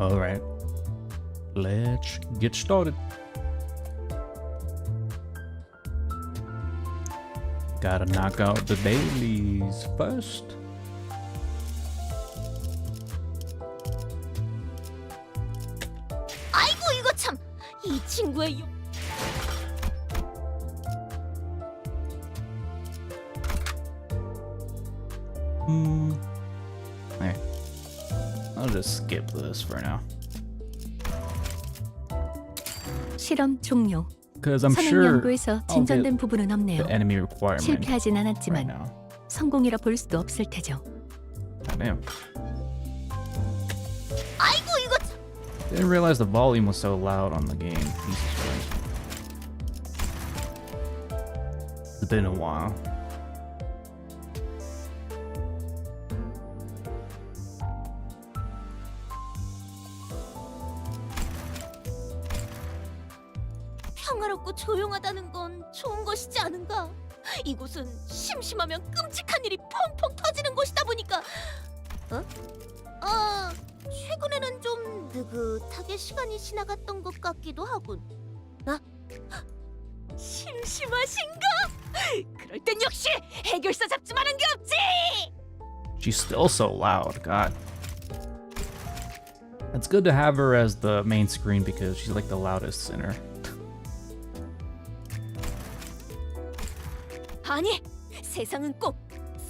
Alright, let's get started. Gotta knock out the dailies first. 아이고 이거 참! 이 친구의 용... There. I'll just skip this for now. 실험 종료. Because I'm 선행 sure 연구에서 I'll get 진전된 부분은 없네요. the enemy requirement 실패하진 right 않았지만 now. 성공이라 볼 수도 없을 테죠. Goddamn. 아이고 이거 참! Didn't realize the volume was so loud on the game. Jesus Christ. It's been a while. 평화롭고 조용하다는 건 좋은 것이지 않은가? 이곳은 심심하면 끔찍한 일이 펑펑 터지는 곳이다 보니까 최근에는 좀 느긋하게 시간이 지나갔던 것 같기도 하군. 심심하신가? 그럴 땐 역시 해결사 잡지만한 게 없지! She's still so loud. God. It's good to have her as the main screen because she's like the loudest sinner. 아니, 세상은 꼭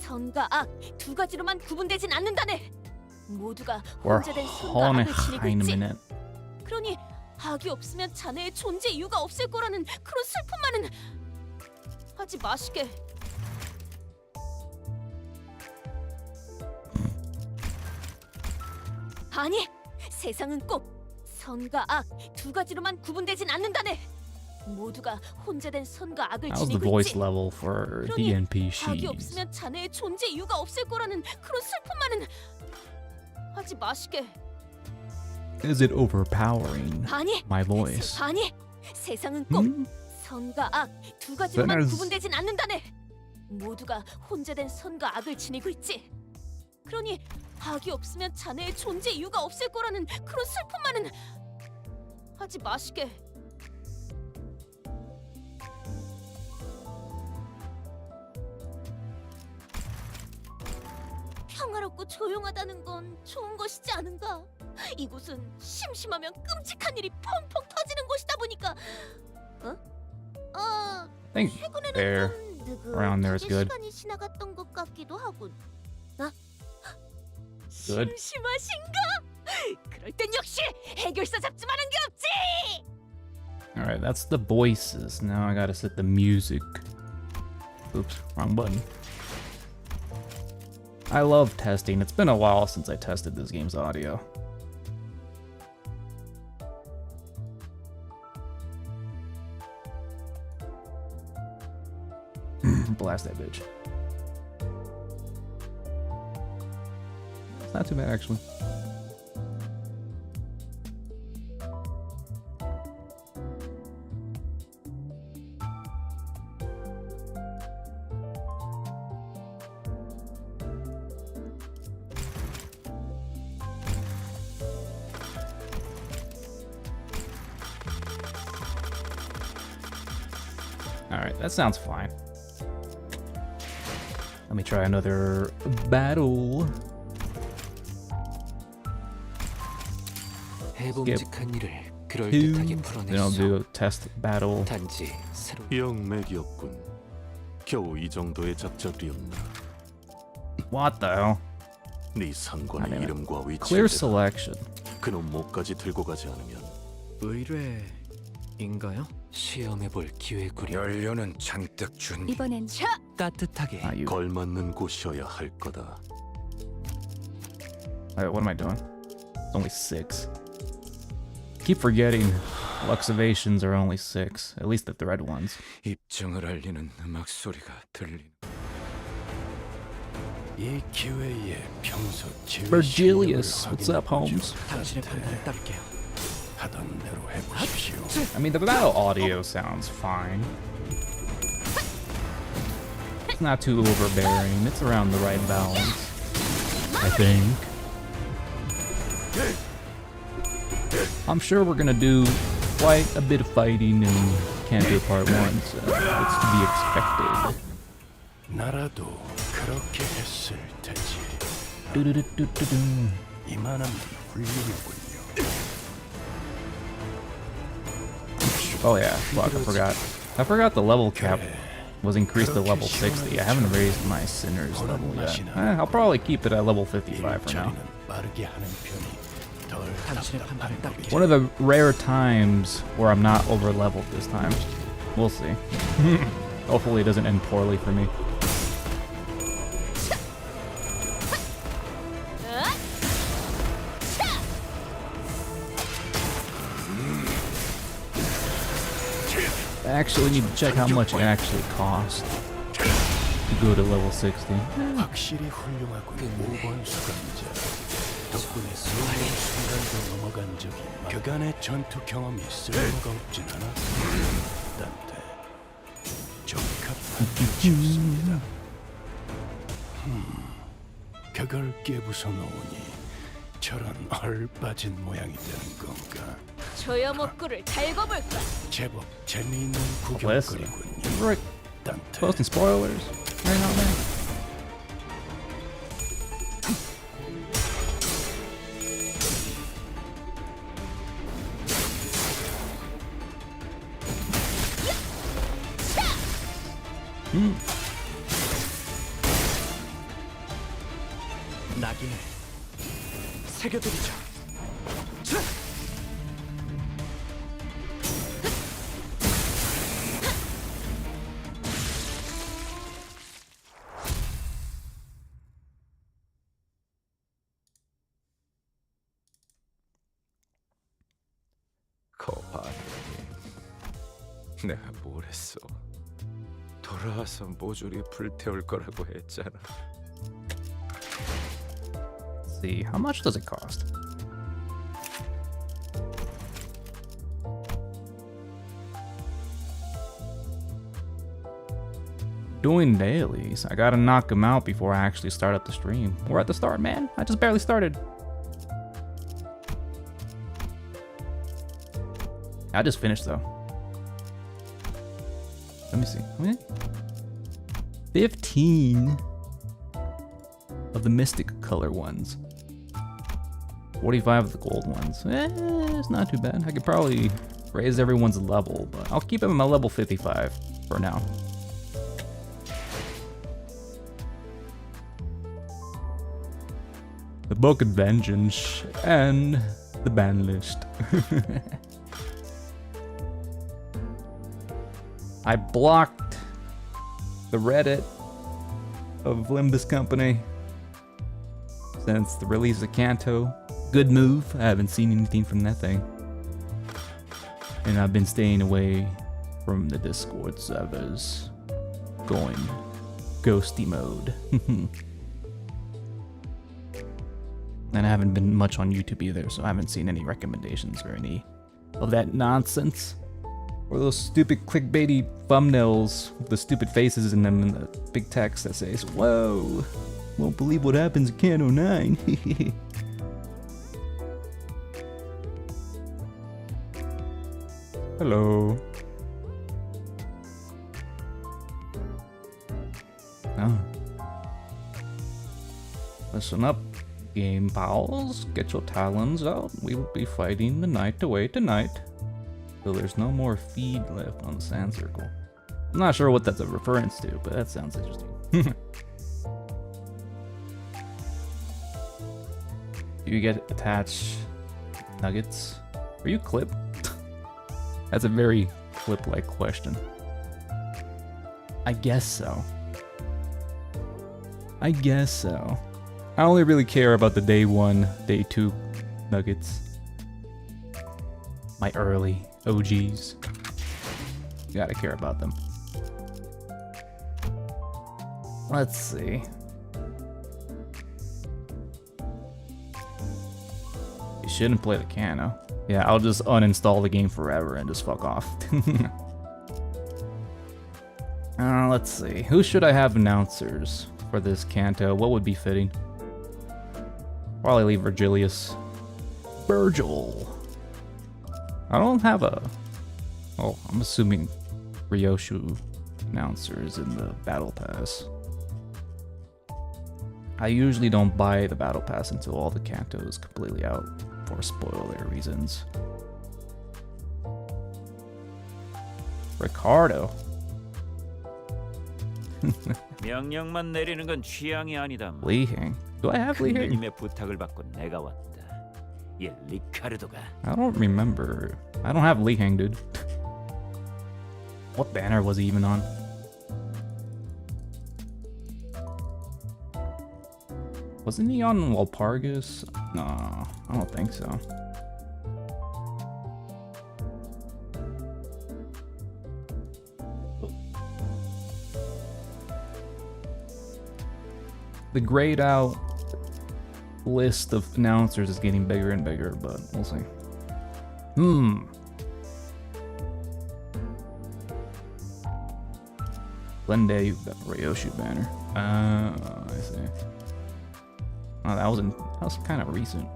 선과 악 두 가지로만 구분되진 않는다네. 모두가 We're 혼자된 선과 hauling 악을 지니고 in a 있지. minute. 그러니 악이 없으면 자네의 존재 이유가 없을 거라는 그런 슬픔만은 하지 마시게. 아니, 세상은 꼭 선과 악 두 가지로만 구분되진 않는다네. 모두가 혼자된 선과 악을 How's the 지니고 voice 있지. level for the 그러니 NPCs? 악이 없으면 자네의 존재 이유가 없을 거라는 그런 슬픔만은 하지 마시게. Is it overpowering 아니, my voice? 아니, 세상은 꼭 선과 악 두 가지로만 There's- 구분되진 않는다네. 모두가 혼자된 선과 악을 지니고 있지. 그러니 악이 없으면 자네의 존재 이유가 없을 거라는 그런 슬픔만은 하지 마시게. 평화롭고 조용하다는 건 좋은 것이지 않은가? 이곳은 심심하면 끔찍한 일이 펑펑 터지는 곳이다 보니까. I think 최근에는 there, 좀 around there is 느긋하게 good. 시간이 지나갔던 것 같기도 하군. Good. 심심하신가? 그럴 땐 역시 해결사 잡지만한 게 없지. Alright, that's the voices. Now I gotta set the music. Oops, wrong button. I love testing. It's been a while since I tested this game's audio. Blast that bitch. It's not too bad, actually. Alright, that sounds fine. Let me try another battle. 해봄직한 일을 Two. 그럴듯하게 Then I'll do 풀어냈어. a test battle. 단지 새로 영맥이었군. 겨우 이 정도의 작작이었나. What the hell? 네 상관의 아니면 이름과 Clear 위치를 selection. 그놈 목까지 들고 가지 않으면 의뢰인가요? 시험해볼 기회구려. 연료는 잔뜩 준 이번엔 따뜻하게 Ah, you. 걸맞는 곳이어야 할 거다. Alright, what am I doing? It's only 6. Keep forgetting Lux Evasions are only 6. At least the thread ones. 입증을 알리는 음악 소리가 들리는 이 기회에 평소 Virgilius, what's up, Holmes? 당신의 판단을 따를게요. 하던 대로 해보십시오. I mean, the battle audio sounds fine. It's not too overbearing. It's around the right balance, I think. I'm sure we're gonna do quite a bit of fighting in Canto Part 1, so it's to be expected. 나라도 그렇게 했을 테지. 두두두두두두. 이만하면 훌륭하군요. Oh yeah, fuck, I forgot. I forgot the level cap was increased to level 60. I haven't raised my Sinner's level yet. I'll probably keep it at level 55 for now. 처리는 빠르게 하는 편이 덜 당신의 판단을 따르게. One of the rare times where I'm not over leveled this time. We'll see. Hopefully it doesn't end poorly for me. I actually need to check how much it actually costs to go to level 60. 확실히 훌륭하군. 5번 수감자. 덕분에 수많은 순간도 넘어간 적이 많아. 그간의 전투 경험이 쓸모가 없진 않아. 딴데 적합한 없습니다. 그걸 깨부숴 놓으니 저런 얼빠진 모양이 되는 건가? 조여먹구를 달궈볼까? 제법 재미있는 Listen, 구경거리군요. we're 딴데 posting spoilers right now, man. 낙인을 새겨드리죠. 자! 거봐, 내가 뭘 했어? 돌아와서 모조리 불태울 거라고 했잖아. Let's see, how much does it cost? Doing dailies. I gotta knock them out before I actually start up the stream. We're at the start, man. I just barely started. I just finished though. Let me see. How many? 15 of the mystic color ones. 45 of the gold ones. It's not too bad. I could probably raise everyone's level, but I'll keep them at my level 55 for now. The Book of Vengeance and the ban list. I blocked the Reddit of Limbus Company since the release of Canto. Good move. I haven't seen anything from that thing. And I've been staying away from the Discord servers. Going ghosty mode. And I haven't been much on YouTube either, so I haven't seen any recommendations or any of that nonsense. Or those stupid clickbaity thumbnails with the stupid faces in them and the big text that says, "Whoa, won't believe what happens in Canto 9. Hello. Oh. Listen up, game pals. Get your talons out. We will be fighting the night away tonight. So there's no more feed left on the sand circle. I'm not sure what that's a reference to, but that sounds interesting. Do you get attached nuggets? Are you clip? That's a very clip-like question. I guess so. I guess so. I only really care about the day 1, day 2 nuggets. My early OGs. You gotta care about them. Let's see. You shouldn't play the Canto. Yeah, I'll just uninstall the game forever and just fuck off. Let's see. Who should I have announcers for this Canto? What would be fitting? Probably leave Virgilius. Virgil. I don't have a... Oh, I'm assuming Ryoshu announcer is in the battle pass. I usually don't buy the battle pass until all the Canto is completely out for spoiler reasons. Ricardo. 명령만 내리는 건 취향이 아니다. Li Hing. Do I have Li Hing? 큰별님의 부탁을 받고 내가 왔다. 이 리카르도가 I don't remember. I don't have Li Hing, dude. What banner was he even on? Wasn't he on Walpurgis? No, I don't think so. The grayed out list of announcers is getting bigger and bigger, but we'll see. Glendale Ryoshu banner. I see. Oh, that was kind of recent.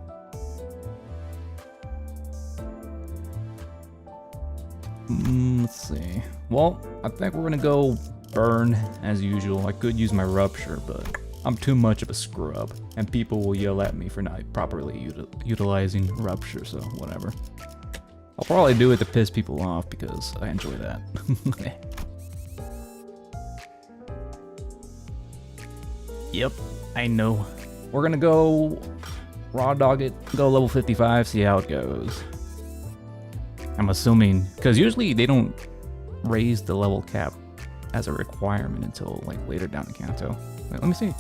Let's see. Well, I think we're gonna go burn as usual. I could use my rupture, but I'm too much of a scrub, and people will yell at me for not properly utilizing rupture. So whatever. I'll probably do it to piss people off because I enjoy that. Yep, I know. We're gonna go raw dog it, go level 55, see how it goes. I'm assuming, because usually they don't raise the level cap as a requirement until like later down the Canto. Wait, let me see.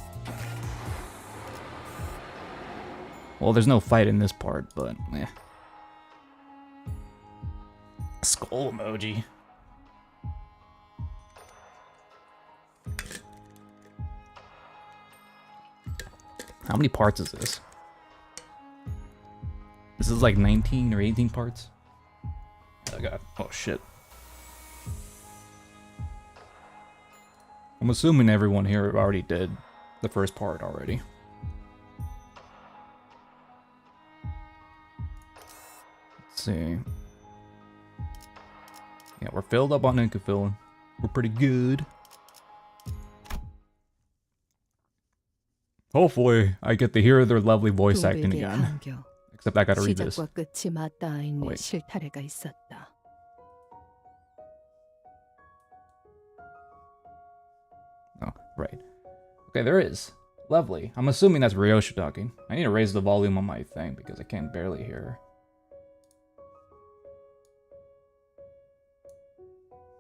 Well, there's no fight in this part, but yeah. Skull emoji. How many parts is this? This is like 19 or 18 parts? Oh god. Oh shit. I'm assuming everyone here already did the first part already. Let's see. Yeah, we're filled up on Inkafillin. We're pretty good. Hopefully, I get to hear their lovely voice acting again. Except I gotta read this. 시작과 끝이 맞닿아 있는 Wait. 실타래가 있었다. Oh, right. Okay, there is. Lovely. I'm assuming that's Ryoshu talking. I need to raise the volume on my thing because I can barely hear her.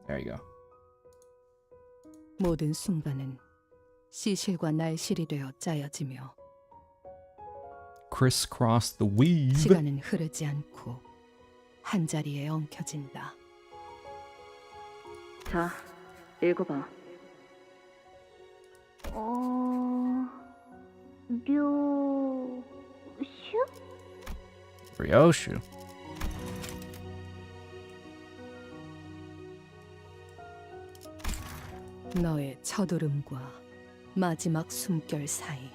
There you go. 모든 순간은 시실과 날실이 되어 짜여지며 Crisscross the weave. 시간은 흐르지 않고 한 자리에 엉켜진다. 자, 읽어봐. Ryoshu. 너의 첫울음과 마지막 숨결 사이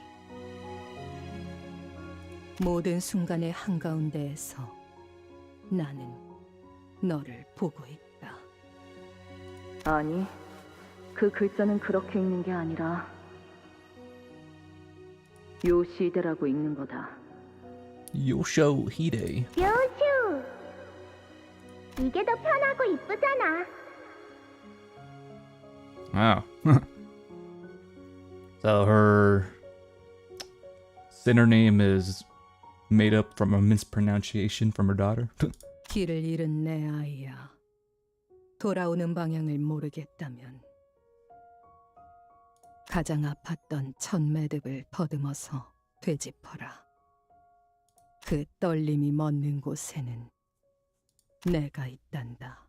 모든 순간의 한가운데에서 나는 너를 보고 있다. 아니, 그 글자는 그렇게 읽는 게 아니라 요시대라고 읽는 거다. Yosho Hide. 요슈! 이게 더 편하고 이쁘잖아. Wow. So her sinner name is made up from a mispronunciation from her daughter. 길을 잃은 내 아이야. 돌아오는 방향을 모르겠다면 가장 아팠던 첫 매듭을 더듬어서 되짚어라. 그 떨림이 멎는 곳에는 내가 있단다.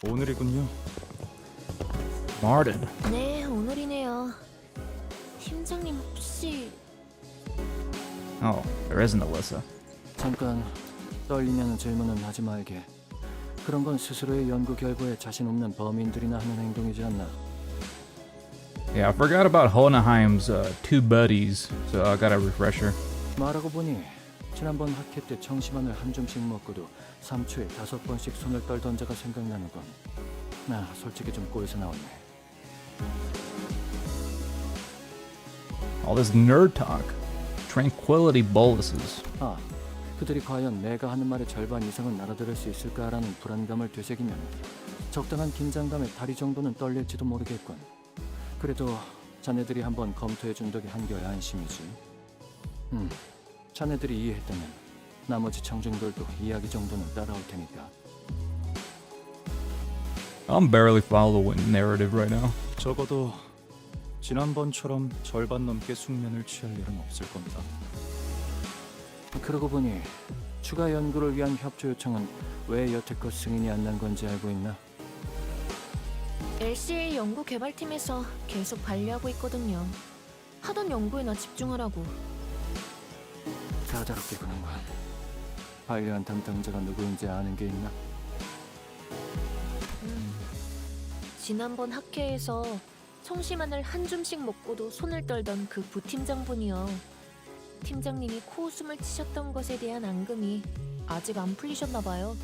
오늘이군요. Martin. 네, 오늘이네요. 팀장님 혹시 Oh, there isn't Alyssa. 잠깐 떨리냐는 질문은 하지 말게. 그런 건 스스로의 연구 결과에 자신 없는 범인들이나 하는 행동이지 않나. Yeah, I forgot about Hohenheim's two buddies, so I got a refresher. 말하고 보니 지난번 학회 때 청심환을 한 줌씩 먹고도 3초에 5번씩 손을 떨던 자가 생각나는군. 나 솔직히 좀 꼴에서 나왔네. All this nerd talk. Tranquility boluses. 아, 그들이 과연 내가 하는 말의 절반 이상은 알아들을 수 있을까라는 불안감을 되새기면 적당한 긴장감에 다리 정도는 떨릴지도 모르겠군. 그래도 자네들이 한번 검토해준 덕에 한결 안심이지. 자네들이 이해했다면 나머지 청중들도 이야기 정도는 따라올 테니까. I'm barely following narrative right now. 적어도 지난번처럼 절반 넘게 숙면을 취할 일은 없을 겁니다. 그러고 보니 추가 연구를 위한 협조 요청은 왜 여태껏 승인이 안 난 건지 알고 있나? LCA 연구 개발팀에서 계속 관리하고 있거든요. 하던 연구에나 집중하라고. 까다롭게 구는군. 관리한 담당자가 누구인지 아는 게 있나? 지난번 학회에서 청심환을 한 줌씩 먹고도 손을 떨던 그 부팀장분이요. 팀장님이 코웃음을 치셨던 것에 대한 앙금이 아직 안 풀리셨나 봐요.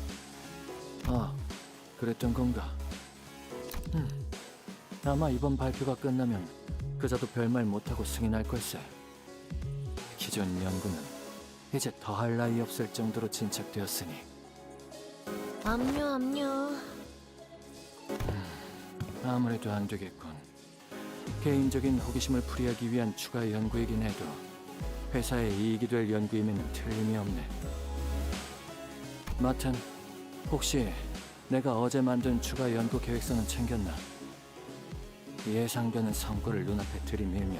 아, 그랬던 건가? 아마 이번 발표가 끝나면 그자도 별말 못하고 승인할 걸세. 기존 연구는 이제 더할 나위 없을 정도로 진척되었으니. 압류. 아무래도 안 되겠군. 개인적인 호기심을 풀이하기 위한 추가 연구이긴 해도 회사에 이익이 될 연구임에는 틀림이 없네. 마튼, 혹시 내가 어제 만든 추가 연구 계획서는 챙겼나? 예상되는 성과를 눈앞에 들이밀면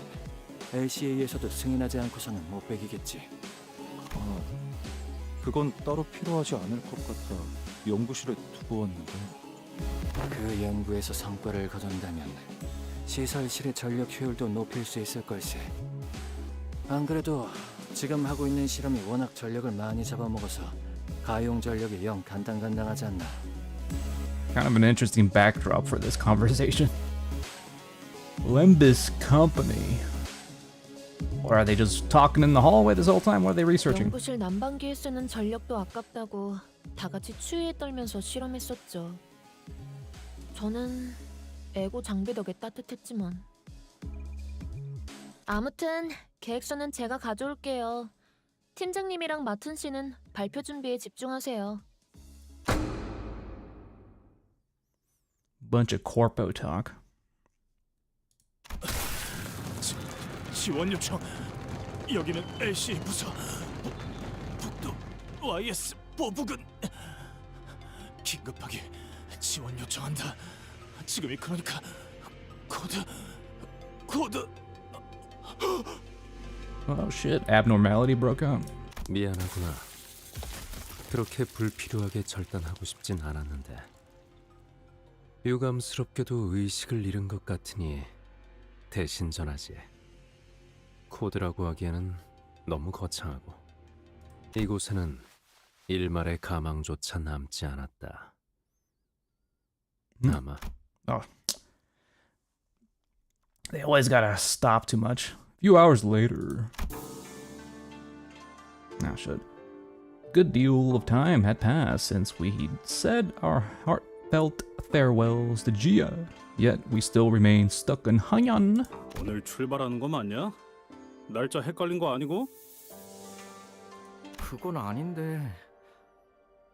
LCA에서도 승인하지 않고서는 못 베기겠지. 그건 따로 필요하지 않을 것 같아 연구실에 두고 왔는데. 그 연구에서 성과를 거둔다면 시설실의 전력 효율도 높일 수 있을 걸세. 안 그래도 지금 하고 있는 실험이 워낙 전력을 많이 잡아먹어서 가용 전력이 영 간당간당하지 않나. Kind of an interesting backdrop for this conversation. Limbus Company. Or are they just talking in the hallway this whole time? What are they researching? 연구실 난방기에 쓰는 전력도 아깝다고 다 같이 추위에 떨면서 실험했었죠. 저는 에고 장비 덕에 따뜻했지만. 아무튼 계획서는 제가 가져올게요. 팀장님이랑 마튼 씨는 발표 준비에 집중하세요. Bunch of corpo talk. 지원 요청. 여기는 LCA 부서. 북도 YS 보부근. 긴급하게 지원 요청한다. 지금이 그러니까 코드. Oh shit, abnormality broke out. 미안하구나. 그렇게 불필요하게 절단하고 싶진 않았는데 유감스럽게도 의식을 잃은 것 같으니 대신 전하지. 코드라고 하기에는 너무 거창하고 이곳에는 일말의 가망조차 남지 않았다. 아마 They always gotta stop too much. A few hours later. Now should. Good deal of time had passed since we said our heartfelt farewells to Gia. Yet we still remain stuck in Haiyan. 오늘 출발하는 거 맞냐? 날짜 헷갈린 거 아니고? 그건 아닌데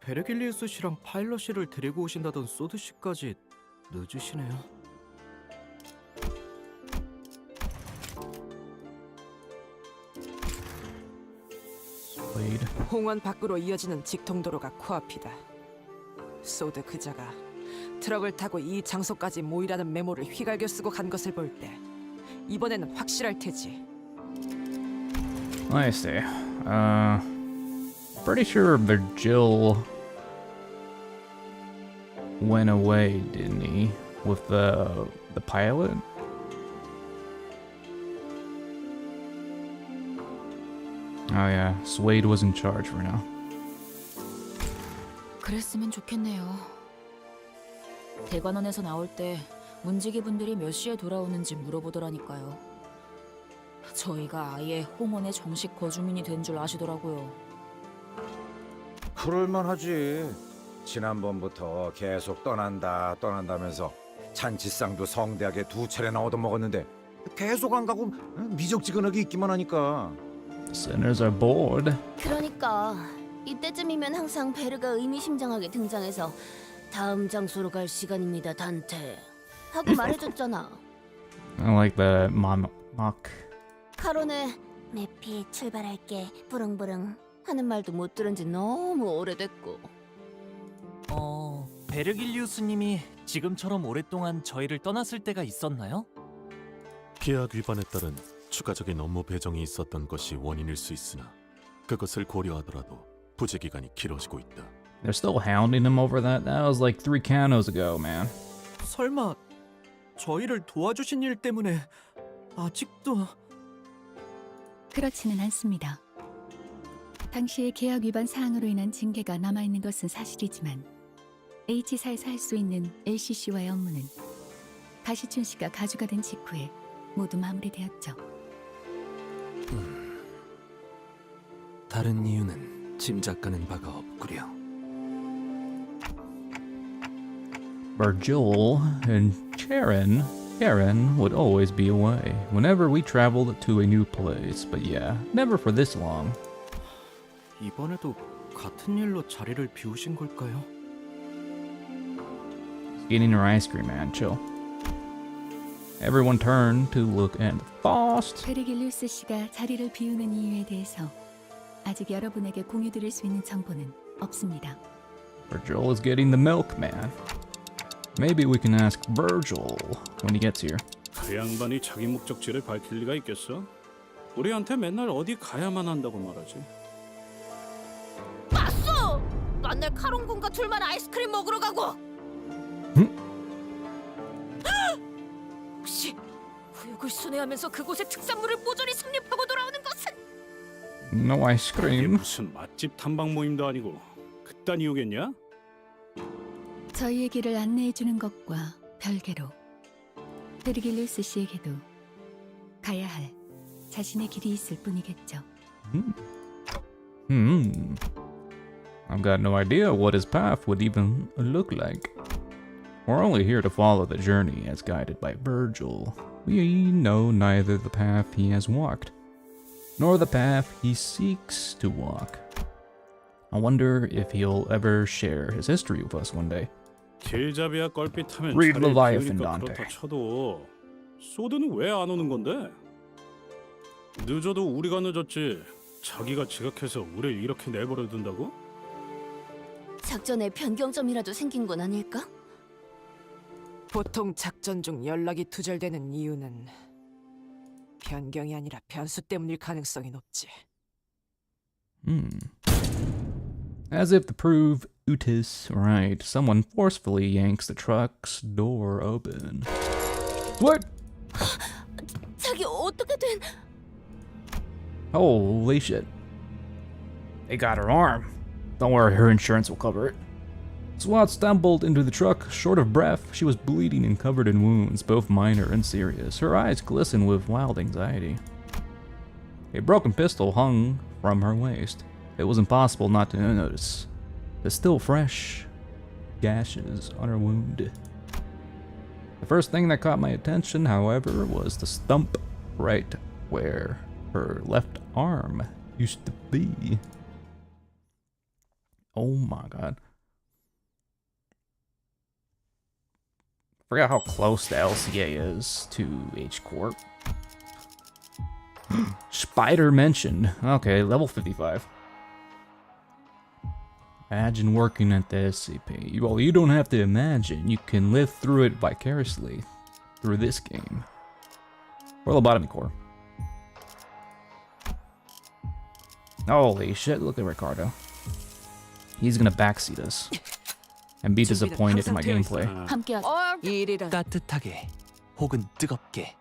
베르길리우스 씨랑 파일럿 씨를 데리고 오신다던 소드 씨까지 늦으시네요. Played. 홍원 밖으로 이어지는 직통도로가 코앞이다. 소드 그자가 트럭을 타고 이 장소까지 모이라는 메모를 휘갈겨 쓰고 간 것을 볼 때 이번에는 확실할 테지. I see. Pretty sure Virgil went away, didn't he? With the pilot? Oh yeah, Suede was in charge for now. 그랬으면 좋겠네요. 대관원에서 나올 때 문지기 분들이 몇 시에 돌아오는지 물어보더라니까요. 저희가 아예 홍원의 정식 거주민이 된 줄 아시더라고요. 그럴만하지. 지난번부터 계속 떠난다면서 잔치상도 성대하게 2차례나 얻어먹었는데 계속 안 가고 미적지근하게 있기만 하니까. Sinners are bored. 그러니까 이때쯤이면 항상 베르가 의미심장하게 등장해서 다음 장소로 갈 시간입니다, 단테. 하고 말해줬잖아. I like the mock. 카론의 매피 출발할게 부릉부릉 하는 말도 못 들은 지 너무 오래됐고. 베르길리우스님이 지금처럼 오랫동안 저희를 떠났을 때가 있었나요? 계약 위반에 따른 추가적인 업무 배정이 있었던 것이 원인일 수 있으나 그것을 고려하더라도 부재 기간이 길어지고 있다. They're still hounding him over that? That was like 3 Cantos ago, man. 설마 저희를 도와주신 일 때문에 아직도... 그렇지는 않습니다. 당시의 계약 위반 사항으로 인한 징계가 남아있는 것은 사실이지만 H사에서 할 수 있는 LCC와의 업무는 가시춘 씨가 가주가 된 직후에 모두 마무리되었죠. 다른 이유는 짐작가는 바가 없구려. Virgil and Karen would always be away whenever we traveled to a new place, but yeah, never for this long. 이번에도 같은 일로 자리를 비우신 걸까요? Getting her ice cream, man. Chill. Everyone turned to look at Faust. 베르길리우스 씨가 자리를 비우는 이유에 대해서 아직 여러분에게 공유드릴 수 있는 정보는 없습니다. Virgil is getting the milk, man. Maybe we can ask Virgil when he gets here. 그 양반이 자기 목적지를 밝힐 리가 있겠어? 우리한테 맨날 어디 가야만 한다고 말하지. 맞소! 만날 카론군과 둘만 아이스크림 먹으러 가고. 혹시 구역을 순회하면서 그곳의 특산물을 모조리 섭렵하고 돌아오는 것은? No ice 이게 cream. 무슨 맛집 탐방 모임도 아니고 그딴 이유겠냐? 저희의 길을 안내해주는 것과 별개로 베르길리우스 씨에게도 가야 할 자신의 길이 있을 뿐이겠죠. I've got no idea what his path would even look like. We're only here to follow the journey as guided by Virgil. We know neither the path he has walked, nor the path he seeks to walk. I wonder if he'll ever share his history with us one day. 길잡이야 껄핏하면 Read 차를 Leviathan, 비우니까 Dante. 그렇다 쳐도 소드는 왜 안 오는 건데? 늦어도 우리가 늦었지. 자기가 지각해서 우릴 이렇게 내버려 둔다고? 작전에 변경점이라도 생긴 건 아닐까? 보통 작전 중 연락이 두절되는 이유는 변경이 아니라 변수 때문일 가능성이 높지. As if to prove Utis right, someone forcefully yanks the truck's door open. What? 자기 어떻게 된? Holy shit. They got her arm. Don't worry, her insurance will cover it. Swat stumbled into the truck, short of breath. She was bleeding and covered in wounds, both minor and serious. Her eyes glistened with wild anxiety. A broken pistol hung from her waist. It was impossible not to notice the still fresh gashes on her wound. The first thing that caught my attention, however, was the stump right where her left arm used to be. Oh my god. Forgot how close the LCA is to H Corp. Spider mentioned. Okay, level 55. Imagine working at the SCP. Well, you don't have to imagine. You can live through it vicariously through this game. Or lobotomy core. Holy shit, look at Ricardo. He's gonna backseat us. And be disappointed in my gameplay. 따뜻하게 혹은 뜨겁게.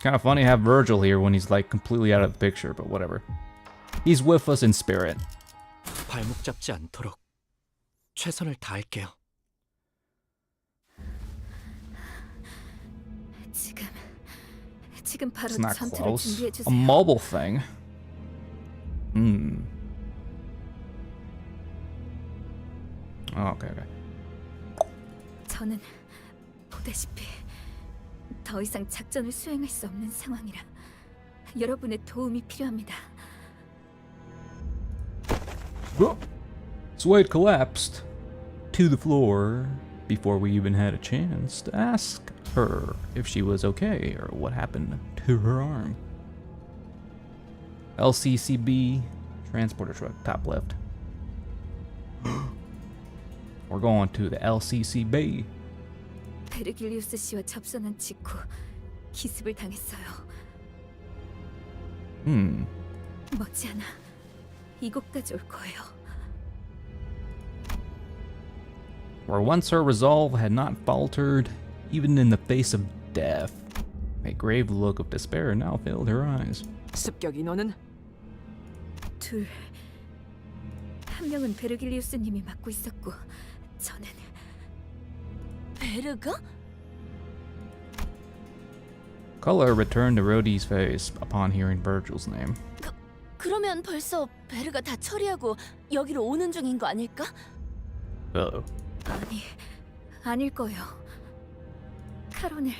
Kind of funny to have Virgil here when he's like completely out of the picture, but whatever. He's with us in spirit. 발목 잡지 않도록 최선을 다할게요. 지금 바로 It's not 전투를 close. 준비해 A 주세요. mobile thing. Okay, okay. 저는 보다시피 더 이상 작전을 수행할 수 없는 상황이라 여러분의 도움이 필요합니다. Swade collapsed to the floor before we even had a chance to ask her if she was okay or what happened to her arm. LCCB transporter truck, top left. We're going to the LCCB. 베르길리우스 씨와 접선한 직후 기습을 당했어요. 머지않아 이곳까지 올 거예요. Where once her resolve had not faltered, even in the face of death, a grave look of despair now filled her eyes. 습격 인원은 둘. 한 명은 베르길리우스님이 맡고 있었고, 저는 베르가? Color returned to Rhodey's face upon hearing Virgil's name. 그러면 벌써 베르가 다 처리하고 여기로 오는 중인 거 아닐까? Uh-oh. 아니, 아닐 거예요. 카론을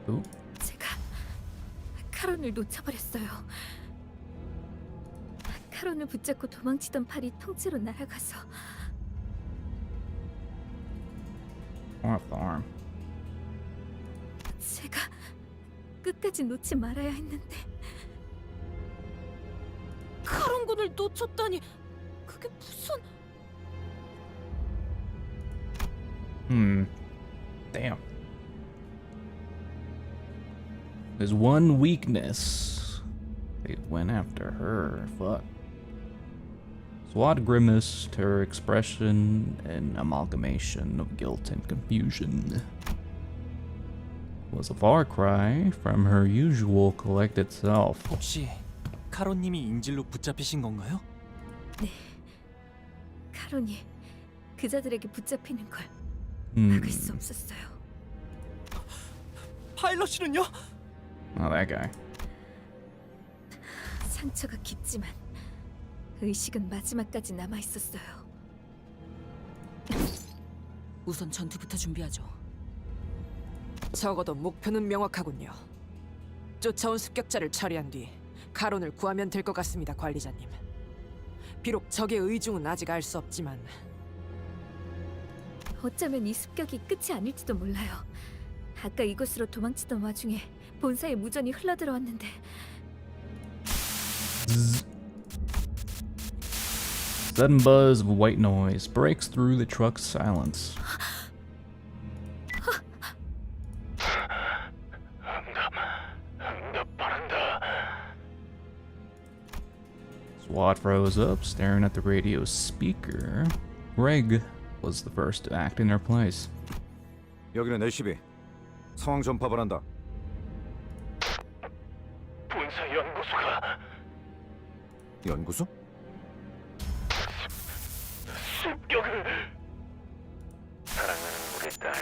Who? 제가 카론을 놓쳐버렸어요. 카론을 붙잡고 도망치던 팔이 통째로 날아가서 Off the arm. 제가 끝까지 놓지 말아야 했는데 카론군을 놓쳤다니 그게 무슨... Damn. There's one weakness. They went after her. Fuck. Swad grimaced, her expression an amalgamation of guilt and confusion. It was a far cry from her usual collected self. 혹시 카로님이 인질로 붙잡히신 건가요? 네, 카론이 그자들에게 붙잡히는 걸 Hmm. 막을 수 없었어요. 파일럿이는요? Oh, that guy. 상처가 깊지만 의식은 마지막까지 남아 있었어요. 우선 전투부터 준비하죠. 적어도 목표는 명확하군요. 쫓아온 습격자를 처리한 뒤 카론을 구하면 될 것 같습니다, 관리자님. 비록 적의 의중은 아직 알 수 없지만 어쩌면 이 습격이 끝이 아닐지도 몰라요. 아까 이곳으로 도망치던 와중에 본사에 무전이 흘러들어왔는데 Sudden buzz of white noise breaks through the truck's silence. SWAT froze up, staring at the radio speaker. Greg was the first to act in their place. 여기는 LCB. 상황 전파를 한다. 본사 연구소가 연구소? 습격을. 사랑하는 우리 딸,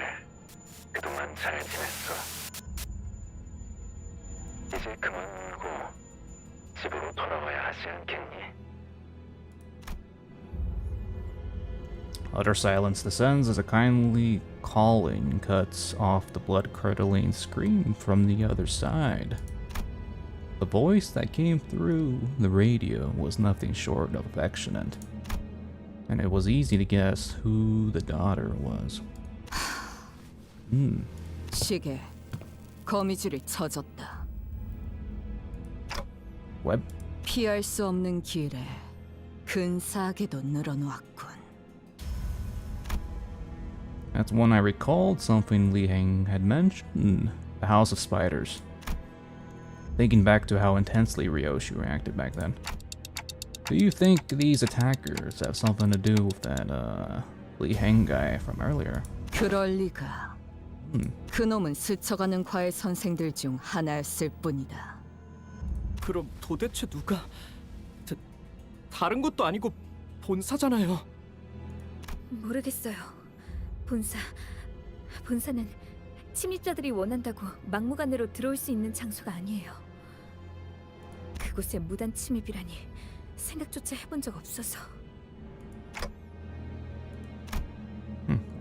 그동안 잘 지냈어. 이제 그만 울고 집으로 돌아와야 하지 않겠니? Utter silence descends as a kindly calling cuts off the blood-curdling scream from the other side. The voice that came through the radio was nothing short of affectionate, and it was easy to guess who the daughter was. 시계, 거미줄이 쳐졌다. Web? 피할 수 없는 길에 근사하게도 늘어놓았군. That's when I recalled something Li Heng had mentioned, the House of Spiders. Thinking back to how intensely Ryoshi reacted back then. Do you think these attackers have something to do with that, Li Heng guy from earlier? 그럴 리가. 그놈은 스쳐가는 과외 선생들 중 하나였을 뿐이다. 그럼 도대체 누가... 다른 것도 아니고 본사잖아요. 모르겠어요. 본사는 침입자들이 원한다고 막무가내로 들어올 수 있는 장소가 아니에요. 그곳에 무단 침입이라니 생각조차 해본 적 없어서.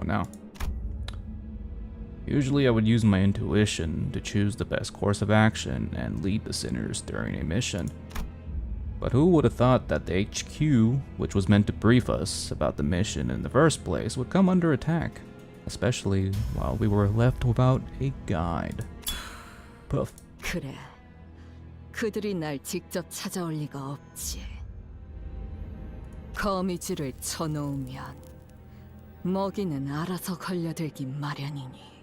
What now? Usually I would use my intuition to choose the best course of action and lead the sinners during a mission. But who would have thought that the HQ, which was meant to brief us about the mission in the first place, would come under attack, especially while we were left without a guide. Puff. 그래. 그들이 날 직접 찾아올 리가 없지. 거미줄을 쳐놓으면 먹이는 알아서 걸려들기 마련이니.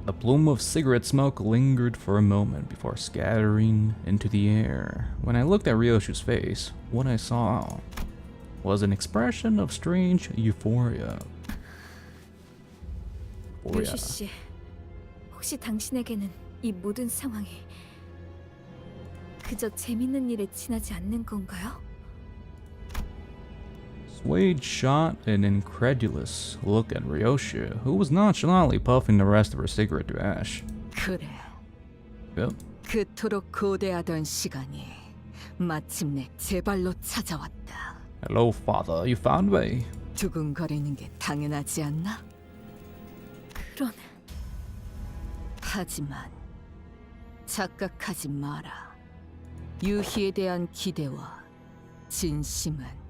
A plume of cigarette smoke lingered for a moment before scattering into the air. When I looked at Ryoshu's face, what I saw was an expression of strange euphoria. 요슈 씨, 혹시 당신에게는 이 모든 상황이 그저 재밌는 일에 지나지 않는 건가요? Wade shot an incredulous look at Ryoshu, who was nonchalantly puffing the rest of her cigarette to ash. 그래. Yep. 그토록 고대하던 시간이 마침내 제 발로 찾아왔다. Hello, father. You found me. 두근거리는 게 당연하지 않나? 그런... 하지만 착각하지 마라. 유희에 대한 기대와 진심은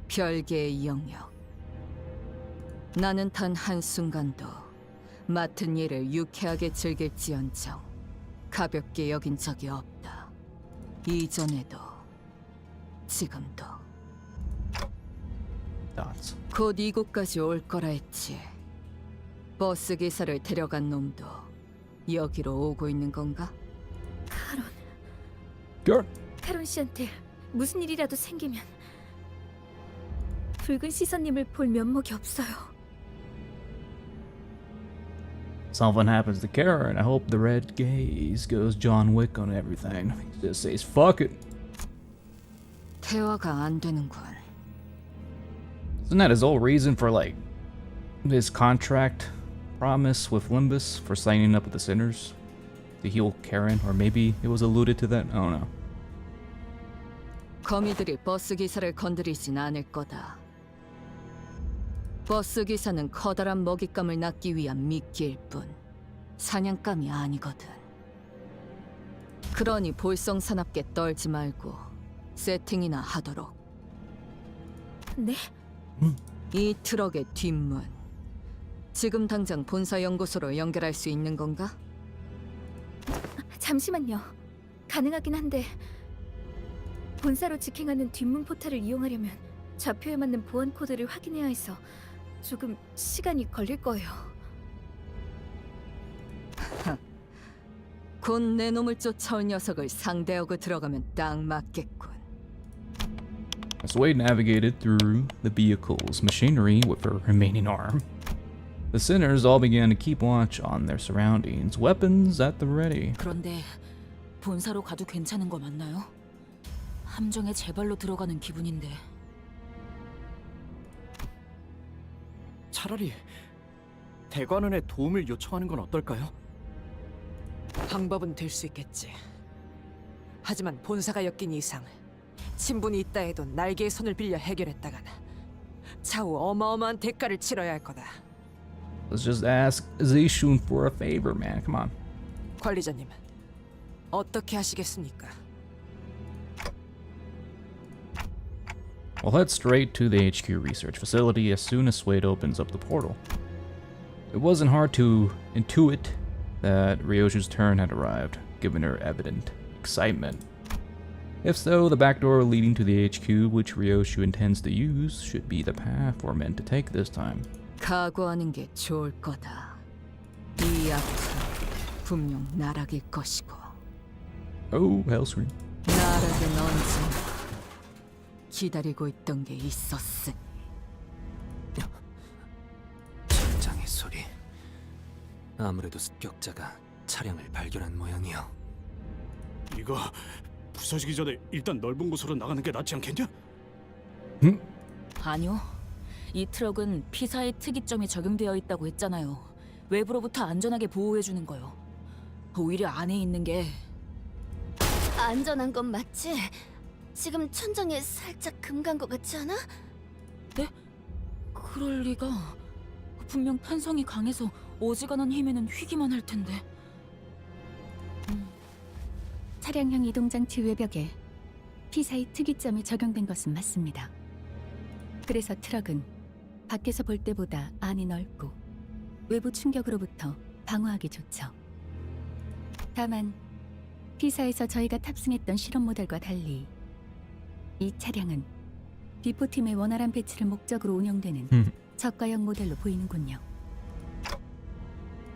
별개의 영역. 나는 단 한순간도 맡은 일을 유쾌하게 즐길지언정 가볍게 여긴 적이 없다. 이전에도 지금도. 곧 이곳까지 올 거라 했지. 버스 기사를 데려간 놈도 여기로 오고 있는 건가? 카론 씨한테 무슨 일이라도 생기면 붉은 시선님을 볼 면목이 없어요. Something happens to Karen. I hope the red gaze goes John Wick on everything. He just says fuck it. 대화가 안 되는군. Isn't that his whole reason for like his contract promise with Limbus for signing up with the sinners to heal Karen? Or maybe it was alluded to that? I don't know. 거미들이 버스 기사를 건드리진 않을 거다. 버스 기사는 커다란 먹잇감을 낚기 위한 미끼일 뿐 사냥감이 아니거든. 그러니 볼썽사납게 떨지 말고 세팅이나 하도록. 네? 이 트럭의 뒷문 지금 당장 본사 연구소로 연결할 수 있는 건가? 잠시만요. 가능하긴 한데 본사로 직행하는 뒷문 포탈을 이용하려면 좌표에 맞는 보안 코드를 확인해야 해서 조금 시간이 걸릴 거예요. 곧 내 놈을 쫓아올 녀석을 상대하고 들어가면 딱 맞겠군. As Wade navigated through the vehicle's machinery with her remaining arm, the sinners all began to keep watch on their surroundings, weapons at the ready. 그런데 본사로 가도 괜찮은 거 맞나요? 함정에 제 발로 들어가는 기분인데. 차라리 대관원에 도움을 요청하는 건 어떨까요? 방법은 될 수 있겠지. 하지만 본사가 엮인 이상 친분이 있다 해도 날개의 손을 빌려 해결했다간 차후 어마어마한 대가를 치러야 할 거다. Let's just ask Zishun for a favor, man. Come on. 관리자님, 어떻게 하시겠습니까? We'll head straight to the HQ research facility as soon as Suede opens up the portal. It wasn't hard to intuit that Ryoshu's turn had arrived, given her evident excitement. If so, the back door leading to the HQ, which Ryoshu intends to use, should be the path we're meant to take this time. 각오하는 게 좋을 거다. 이 앞은 분명 나락일 것이고. Oh, Hellscream. 나락은 언제나 기다리고 있던 게 있었으니. 천장의 소리. 아무래도 습격자가 차량을 발견한 모양이요. 이거 부서지기 전에 일단 넓은 곳으로 나가는 게 낫지 않겠냐? 아니요. 이 트럭은 피사의 특이점이 적용되어 있다고 했잖아요. 외부로부터 안전하게 보호해주는 거요. 오히려 안에 있는 게... 안전한 건 맞지? 지금 천장에 살짝 금 간 것 같지 않아? 네? 그럴 리가. 분명 탄성이 강해서 어지간한 힘에는 휘기만 할 텐데. 차량형 이동장치 외벽에 피사의 특이점이 적용된 것은 맞습니다. 그래서 트럭은 밖에서 볼 때보다 안이 넓고 외부 충격으로부터 방어하기 좋죠. 다만 피사에서 저희가 탑승했던 실험 모델과 달리 이 차량은 비포팀의 원활한 배치를 목적으로 운영되는 저가형 모델로 보이는군요.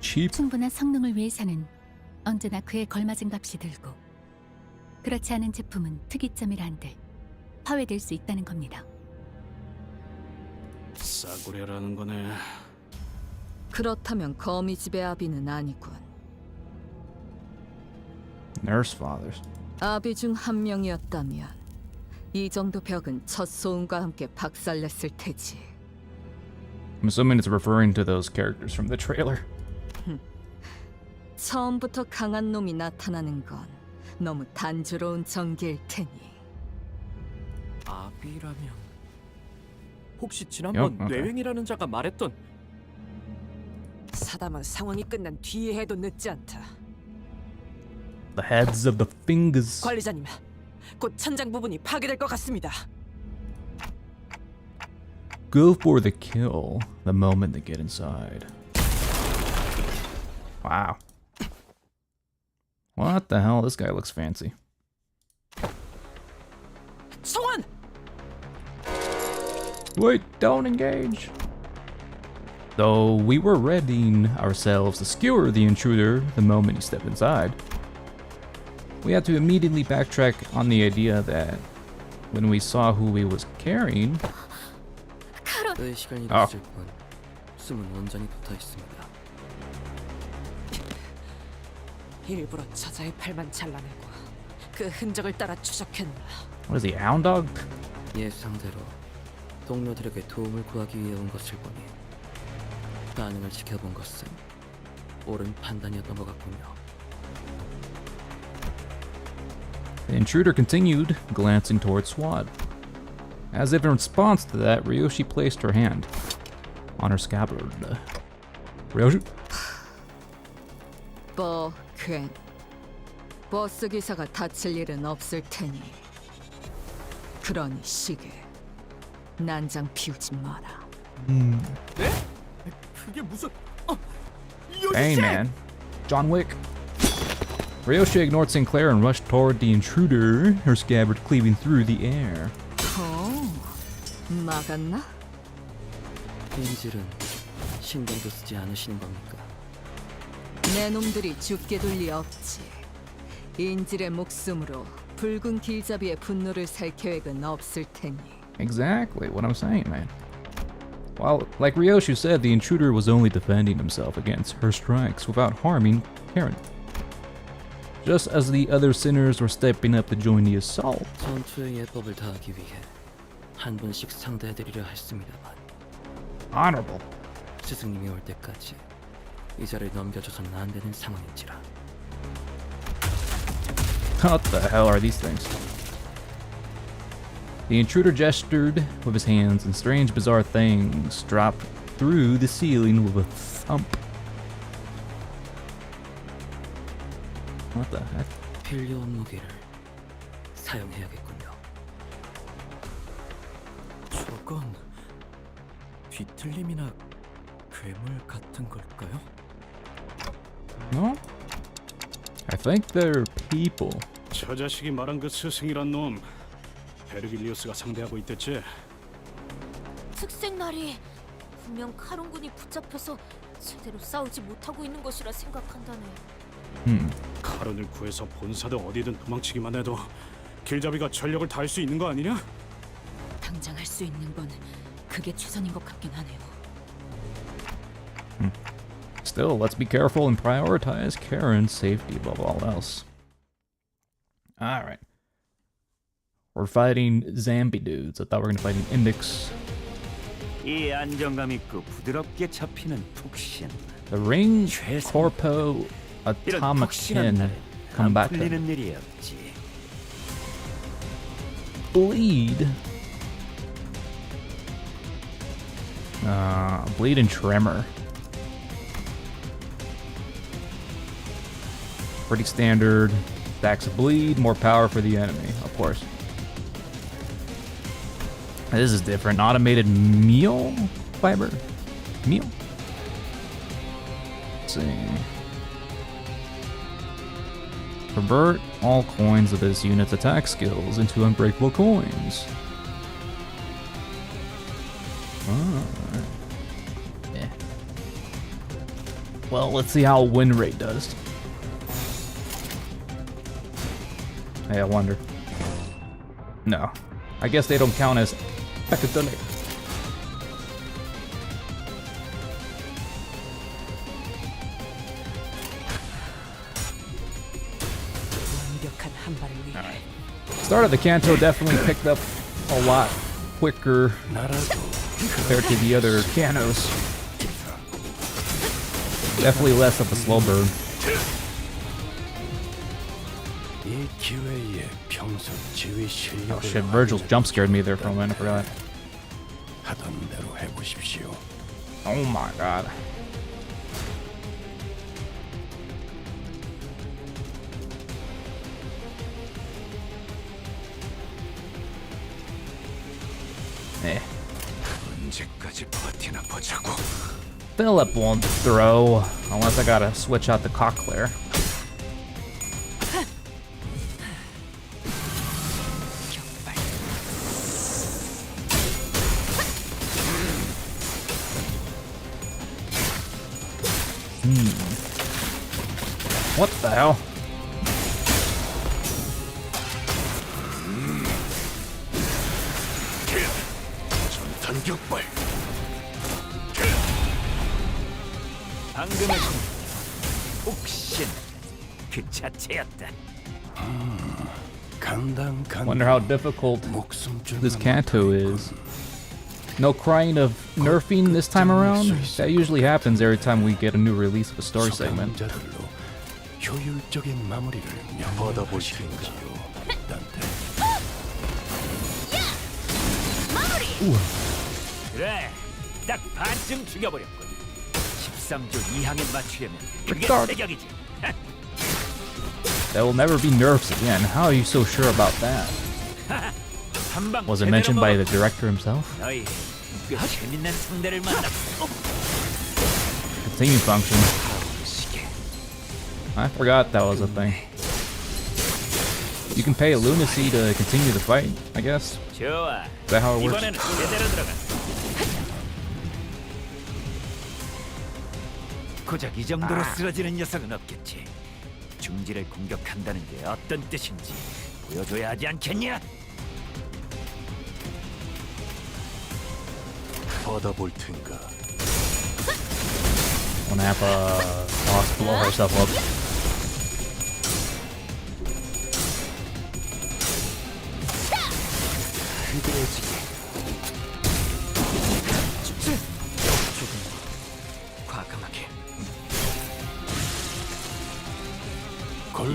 충분한 성능을 위해서는 언제나 그에 걸맞은 값이 들고, 그렇지 않은 제품은 특이점이라 한들 파괴될 수 있다는 겁니다. 싸구려라는 거네. 그렇다면 거미집의 아비는 아니군. Nurse fathers. 아비 중 한 명이었다면 이 정도 벽은 첫 소음과 함께 박살냈을 테지. I'm assuming it's referring to those characters from the trailer. 처음부터 강한 놈이 나타나는 건 너무 단조로운 전개일 테니. 아비라면 혹시 지난번 오케이. 뇌횡이라는 자가 말했던 사담은 상황이 끝난 뒤에 해도 늦지 않다. The heads of the fingers. 관리자님, 곧 천장 부분이 파괴될 것 같습니다. Go for the kill the moment they get inside. Wow. What the hell? This guy looks fancy. 성환! Wait, don't engage. Though we were readying ourselves to skewer the intruder the moment he stepped inside, we had to immediately backtrack on the idea that when we saw who he was carrying. 의 시간이 아. 늦을 뿐 숨은 온전히 붙어 있습니다. 일부러 저자의 팔만 잘라내고 그 흔적을 따라 추적했나. What is he, hound dog? 예상대로 동료들에게 도움을 구하기 위해 온 것을 보니 반응을 지켜본 것은 옳은 판단이었던 것 같군요. The intruder continued, glancing towards SWAT. As if in response to that, Ryoshi placed her hand on her scabbard. Ryoshi? 괜 버스 기사가 다칠 일은 없을 테니. 그러니 시계 난장 피우지 마라. 네? 그게 무슨... Hey man, John Wick. Ryoshi ignored Sinclair and rushed toward the intruder, her scabbard cleaving through the air. 막았나? 인질은 신경도 쓰지 않으시는 겁니까? 내 놈들이 죽게 둘 리 없지. 인질의 목숨으로 붉은 길잡이의 분노를 살 계획은 없을 테니. Exactly what I'm saying, man. While, like Ryoshi said, the intruder was only defending himself against her strikes without harming Karen. Just as the other sinners were stepping up to join the assault. 전투의 예법을 다하기 위해 한 분씩 상대해드리려 했습니다만 Honorable. 스승님이 올 때까지 이 자리를 넘겨줘서는 안 되는 상황인지라. What the hell are these things? The intruder gestured with his hands, and strange, bizarre things dropped through the ceiling with a thump. What the heck? 필요한 무기를 사용해야겠군요. 저건 뒤틀림이나 괴물 같은 걸까요? No? I think they're people. 저 자식이 말한 그 스승이란 놈 베르길리우스가 상대하고 있댔지. 특색날이 분명 카론군이 붙잡혀서 제대로 싸우지 못하고 있는 것이라 생각한다네. 카론을 구해서 본사도 어디든 도망치기만 해도 길잡이가 전력을 다할 수 있는 거 아니냐? 당장 할 수 있는 건 그게 최선인 것 같긴 하네요. Still, let's be careful and prioritize Karen's safety above all else. Alright. We're fighting zombie dudes. I thought we were gonna fight an index. 이 안정감 있고 부드럽게 잡히는 푹신. The ring corpo automaton combatant. 풀리는 일이 없지. Bleed. Bleed and Tremor. Pretty standard. Stacks of bleed, more power for the enemy, of course. This is different. Automated meal fiber? Meal? Let's see. Convert all coins of this unit's attack skills into unbreakable coins. Yeah. Well, let's see how win rate does. Hey, I wonder. No. I guess they don't count as academic. Start of the Canto definitely picked up a lot quicker compared to the other Cantos. Definitely less of a slow burn. Oh shit, Virgil's jump scared me there for a minute, I forgot. Oh my god. Eh. Philip won't throw unless I gotta switch out the Cockclair. What the hell? 방금의 혹신 그 자체였다. Wonder how difficult this Canto is. No crying of nerfing this time around? That usually happens every time we get a new release of a story segment. 그래, 딱 반쯤 죽여버렸군. 13조 이항에 맞추려면 그게 세격이지. There will never be nerfs again. How are you so sure about that? Was it mentioned by the director himself? 너희 꽤 재밌는 상대를 만났어. Continue function. I forgot that was a thing. You can pay a lunacy to continue the fight, I guess. 좋아. Is that how it works? 이번에는 제대로 들어갔어. 고작 이 정도로 쓰러지는 녀석은 없겠지. 중지를 공격한다는 게 어떤 뜻인지 보여줘야 하지 않겠냐? 받아볼 텐가. Wanna have a boss blow herself up.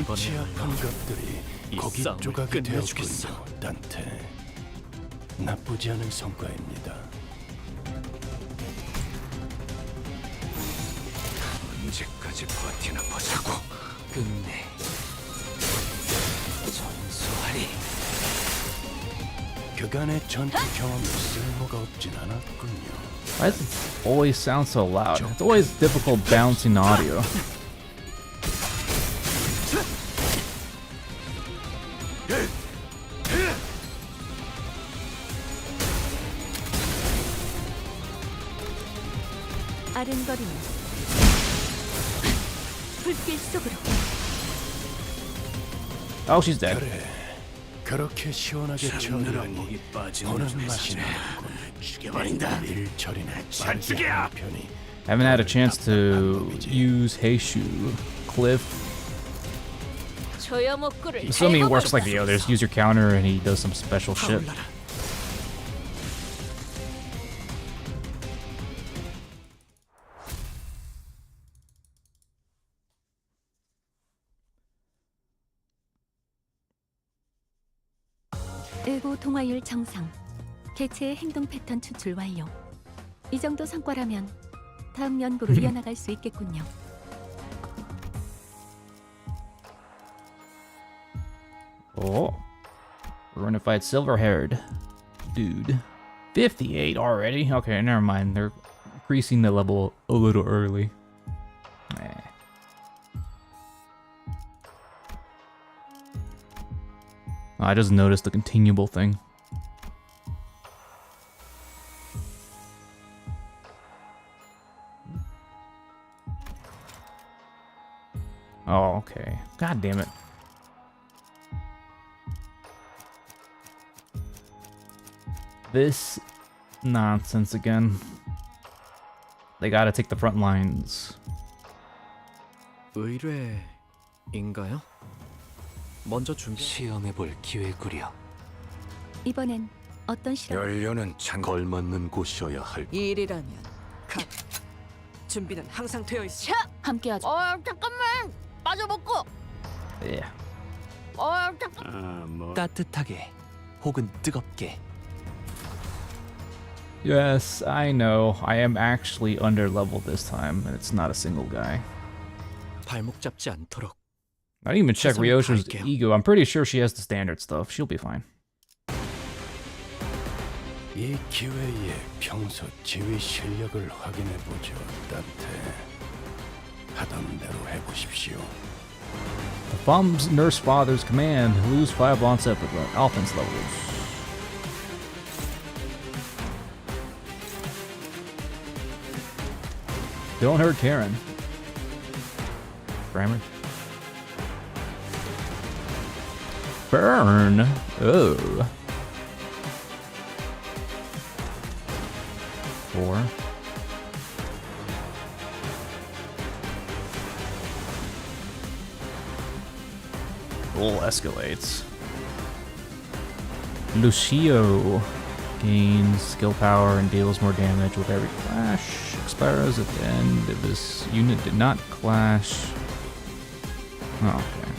골치 아픈 것들이 고기 조각이 되었군요, 단테. 나쁘지 않은 성과입니다. 언제까지 버티나 보자고. 끝내 전수하리. 그간의 전투 경험이 쓸모가 없진 않았군요. Why does it always sound so loud? It's always difficult balancing audio. 아른거리는 불길 속으로. Oh, she's dead. 그래, 그렇게 시원하게 처리하니 보는 맛이 나는군. 죽여버린다. 일처리는 잔죽이야. 편이. Haven't had a chance to use Heishu. Cliff. Assuming it works like the others. Use your counter and he does some special shit. 일부 동화율 정상. 개체의 행동 패턴 추출 완료. 이 정도 성과라면 다음 연구로 이어나갈 수 있겠군요. Oh, we're gonna fight silver-haired dude. 58 already? Okay, never mind. They're increasing the level a little early. I just noticed the continuable thing. Oh, okay. God damn it. This nonsense again. They gotta take the front lines. 의뢰인가요? 먼저 준비. 시험해 볼 기회구려. 이번엔 어떤 실험? 연료는 참 걸맞는 곳이어야 할. 이 일이라면 가. 준비는 항상 되어 있어. 함께하죠. 잠깐만. 빠져먹고. Yeah. 잠깐. 따뜻하게 혹은 뜨겁게. Yes, I know. I am actually under leveled this time, and it's not a single guy. 발목 잡지 않도록. I didn't even check 최선을 Ryoshi's 다할게요. ego. I'm pretty sure she has the standard stuff. She'll be fine. 이 기회에 평소 지휘 실력을 확인해 보죠, 따뜻해. 하던 대로 해보십시오. The Thumb's Nurse Father's command. Lose 5 on offense levels. Don't hurt Karen. Grammar. Burn. Oh. 4. Goal escalates. Lucio gains skill power and deals more damage with every clash. Expires at the end of this unit did not clash. Oh, okay.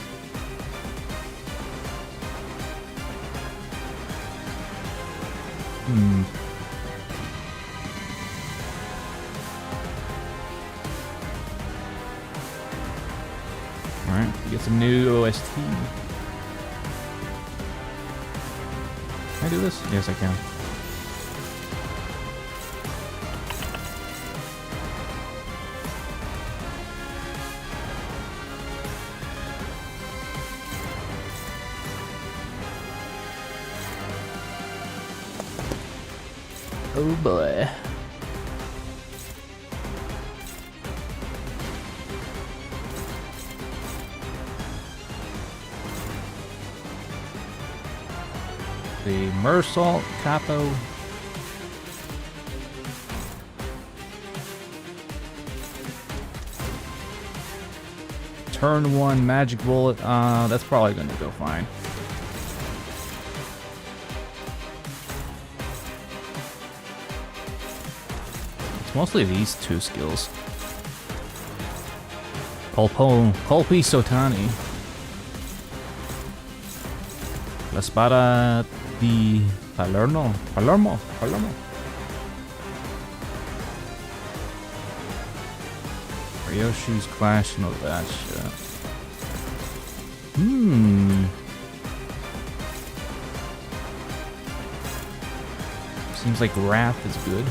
Alright, get some new OST. Can I do this? Yes, I can. Oh boy. The Mersault Capo. Turn 1 magic bullet. That's probably gonna go fine. It's mostly these two skills. Colpi Sotani. La Spada di Palermo. Ryoshi's Clash and all that shit. Seems like Wrath is good.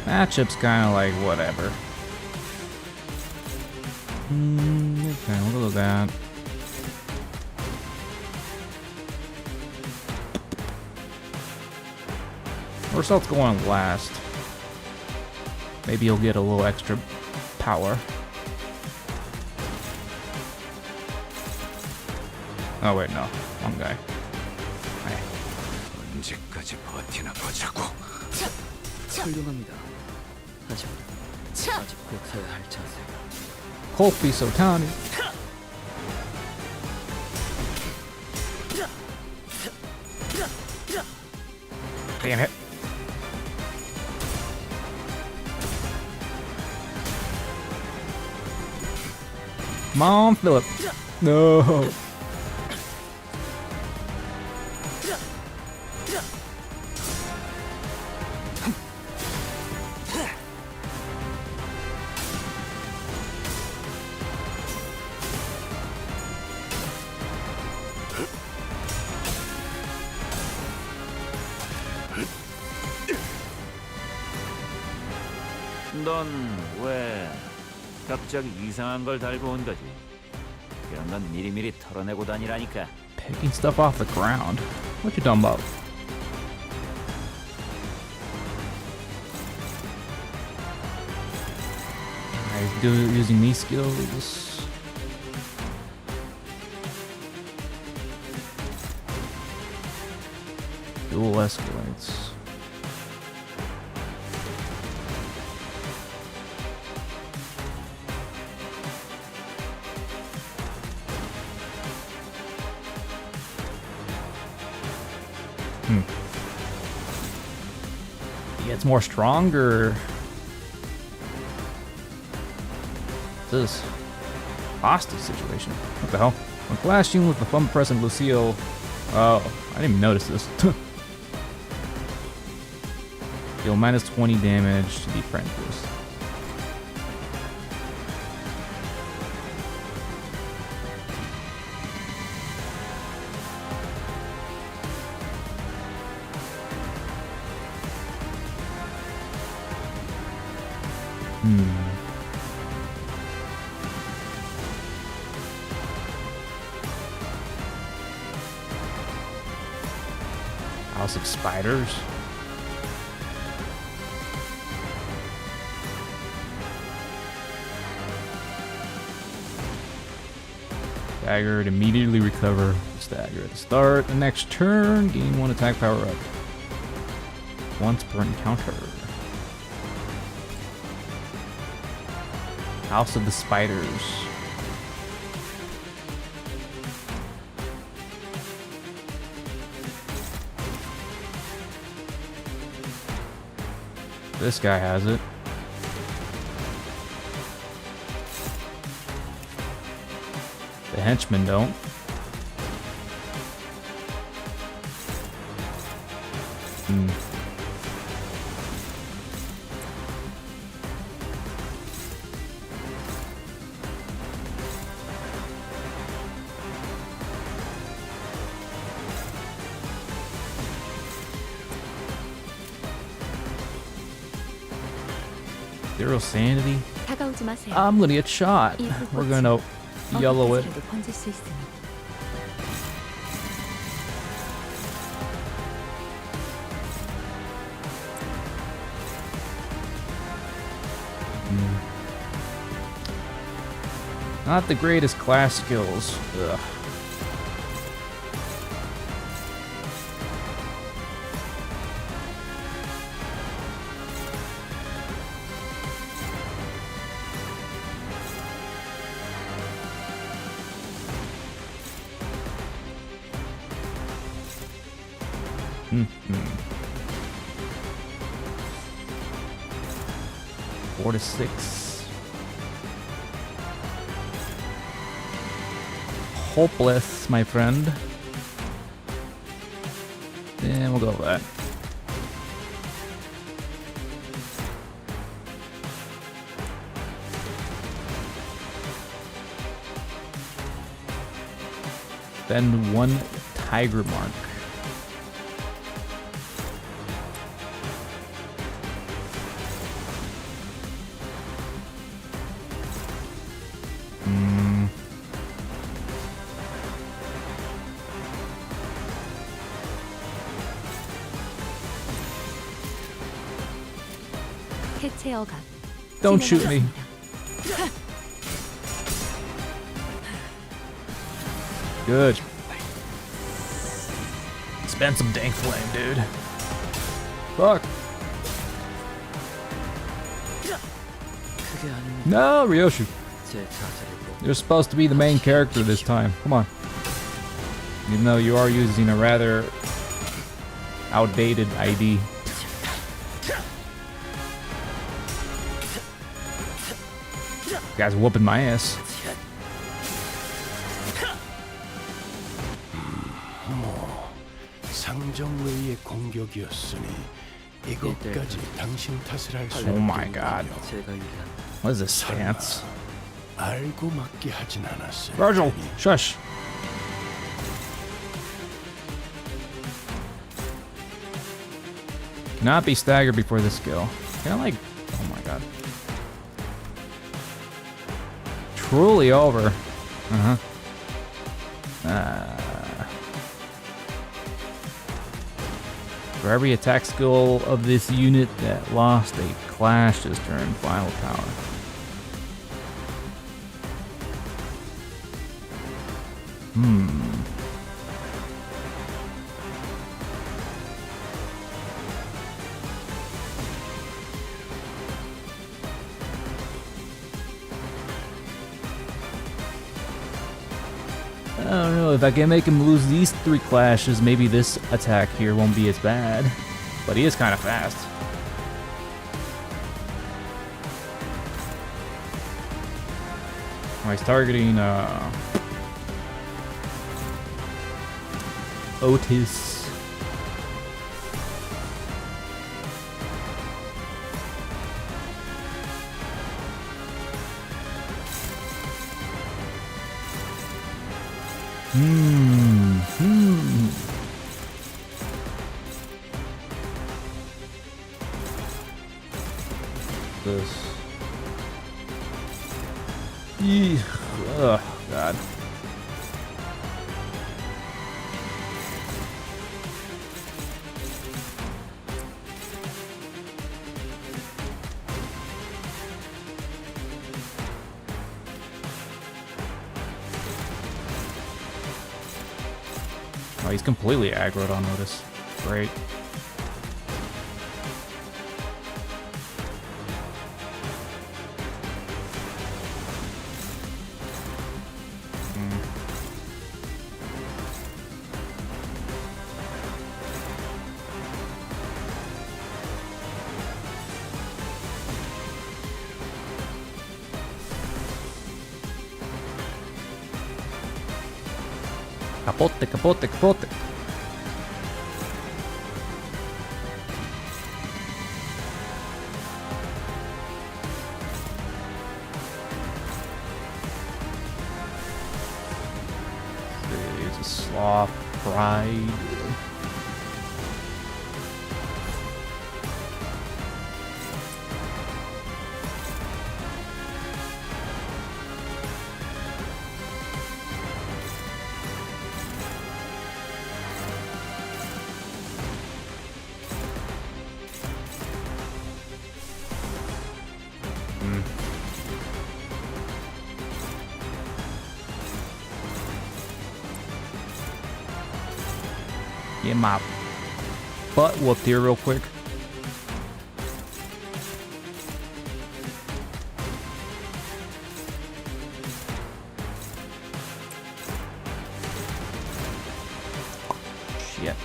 Matchup's kind of like whatever. Okay, we'll go with that. Mersault's going last. Maybe he'll get a little extra power. Oh wait, no, wrong guy. 언제까지 버티나 보자고. 훌륭합니다. 하지만 아직 고쳐야 할 차세. Hulk be so tiny. Damn it. Come on, Philip. No. 넌 왜 갑자기 이상한 걸 달고 온 거지? 그런 건 미리미리 털어내고 다니라니까. Picking stuff off the ground. What you talking about? Guys, using these skills. Dual escalates. He gets more stronger. This hostage situation. What the hell? When clashing with the thumb pressing Lucille. Oh, I didn't even notice this. Deal minus 20 damage to the apprentice. House of Spiders. Staggered, immediately recover stagger at the start. The next turn, gain 1 attack power up. Once per encounter. House of the Spiders. This guy has it. The henchmen don't. Zero sanity. 다가오지 마세요. I'm gonna get shot. We're gonna yellow it. 어디까지라도 번질 수 있으니. Not the greatest class skills. Ugh. Four to 6. Hopeless, my friend. And we'll go with that. Spend 1 tiger mark. 해체 억압. Don't shoot me. 진행하겠습니다. Good. Spend some dank flame, dude. Fuck. No, Ryoshu. You're supposed to be the main character this time. Come on. Even though you are using a rather outdated ID. Guys whooping my ass. 상정외의 공격이었으니 이것까지 당신 탓을 할 수. Oh my god. What is this stance? 알고 맞게 하진 않았어. Virgil, shush. Not be staggered before this skill. Can I like? Oh my god. Truly over. For every attack skill of this unit that lost a clash this turn, final power. I don't know, if I can make him lose these 3 clashes, maybe this attack here won't be as bad. But he is kind of fast. Oh, he's targeting Otis. This. Eesh. Oh, God. Oh, he's completely aggroed on Otis. Great. Capote, capote, capote. It's a sloth pride. Get my butt whooped here real quick. Shit.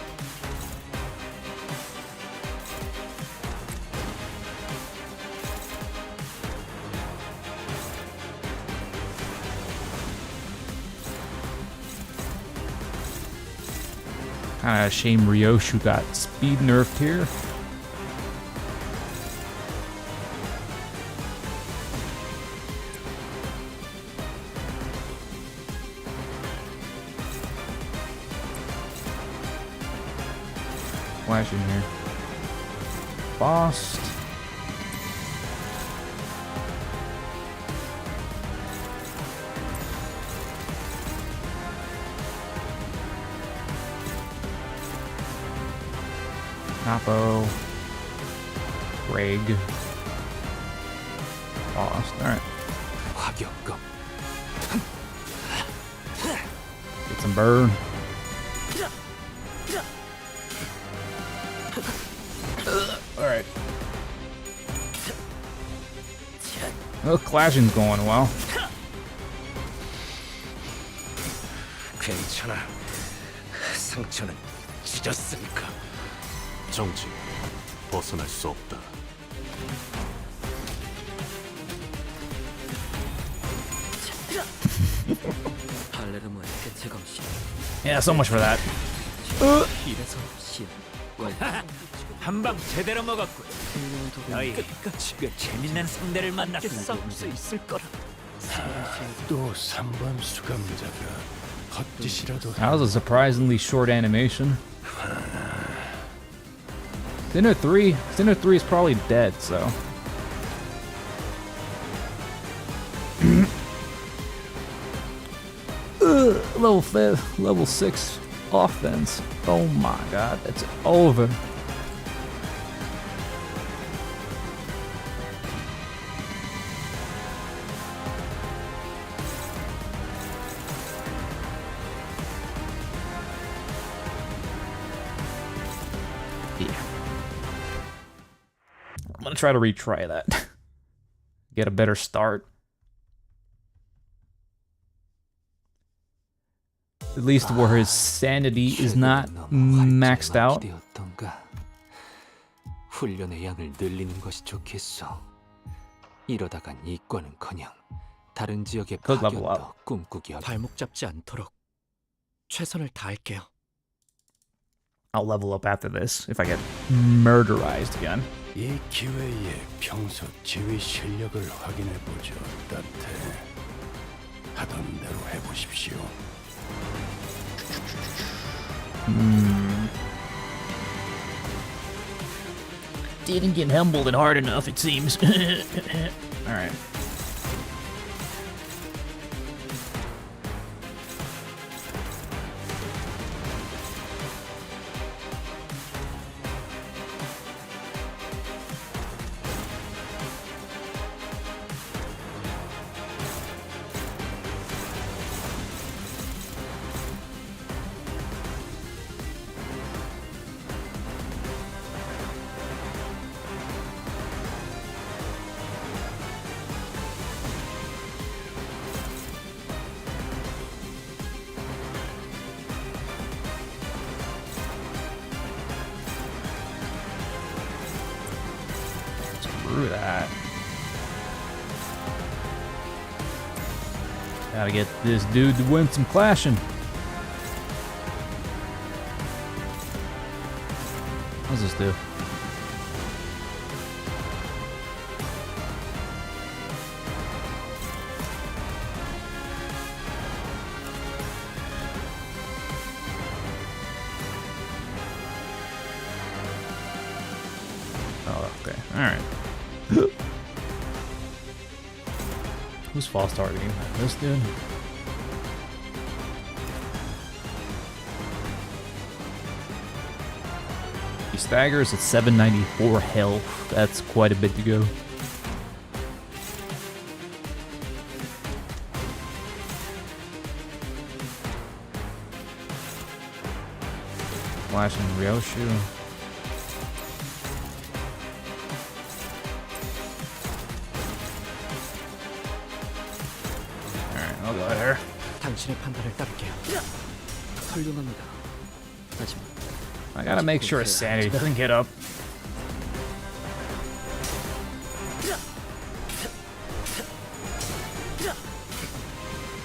Kinda a shame Ryoshu got speed nerfed here. Flash in here. Bossed. Capo. Greg. Lost. Alright. 타격감. Get some burn. Alright. Well, clashing's going well. 괜찮아. 상처는 찢었으니까. 정지. 벗어날 수 없다. 발레르모의 대체 검시. Yeah, so much for that. 이래서 시험. 한방 제대로 먹었군. 너희 끝까지 꽤 재밌는 상대를 만났군. 싸울 수 있을 거라. 또 3번 수감자가 헛짓이라도 That was a surprisingly short animation. Sinner 3 is probably dead, so. Level 6 offense. Oh my god, it's over. Yeah. I'm gonna try to retry that. Get a better start. At least where his sanity is not maxed out. 훈련의 양을 늘리는 것이 좋겠어. 이러다간 이과는커녕 다른 지역의 파견도 꿈꾸기 어렵다. 발목 잡지 않도록 최선을 다할게요. I'll level up after this if I get murderized again. 이 기회에 평소 지휘 실력을 확인해 보죠, 따태. 하던 대로 해보십시오. Didn't get humbled and hard enough, it seems. Alright. Screw that. Gotta get this dude to win some clashing. What does this do? Oh, okay. Alright. Who's false targeting? This dude? He staggers at 794 health. That's quite a bit to go. Flashing Ryoshu. I'll go there. 당신의 판단을 따를게요. 훌륭합니다. 하지만 I gotta make sure his sanity doesn't get up.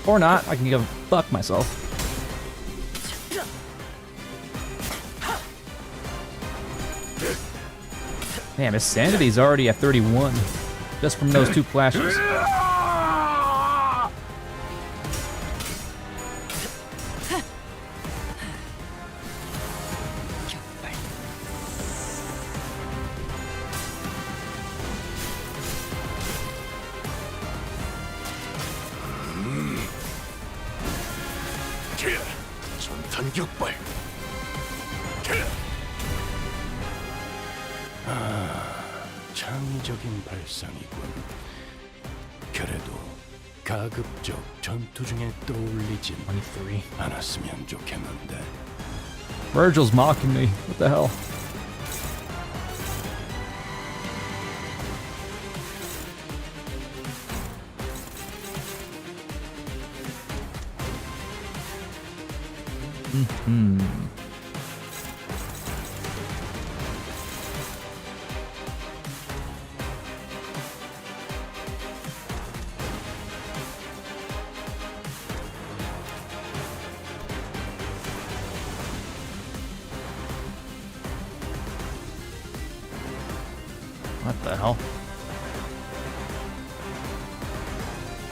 Or not, I can go fuck myself. Damn, his sanity's already at 31. Just from those two flashes. 전탄격발. 아, 창의적인 발상이군. 그래도 가급적 전투 중에 떠올리진 23. 않았으면 좋겠는데. Virgil's mocking me. What the hell? What the hell?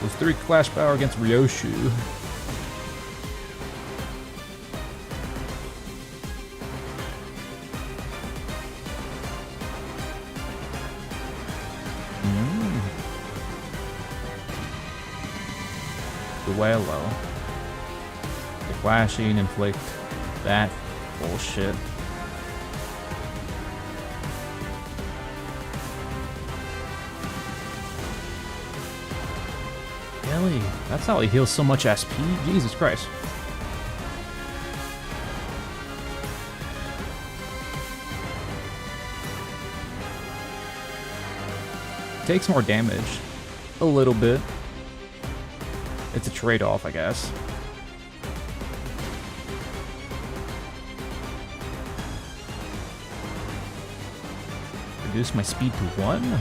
Those 3 clash power against Ryoshu. Duelo. The flashing inflict that bullshit. Really? That's how he heals so much SP? Jesus Christ. Takes more damage. A little bit. It's a trade-off, I guess. Reduce my speed to 1?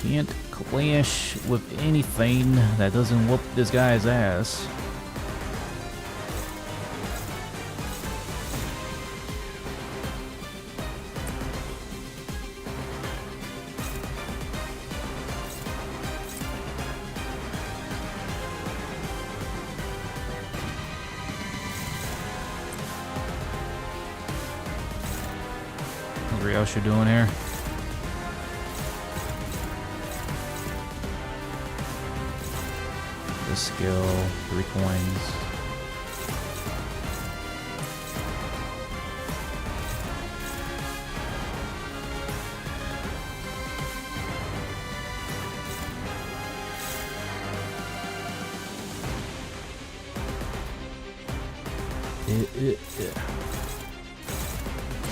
Can't clash with anything that doesn't whoop this guy's ass. What's Ryoshu doing here? Skill, 3 coins.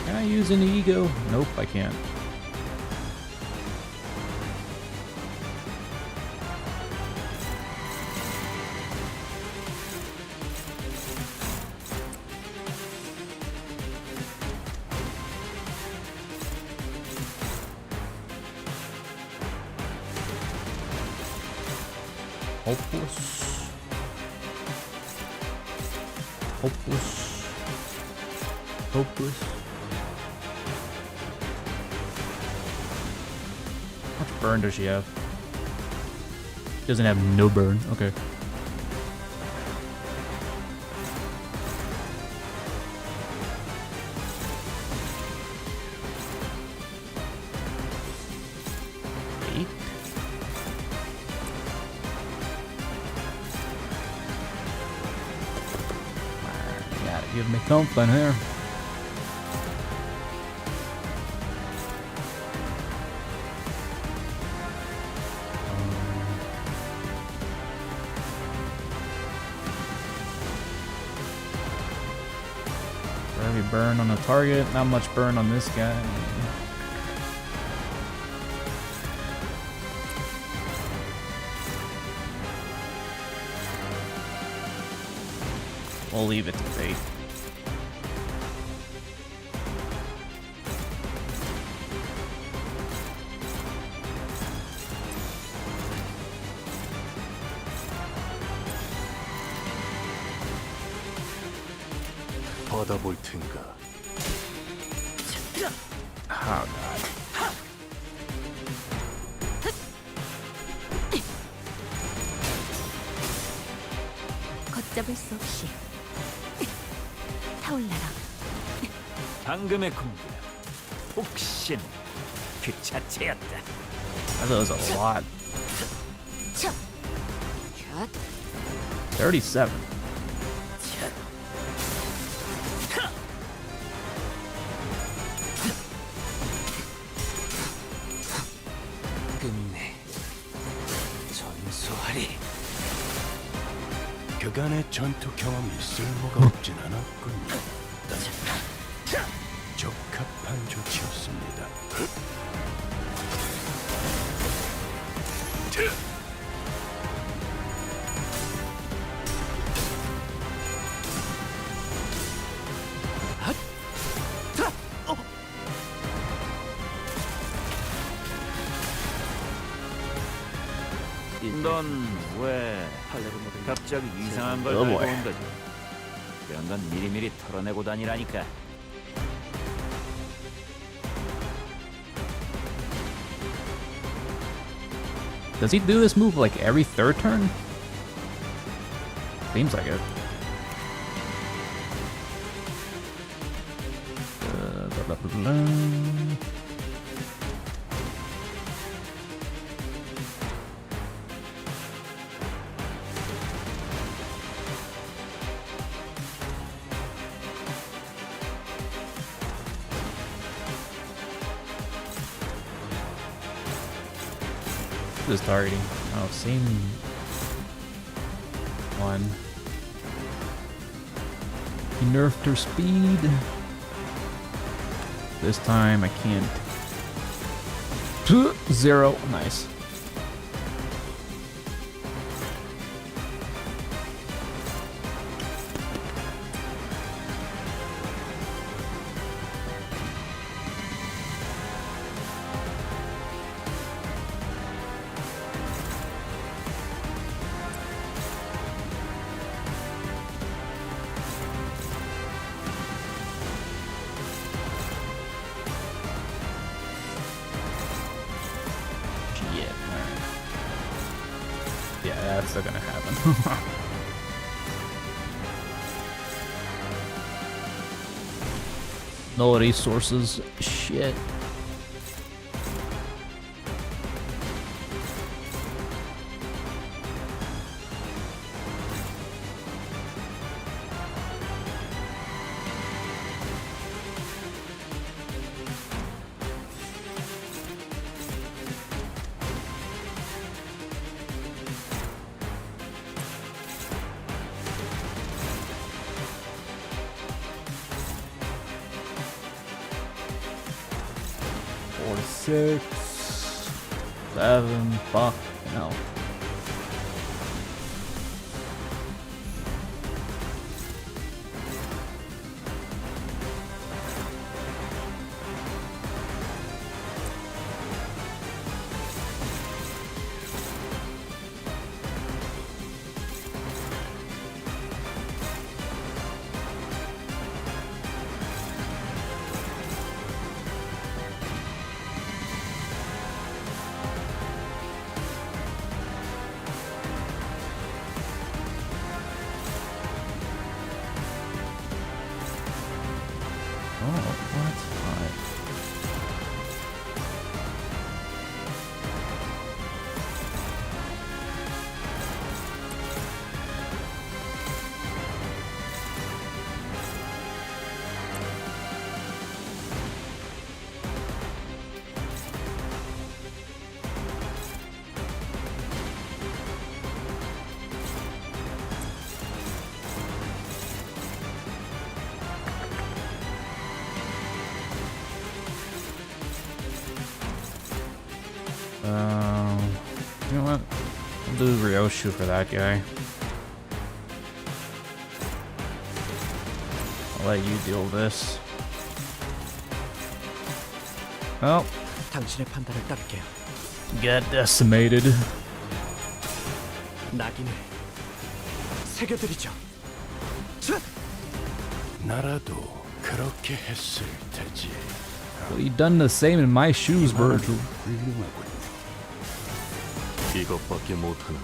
Can I use an ego? Nope, I can't. Hopeless. Hopeless. Hopeless. How much burn does she have? Doesn't have no burn. Okay. Give me something here. For every burn on the target, not much burn on this guy. We'll leave it to fate. 받아볼 텐가. Oh god. 걷잡을 수 없이 타올라라. 방금의 공격 혹신 그 자체였다. That was a lot. 차. 37. 끝내 전수하리. 그간의 전투 경험이 쓸모가 없진 않았군요. 적합한 조치였습니다. 넌 왜 갑자기 이상한 걸 Oh 들고 boy. 온 거지? 그런 건 미리미리 털어내고 다니라니까. Does he do this move like every third turn? Seems like it. Blah, blah, blah, blah. Just targeting. Oh, same one. He nerfed her speed. This time I can't. 0. Nice. Yeah, that's still gonna happen. No resources. Shit. Four, 6, 7, fuck, no. Oh, that's fine. You know what? I'll do Ryoshu for that guy. I'll let you deal with this. Oh. 당신의 판단을 따를게요. Get decimated. 낙인을 새겨드리죠. 나라도 그렇게 했을 테지. Well, you done the same in my shoes, Virgil. 훌륭하군. 이것밖에 못하나.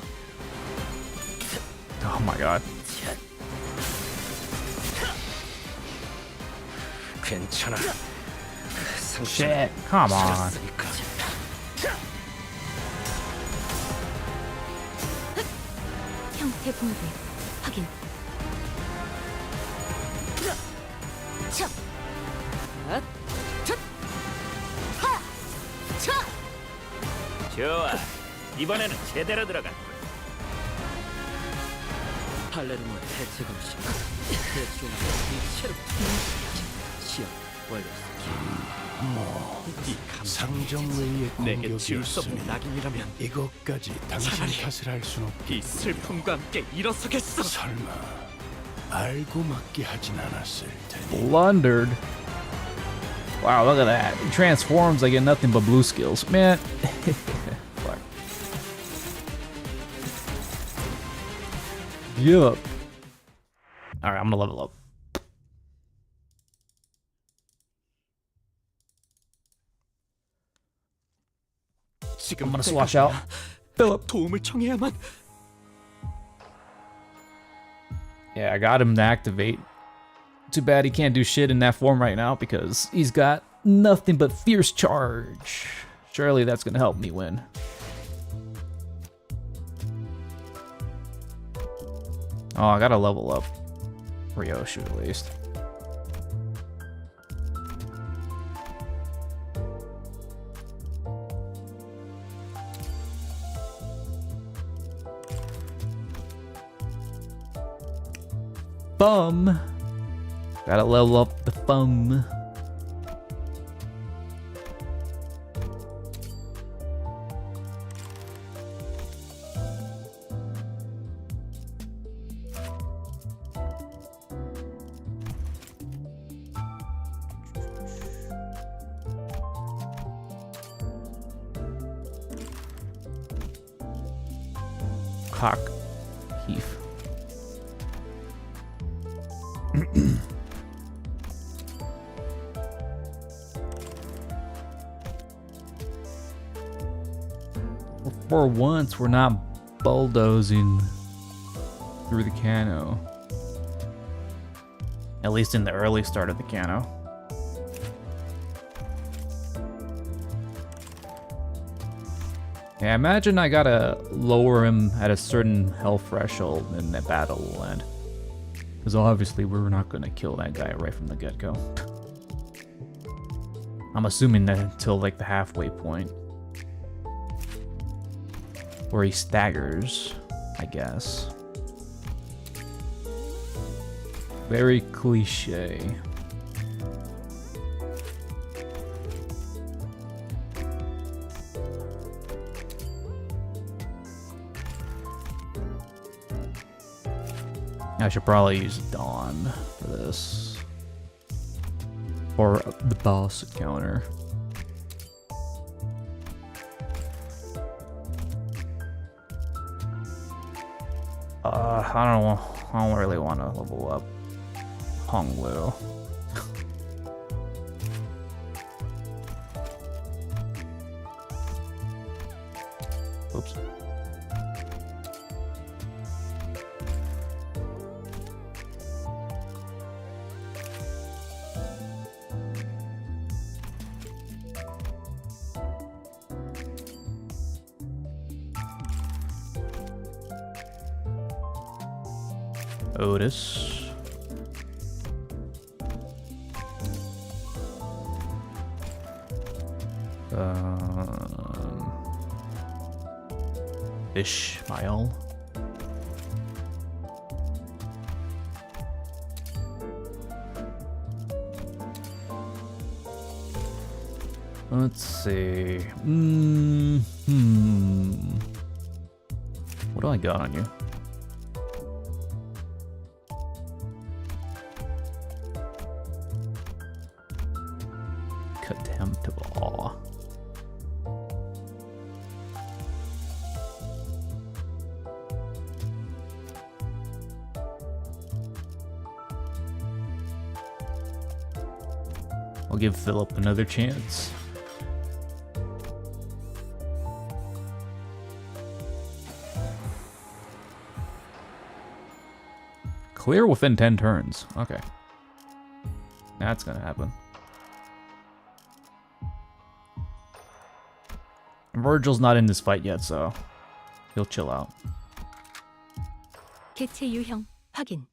Oh my god. 괜찮아. Shit, come on. 형태 붕괴 확인. 차. 좋아. 이번에는 제대로 들어갔다. 팔레르모 대체 검식 대충 이체로 시험 완료. 이 상정 외의 내게 지울 수 없는 공격이었으니 낙인이라면 이것까지 당신 차라리 탓을 할 순 없고 이 슬픔과 함께 일어서겠어. 설마 알고 맞게 하진 않았을 테니. Blundered. Wow, look at that. It transforms, I get nothing but blue skills. Man. Fuck. Yup. Alright, I'm gonna level up. I'm gonna swash out Philip. 도움을 청해야만. Yeah, I got him to activate. Too bad he can't do shit in that form right now because he's got nothing but fierce charge. Surely that's gonna help me win. Oh, I gotta level up Ryoshu at least. Bum. Gotta level up the thumb. Cock Heath. For once, we're not bulldozing through the Canto. At least in the early start of the Canto. Yeah, imagine I gotta lower him at a certain health threshold and the battle will end. Because obviously we're not gonna kill that guy right from the get-go. I'm assuming that until like the halfway point. Where he staggers, I guess. Very cliche. I should probably use Dawn for this. Or the boss counter. I don't really want to level up Honglu. Oops. Otis. Ishmael. Let's see. What do I got on you? Contemptible. I'll give Philip another chance. Clear within 10 turns. Okay. That's gonna happen. Virgil's not in this fight yet, so he'll chill out. 개체 유형 확인.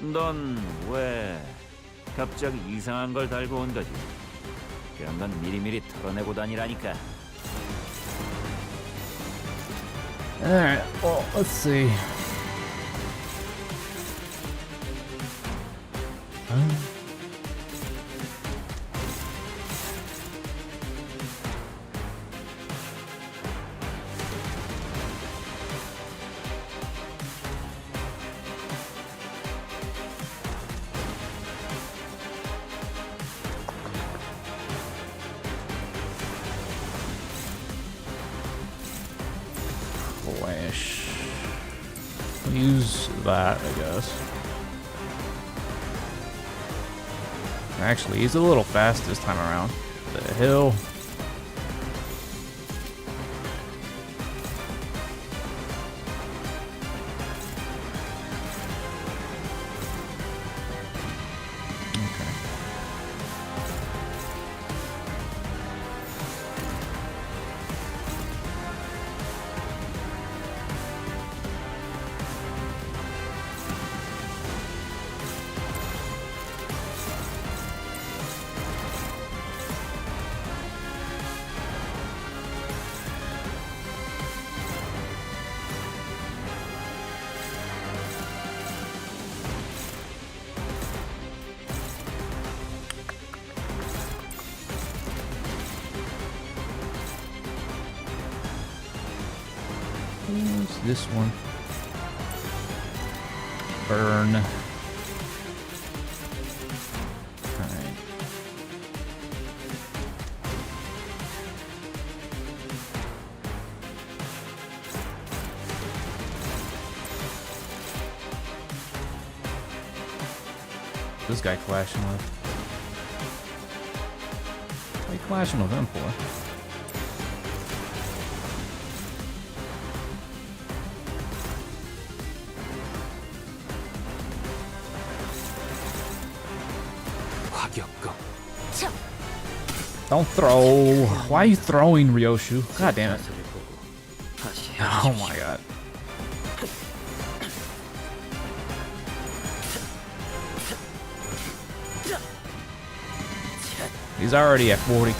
넌 왜 갑자기 이상한 걸 달고 온 거지? 그런 건 미리미리 털어내고 다니라니까. Alright, well, let's see. Flash. Use that, I guess. Actually, he's a little fast this time around. The hill. What's this one? Burn. Alright. This guy clashing with? What are you clashing with him for? Don't throw. Why are you throwing, Ryoshu? God damn it. Oh my god. He's already at 40.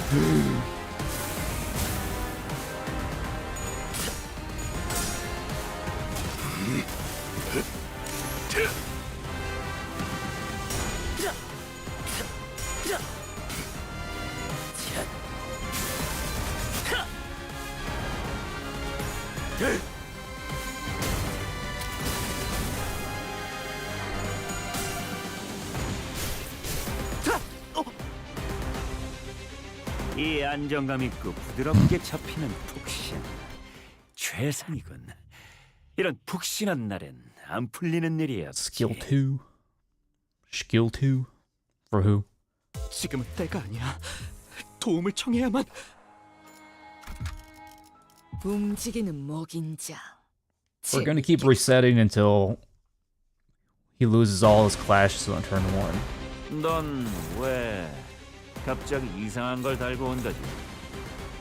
이 안정감 있고 부드럽게 잡히는 푹신. 최상이군. 이런 푹신한 날엔 안 풀리는 일이었지. Skill 2. Skill 2. For who? 지금은 때가 아니야. 도움을 청해야만. 움직이는 먹인자. We're gonna keep resetting until he loses all his clashes on turn 1. 넌 왜 갑자기 이상한 걸 달고 온 거지?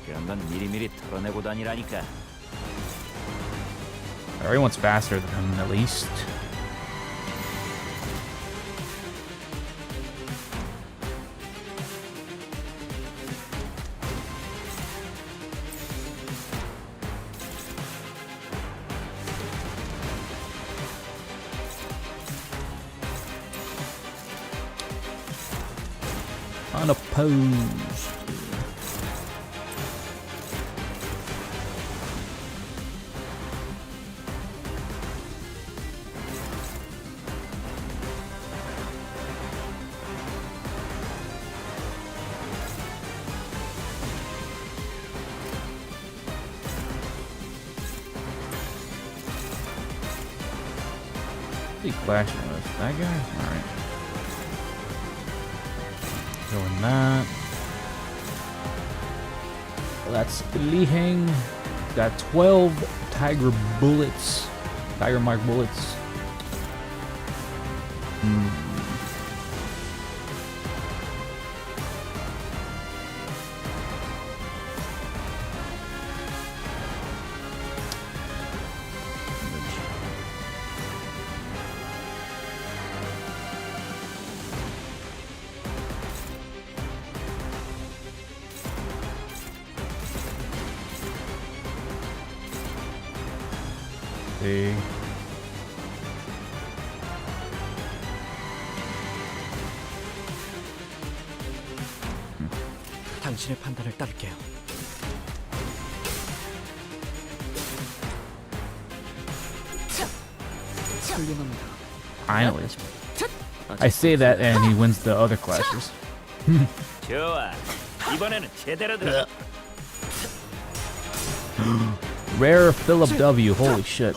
그런 건 미리미리 털어내고 다니라니까. Everyone's faster than him, at least. Unopposed. He clashing with that guy? Alright. Doing that. Well, that's Li Heng. Got 12 Tiger Bullets. Tiger mark bullets. See. 당신의 판단을 따를게요. 훌륭합니다. Finally. I say that and he wins the other clashes. 좋아. 이번에는 제대로 들어. Rare Philip W. Holy shit.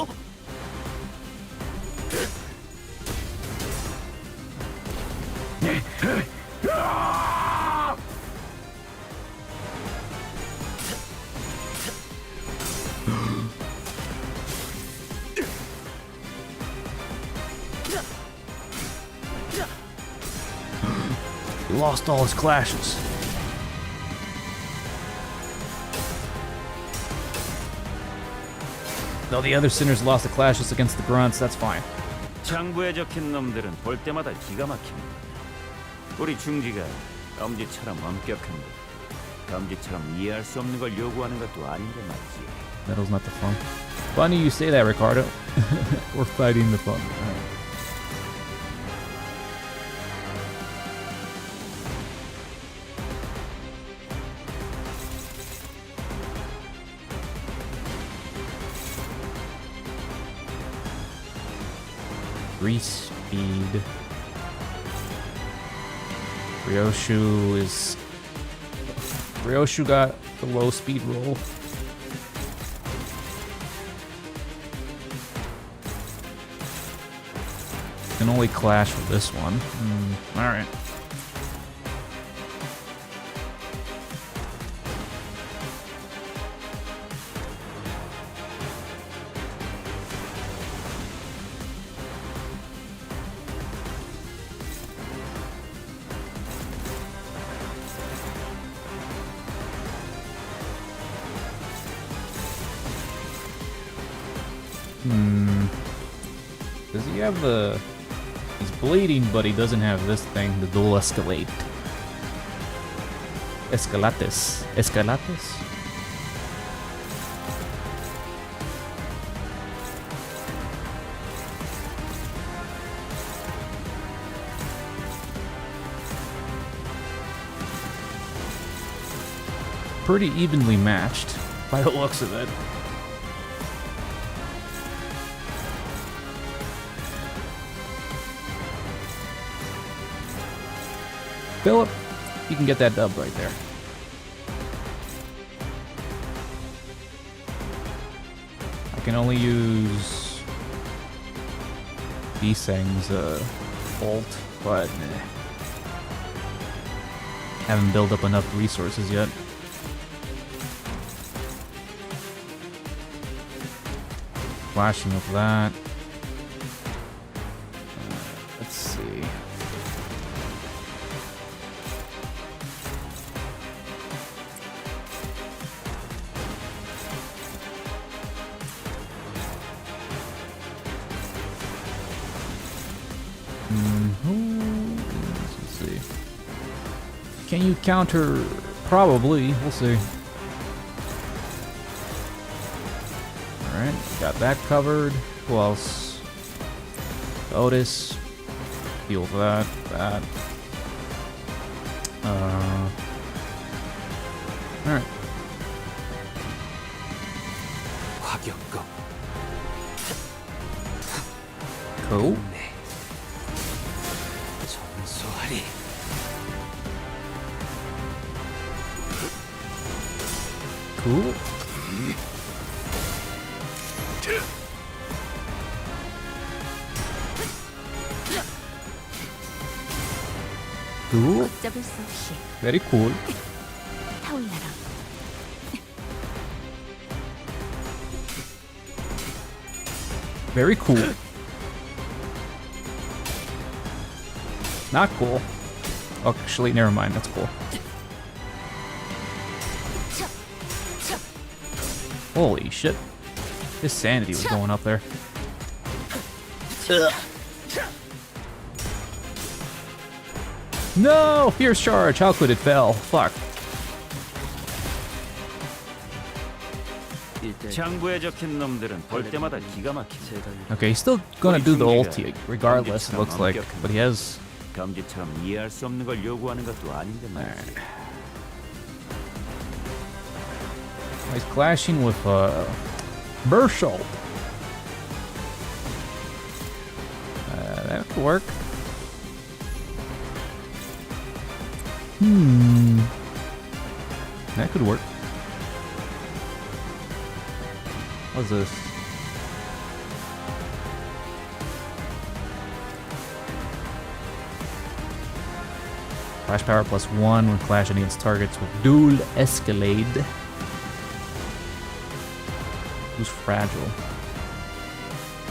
He lost all his clashes. No, the other sinners lost the clashes against the grunts, that's fine. 장부에 적힌 놈들은 볼 때마다 기가 막힙니다. 우리 중지가 엄지처럼 엄격한 것, 엄지처럼 이해할 수 없는 걸 요구하는 것도 아닌데 말이지. Metal's not the fun. Funny you say that, Ricardo. We're fighting the fun. All right. Grease speed. Ryoshu got the low speed roll. Can only clash with this one. Alright. Does he have the... He's bleeding, but he doesn't have this thing, the dual escalate. Escalates. Escalates? Pretty evenly matched, by the looks of it. Philip, you can get that dub right there. I can only use Bisang's ult, but haven't built up enough resources yet. Flashing of that. Let's see. Let's see. Can you counter? Probably. We'll see. Alright, got that covered. Who else? Otis. Heal that. That. Alright. Cool. Cool. Cool. Very cool. Very cool. Not cool. Oh, actually, never mind. That's cool. Holy shit. His sanity was going up there. No! Fierce charge! How could it fail? Fuck. 창부에 적힌 놈들은 볼 때마다 기가 막히네. Okay, he's still gonna do the ulti regardless, it looks like. But he has... 감지처럼 이해할 수 없는 걸 요구하는 것도 아닌데 말이야. He's clashing with Burshal. That could work. That could work. What's this? Flash power +1 when clashing against targets with dual escalade. Who's fragile?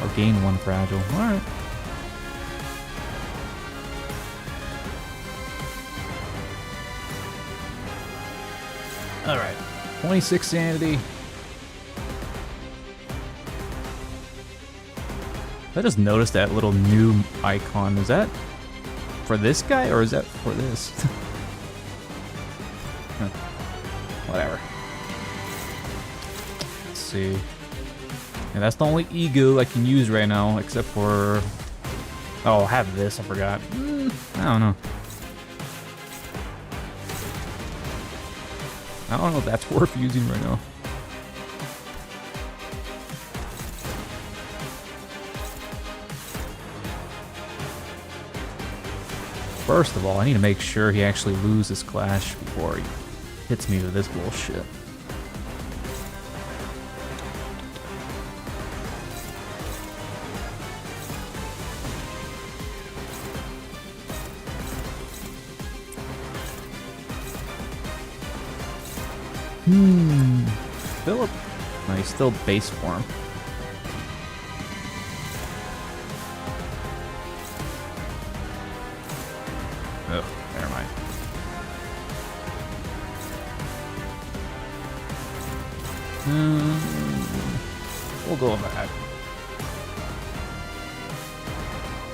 Or gain 1 fragile. Alright. Alright. 26 sanity. I just noticed that little new icon. Is that for this guy or is that for this? Whatever. Let's see. And that's the only ego I can use right now, except for... Oh, I have this, I forgot. I don't know. I don't know if that's worth using right now. First of all, I need to make sure he actually loses Clash before he hits me with this bullshit. Philip. No, he's still base form. Oh, never mind. We'll go back.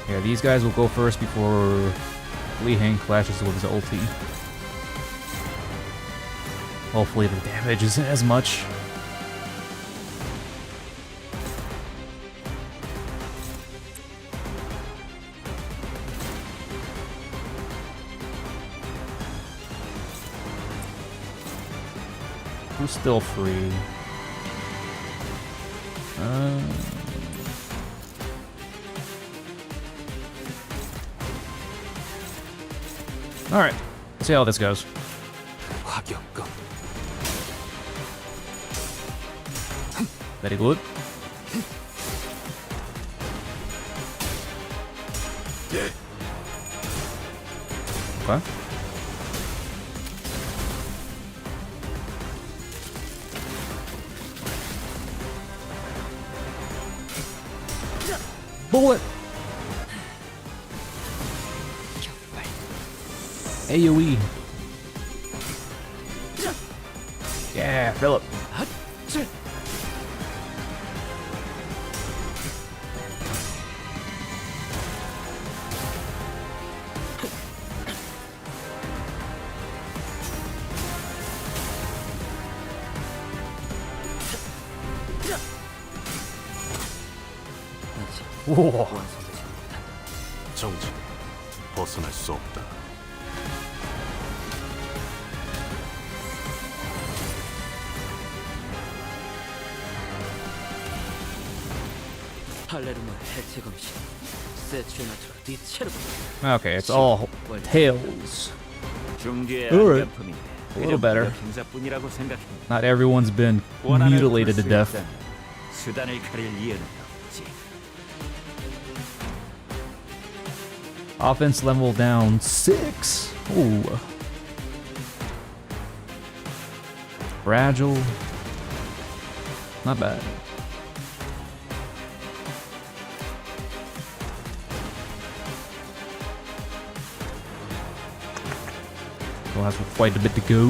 Yeah, these guys will go first before Li Hang clashes with his ulti. Hopefully the damage isn't as much. Who's still free? Alright, let's see how this goes. Very good. Okay. Bullet! AoE. Yeah, Philip. 우와. 정직, 벗어날 수 없다. Okay, it's all tails. Alright. A little better. Not everyone's been mutilated to death. Offense level down 6. Ooh. Fragile. Not bad. Still has quite a bit to go.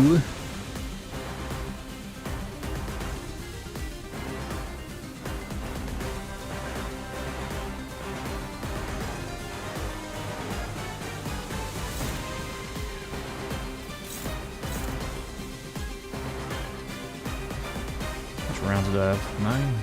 Which rounds it up? 9?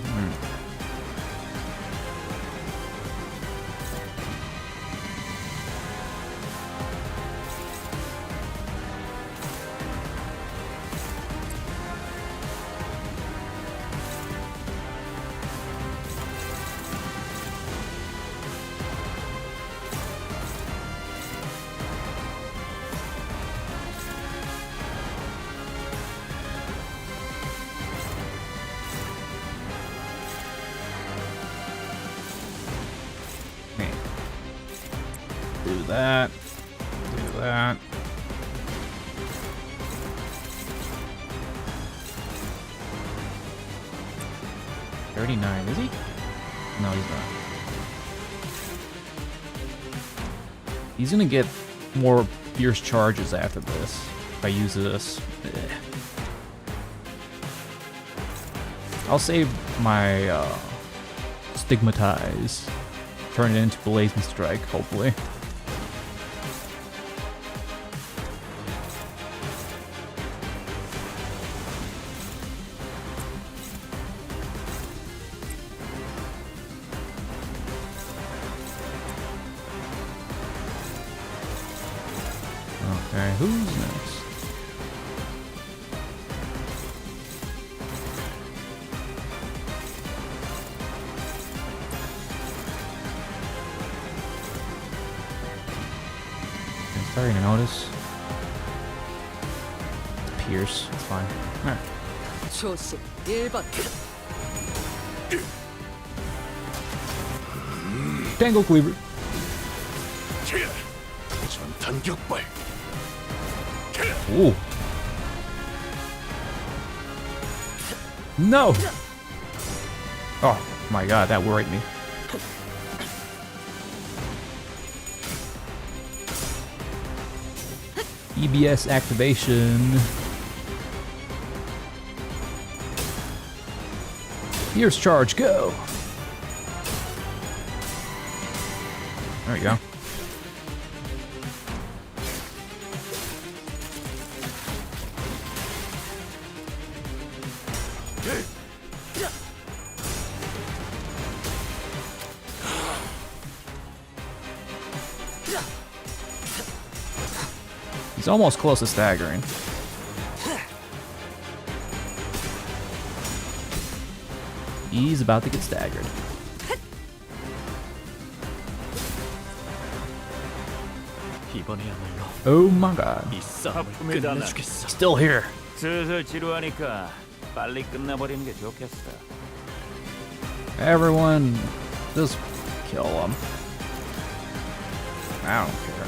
Do that. Do that. $39, is he? No, he's not. He's gonna get more fierce charges after this if I use this. I'll save my Stigmatize. Turn it into Blazing Strike, hopefully. Okay, who's next? I'm starting to notice. It's Pierce, it's fine. Alright. 초심 1번. Tangle Cleaver. 단격발. Ooh. No! Oh my god, that worried me. EBS activation. Here's charge, go! There we go. He's almost close to staggering. He's about to get staggered. Oh my god. Still here. 슬슬 지루하니까 빨리 끝내버리는 게 좋겠어. Everyone, just kill him. I don't care.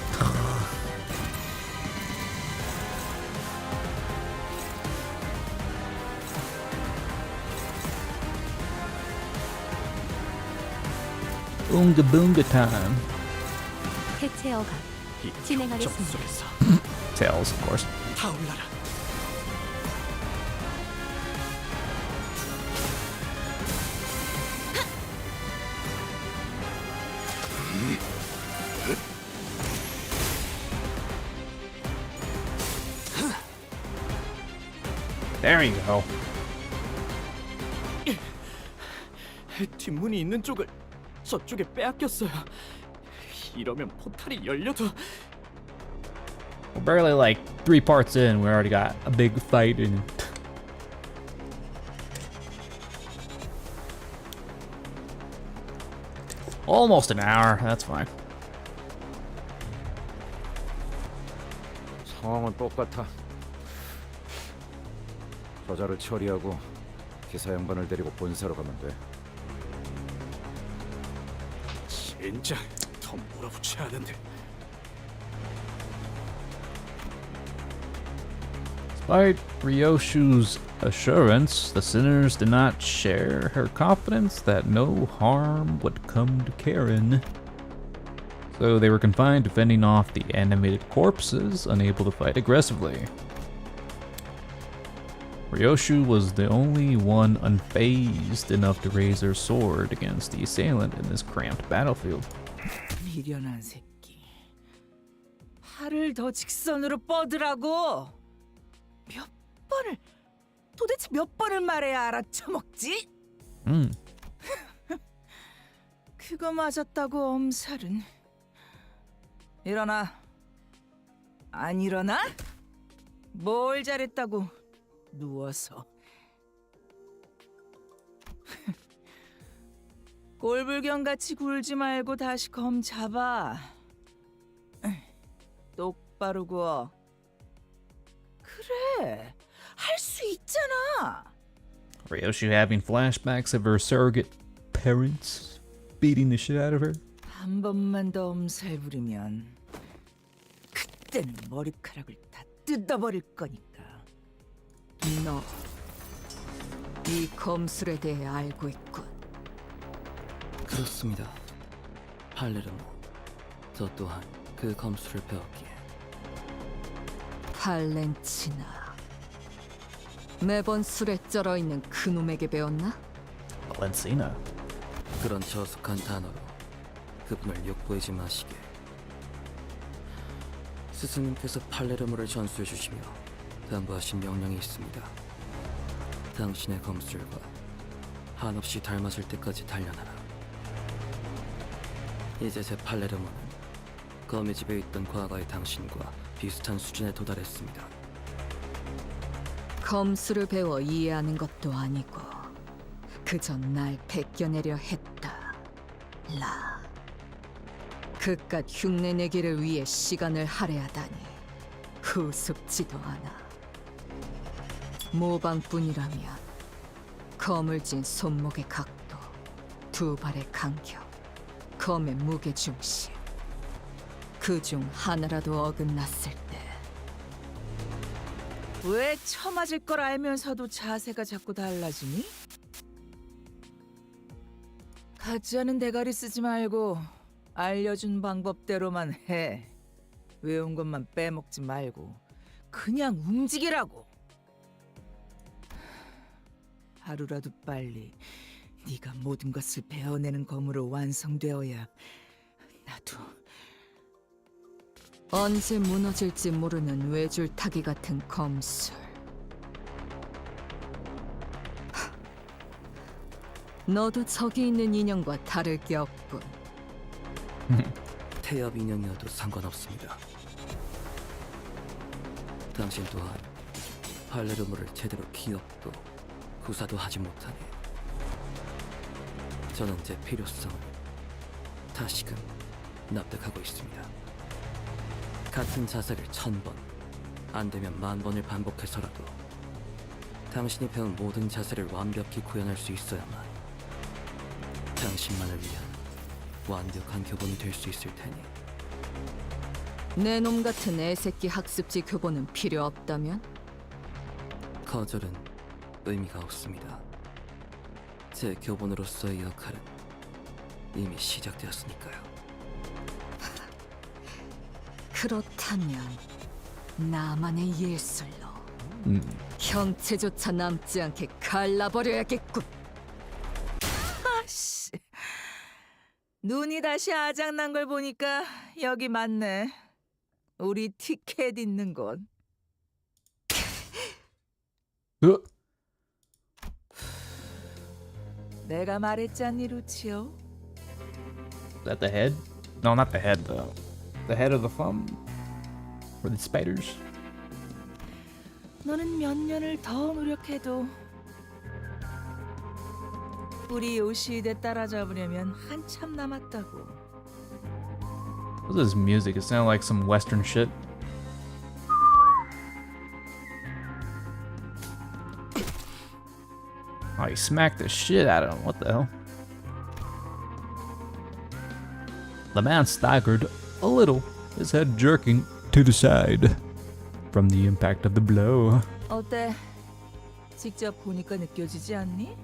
Boonga boonga time. 해체어가 진행하겠습니다. Tails, of course. There you go. 뒷문이 있는 쪽을 저쪽에 빼앗겼어요. 이러면 포탈이 열려도 We're barely like 3 parts in. We already got a big fight in it. Almost an hour. That's fine. 상황은 똑같아. 저자를 처리하고 기사 양반을 데리고 본사로 가면 돼. 진짜 더 몰아붙여야 하는데. Despite Ryoshu's assurance, the sinners did not share her confidence that no harm would come to Karen. So they were confined to fending off the animated corpses, unable to fight aggressively. Ryoshu was the only one unfazed enough to raise their sword against the assailant in this cramped battlefield. 미련한 새끼. 팔을 더 직선으로 뻗으라고. 도대체 몇 번을 말해야 알아쳐먹지? 그거 맞았다고 엄살은. 일어나. 안 일어나? 뭘 잘했다고 누워서. 꼴불견같이 굴지 말고 다시 검 잡아. 똑바로 구워. 그래, 할 수 있잖아. Ryoshu having flashbacks of her surrogate parents beating the shit out of her. 한 번만 더 엄살 부리면 그때는 머리카락을 다 뜯어버릴 거니까. 너 이 검술에 대해 알고 있군. 그렇습니다. 팔레르모. 저 또한 그 검술을 배웠기에. 팔렌치나. 매번 술에 쩔어 있는 그놈에게 배웠나? Valencina. 그런 저속한 단어로 그분을 욕보이지 마시게. 스승님께서 팔레르모를 전수해 주시며 당부하신 명령이 있습니다. 당신의 검술과 한없이 닮았을 때까지 단련하라. 이제 제 팔레르모는 검의 집에 있던 과거의 당신과 비슷한 수준에 도달했습니다. 검술을 배워 이해하는 것도 아니고 그저 날 베껴내려 했다. 라. 그깟 흉내내기를 위해 시간을 할애하다니 우습지도 않아. 모방뿐이라면 검을 쥔 손목의 각도, 두 발의 간격, 검의 무게중심, 그중 하나라도 어긋났을 때 왜 처맞을 걸 알면서도 자세가 자꾸 달라지니? 가짜는 대가리 쓰지 말고 알려준 방법대로만 해. 외운 것만 빼먹지 말고 그냥 움직이라고. 하루라도 빨리 네가 모든 것을 베어내는 검으로 완성되어야 나도 언제 무너질지 모르는 외줄타기 같은 검술. 너도 저기 있는 인형과 다를 게 없군. 태엽 인형이어도 상관없습니다. 당신 또한 팔레르모를 제대로 기억도 구사도 하지 못하니 저는 제 필요성을 다시금 납득하고 있습니다. 같은 자세를 1000번, 안 되면 10,000번을 반복해서라도 당신이 배운 모든 자세를 완벽히 구현할 수 있어야만 당신만을 위한 완벽한 교본이 될 수 있을 테니. 내 놈 같은 애새끼 학습지 교본은 필요 없다면? 거절은 의미가 없습니다. 제 교본으로서의 역할은 이미 시작되었으니까요. 그렇다면 나만의 예술로 형체조차 남지 않게 갈라버려야겠군. 아씨, 눈이 다시 아작난 걸 보니까 여기 맞네. 우리 티켓 있는 곳. 내가 말했잖니, 루치오. Is that the head? No, not the head though. The head of the thumb? Or the spiders? 너는 몇 년을 더 노력해도 우리 요시대 따라잡으려면 한참 남았다고. What's this music? It sounded like some western shit. Oh, he smacked the shit out of him. What the hell? The man staggered a little, his head jerking to the side from the impact of the blow. 어때? 직접 보니까 느껴지지 않니?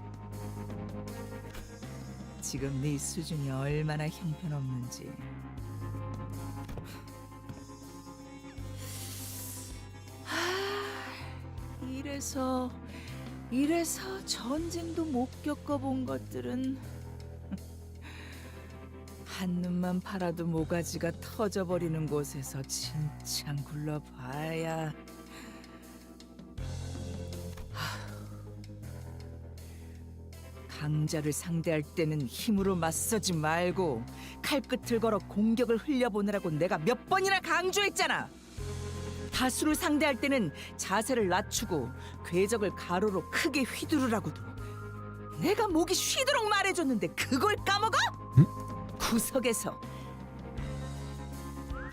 지금 네 수준이 얼마나 형편없는지. 이래서 전쟁도 못 겪어본 것들은 한눈만 팔아도 모가지가 터져버리는 곳에서 진창 굴러봐야. 강자를 상대할 때는 힘으로 맞서지 말고 칼끝을 걸어 공격을 흘려보내라고 내가 몇 번이나 강조했잖아. 다수를 상대할 때는 자세를 낮추고 궤적을 가로로 크게 휘두르라고도 내가 목이 쉬도록 말해줬는데 그걸 까먹어? 구석에서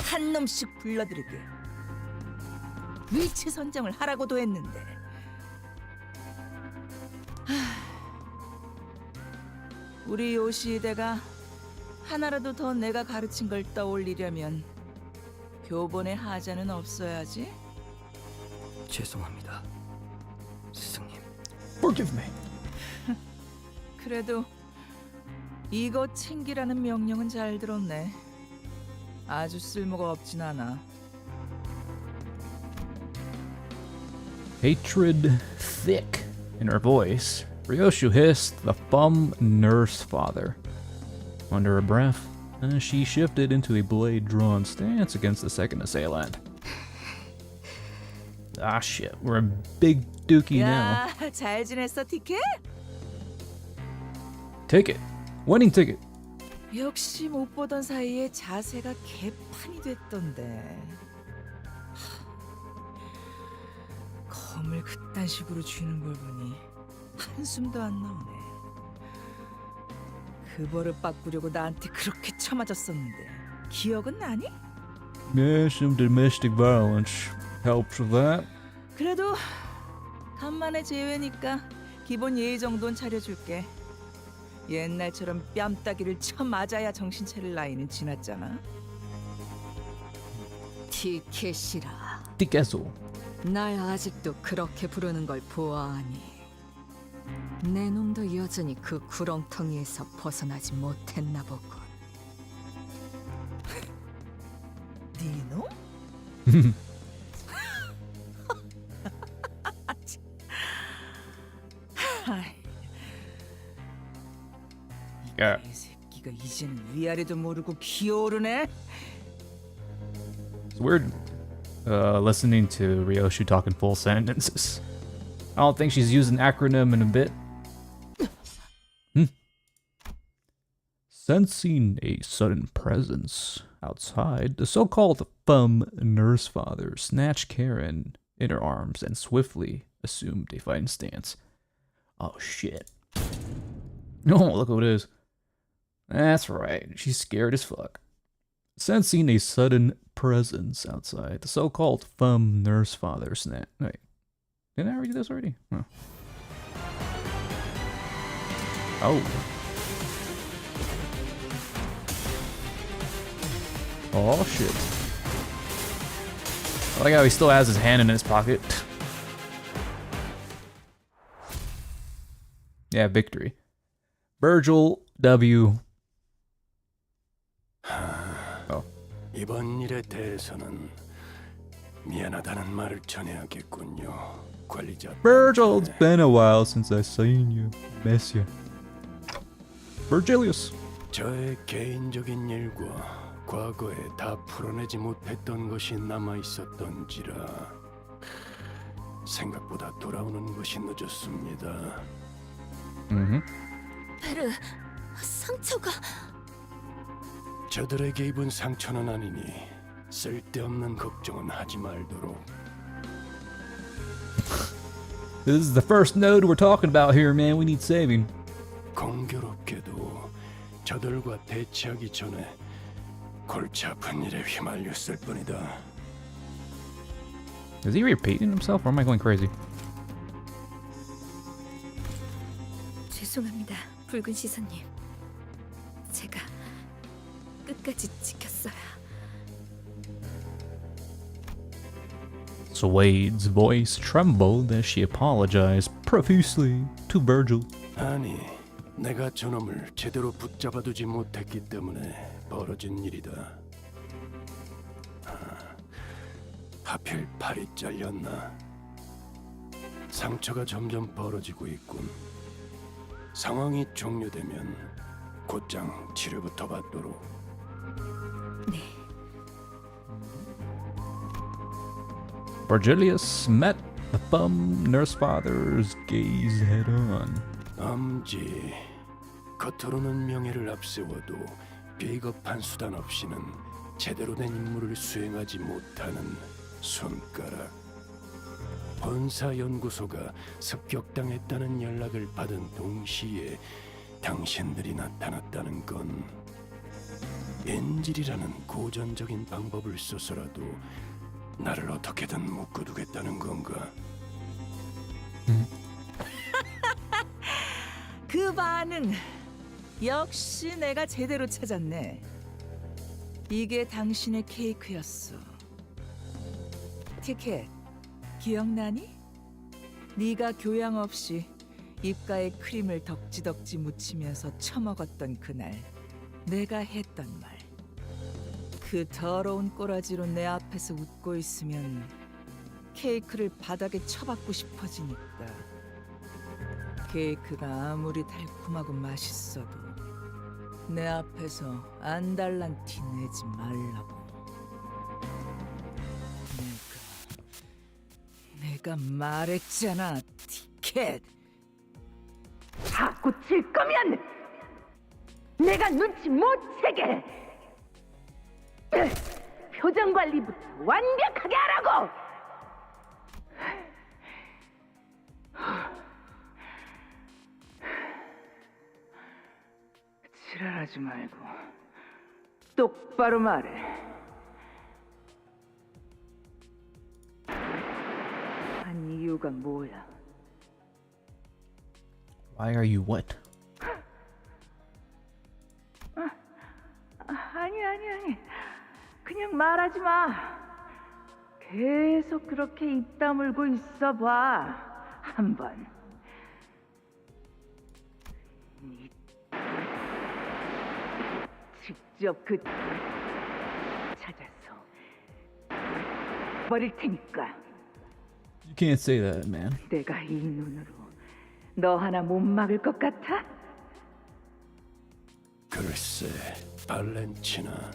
한 놈씩 불러들이게 위치 선정을 하라고도 했는데. 우리 요시대가 하나라도 더 내가 가르친 걸 떠올리려면 교본에 하자는 없어야지. 죄송합니다, 스승님. Forgive me. 그래도 이거 챙기라는 명령은 잘 들었네. 아주 쓸모가 없진 않아. Hatred thick in her voice, Ryoshu hissed the bum nurse father. Under her breath, she shifted into a blade-drawn stance against the second assailant. Ah shit, we're a big dookie now. 야, 잘 지냈어, 티켓? Ticket. Winning ticket. 역시 못 보던 사이에 자세가 개판이 됐던데. 검을 그딴 식으로 쥐는 걸 보니 한숨도 안 나오네. 그 버릇 바꾸려고 나한테 그렇게 쳐맞았었는데 기억은 나니? Yeah, some domestic violence helps with that. 그래도 간만에 제외니까 기본 예의 정도는 차려줄게. 옛날처럼 뺨따기를 쳐맞아야 정신 차릴 나이는 지났잖아. 티켓이라. 티켓소. 날 아직도 그렇게 부르는 걸 보아하니 내 놈도 여전히 그 구렁텅이에서 벗어나지 못했나 보군. 네 놈? Yeah. 이 새끼가 이제는 위아래도 모르고 기어오르네. It's weird listening to Ryoshu talk in full sentences. I don't think she's used an acronym in a bit. Sensing a sudden presence outside, the so-called bum nurse father snatched Karen in her arms and swiftly assumed a fighting stance. Oh shit. Oh, look who it is. That's right, she's scared as fuck. Sensing a sudden presence outside, the so-called bum nurse father snatched... Wait, didn't I read this already? Huh. Oh. Oh shit. I like how he still has his hand in his pocket. Yeah, victory. Virgil W. Oh. 이번 일에 대해서는 미안하다는 말을 전해야겠군요, 관리자. Virgil, it's been a while since I've seen you. Miss you. Virgilius. 저의 개인적인 일과 과거에 다 풀어내지 못했던 것이 남아 있었던지라 생각보다 돌아오는 것이 늦었습니다. 베르, 상처가... 저들에게 입은 상처는 아니니 쓸데없는 걱정은 하지 말도록. This is the first node we're talking about here, man. We need saving. 공교롭게도 저들과 대치하기 전에 골치 아픈 일에 휘말렸을 뿐이다. Is he repeating himself or am I going crazy? 죄송합니다, 붉은 시선님. 제가 끝까지 지켰어야. Suede's voice trembled as she apologized profusely to Virgil. 아니, 내가 저놈을 제대로 붙잡아두지 못했기 때문에 벌어진 일이다. 하필 팔이 잘렸나? 상처가 점점 벌어지고 있군. 상황이 종료되면 곧장 치료부터 받도록. Virgilius met the bum nurse father's gaze head on. 암지, 겉으로는 명예를 앞세워도 비겁한 수단 없이는 제대로 된 임무를 수행하지 못하는 손가락. 본사연구소가 습격당했다는 연락을 받은 동시에 당신들이 나타났다는 건 엔질이라는 고전적인 방법을 써서라도 나를 어떻게든 묶어두겠다는 건가? 그 반응 역시 내가 제대로 찾았네. 이게 당신의 케이크였어. 티켓 기억나니? 네가 교양 없이 입가에 크림을 덕지덕지 묻히면서 처먹었던 그날 내가 했던 말. 그 더러운 꼬라지로 내 앞에서 웃고 있으면 케이크를 바닥에 쳐박고 싶어지니까. 케이크가 아무리 달콤하고 맛있어도 내 앞에서 안달난 티 내지 말라고. 내가 말했잖아, 티켓. 자꾸 질 거면 내가 눈치 못 채게. 표정 관리부터 완벽하게 하라고. 지랄하지 말고 똑바로 말해. 한 이유가 뭐야? Why are you what? 아니. 그냥 말하지 마. 계속 그렇게 입 다물고 있어봐. 한번. 직접 그 찾아서 버릴 테니까. You can't say that, man. 내가 이 눈으로 너 하나 못 막을 것 같아? 글쎄, 발렌치나,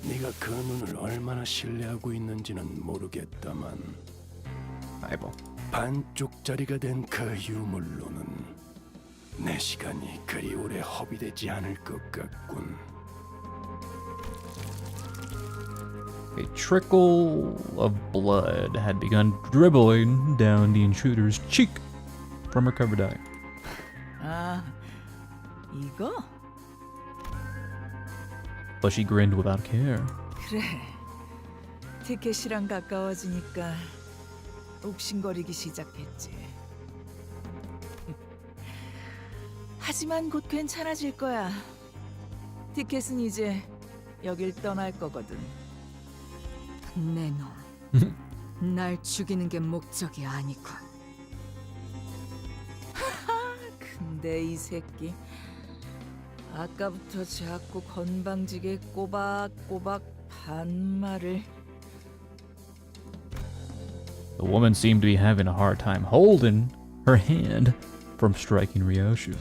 네가 그 눈을 얼마나 신뢰하고 있는지는 모르겠다만 아이고. 반쪽짜리가 된 그 유물로는 내 시간이 그리 오래 허비되지 않을 것 같군. A trickle of blood had begun dribbling down the intruder's cheek from her covered eye. 아, 이거? But she grinned without care. 그래. 티켓이랑 가까워지니까 욱신거리기 시작했지. 하지만 곧 괜찮아질 거야. 티켓은 이제 여길 떠날 거거든. 내 놈, 날 죽이는 게 목적이 아니군. 근데 이 새끼 아까부터 자꾸 건방지게 꼬박꼬박 반말을. The woman seemed to be having a hard time holding her hand from striking Ryoshu.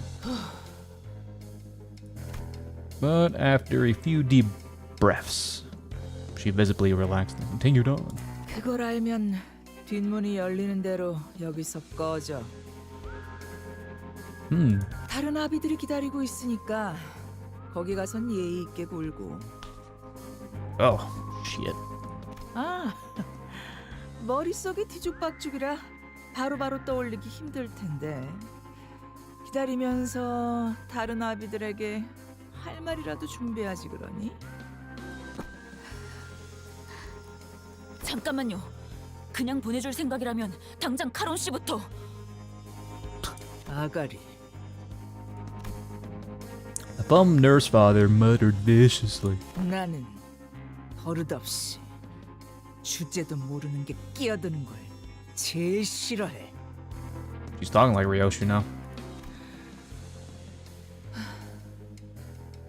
But after a few deep breaths, she visibly relaxed and continued on. 그걸 알면 뒷문이 열리는 대로 여기서 꺼져. 다른 아비들이 기다리고 있으니까 거기 가선 예의 있게 굴고. Oh, shit. 아, 머릿속이 뒤죽박죽이라 바로바로 떠올리기 힘들 텐데. 기다리면서 다른 아비들에게 할 말이라도 준비하지 그러니? 잠깐만요. 그냥 보내줄 생각이라면 당장 카론 씨부터. 아가리. The bum nurse father muttered viciously. 나는 버릇없이 주제도 모르는 게 끼어드는 걸 제일 싫어해. She's talking like Ryoshu now.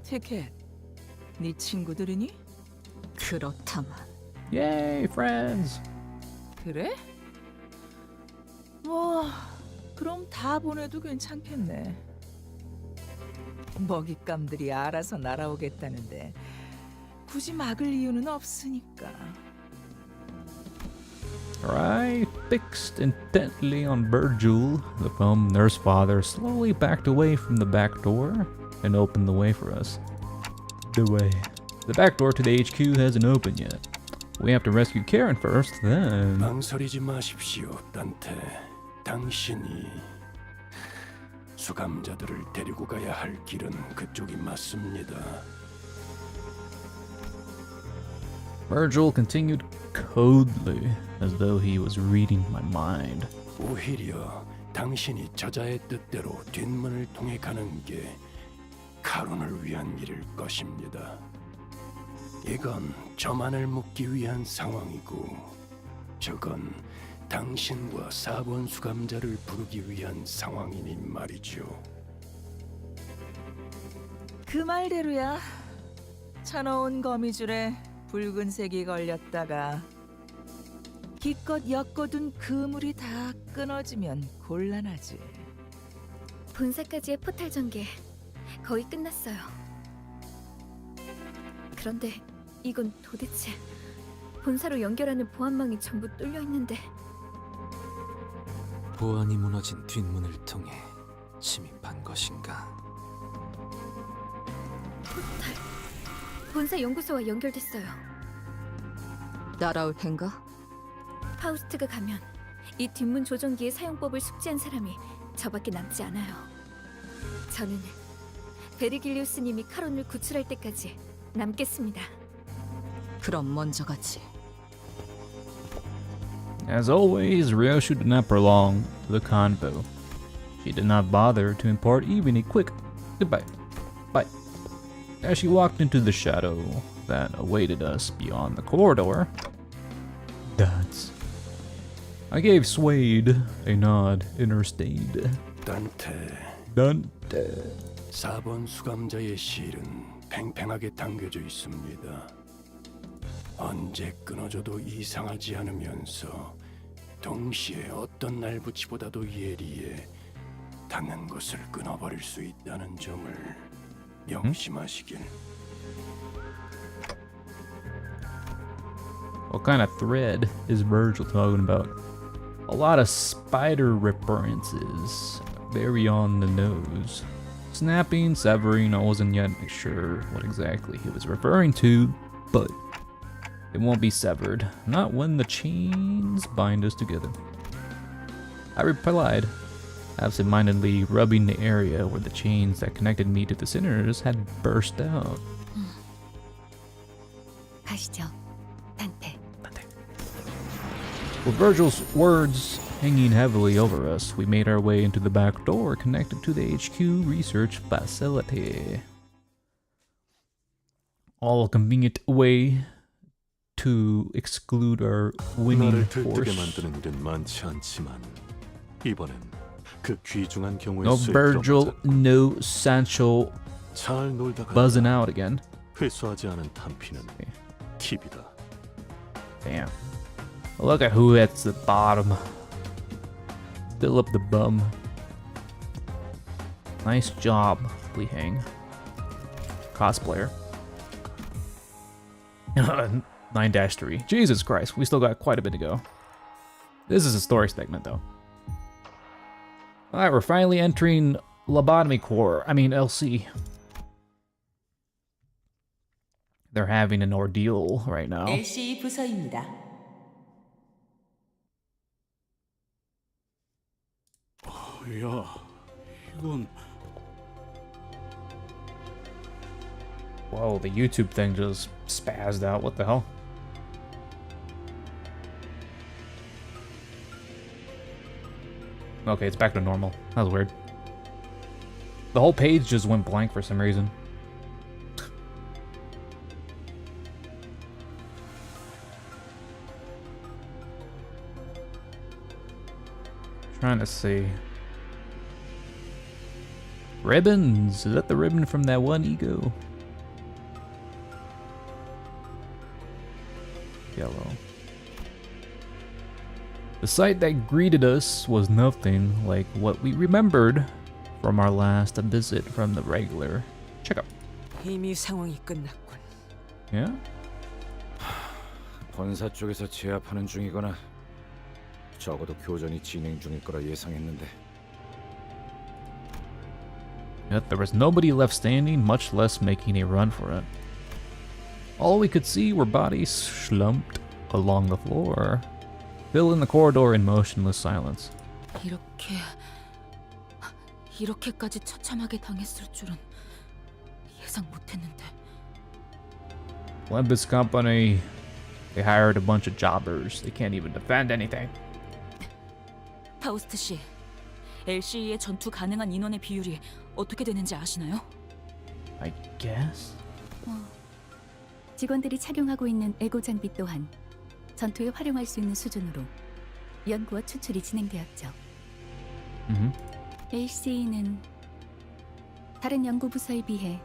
티켓, 네 친구들이니? 그렇다만. Yay, friends! 그래? 뭐 그럼 다 보내도 괜찮겠네. 먹잇감들이 알아서 날아오겠다는데 굳이 막을 이유는 없으니까. I fixed intently on Virgil. The bum nurse father slowly backed away from the back door and opened the way for us. The way. The back door to the HQ hasn't opened yet. We have to rescue Karen first, then... 망설이지 마십시오, 단테. 당신이 수감자들을 데리고 가야 할 길은 그쪽이 맞습니다. Virgil continued coldly, as though he was reading my mind. 오히려 당신이 저자의 뜻대로 뒷문을 통해 가는 게 카론을 위한 일일 것입니다. 이건 저만을 묶기 위한 상황이고 저건 당신과 4번 수감자를 부르기 위한 상황이니 말이죠. 그 말대로야. 쳐놓은 거미줄에 붉은색이 걸렸다가 기껏 엮어둔 그물이 다 끊어지면 곤란하지. 본사까지의 포탈 전개 거의 끝났어요. 그런데 이건 도대체 본사로 연결하는 보안망이 전부 뚫려 있는데 보안이 무너진 뒷문을 통해 침입한 것인가? 포탈 본사 연구소와 연결됐어요. 따라올 텐가? 파우스트가 가면 이 뒷문 조정기의 사용법을 숙지한 사람이 저밖에 남지 않아요. 저는 베르길리우스님이 카론을 구출할 때까지 남겠습니다. 그럼 먼저 가지. As always, Ryoshu did not prolong the convo. She did not bother to impart even a quick goodbye. Bye. As she walked into the shadow that awaited us beyond the corridor, dots. I gave Swade a nod in her stead. 단테. 4번 수감자의 실은 팽팽하게 당겨져 있습니다. 언제 끊어져도 이상하지 않으면서 동시에 어떤 날붙이보다도 예리해 닿는 것을 끊어버릴 수 있다는 점을 명심하시길. What kind of thread is Virgil talking about? A lot of spider references, very on the nose. Snapping, severing, I wasn't yet sure what exactly he was referring to, but it won't be severed, not when the chains bind us together. I replied, absent-mindedly rubbing the area where the chains that connected me to the sinners had burst out. 가시죠, 단테. With Virgil's words hanging heavily over us, we made our way into the back door connected to the HQ research facility. All a convenient way to exclude our winning 나를 들뜨게 force. 만드는 일은 많지 않지만 이번엔 그 귀중한 경우의 No 수에 Virgil, 들어보자. no Sancho 잘 놀다가 buzzing out again. 회수하지 않은 탄피는 팁이다. Damn. Look at who hits the bottom. Fill up the bum. Nice job, Li Hang. Cosplayer. 9-3. Jesus Christ, we still got quite a bit to go. This is a story segment, though. Alright, we're finally entering Lobotomy Core. I mean, LC. They're having an ordeal right now. LC 부서입니다. 야, 이건 Whoa, the YouTube thing just spazzed out. What the hell? Okay, it's back to normal. That was weird. The whole page just went blank for some reason. Trying to see. Ribbons! Is that the ribbon from that one ego? Yellow. The sight that greeted us was nothing like what we remembered from our last visit from the regular checkup. 이미 상황이 끝났군. Yeah? 본사 쪽에서 제압하는 중이거나 적어도 교전이 진행 중일 거라 예상했는데. Yet there was nobody left standing, much less making a run for it. All we could see were bodies slumped along the floor, filling the corridor in motionless silence. 이렇게까지 처참하게 당했을 줄은 예상 못했는데. Limbus company, they hired a bunch of jobbers. They can't even defend anything. 파우스트 씨, LCE의 전투 가능한 인원의 비율이 어떻게 되는지 아시나요? I guess. 직원들이 착용하고 있는 에고 장비 또한 전투에 활용할 수 있는 수준으로 연구와 추출이 진행되었죠. LCE는 다른 연구 부서에 비해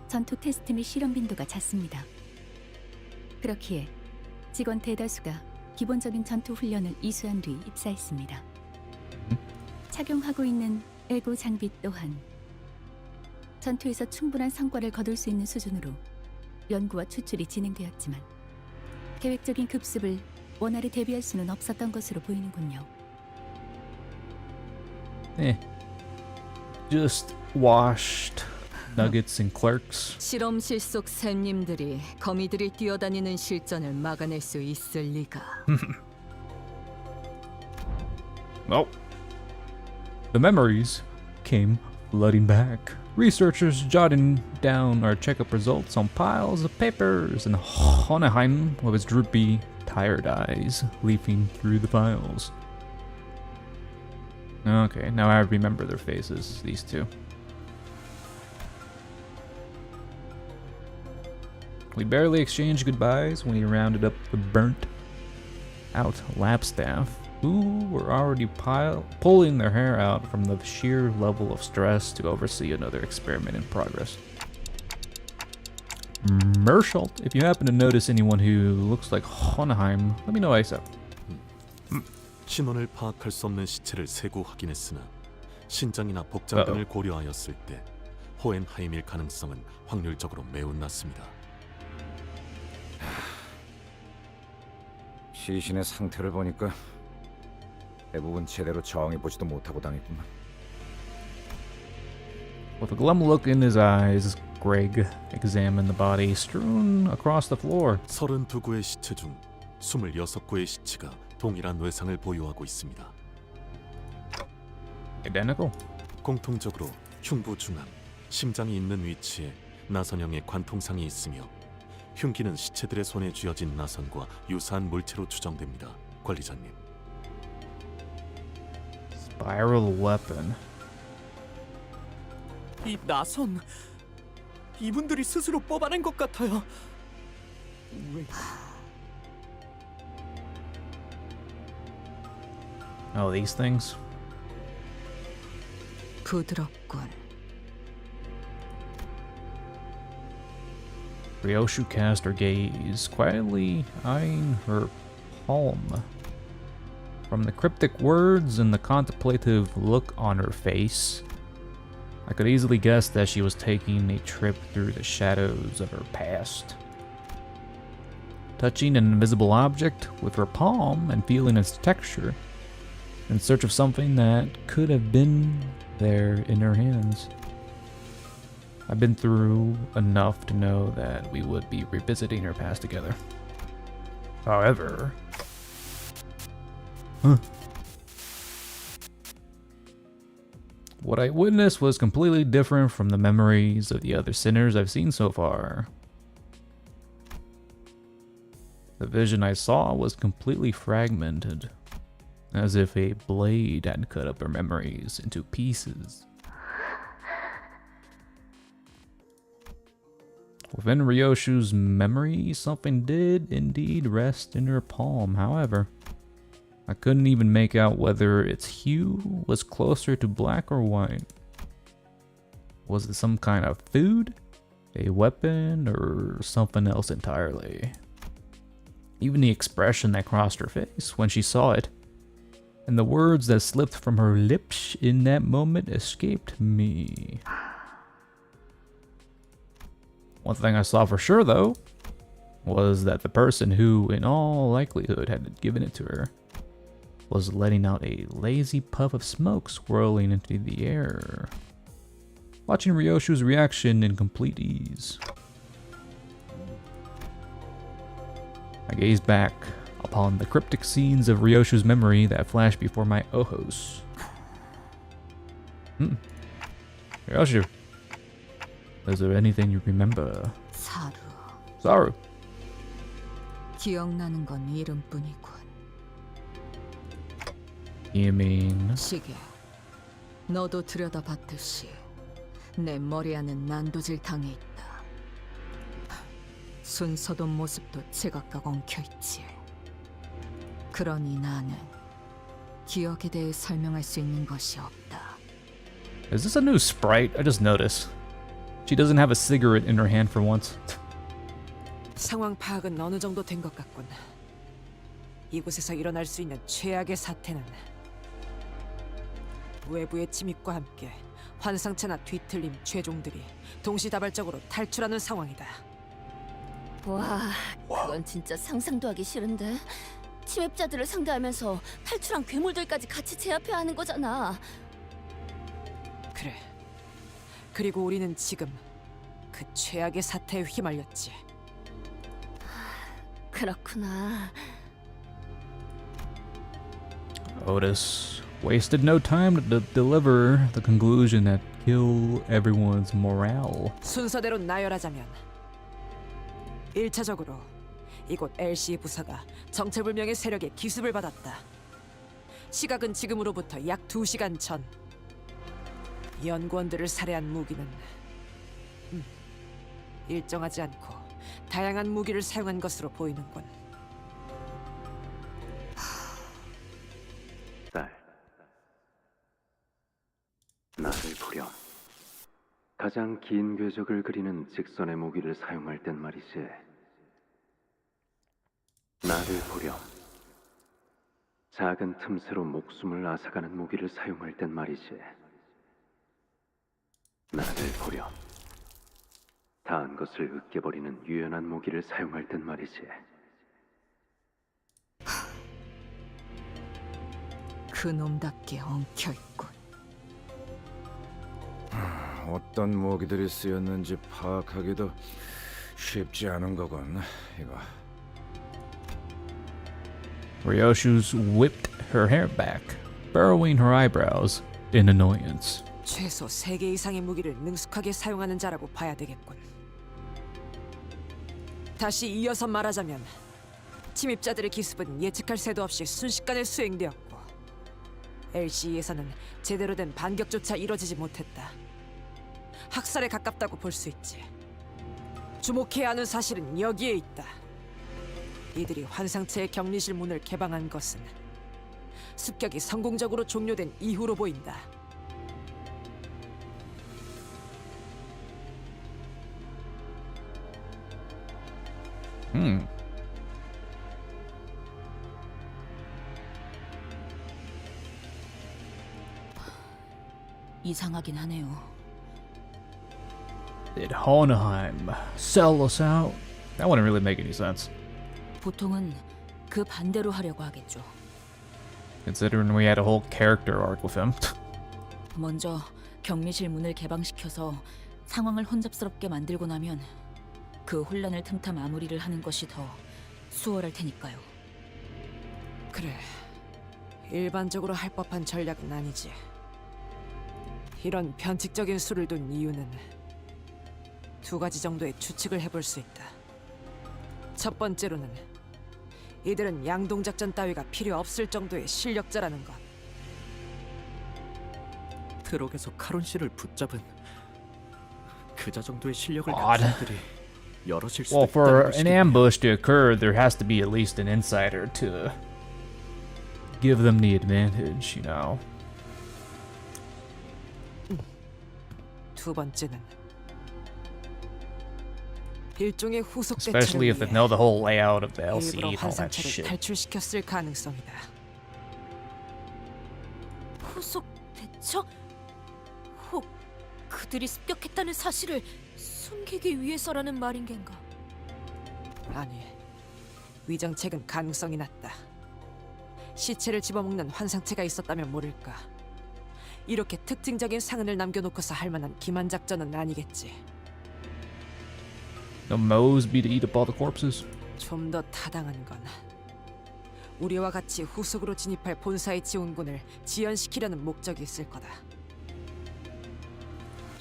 전투 테스트 및 실험 빈도가 잦습니다. 그렇기에 직원 대다수가 기본적인 전투 훈련을 이수한 뒤 입사했습니다. 착용하고 있는 에고 장비 또한 전투에서 충분한 성과를 거둘 수 있는 수준으로 연구와 추출이 진행되었지만 계획적인 급습을 원활히 대비할 수는 없었던 것으로 보이는군요. Just washed nuggets and clerks. 실험실 속 샘님들이 거미들이 뛰어다니는 실전을 막아낼 수 있을 리가. Oh. The memories came flooding back. Researchers jotting down our checkup results on piles of papers, and Hohenheim with his droopy, tired eyes leafing through the files. Okay, now I remember their faces, these two. We barely exchanged goodbyes when he rounded up the burnt-out lab staff, who were already pulling their hair out from the sheer level of stress to oversee another experiment in progress. Merschelt, if you happen to notice anyone who looks like Hohenheim, let me know ASAP. 신원을 파악할 수 없는 시체를 세고 확인했으나 신장이나 복장 등을 고려하였을 때 호헨하임일 가능성은 확률적으로 매우 낮습니다. 시신의 상태를 보니까 대부분 제대로 저항해보지도 못하고 당했구만. With a glum look in his eyes, Greg examined the body strewn across the floor. 32구의 시체 중 26구의 시체가 동일한 외상을 보유하고 있습니다. Identical. 공통적으로 흉부 중앙, 심장이 있는 위치에 나선형의 관통상이 있으며 흉기는 시체들의 손에 쥐어진 나선과 유사한 물체로 추정됩니다. 관리자님. Spiral weapon. 이 나선 이분들이 스스로 뽑아낸 것 같아요. Oh, these things? 부드럽군. Ryoshu cast her gaze, quietly eyeing her palm. From the cryptic words and the contemplative look on her face, I could easily guess that she was taking a trip through the shadows of her past. Touching an invisible object with her palm and feeling its texture, in search of something that could have been there in her hands. I've been through enough to know that we would be revisiting her past together. However... What I witnessed was completely different from the memories of the other sinners I've seen so far. The vision I saw was completely fragmented, as if a blade had cut up her memories into pieces. Within Ryoshu's memory, something did indeed rest in her palm. However, I couldn't even make out whether its hue was closer to black or white. Was it some kind of food, a weapon, or something else entirely? Even the expression that crossed her face when she saw it And the words that slipped from her lips in that moment escaped me. One thing I saw for sure, though, was that the person who, in all likelihood, had given it to her was letting out a lazy puff of smoke swirling into the air. Watching Ryoshu's reaction in complete ease. I gazed back upon the cryptic scenes of Ryoshu's memory that flashed before my ojos. Ryoshu, is there anything you remember? 사루. Saru. 기억나는 건 이름뿐이군. You mean? 시계. 너도 들여다봤듯이 내 머리 안은 난도질탕에 있다. 순서도 모습도 제각각 엉켜있지. 그러니 나는 기억에 대해 설명할 수 있는 것이 없다. Is this a new sprite? I just noticed. She doesn't have a cigarette in her hand for once. 상황 파악은 어느 정도 된 것 같군. 이곳에서 일어날 수 있는 최악의 사태는 외부의 침입과 함께 환상체나 뒤틀림 최종들이 동시다발적으로 탈출하는 상황이다. 와, 그건 진짜 상상도 하기 싫은데. 침입자들을 상대하면서 탈출한 괴물들까지 같이 제압해야 하는 거잖아. 그래. 그리고 우리는 지금 그 최악의 사태에 휘말렸지. 그렇구나. Otis wasted no time to deliver the conclusion that kill everyone's morale. 순서대로 나열하자면 1차적으로 이곳 LC 부사가 정체불명의 세력의 기습을 받았다. 시각은 지금으로부터 약 2시간 전. 연구원들을 살해한 무기는 일정하지 않고 다양한 무기를 사용한 것으로 보이는군. 딸, 나를 보렴. 가장 긴 궤적을 그리는 직선의 무기를 사용할 땐 말이지. 나를 보렴. 작은 틈새로 목숨을 앗아가는 무기를 사용할 땐 말이지. 나를 보렴. 다한 것을 으깨버리는 유연한 무기를 사용할 땐 말이지. 그놈답게 엉켜있군. 어떤 무기들이 쓰였는지 파악하기도 쉽지 않은 거군. 이거. Ryoshu's whipped her hair back, furrowing her eyebrows in annoyance. 최소 3개 이상의 무기를 능숙하게 사용하는 자라고 봐야 되겠군. 다시 이어서 말하자면 침입자들의 기습은 예측할 새도 없이 순식간에 수행되었고 LC에서는 제대로 된 반격조차 이뤄지지 못했다. 학살에 가깝다고 볼 수 있지. 주목해야 하는 사실은 여기에 있다. 이들이 환상체의 격리실 문을 개방한 것은 습격이 성공적으로 종료된 이후로 보인다. 이상하긴 하네요. Did Hohenheim sell us out? That wouldn't really make any sense. 보통은 그 반대로 하려고 하겠죠. Considering we had a whole character arc with him. 먼저 격리실 문을 개방시켜서 상황을 혼잡스럽게 만들고 나면 그 혼란을 틈타 마무리를 하는 것이 더 수월할 테니까요. 그래, 일반적으로 할 법한 전략은 아니지. 이런 변칙적인 수를 둔 이유는 2가지 정도의 추측을 해볼 수 있다. 첫 번째로는 이들은 양동작전 따위가 필요 없을 정도의 실력자라는 것. 트럭에서 카론 씨를 붙잡은 그자 정도의 실력을 Odd. 가진 들이 여럿일 수도 Well, for 있다는 an 것이겠네. ambush to occur, there has to be at least an insider to give them the advantage, you know. 두 번째는 일종의 후속 Especially if they 대처를 know the whole layout of the 위해 LCD 일부러 and all that 환상체를 shit. 탈출시켰을 가능성이다. 초속 대처? 혹 그들이 습격했다는 사실을 숨기기 위해서라는 말인 겐가? 아니, 위정책은 가능성이 낮다. 시체를 집어먹는 환상체가 있었다면 모를까. 이렇게 특징적인 상흔을 남겨놓고서 할 만한 기만 작전은 아니겠지. The moles be to eat up all the corpses. 좀 더 타당한 건 우리와 같이 후속으로 진입할 본사의 지원군을 지연시키려는 목적이 있을 거다.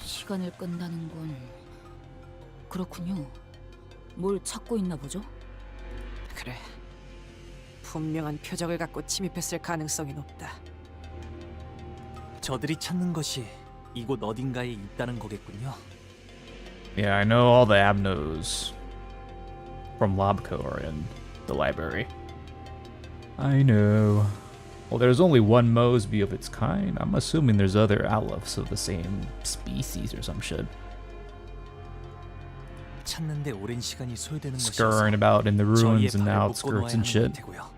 시간을 끈다는 건 그렇군요. 뭘 찾고 있나 보죠? 그래. 분명한 표적을 갖고 침입했을 가능성이 높다. 저들이 찾는 것이 이곳 어딘가에 있다는 거겠군요. Yeah, I know all the Abnos from Lobco are in the library. I know. Well, there's only one Mosby of its kind. I'm assuming there's other Aleph of the same species or some shit. 찾는데 오랜 시간이 소요되는 것이어서 Scurrying about in the ruins and the 저희의 발을 outskirts 묶어놓아야 and shit. 하는 테고요.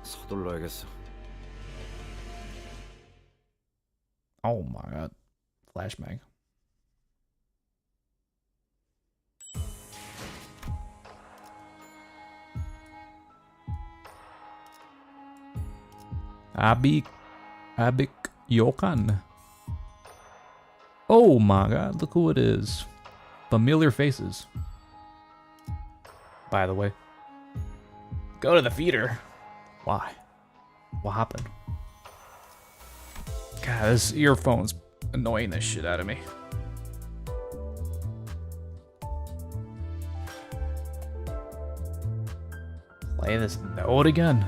서둘러야겠어. Oh my god. Flashbang. Abik Yokan. Oh my god, look who it is. Familiar faces. By the way. Go to the feeder. Why? What happened? God, this earphone's annoying the shit out of me. Play this note again.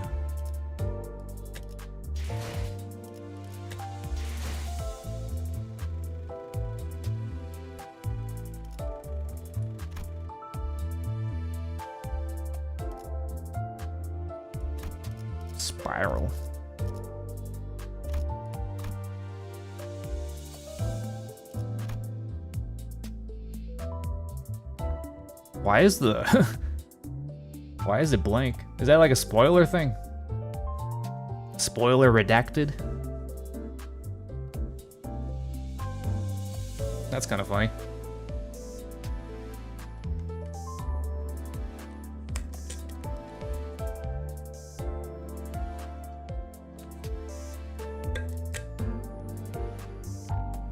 Spiral. Why is the why is it blank? Is that like a spoiler thing? Spoiler redacted? That's kind of funny.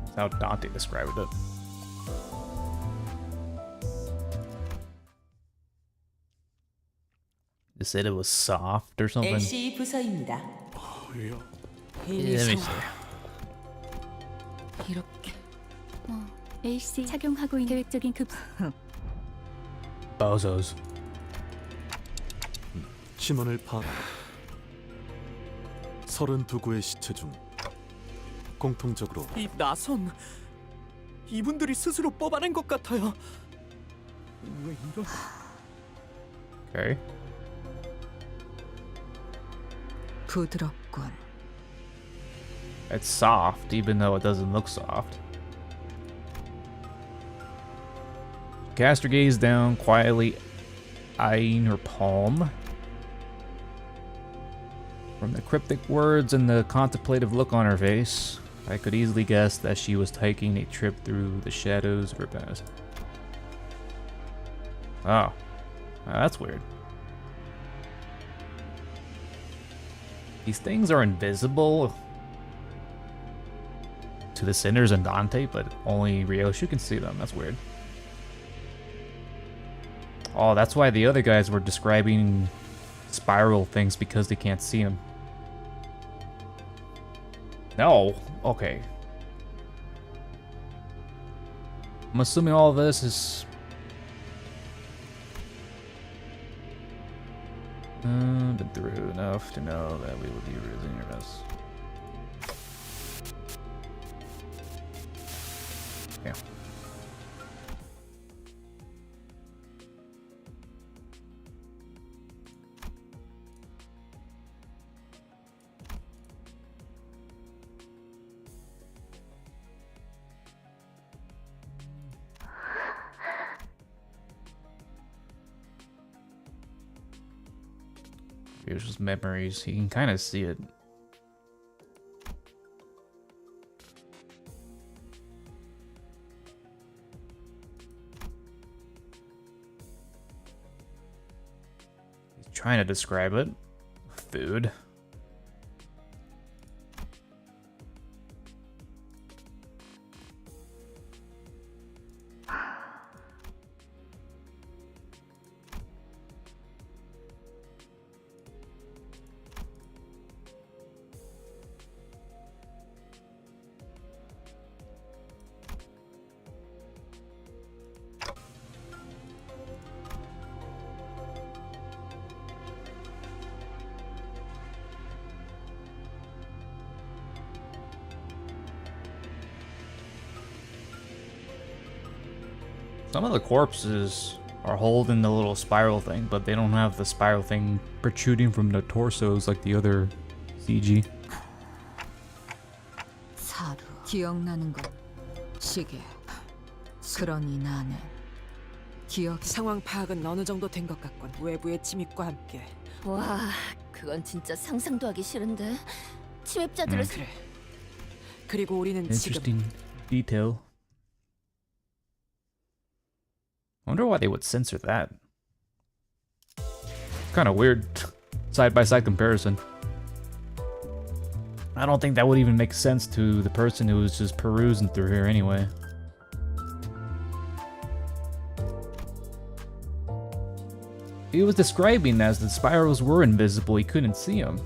That's how Dante described it. They said it was soft or something. LC 부서입니다. Yeah, let me see. 이렇게 LC 착용하고 있는 계획적인 급 Bozos. 신원을 파악. 32구의 시체 중 공통적으로 이 나선 이분들이 스스로 뽑아낸 것 같아요. 왜 이런? Okay. 부드럽군. It's soft, even though it doesn't look soft. Cast her gaze down, quietly eyeing her palm. From the cryptic words and the contemplative look on her face, I could easily guess that she was taking a trip through the shadows of her past. Oh. That's weird. These things are invisible to the sinners and Dante, but only Ryoshu can see them. That's weird. Oh, that's why the other guys were describing spiral things, because they can't see them. No. Okay. I'm assuming all this is... been through enough to know that we would be losing your best. Yeah. Here's just memories. You can kind of see it Trying to describe it. Food. Some of the corpses are holding the little spiral thing, but they don't have the spiral thing protruding from the torsos like the other CG. 사루. 기억나는 건 시계. 그러니 나는 기억. 상황 파악은 어느 정도 된 것 같군. 외부의 침입과 함께. 와, 그건 진짜 상상도 하기 싫은데. 침입자들을 그래. 그리고 우리는 Interesting 지금 detail. I wonder why they would censor that. Kind of weird side-by-side comparison. I don't think that would even make sense to the person who was just perusing through here anyway. He was describing as the spirals were invisible, he couldn't see them.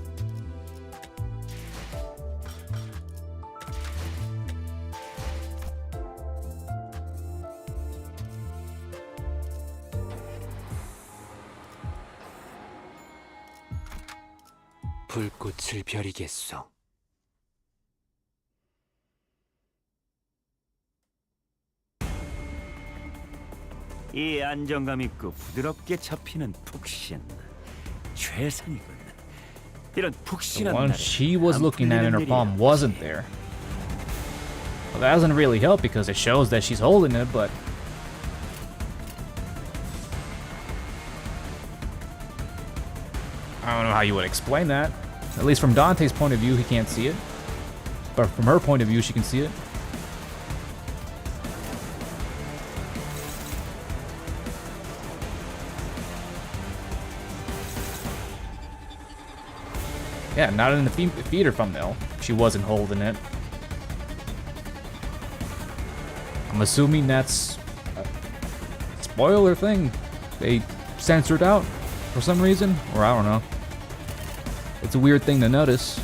불꽃을 벼리겠소. 이 안정감 있고 부드럽게 잡히는 푹신 최상이군. 이런 The 푹신한 one 날에 she was 안 looking at in her 풀리는 palm 일이야. wasn't there. Well, that doesn't really help because it shows that she's holding it, but I don't know how you would explain that. At least from Dante's point of view, he can't see it. But from her point of view, she can see it. Yeah, not in the theater thumbnail. She wasn't holding it. I'm assuming that's a spoiler thing. They censored out for some reason, or I don't know. It's a weird thing to notice.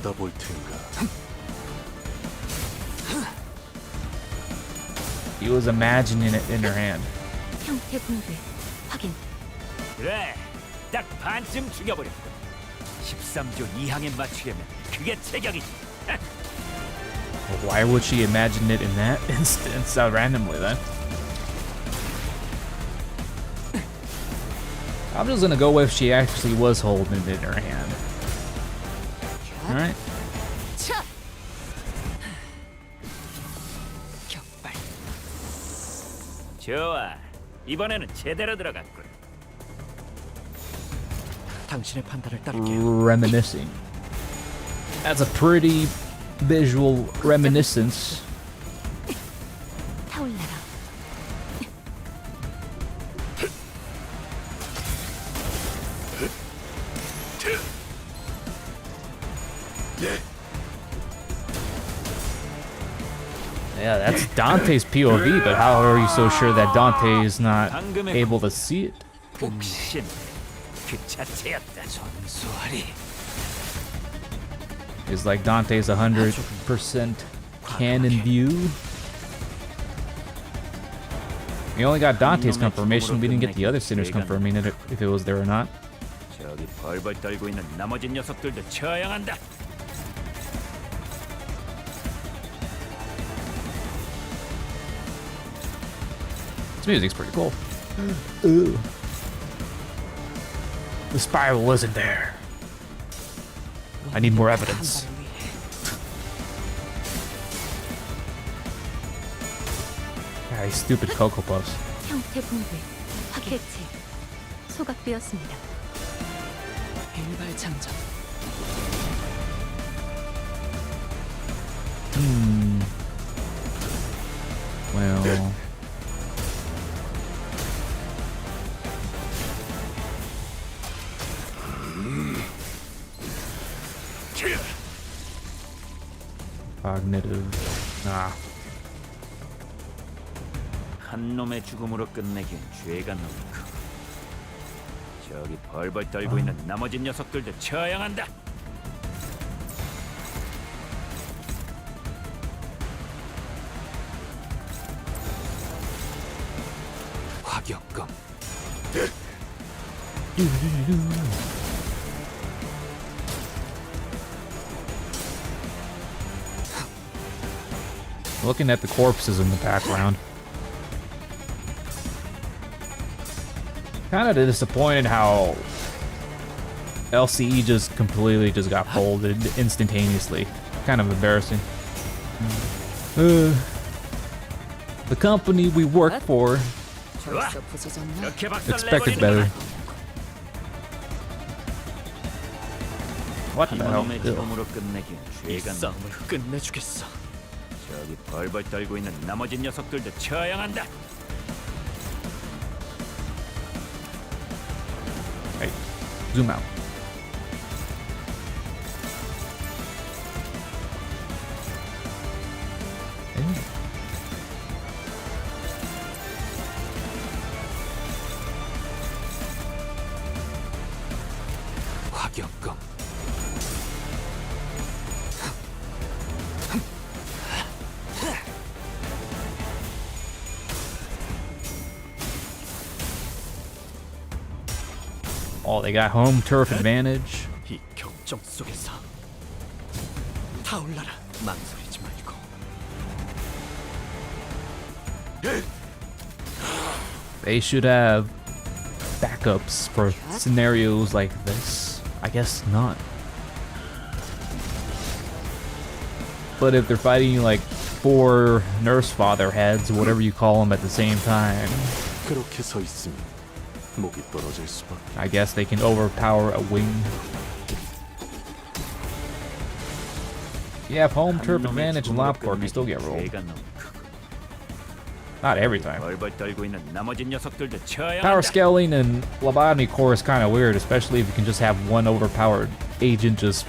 받아볼 텐가. He was imagining it in her hand. 형태 붕괴 확인. 그래, 딱 반쯤 죽여버렸군. 13조 2항에 맞추려면 그게 제격이지. Why would she imagine it in that instance randomly then? I'm just gonna go with she actually was holding it in her hand. Alright. 좋아, 이번에는 제대로 들어갔군. 당신의 판단을 따를게. Reminiscing. That's a pretty visual reminiscence. 타올라라. Yeah, that's Dante's POV, but how are you so sure that Dante is not able to see it? 푹신 그 자체였다. 전수하리. Is like Dante's 100% canon view? We only got Dante's confirmation, we didn't get the other sinners confirming it if it was there or not. 저기 벌벌 떨고 있는 나머지 녀석들도 처형한다. This music's pretty cool. Ooh. The spiral wasn't there. I need more evidence. Ah, these stupid Cocoa Puffs. 형태 붕괴 확인. 대체 소각되었습니다. 일발 장전. Well. Cognitive. Nah. 한 놈의 죽음으로 끝내기엔 죄가 너무 크고 저기 벌벌 떨고 있는 나머지 녀석들도 처형한다. 화격검. Looking at the corpses in the background. Kind of disappointed how LCE just completely got folded instantaneously. Kind of embarrassing. The company we work for expected better. What the hell? 끝내주겠어. 저기 벌벌 떨고 있는 나머지 녀석들도 처형한다. Hey, zoom out. 화격검. Oh, they got home turf advantage. 이 격정 속에서 타올라라. 망설이지 말고. They should have backups for scenarios like this. I guess not. But if they're fighting like 4 nurse father heads, whatever you call them, at the same time, 그렇게 서 있으면 목이 떨어질 수밖에. I guess they can overpower a wing. You have home turf advantage in Lobcorp, you still get rolled. Not every time. Power scaling and lobotomy core is kind of weird, especially if you can just have one overpowered agent just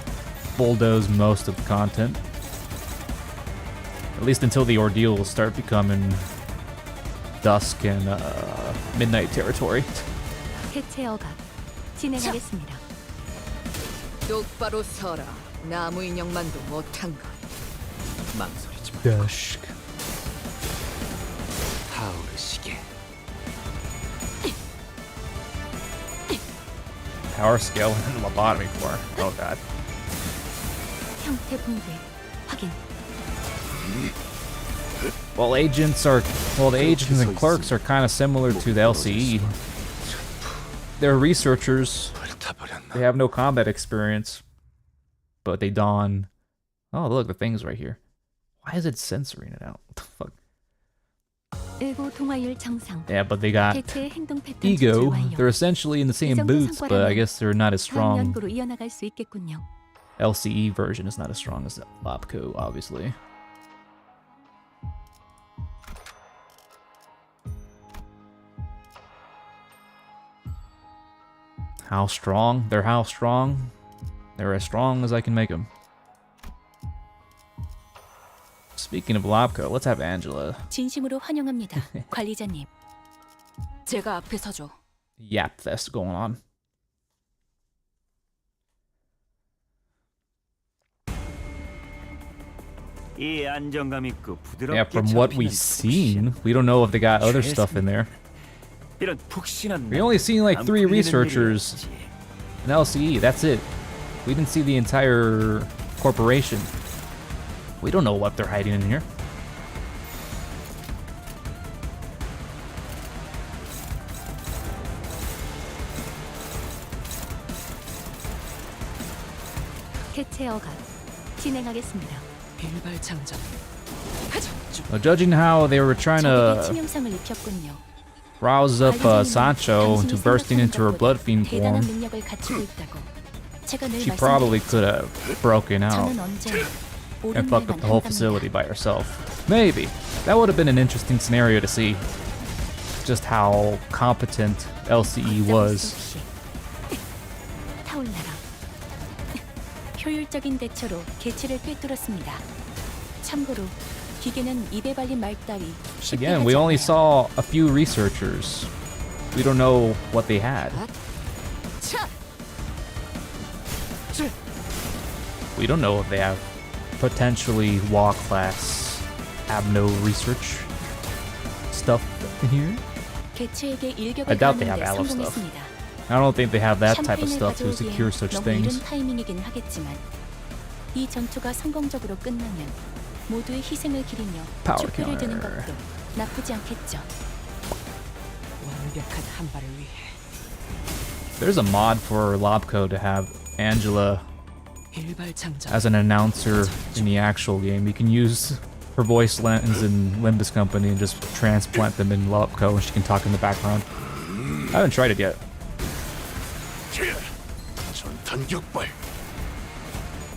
bulldoze most of the content. At least until the ordeals start becoming dusk and midnight territory. 해체 억압 진행하겠습니다. 똑바로 서라. 나무 인형만도 못한가. 망설이지 마. Dusk. 타오르시게. Power scale and lobotomy core. Oh god. 형태 붕괴 확인. Well, the agents and clerks are kind of similar to the LCE. They're researchers. They have no combat experience, but they don. Oh, look, the thing's right here. Why is it censoring it out? What the fuck? 일부 동화율 정상. Yeah, but they got 대체의 행동 패턴 ego. 조절 완료. They're essentially in the same boots, but I guess they're not as 다음 strong. 연구로 이어나갈 수 있겠군요. LCE version is not as strong as Lobco, obviously. How strong? They're how strong? They're as strong as I can make them. Speaking of Lobco, let's have Angela. 진심으로 환영합니다, 관리자님. 제가 앞에 서죠. Yap fest going on. Yeah, from what we've seen, we don't know if they got other stuff in there. We only seen like 3 researchers in LCE, that's it. We didn't see the entire corporation. We don't know what they're hiding in here. 해체 억압 진행하겠습니다. 일발장전. Well, judging how they were trying 적에게 to 치명상을 입혔군요. rouse up Sancho into bursting into her blood fiend 대단한 form, 능력을 갖추고 있다고. 제가 늘 She probably could have broken out 저는 언제나 and fucked up the whole facility by herself. Maybe. That would have been an interesting scenario to see. Just how competent LCE was. 타올라라. 효율적인 대처로 개체를 꿰뚫었습니다. 참고로 기계는 입에 발린 말 따위 쉽게 Again, we 하지 only 않아요. saw a few researchers. We don't know what they had. We don't know if they have potentially WoW class Abno research stuff in here. 개체에게 I 일격을 doubt they have 가하는데 Aloe stuff. 성공했습니다. I don't think they have that type of 샴페인을 stuff to 가져오기엔 secure such 너무 things. 이른 타이밍이긴 하겠지만 이 전투가 성공적으로 끝나면 모두의 희생을 기리며 Power 축배를 드는 counter. 것도 나쁘지 않겠죠. 완벽한 한 발을 위해 There's a mod for Lobco to have Angela 일발장장. as an announcer in the actual game. You can use her voice lines in Limbus Company and just transplant them in Lobco and she can talk in the background. I haven't tried it yet. 전탄격발.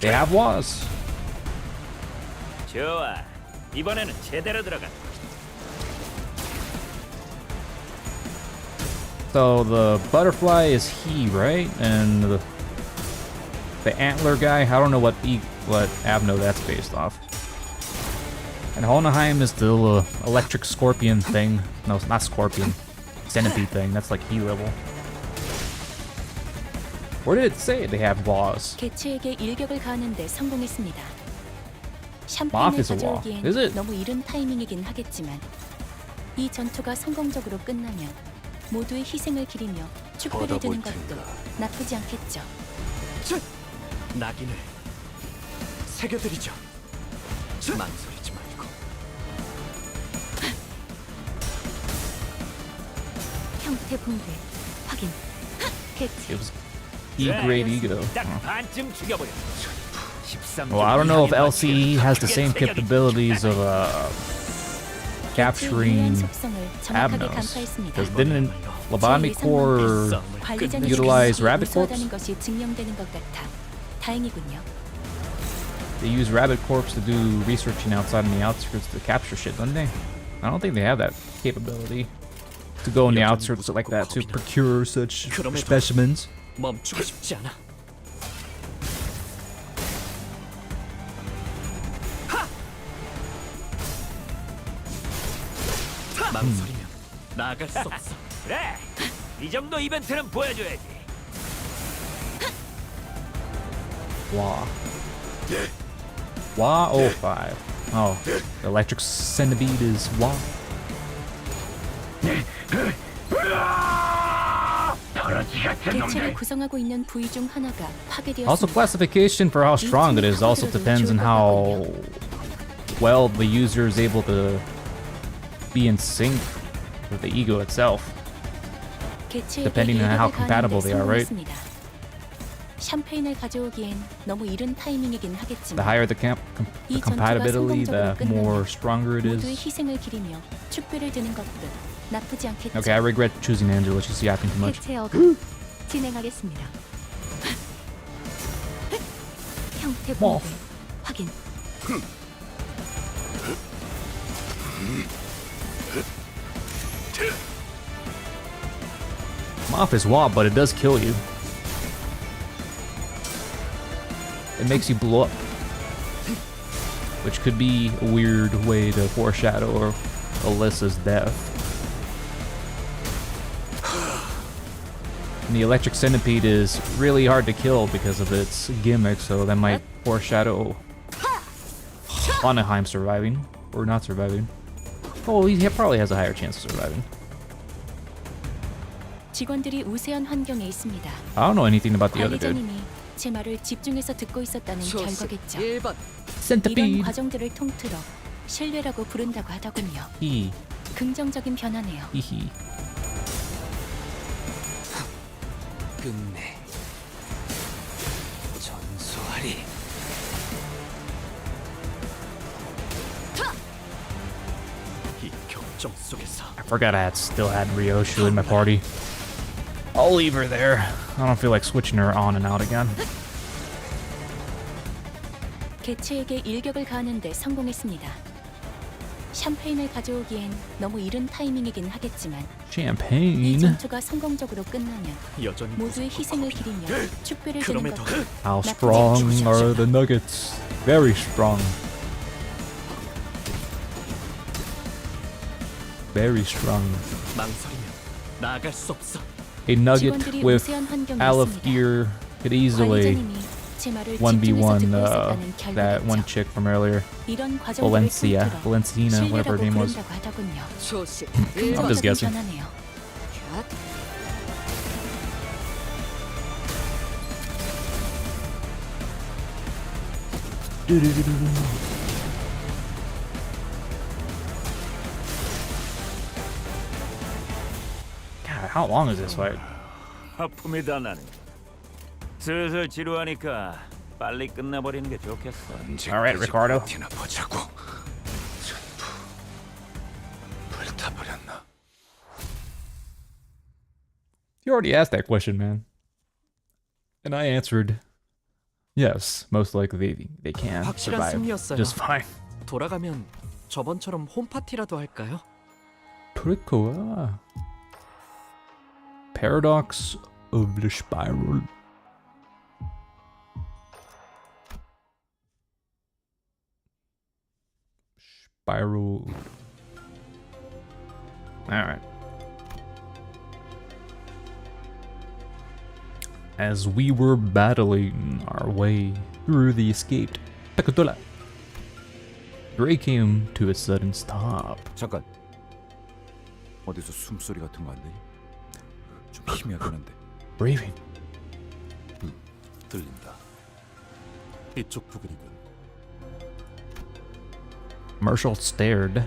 They have WAS. 좋아. 이번에는 제대로 들어가. So the butterfly is he, right? And the antler guy, I don't know what Abno that's based off. And Hohenheim is the electric scorpion thing. No, it's not scorpion. Centipede thing. That's like he level. Where did it say they have WAS? 개체에게 일격을 가하는데 성공했습니다. Moth 샴페인을 is a wall. 가져오기엔 Is it? 너무 이른 타이밍이긴 하겠지만 이 전투가 성공적으로 끝나면 모두의 희생을 기리며 축배를 드는 것도 나쁘지 않겠죠. 낙인을 새겨드리죠. 망설이지 말고. 형태 붕괴 확인. 개체. It was E-grade ego. 딱 반쯤 죽여버려. 13. Well, I don't know if LCE has the same capabilities of capturing Abnos. Because didn't Lobotomy Core utilize Rabbit Corpse? 것이 증명되는 것 같아 다행이군요. They use Rabbit Corpse to do researching outside in the outskirts to capture shit, don't they? I don't think they have that capability to go in the outskirts like that to procure such specimens. 멈추고 싶지 않아. 망설이면 나아갈 수 없어. 그래. 이 정도 이벤트는 보여줘야지. Wah. Wah 05. Oh, the electric centipede is Wah. 개체를 구성하고 있는 부위 중 하나가 파괴되었습니다. Also, classification for how strong it is also depends on how well the user is able to be in sync with the ego itself. Depending on how compatible they are, right? 샴페인을 가져오기엔 너무 이른 타이밍이긴 The 하겠지만 higher the compatibility, the more stronger it 모두의 is. 희생을 기리며 축배를 드는 것도 나쁘지 않겠죠. Okay, I regret choosing Angela. She's yapping too much. 개체 어그 진행하겠습니다. 형태 붕괴 확인. Moth is Wah, but it does kill you. It makes you blow up. Which could be a weird way to foreshadow Alyssa's death. And the electric centipede is really hard to kill because of its gimmick, so that might foreshadow Hohenheim surviving. Or not surviving. Oh, he probably has a higher chance of surviving. 직원들이 우세한 환경에 있습니다. I don't know anything about the other dude. 관리자님이 제 말을 집중해서 듣고 있었다는 결과겠죠. 1번. Centipede. 이런 과정들을 통틀어 신뢰라고 부른다고 하더군요. He. 긍정적인 변화네요. Hehe. 끝내 전소하리. 이 격정 속에서 I forgot I still had Ryoshu in my party. I'll leave her there. I don't feel like switching her on and out again. 개체에게 일격을 가하는데 성공했습니다. 샴페인을 가져오기엔 너무 이른 타이밍이긴 하겠지만 이 Champagne. 전투가 성공적으로 끝나면 여전히 모두의 희생을 기리며 축배를 드는 그럼에도 것도 How 나쁘지 strong 않죠. are the nuggets? Very strong. Very strong. 망설이면 나아갈 수 없어. A nugget 직원들이 with 우세한 환경에 Aleph 있습니다. gear could easily 관리자님이 제 말을 집중해서 1v1 듣고 있었다는 that one 결과겠죠. chick from earlier. 이런 과정들을 통틀어 Valencina, whatever her 신뢰라고 name was. 부른다고 하더군요. 조심. I'm just guessing. 변하네요. God, how long is this fight? 하품이 다 나네. 슬슬 지루하니까 빨리 끝내버리는 게 좋겠어. Alright, Ricardo. 버티나 보자고. 전부 불타버렸나? You already asked that question, man. And I answered, yes, most likely they can 확실한 survive 승리였어요. just fine. 돌아가면 저번처럼 홈파티라도 할까요? Turikoa. Paradox of the Spiral. Spiral. Alright. As we were battling our way through the escaped Takatola, Gray came to a sudden stop. 잠깐. 어디서 숨소리 같은 거 안 들리? 좀 희미하긴 한데. Breathing. 들린다. 이쪽 부근이군. Marshall stared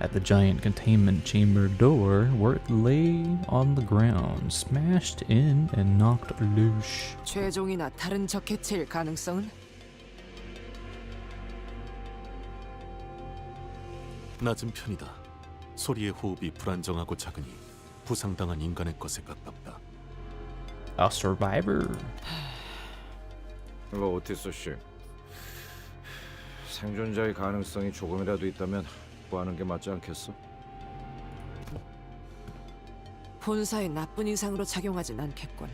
at the giant containment chamber door where it lay on the ground, smashed in and knocked loose. 최종이나 다른 적해체일 가능성은? 낮은 편이다. 소리의 호흡이 불안정하고 작으니 부상당한 인간의 것에 가깝다. A survivor. 이거 오티스 씨. 생존자의 가능성이 조금이라도 있다면 구하는 게 맞지 않겠어? 본사에 나쁜 이상으로 작용하진 않겠군.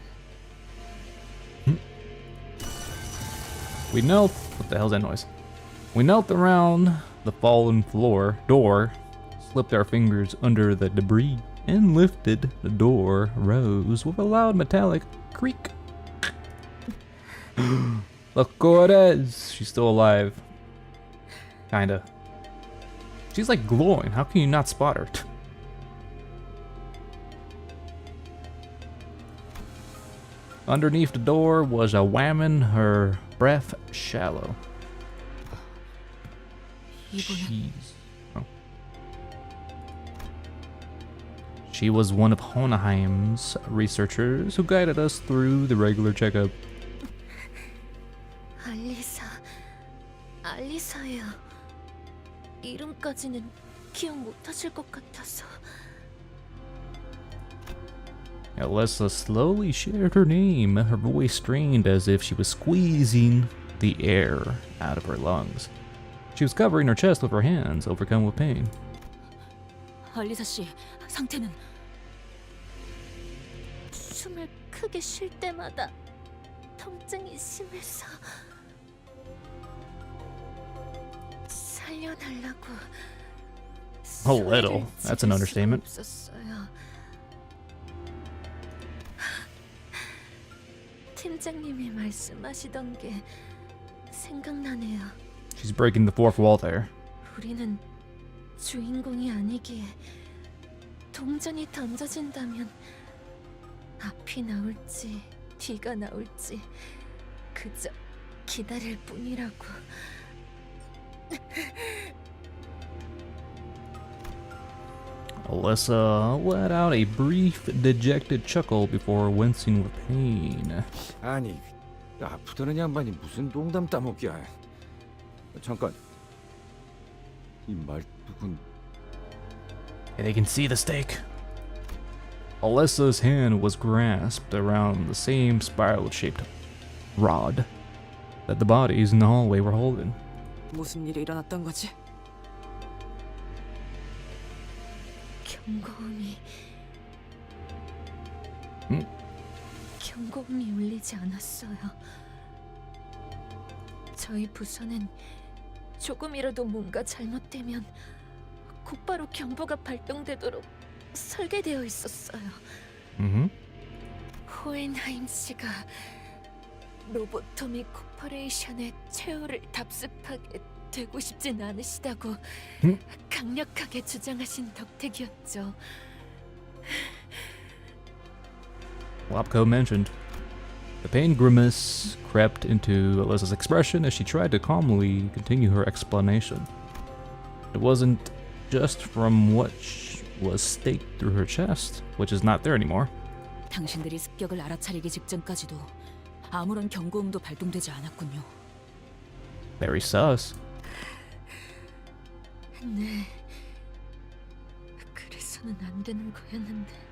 We knelt. What the hell's that noise? We knelt around the fallen door, slipped our fingers under the debris, and lifted. The door rose with a loud metallic creak. Look who it is. She's still alive. Kinda. She's like glowing. How can you not spot her? Underneath the door was a woman, her breath shallow. Jeez. Oh. She was one of Hohenheim's researchers who guided us through the regular checkup. 알리사예요. 이름까지는 기억 못하실 것 같아서. Alyssa slowly shared her name, her voice strained as if she was squeezing the air out of her lungs. She was covering her chest with her hands, overcome with pain. 알리사 씨, 상태는? 숨을 크게 쉴 때마다 통증이 심해서 살려달라고. A little. That's an understatement. 없었어요. 팀장님이 말씀하시던 게 생각나네요. She's breaking the fourth wall there. 우리는 주인공이 아니기에 동전이 던져진다면 앞이 나올지 뒤가 나올지 그저 기다릴 뿐이라고. Alyssa let out a brief, dejected chuckle before wincing with pain. 아니, 아프다는 양반이 무슨 농담 따먹기야. 잠깐. 이 말뚝은 They can see the stake. Alyssa's hand was grasped around the same spiral-shaped rod that the bodies in the hallway were holding. 무슨 일이 일어났던 거지? 경고음이 응? 경고음이 울리지 않았어요. 저희 부서는 조금이라도 뭔가 잘못되면 곧바로 경보가 발동되도록 설계되어 있었어요. 호엔하임 씨가 로보토미 코퍼레이션의 최후를 답습하게 되고 싶진 않으시다고 강력하게 주장하신 덕택이었죠. Lopko mentioned. The pain grimace crept into Alyssa's expression as she tried to calmly continue her explanation. It wasn't just from what was staked through her chest, which is not there anymore. 당신들이 습격을 알아차리기 직전까지도 아무런 경고음도 발동되지 않았군요. Very sus. 네, 그래서는 안 되는 거였는데.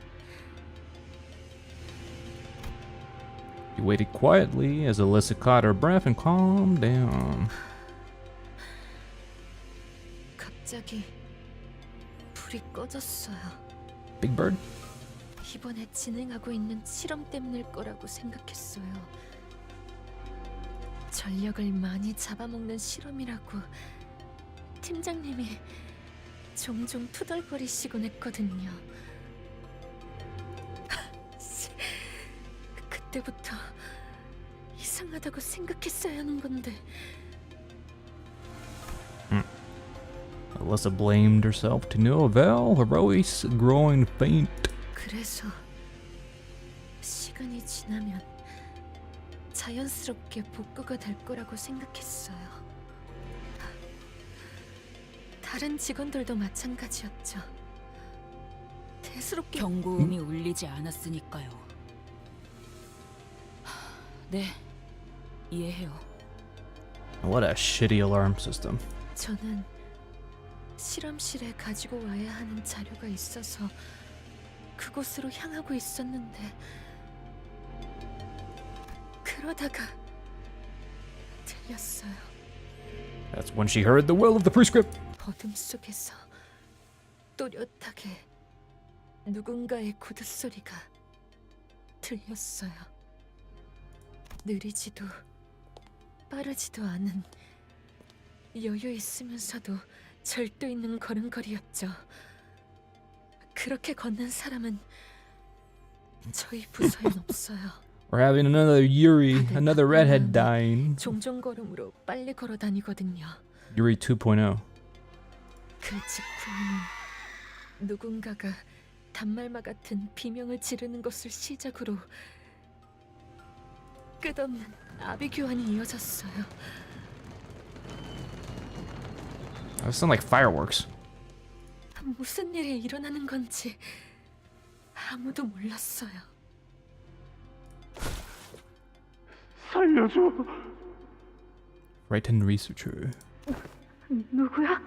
She waited quietly as Alyssa caught her breath and calmed down. 갑자기 불이 꺼졌어요. Big Bird? 이번에 진행하고 있는 실험 때문일 거라고 생각했어요. 전력을 많이 잡아먹는 실험이라고 팀장님이 종종 투덜거리시곤 했거든요. 그때부터 이상하다고 생각했어야 하는 건데. Alyssa blamed herself to no avail, her voice growing faint. 그래서 시간이 지나면 자연스럽게 복구가 될 거라고 생각했어요. 다른 직원들도 마찬가지였죠. 대수롭게 경고음이 울리지 않았으니까요. 네, 이해해요. What a shitty alarm system. 저는 실험실에 가지고 와야 하는 자료가 있어서 그곳으로 향하고 있었는데 그러다가 들렸어요. That's when she heard the will of the prescript. 어둠 속에서 또렷하게 누군가의 구두 소리가 들렸어요. 느리지도 빠르지도 않은 여유 있으면서도 절도 있는 걸음걸이였죠. 그렇게 걷는 사람은 저희 부서엔 없어요. We're having another Yuri, another redhead dying. 종종 걸음으로 빨리 걸어 다니거든요. Yuri 2.0. 그 직후에는 누군가가 단말마 같은 비명을 지르는 것을 시작으로 끝없는 아비 교환이 이어졌어요. That sound like fireworks. 무슨 일이 일어나는 건지 아무도 몰랐어요. 살려줘. Frightened researcher. 누구야?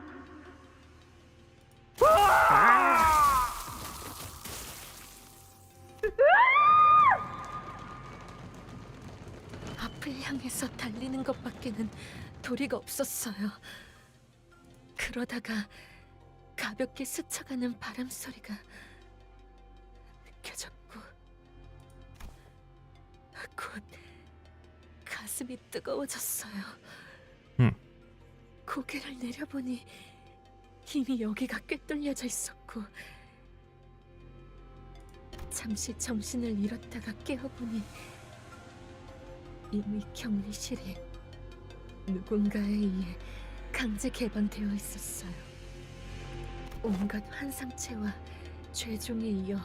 앞을 향해서 달리는 것밖에는 도리가 없었어요. 그러다가 가볍게 스쳐가는 바람 소리가 느껴졌고 곧 가슴이 뜨거워졌어요. 고개를 내려보니 이미 여기가 꿰뚫려져 있었고 잠시 정신을 잃었다가 깨어보니 이미 격리실이 누군가에 의해 강제 개방되어 있었어요. 온갖 환상체와 죄종에 이어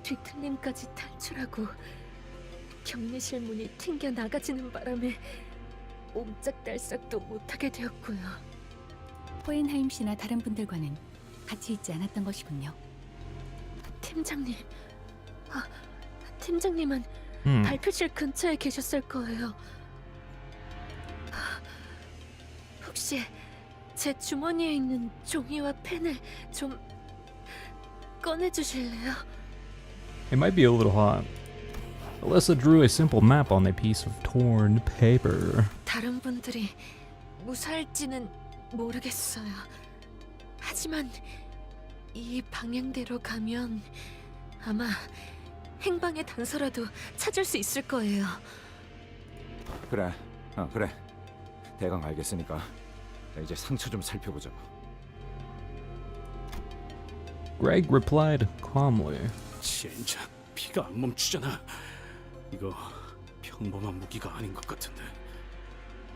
뒤틀림까지 탈출하고 격리실 문이 튕겨 나가지는 바람에 옴짝달싹도 못하게 되었고요. 호엔하임 씨나 다른 분들과는 같이 있지 않았던 것이군요. 팀장님, 팀장님은 발표실 근처에 계셨을 거예요. 혹시 제 주머니에 있는 종이와 펜을 좀 꺼내주실래요? It might be a little hot. Alyssa drew a simple map on a piece of torn paper. 다른 분들이 무사할지는 모르겠어요. 하지만 이 방향대로 가면 아마 행방의 단서라도 찾을 수 있을 거예요. 그래, 그래. 대강 알겠으니까 이제 상처 좀 살펴보자고. Greg replied calmly. 젠장, 피가 안 멈추잖아. 이거 평범한 무기가 아닌 것 같은데.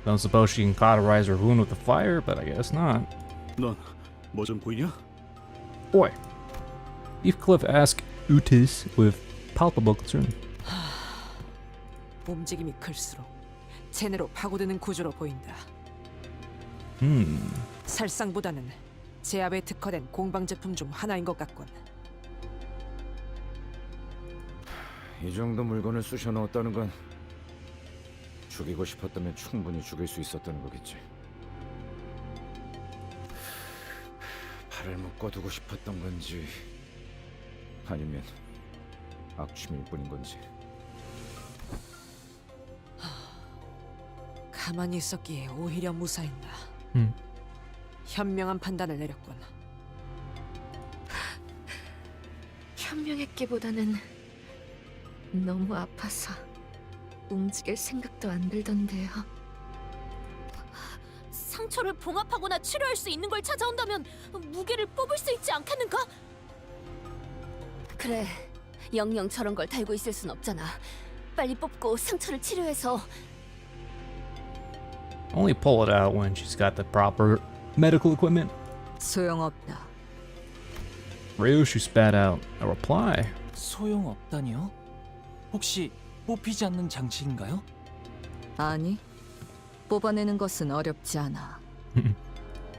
Don't suppose she can cauterize her wound with the fire, but I guess not. 넌 뭐 좀 보이냐? Boy. Heathcliff asked Utis with palpable concern. 움직임이 클수록 제대로 파고드는 구조로 보인다. 살상보다는 제압에 특화된 공방 제품 중 하나인 것 같군. 이 정도 물건을 쑤셔 넣었다는 건 죽이고 싶었다면 충분히 죽일 수 있었다는 거겠지. 팔을 묶어두고 싶었던 건지 아니면 악취미일 뿐인 건지. 가만히 있었기에 오히려 무사했나. 현명한 판단을 내렸군. 현명했기보다는 너무 아파서 움직일 생각도 안 들던데요. 상처를 봉합하거나 치료할 수 있는 걸 찾아온다면 무게를 뽑을 수 있지 않겠는가? 그래, 영영 저런 걸 달고 있을 순 없잖아. 빨리 뽑고 상처를 치료해서. Only pull it out when she's got the proper medical equipment. 소용없다. Ryoshu spat out a reply. 소용없다니요? 혹시 뽑히지 않는 장치인가요? 아니, 뽑아내는 것은 어렵지 않아.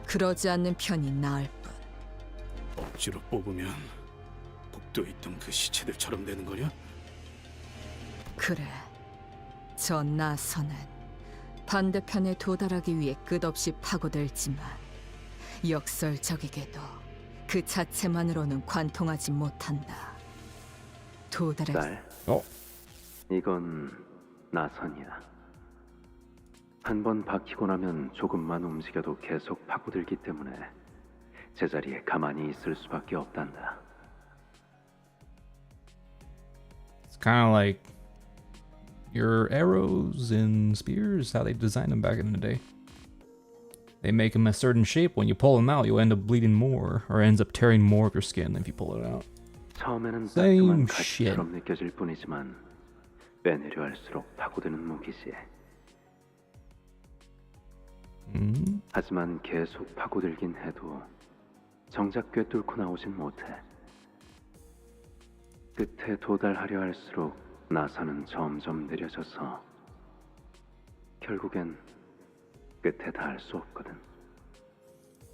그러지 않는 편이 나을 뿐. 억지로 뽑으면 복도에 있던 그 시체들처럼 되는 거냐? 그래, 저 나선은 반대편에 도달하기 위해 끝없이 파고들지만 역설적이게도 그 자체만으로는 관통하지 못한다. 도달할 이건 나선이야. 한 번 박히고 나면 조금만 움직여도 계속 파고들기 때문에 제자리에 가만히 있을 수밖에 없단다. It's kind of like your arrows and spears, how they designed them back in the day. They make them a certain shape. When you pull them out, you'll end up bleeding more, or ends up tearing more of your skin if you pull it out. 처음에는 Same 따끔한 shit. 가시처럼 느껴질 뿐이지만 빼내려 할수록 파고드는 무기지. 하지만 계속 파고들긴 해도 정작 꿰뚫고 나오진 못해. 끝에 도달하려 할수록 나선은 점점 느려져서 결국엔 끝에 닿을 수 없거든.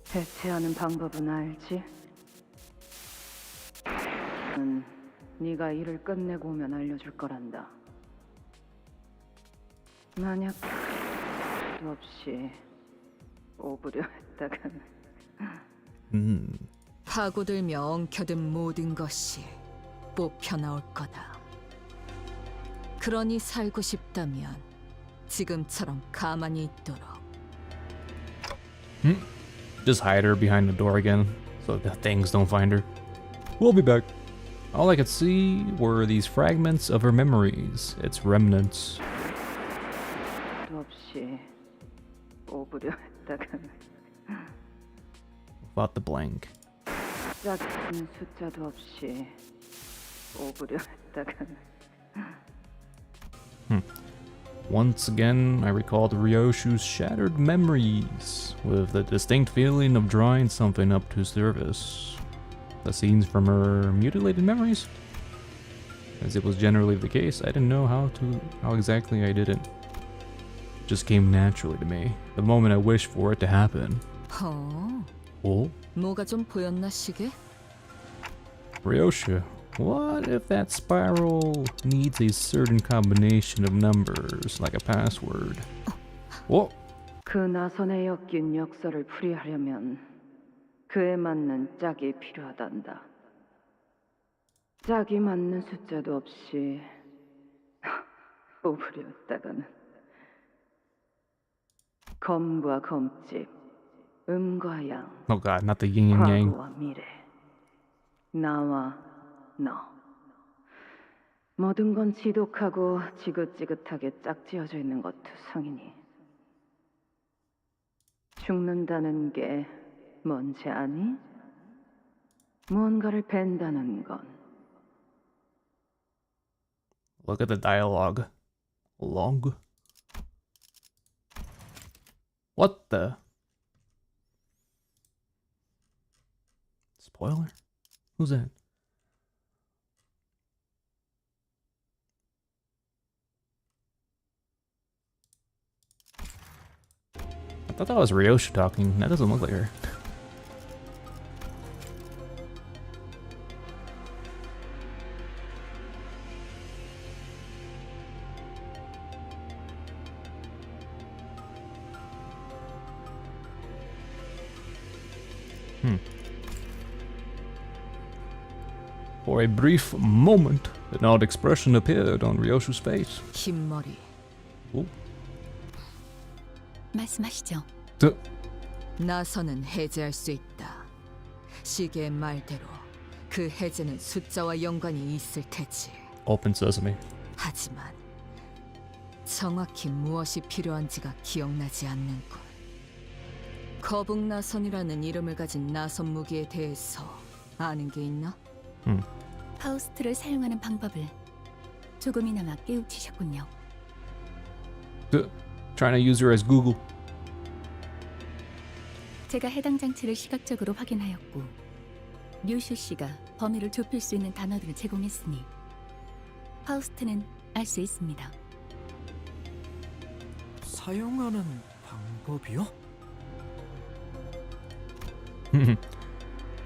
대체하는 방법은 알지? 네가 일을 끝내고 오면 알려줄 거란다. 만약 도 없이 오부려 했다간 파고들며 엉켜든 모든 것이 뽑혀 나올 거다. 그러니 살고 싶다면 지금처럼 가만히 있도록. Just hide her behind the door again, so the things don't find her. We'll be back. All I could see were these fragments of her memories, its remnants. 도 없이 오부려 했다간 About the blank. 짝짓는 숫자도 없이 오부려 했다간 Once again, I recalled Ryoshu's shattered memories, with the distinct feeling of drawing something up to surface. The scenes from her mutilated memories? As it was generally the case, I didn't know how exactly I did it. It just came naturally to me, the moment I wished for it to happen. Oh? 뭐가 좀 보였나 시계? Ryoshu, what if that spiral needs a certain combination of numbers, like a password? Whoa! 그 나선에 엮인 역사를 풀이하려면 그에 맞는 짝이 필요하단다. 짝이 맞는 숫자도 없이 오부려 했다가는 검과 검집, 음과 양, Oh god, not the yin and yang. 과거와 미래, 나와 너. 모든 건 지독하고 지긋지긋하게 짝지어져 있는 것 투성이니 죽는다는 게 뭔지 아니? 무언가를 벤다는 건 Look at the dialogue. Long. What the? Spoiler? Who's that? I thought that was Ryosha talking. That doesn't look like her. For a brief moment, an odd expression appeared on Ryoshu's face. 흰머리. Ooh. 말씀하시죠. 나선은 해제할 수 있다. 시계의 말대로 그 해제는 숫자와 연관이 있을 테지. Open sesame. 하지만 정확히 무엇이 필요한지가 기억나지 않는군. 거북나선이라는 이름을 가진 나선 무기에 대해서 아는 게 있나? 파우스트를 사용하는 방법을 조금이나마 깨우치셨군요. Trying to use her as Google. 제가 해당 장치를 시각적으로 확인하였고 류슈 씨가 범위를 좁힐 수 있는 단어들을 제공했으니 파우스트는 알 수 있습니다. 사용하는 방법이요?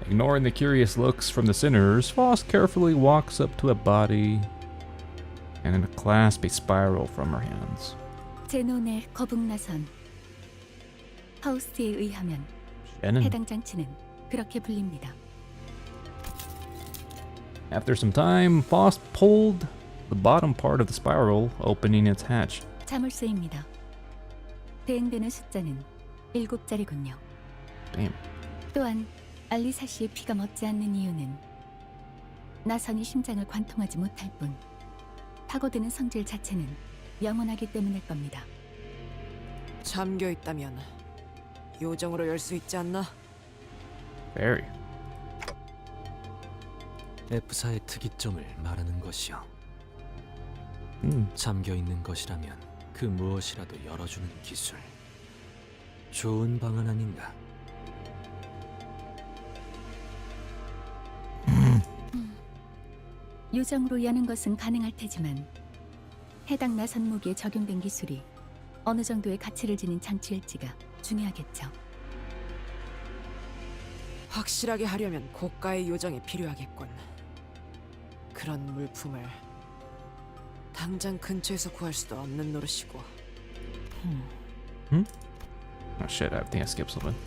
Ignoring the curious looks from the sinners, Faust carefully walks up to a body and clasps a spiral from her hands. 제논의 거북나선. 파우스트에 의하면 Shannon. 해당 장치는 그렇게 불립니다. After some time, Faust pulled the bottom part of the spiral, opening its hatch. 자물쇠입니다. 대행되는 숫자는 7자리군요. Damn. 또한 알리사 씨의 피가 멎지 않는 이유는 나선이 심장을 관통하지 못할 뿐 파고드는 성질 자체는 영원하기 때문일 겁니다. 잠겨 있다면 요정으로 열 수 있지 않나? Very. F사의 특이점을 말하는 것이요. 잠겨 있는 것이라면 그 무엇이라도 열어주는 기술. 좋은 방안 아닌가? 요정으로 여는 것은 가능할 테지만 해당 나선 무기에 적용된 기술이 어느 정도의 가치를 지닌 장치일지가 중요하겠죠. 확실하게 하려면 고가의 요정이 필요하겠군. 그런 물품을 당장 근처에서 구할 수도 없는 노릇이고. Oh shit, I think I skipped something.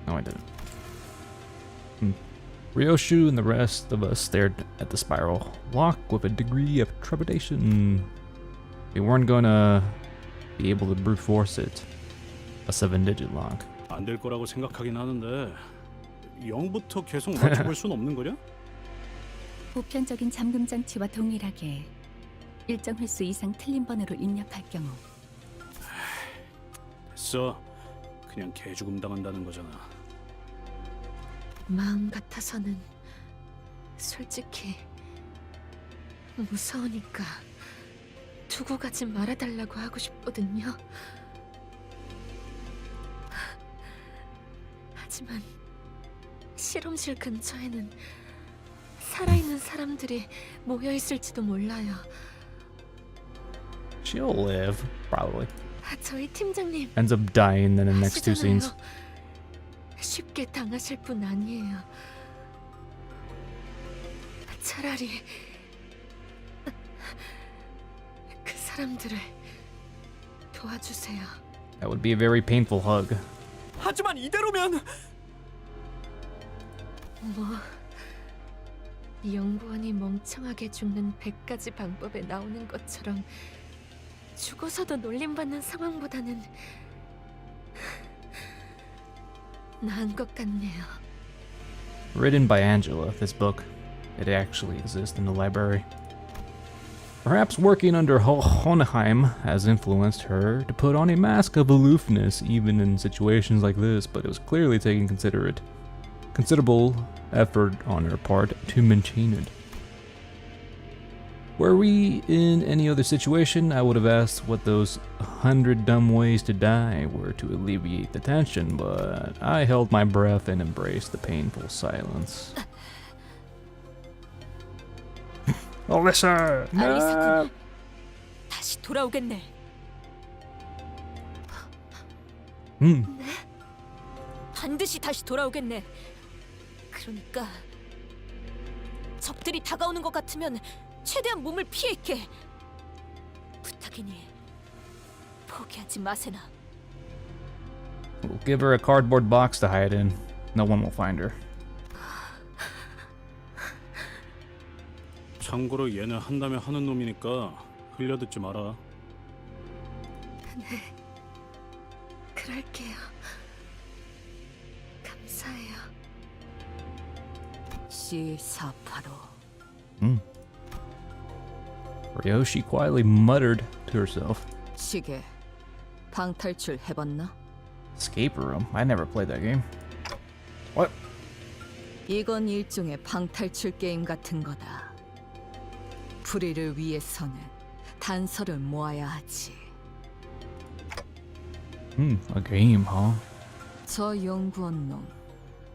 No, I didn't. Ryoshu and the rest of us stared at the spiral, locked with a degree of trepidation. We weren't gonna be able to brute force it. A 7-digit lock. 안 될 거라고 생각하긴 하는데 0부터 계속 맞춰볼 순 없는 거냐? 보편적인 잠금 장치와 동일하게 일정 횟수 이상 틀린 번호를 입력할 경우 됐어. 그냥 개죽음 당한다는 거잖아. 마음 같아서는 솔직히 무서우니까 두고 가지 말아달라고 하고 싶거든요. 하지만 실험실 근처에는 살아있는 사람들이 모여 있을지도 몰라요. She'll live, probably. 저희 팀장님 Ends up dying in the next two scenes. 쉽게 당하실 분 아니에요. 차라리 그 사람들을 도와주세요. That would be a very painful hug. 하지만 이대로면 뭐 연구원이 멍청하게 죽는 100가지 방법에 나오는 것처럼 죽어서도 놀림받는 상황보다는 나은 것 같네요. Written by Angela, this book. It actually exists in the library. Perhaps working under Hohenheim has influenced her to put on a mask of aloofness even in situations like this, but it was clearly taking considerable effort on her part to maintain it. Were we in any other situation, I would have asked what those 100 dumb ways to die were to alleviate the tension, but I held my breath and embraced the painful silence. Alyssa! 알리사군 다시 돌아오겠네. 반드시 다시 돌아오겠네. 그러니까 적들이 다가오는 것 같으면 최대한 몸을 피해있게. 부탁이니 포기하지 마세나. We'll give her a cardboard box to hide in. No one will find her. 참고로 얘는 한다면 하는 놈이니까 흘려듣지 마라. 네, 그럴게요. 감사해요. C485. Ryoshi quietly muttered to herself. 시계 방탈출 해봤나? Escape room? I never played that game. What? 이건 일종의 방탈출 게임 같은 거다. 불의를 위해서는 단서를 모아야 하지. A game, huh? 저 연구원 놈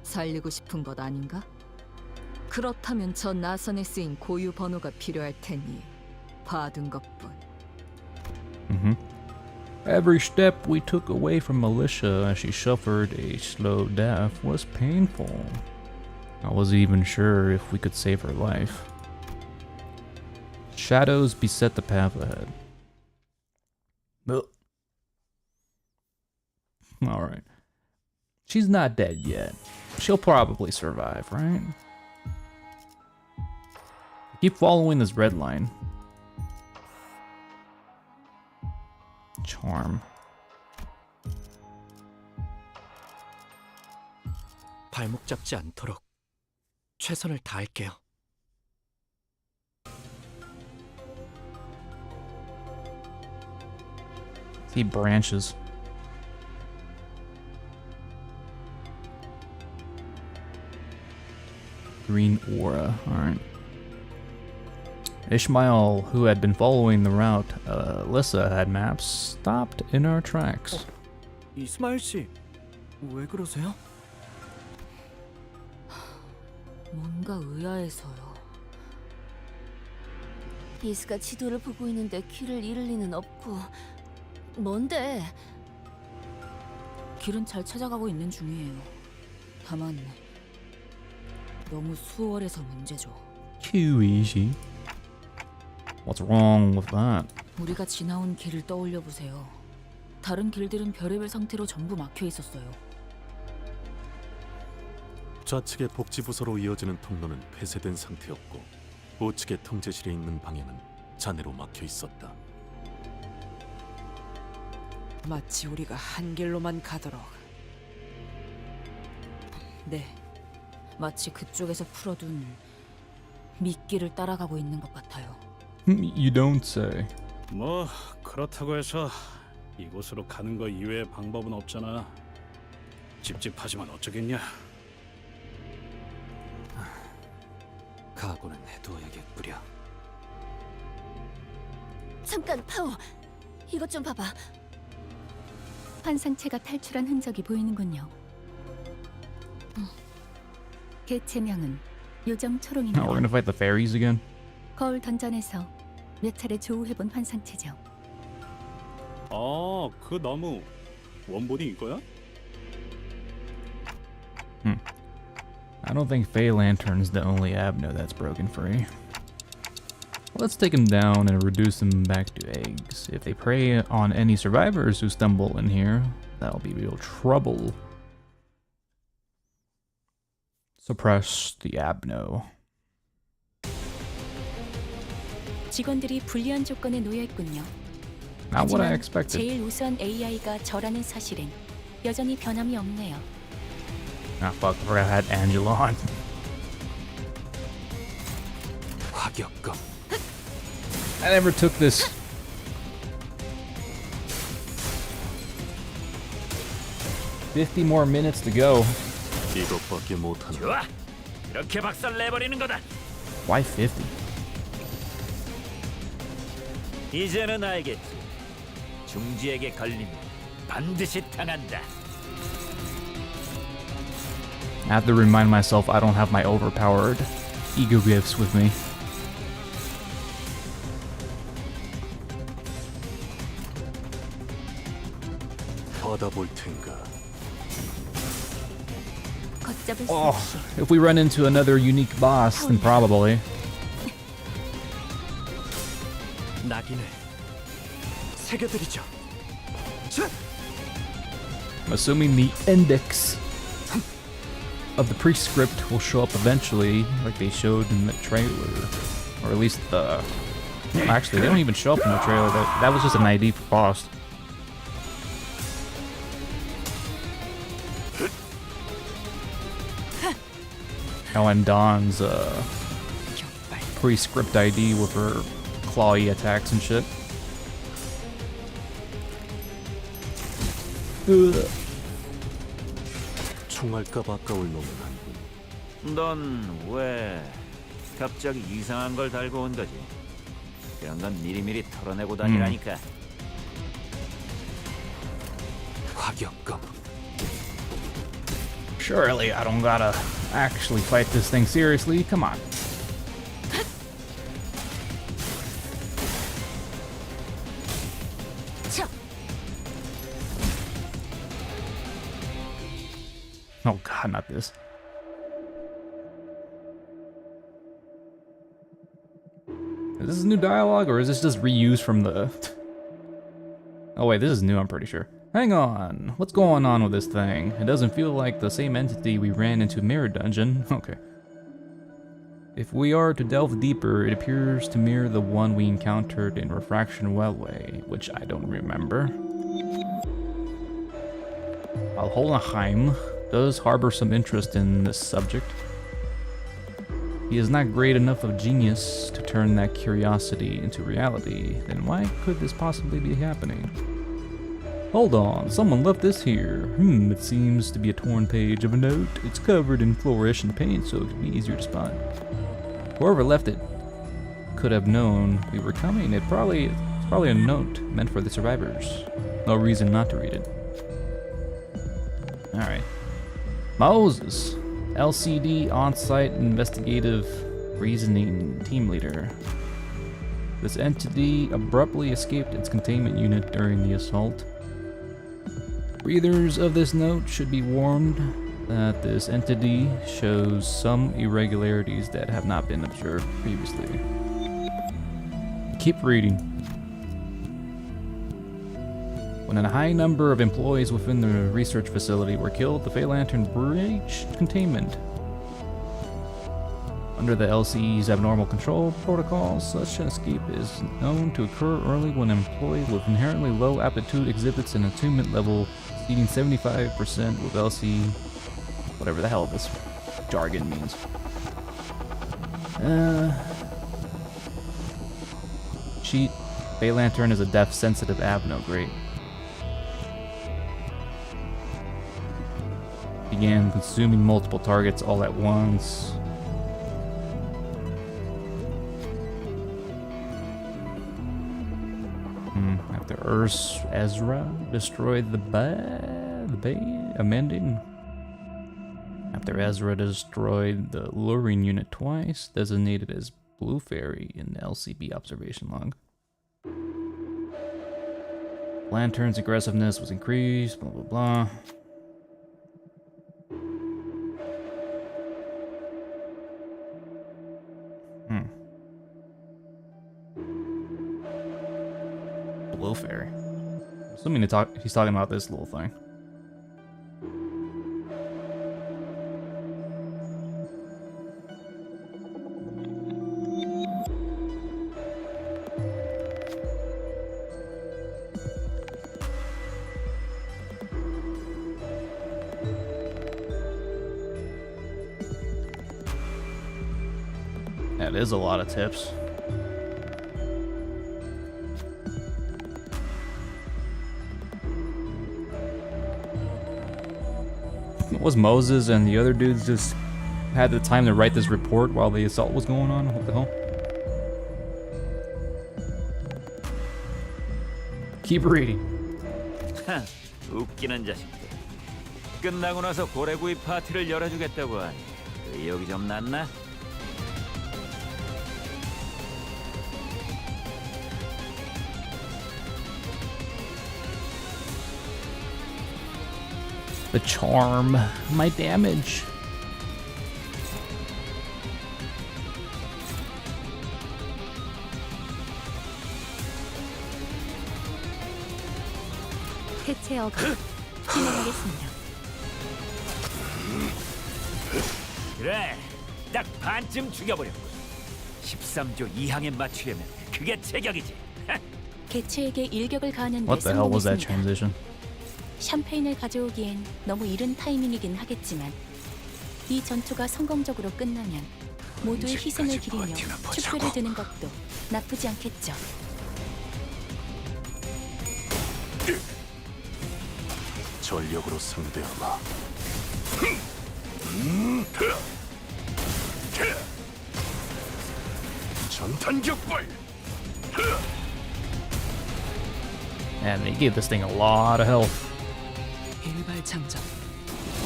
살리고 싶은 것 아닌가? 그렇다면 저 나선에 쓰인 고유 번호가 필요할 테니 봐둔 것뿐. Every step we took away from Alicia as she suffered a slow death was painful. I wasn't even sure if we could save her life. Shadows beset the path ahead. Alright. She's not dead yet. She'll probably survive, right? Keep following this red line. Charm. 발목 잡지 않도록 최선을 다할게요. See branches. Green aura. Alright. Ishmael, who had been following the route Alyssa had maps, stopped in our tracks. 이스마일 씨, 왜 그러세요? 뭔가 의아해서요. 이스가 지도를 보고 있는데 길을 잃을 리는 없고. 뭔데? 길은 잘 찾아가고 있는 중이에요. 다만 너무 수월해서 문제죠. Too easy. What's wrong with that? 우리가 지나온 길을 떠올려 보세요. 다른 길들은 별의별 상태로 전부 막혀 있었어요. 좌측의 복지부서로 이어지는 통로는 폐쇄된 상태였고 우측의 통제실에 있는 방향은 잔해로 막혀 있었다. 마치 우리가 한 길로만 가도록. 네, 마치 그쪽에서 풀어둔 미끼를 따라가고 있는 것 같아요. You don't say. 뭐 그렇다고 해서 이곳으로 가는 거 이외의 방법은 없잖아. 찝찝하지만 어쩌겠냐. 각오는 해둬야겠구려. 잠깐, 파오. 이것 좀 봐봐. 환상체가 탈출한 흔적이 보이는군요. 개체명은 요정 Now 초롱입니다. we're gonna fight the fairies again. 거울 던전에서 몇 차례 조우해본 환상체죠. 아, 그 나무 원본이 이거야? I don't think Fey Lantern's the only Abno that's broken free. Let's take him down and reduce them back to eggs. If they prey on any survivors who stumble in here, that'll be real trouble. Suppress the Abno. 직원들이 불리한 조건에 놓여 있군요. Not what I 하지만 expected. 제일 우수한 AI가 저라는 사실은 여전히 변함이 없네요. Ah, fuck, I had Angela on. 화격검. I never took this. $50 more minutes to go. 이것밖에 못하는. 좋아. 이렇게 박살 내버리는 거다. Why 50? 이제는 알겠지. 중지에게 걸리면 반드시 당한다. I have to remind myself I don't have my overpowered ego gifts with me. 받아볼 텐가. 걷잡을 수 Oh, 없이 if we run into another unique boss, then probably. 낙인을 새겨드리죠. I'm assuming the index of the prescript will show up eventually, like they showed in the trailer. Or at least the... Actually, they don't even show up in the trailer. That was just an ID for boss. Oh, and Dawn's prescript ID with her clawy attacks and shit. Ugh. 총알값 아까울 놈은 아니군. 넌 왜 갑자기 이상한 걸 달고 온 거지? 그런 건 미리미리 털어내고 다니라니까. 화격검. Surely I don't gotta actually fight this thing seriously. Come on. Oh god, not this. Is this new dialogue or is this just reused from the... Oh wait, this is new, I'm pretty sure. Hang on, what's going on with this thing? It doesn't feel like the same entity we ran into Mirror Dungeon. Okay. If we are to delve deeper, it appears to mirror the one we encountered in Refraction Wellway, which I don't remember. Valholnheim does harbor some interest in this subject. He is not great enough of genius to turn that curiosity into reality, then why could this possibly be happening? Hold on, someone left this here. It seems to be a torn page of a note. It's covered in fluorescent paint, so it could be easier to spot. Whoever left it could have known we were coming. It's probably a note meant for the survivors. No reason not to read it. Alright. Moses, LCD on-site investigative reasoning team leader. This entity abruptly escaped its containment unit during the assault. Readers of this note should be warned that this entity shows some irregularities that have not been observed previously. Keep reading. When a high number of employees within the research facility were killed, the Fey Lantern breached containment. Under the LCE's abnormal control protocols, such an escape is known to occur early when an employee with inherently low aptitude exhibits an attunement level exceeding 75% with LCE, whatever the hell this jargon means. Cheat. Fey Lantern is a depth-sensitive abno, great. Began consuming multiple targets all at once. After Ezra destroyed the bay, amending. After Ezra destroyed the luring unit twice, designated as Blue Fairy in the LCB observation log. Lantern's aggressiveness was increased, blah blah blah. Blue Fairy. Assuming he's talking about this little thing. That is a lot of tips. Was Moses and the other dudes just had the time to write this report while the assault was going on? What the hell? Keep reading. 하, 웃기는 자식들. 끝나고 나서 고래구이 파티를 열어주겠다고 하니 의욕이 좀 났나? The charm, my damage. 해체어가 진행하겠습니다. 그래, 딱 반쯤 죽여버렸고 13조 2항에 맞추려면 그게 제격이지. 개체에게 일격을 가하는 데 What the hell was that 성공했습니다. transition? 샴페인을 가져오기엔 너무 이른 타이밍이긴 하겠지만 이 전투가 성공적으로 끝나면 모두의 희생을 기리며 축배를 드는 것도 나쁘지 않겠죠. 전력으로 상대하마. 전탄격발. And they gave this thing a lot of health. 일발 장전.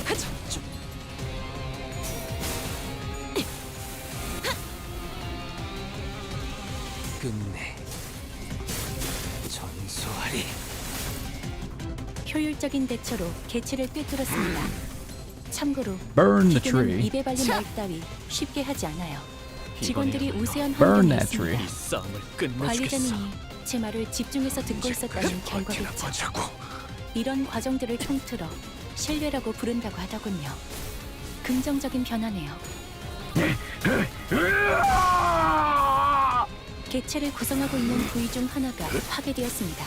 전주. 끝내. 전소하리. 효율적인 대처로 개체를 꿰뚫었습니다. 참고로 Burn the 기계는 tree. 입에 발린 말 따위 쉽게 하지 않아요. 직원들이 우세한 Burn 환경에 that tree. 있습니다. 이 싸움을 끝내주겠어. 관리자님이 제 말을 집중해서 듣고 있었다는 결과겠죠. 이런 과정들을 통틀어 신뢰라고 부른다고 하더군요. 긍정적인 변화네요. 개체를 구성하고 있는 부위 중 하나가 파괴되었습니다.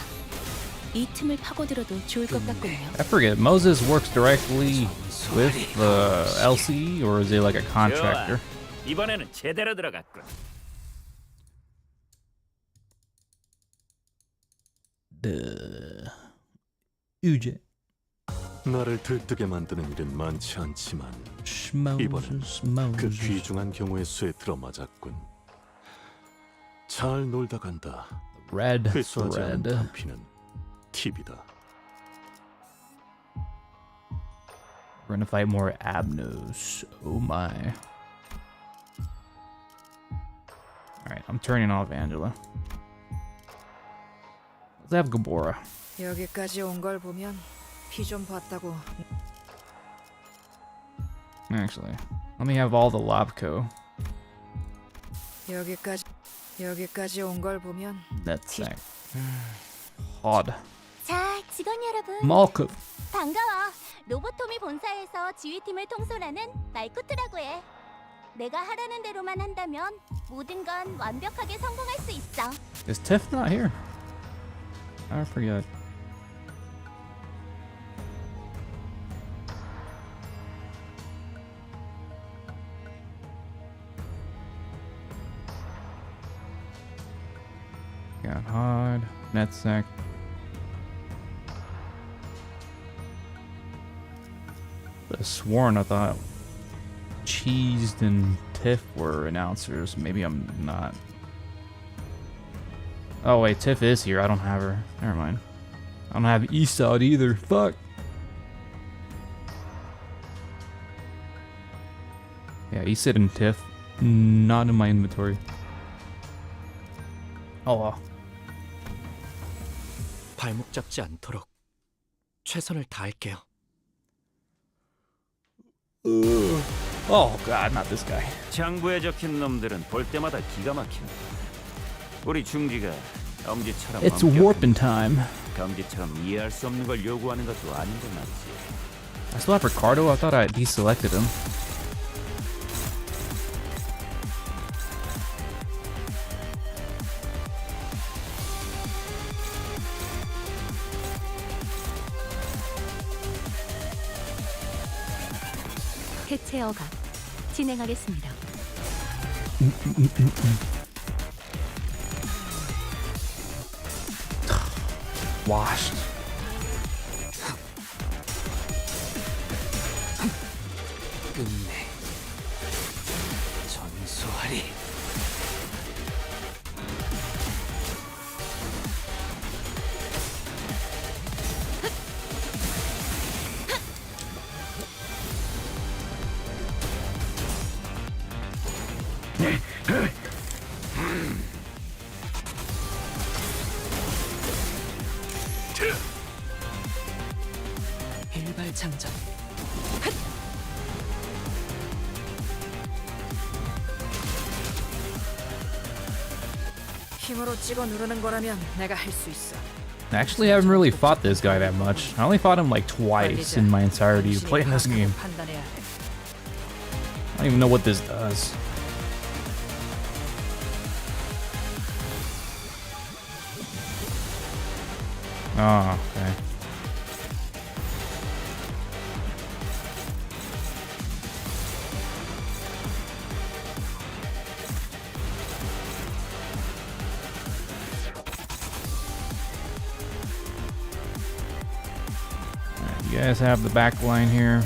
이 틈을 파고들어도 좋을 것 같군요. I forget. Moses works directly with the LC, or is he like a contractor? 좋아, 이번에는 제대로 들어갔군. 우제. 나를 들뜨게 만드는 일은 많지 않지만 이번엔 그 귀중한 경우의 수에 들어맞았군. 잘 놀다 간다. Red 회수하지 않은 thread. 탄피는 팁이다. We're gonna fight more Abnos. Oh my. Alright, I'm turning off Angela. Let's have Gabora. 여기까지 온 걸 보면 피 좀 봤다고. Actually, let me have all the Lobco. 여기까지 온 걸 보면 That's sick. Hod. 자, 직원 여러분. Malkuth. 반가워. 로보토미 본사에서 지휘팀을 통솔하는 말쿠트라고 해. 내가 하라는 대로만 한다면 모든 건 완벽하게 성공할 수 있어. Is Tiff not here? I forget. Got Hod, NetSec. I sworn I thought Cheesed and Tiff were announcers. Maybe I'm not. Oh wait, Tiff is here. I don't have her. Never mind. I don't have Eastside either. Fuck. Yeah, Eastside and Tiff. Not in my inventory. Oh well. 발목 잡지 않도록 최선을 다할게요. Oh god, not this guy. 장부에 적힌 놈들은 볼 때마다 기가 막힌다. 우리 중지가 엄지처럼 It's warping time. 감지처럼 이해할 수 없는 걸 요구하는 것도 아닌 건 맞지. I still have Ricardo. I thought I deselected him. 해체어가 진행하겠습니다. Washed. 끝내 전소하리. 일발장전. 힘으로 찍어 누르는 거라면 내가 할 수 있어. Actually, I haven't really fought this guy that much. I only fought him like twice in my entirety of playing this game. 판단해야 해. I don't even know what this does. Oh, okay. Alright, you guys have the back line here.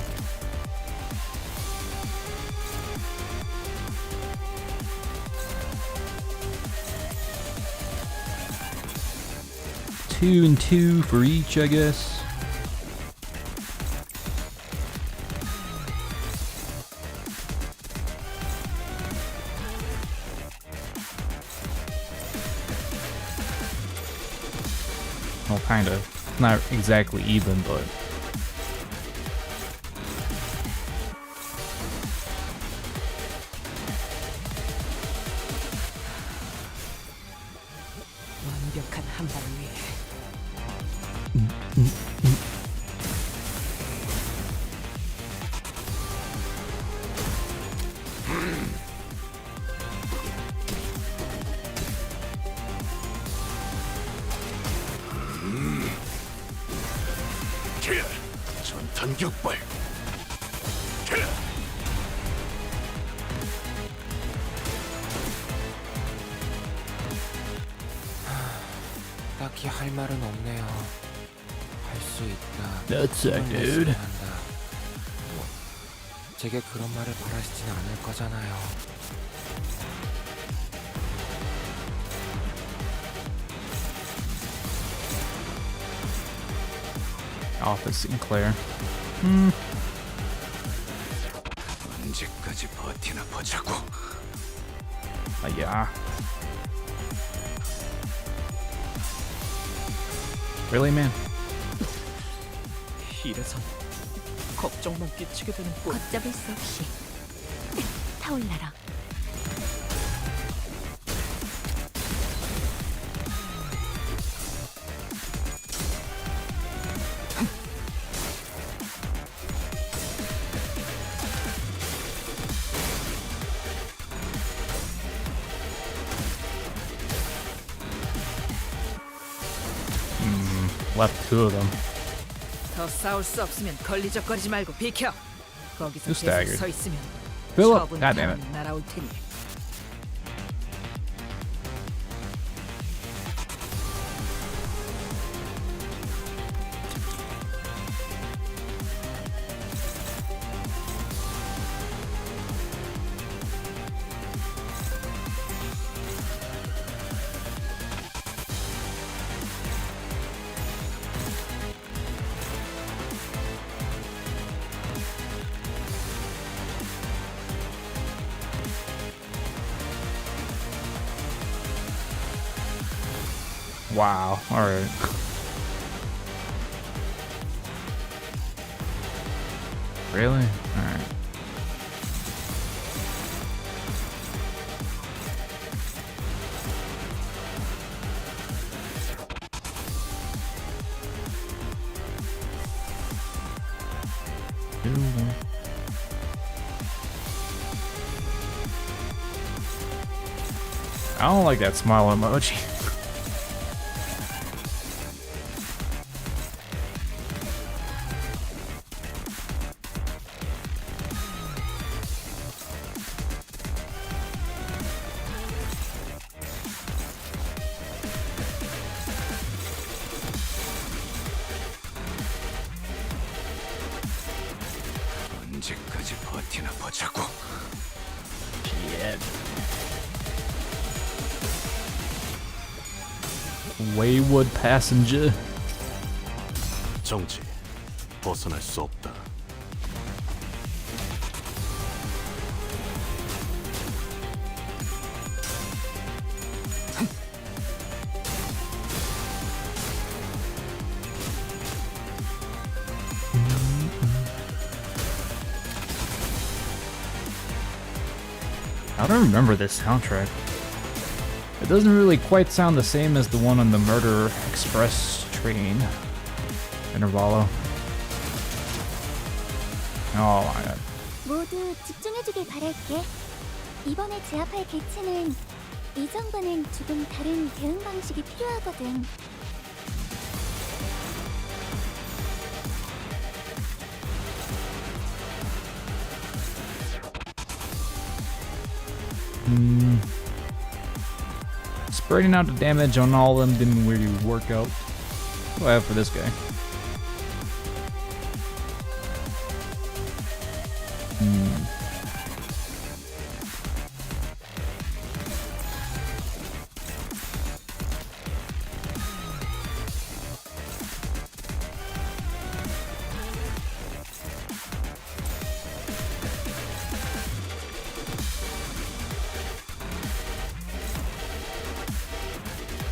Two and two for each, I guess. Well, kind of. Not exactly even, but. 완벽한 한발 위에 전탄 격발. 딱히 할 말은 없네요. 할 수 있다. That's it, dude. 뭐, 제게 그런 말을 바라시진 않을 거잖아요. Office Sinclair. 언제까지 버티나 보자고. Yeah. Really, man? 이래선 걱정만 끼치게 되는 꼴. 걷잡을 수 없이 타올라라. Left two of them. 더 싸울 수 없으면 걸리적거리지 말고 비켜. 거기서 Who 계속 staggered? 서 있으면 Philip, 처분 God damn it. 당하니 날아올 테니. Wow. All right. Really? All right. I don't like that smile emoji. 어떻게나 보자고. Wayward passenger. 정지. 벗어날 수 없다. I don't remember this soundtrack. It doesn't really quite sound the same as the one on the Murder Express train. Intervallo. Oh my god. 모두 집중해주길 바랄게. 이번에 제압할 개체는 이전과는 조금 다른 대응 방식이 필요하거든. Spreading out the damage on all of them didn't really work out. What do I have for this guy?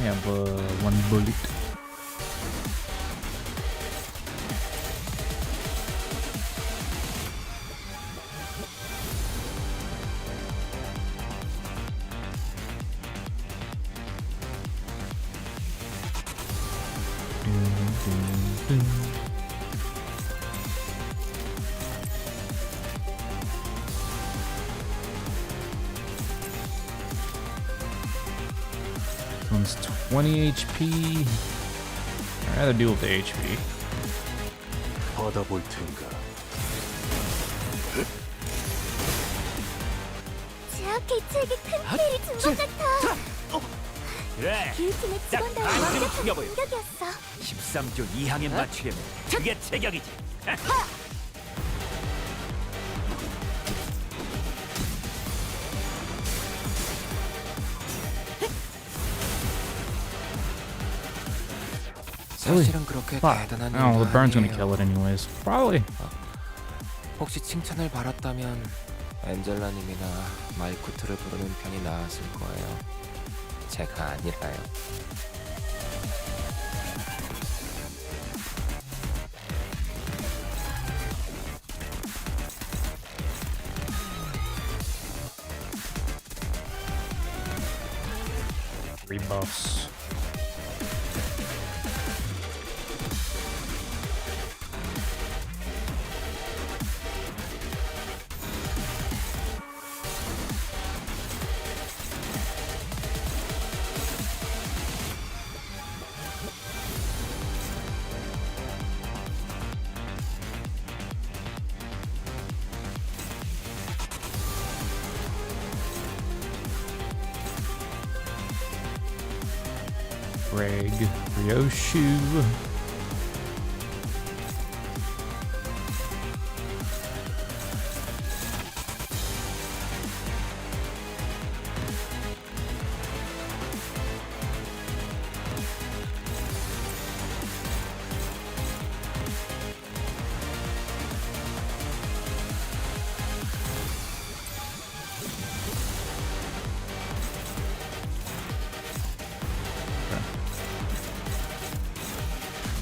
I have one bullet. This one's 20 HP. I'd rather deal with the HP. 받아볼 텐가. 제압 개체에게 큰 피해를 준 것 같아. 그래. 기우팀의 딱 직원들의 반으로 완벽한 죽여보여. 공격이었어. 13조 2항에 맞추려면 그게 제격이지. 사실은 그렇게 대단한 Oh, 일도 the burn's gonna 아니에요. kill it anyways. Probably. 혹시 칭찬을 바랐다면 엔젤라님이나 마이쿠트를 부르는 편이 나았을 거예요. 제가 아니라요. Rebuffs. Greg, Ryoshu.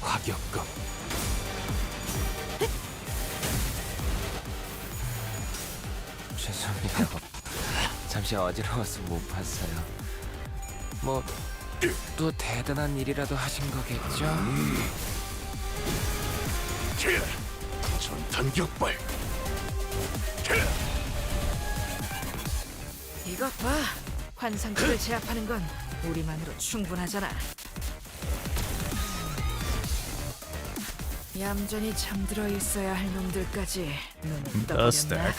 화격검. 죄송해요. 잠시 어지러워서 못 봤어요. 뭐 또 대단한 일이라도 하신 거겠죠? 전탄 격발. 이것 봐. 환상들을 제압하는 건 우리만으로 충분하잖아. 얌전히 잠들어 있어야 할 놈들까지 눈을 The 떠버렸나? stack.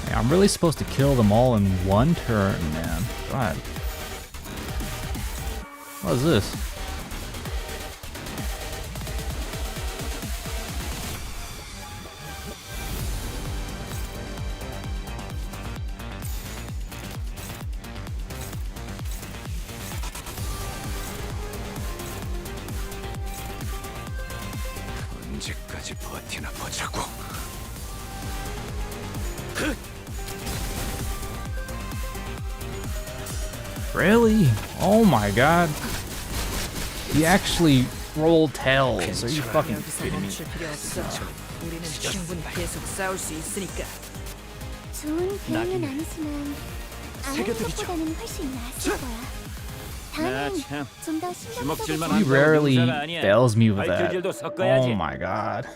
Hey, I'm really supposed to kill them all in one turn, man. God. What is this? 언제까지 버티나 보자고. Really? Oh my god. He actually rolled tails. Are you fucking 여기서 kidding me? 멈출 필요 없어. 우리는 충분히 계속 싸울 수 있으니까. 좋은 대응은 아니지만 안 하는 것보다는 훨씬 나았을 거야. 다음엔 좀 더 신경 써보자. He rarely fails me with that. Oh my god.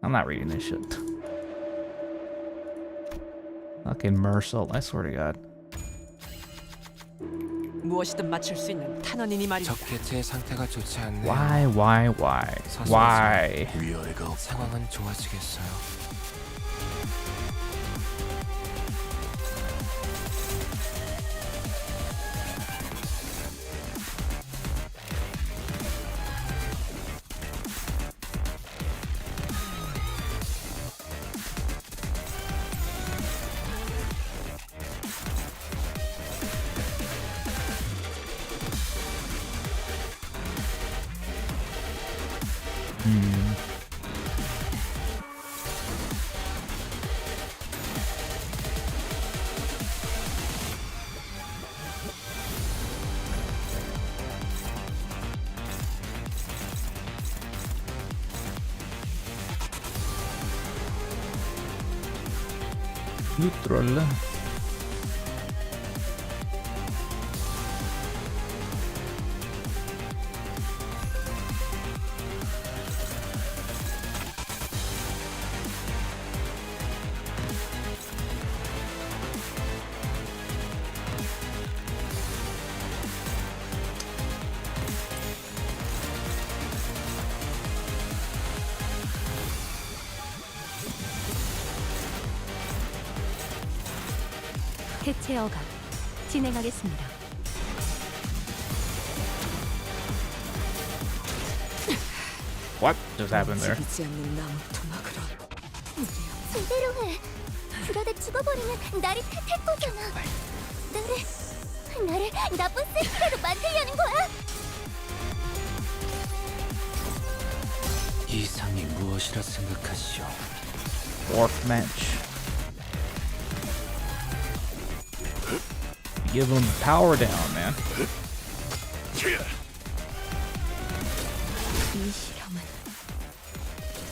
I'm not reading this shit. Fucking Mersault, I swear to god. 무엇이든 맞출 수 있는 탄원이니 말이다. 적게 제 상태가 좋지 않네요. Why? Why? 위아래가 상황은 좋아지겠어요. Neutral. 해체 어각 진행하겠습니다. What just happened there? 움직이지 않는 나무 토막으로. 제대로 해. 그러다 죽어버리면 날이 탓할 거잖아. 나를 나쁜 세트로 만들려는 거야? 이상이 무엇이라 생각하시오? Fourth match. Give him power down, man. 이 실험은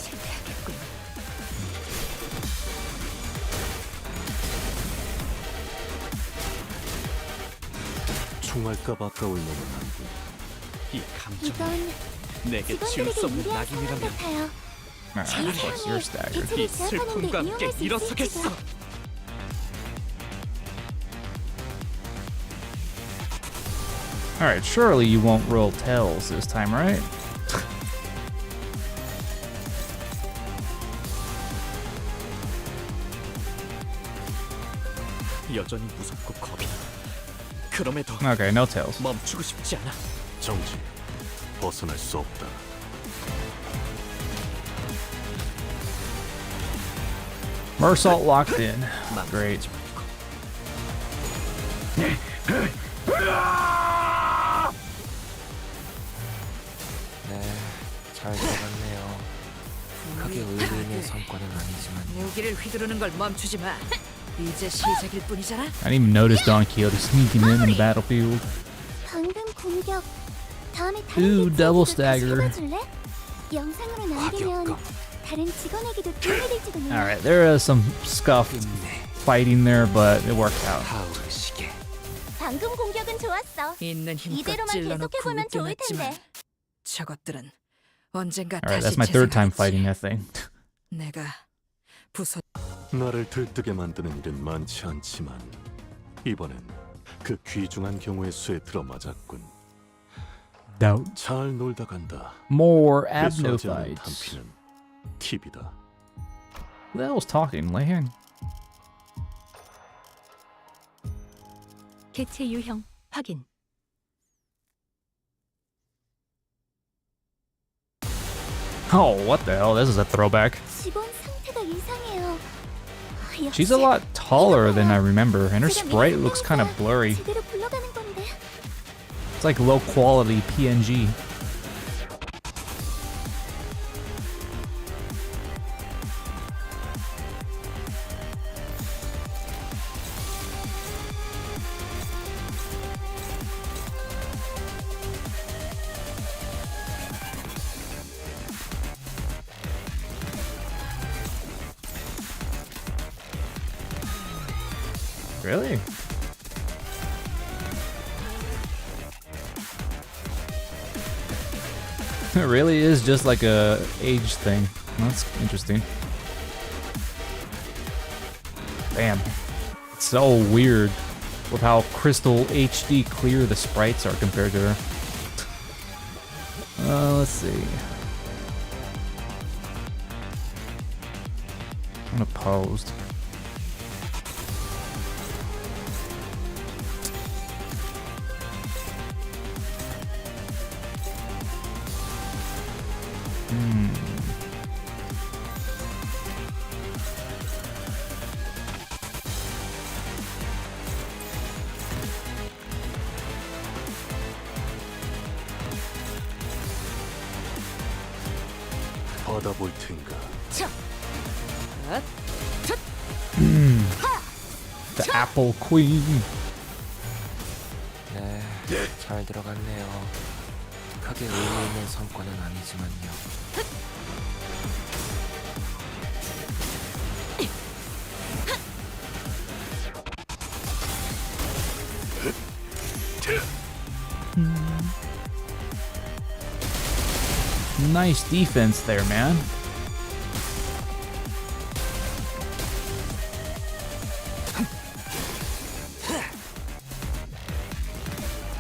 실패하겠군. 총알값 아까울 놈은 아니군. 이 감정 이건 내게 지울 수 없는 유리한 상황 낙인이라면 같아요. Alright, plus your stagger. 이 슬픔과 함께 일어서겠어. Alright, surely you won't roll tails this time, right? 여전히 무섭고 겁이 나. 그럼에도 Okay, no tails. 멈추고 싶지 않아. 정지. 벗어날 수 없다. Mersault locked in. Great. 네, 잘 잡았네요. 그게 의미 있는 성과는 아니지만 무기를 휘두르는 걸 멈추지 마. 이제 시작일 뿐이잖아. I didn't even notice Don Quixote sneaking in the battlefield. 방금 공격. 다음에 Ooh, 다른 double 객체에게도 다시 stagger. 해봐줄래? 영상으로 남기면 다른 직원에게도 도움이 될지도 몰라. Alright, there is some scuffed fighting there, but it worked out. 방금 공격은 좋았어. 있는 힘껏 이대로만 찔러놓고 계속해보면 좋을 웃겨놨지만 텐데. 저것들은 언젠가 Alright, 다시 that's my third time 재생하겠지. fighting that thing. 내가 부서 나를 들뜨게 만드는 일은 많지 않지만 이번엔 그 귀중한 경우의 수에 들어맞았군. Doubt. 잘 놀다 간다. More 회수하지 않은 abnophites. 탄피는 팁이다. Who the hell was talking? Lehan? 개체 유형 확인. Oh, what the hell? This is a throwback. 직원 상태가 이상해요. She's a lot taller than I remember, and her sprite looks kind of blurry. 제대로 굴러가는 건데. It's like low quality PNG. Really? It really is just like a age thing. That's interesting. Damn. It's so weird with how crystal HD clear the sprites are compared to her. Let's see. Unopposed. 받아볼 텐가. The Apple Queen. 네, 잘 들어갔네요. 크게 의미 있는 성과는 아니지만요. Nice defense there, man.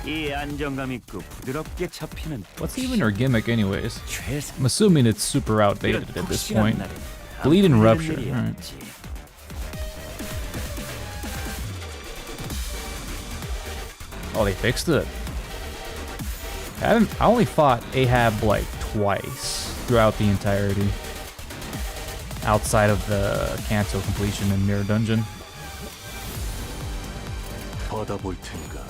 이 안정감 있고 부드럽게 잡히는. What's even her gimmick, anyways? I'm assuming it's super outdated at this point. Bleed and rupture. Alright. Oh, they fixed it. I only fought Ahab like twice throughout the entirety. Outside of the Canto completion in Mirror Dungeon. 받아볼 텐가.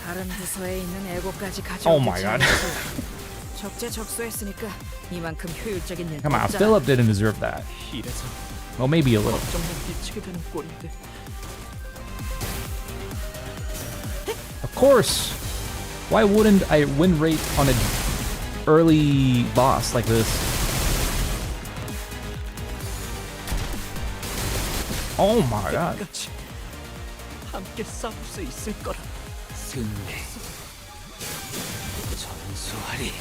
다른 부서에 있는 애고까지 Oh my god. 적재적소했으니까 이만큼 효율적인 일. Come on, Philip didn't deserve that. 이래서 Well, maybe a little. 점점 미치게 되는 꼴인데. Of course. Why wouldn't I win rate on an early boss like this? Oh my god. 함께 싸울 수 있을 거라. 승리. 전수하리.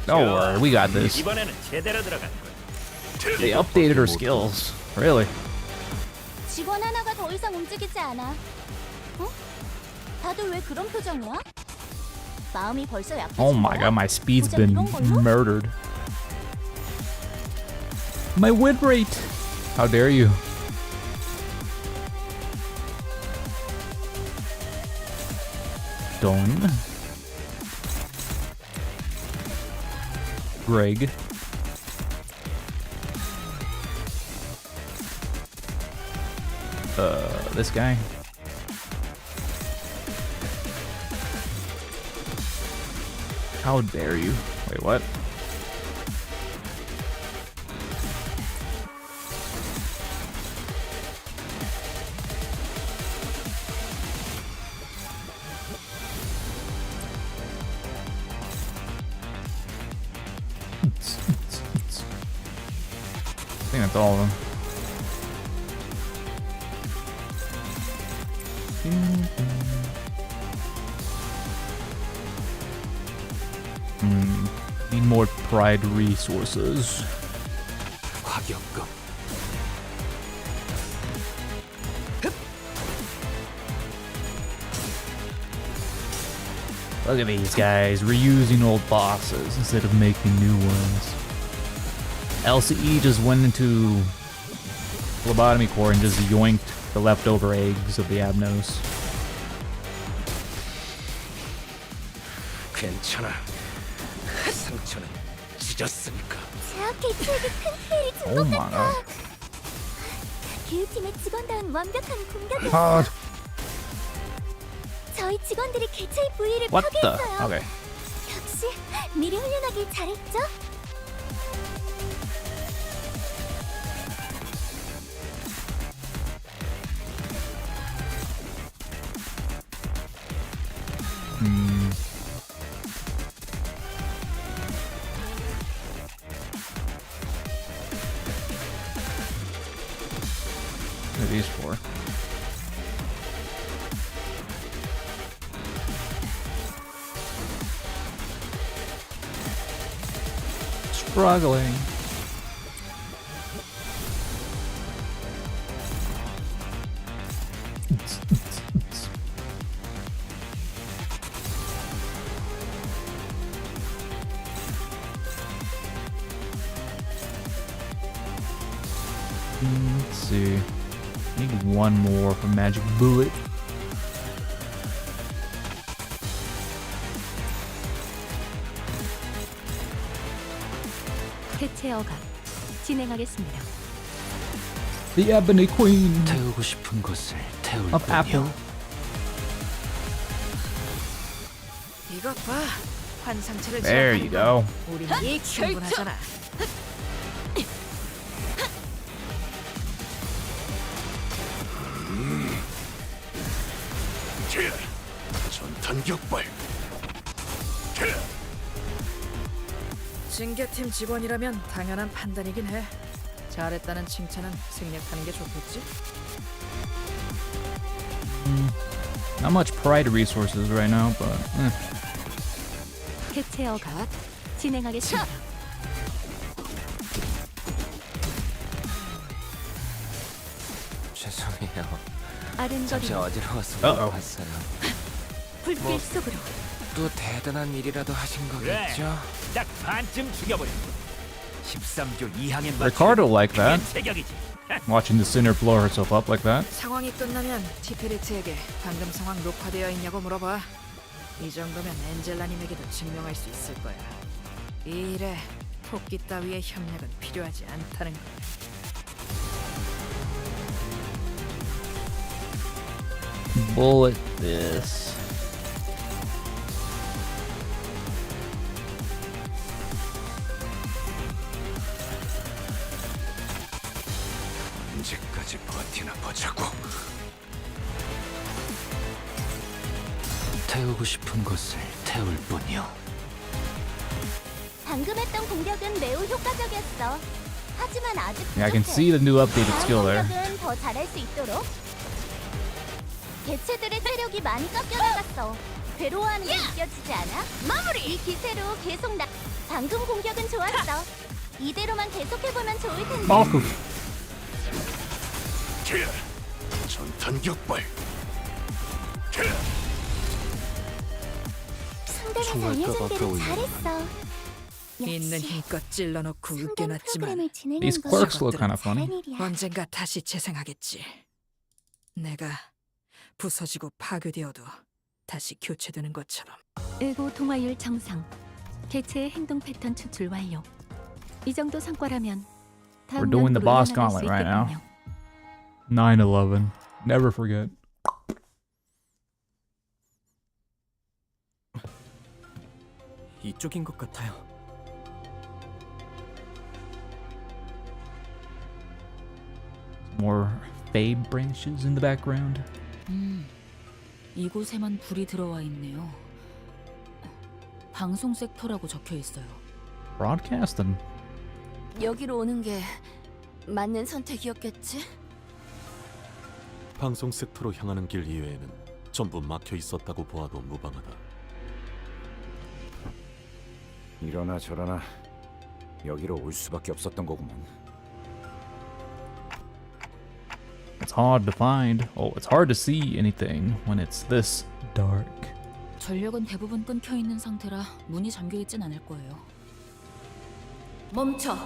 Don't worry, we got this. 이번에는 제대로 들어간 거야. They updated her skills. Really? 직원 하나가 더 이상 움직이지 않아. 어? 다들 왜 그런 표정이야? 마음이 벌써 약해진 Oh my 거야? god, my speed's 고작 been 이런 걸로? murdered. My win rate! How dare you? Done. Greg. This guy. How dare you? Wait, what? I think that's all of them. Need more pride resources. 과격금. Look at these guys reusing old bosses instead of making new ones. LCE just went into phlebotomy core and just yoinked the leftover eggs of the Abnos. 괜찮아. 상처는 찢었으니까. 제압 개체에게 큰 피해를 준 Oh 것 my 같아. god. 기후팀의 직원다운 완벽한 공격이었어. God. 저희 직원들이 개체의 부위를 What the? 파괴했어요. Okay. 역시 미리 훈련하길 잘했죠? for. Struggling. Let's see. I need one more for magic bullet. 해체 어각 진행하겠습니다. The Ebony Queen 태우고 싶은 것을 태울 of Apple. 뿐이요. 이것 봐. 환상체를 There you go. 우린 이 충분하잖아. 전탄 격발. 징계팀 직원이라면 당연한 판단이긴 해. 잘했다는 칭찬은 생략하는 게 좋겠지? Not much pride resources right now, but 해체 어각 진행하겠습니다. 죄송해요. 아른거리는 잠시 어지러워서 Uh-oh. 못 봤어요. 불길 속으로 또 대단한 일이라도 하신 그래, 거겠죠? 딱 반쯤 죽여버려. 13조 2항에 Ricardo like that. 체격이지. Watching the sinner blow herself up like that. 상황이 끝나면 티페리트에게 방금 상황 녹화되어 있냐고 물어봐. 이 정도면 엔젤라님에게도 증명할 수 있을 거야. 이 일에 토끼 따위의 협력은 필요하지 않다는 걸. Bullet this. 언제까지 버티나 보자고. 태우고 싶은 것을 태울 뿐이요. 방금 했던 공격은 매우 효과적이었어. 하지만 아직 Yeah, I can 부족해. see the new updated skill there. 공격은 더 잘할 수 있도록. 개체들의 체력이 많이 깎여나갔어. 괴로워하는 게 느껴지지 않아? 마무리! 이 기세로 계속 나. 방금 공격은 좋았어. 이대로만 계속해보면 좋을 텐데. 전탄 격발. 상대가 총알가가 알려준 대로 떠올려. 잘했어. 있는 힘껏 찔러놓고 으깨놨지만 프로그램을 진행하는 These 건 quirks look kind of funny. 다른 일이야. 언젠가 다시 재생하겠지. 내가 부서지고 파괴되어도 다시 교체되는 것처럼. 의고 동화율 정상. 개체의 행동 패턴 추출 완료. 이 정도 성과라면 다음 We're doing the 라운드로 boss 이어나갈 수 gauntlet right now. 있겠군요. 9/11. Never forget. 이쪽인 것 같아요. More fade branches in the background. 이곳에만 불이 들어와 있네요. 방송 섹터라고 적혀 있어요. Broadcasting. 여기로 오는 게 맞는 선택이었겠지? 방송 섹터로 향하는 길 이외에는 전부 막혀 있었다고 보아도 무방하다. 이러나 저러나 여기로 올 수밖에 없었던 거구먼. It's hard to find. Oh, it's hard to see anything when it's this dark. 전력은 대부분 끊겨 있는 상태라 문이 잠겨 있진 않을 거예요. 멈춰.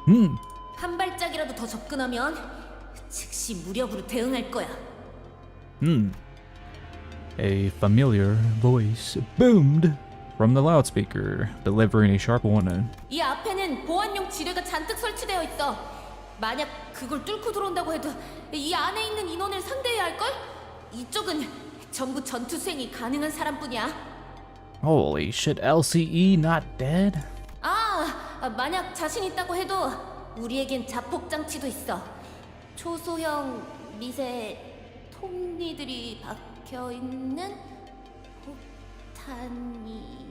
Hmm. 한 발짝이라도 더 접근하면 즉시 무력으로 대응할 거야. A familiar voice boomed from the loudspeaker, delivering a sharp warning. 이 앞에는 보안용 지뢰가 잔뜩 설치되어 있어. 만약 그걸 뚫고 들어온다고 해도 이 안에 있는 인원을 상대해야 할걸? 이쪽은 전부 전투 수행이 가능한 사람뿐이야. Holy shit, LCE not dead? 만약 자신 있다고 해도 우리에겐 자폭 장치도 있어. 초소형 미세 톱니들이 박혀 있는 폭탄이.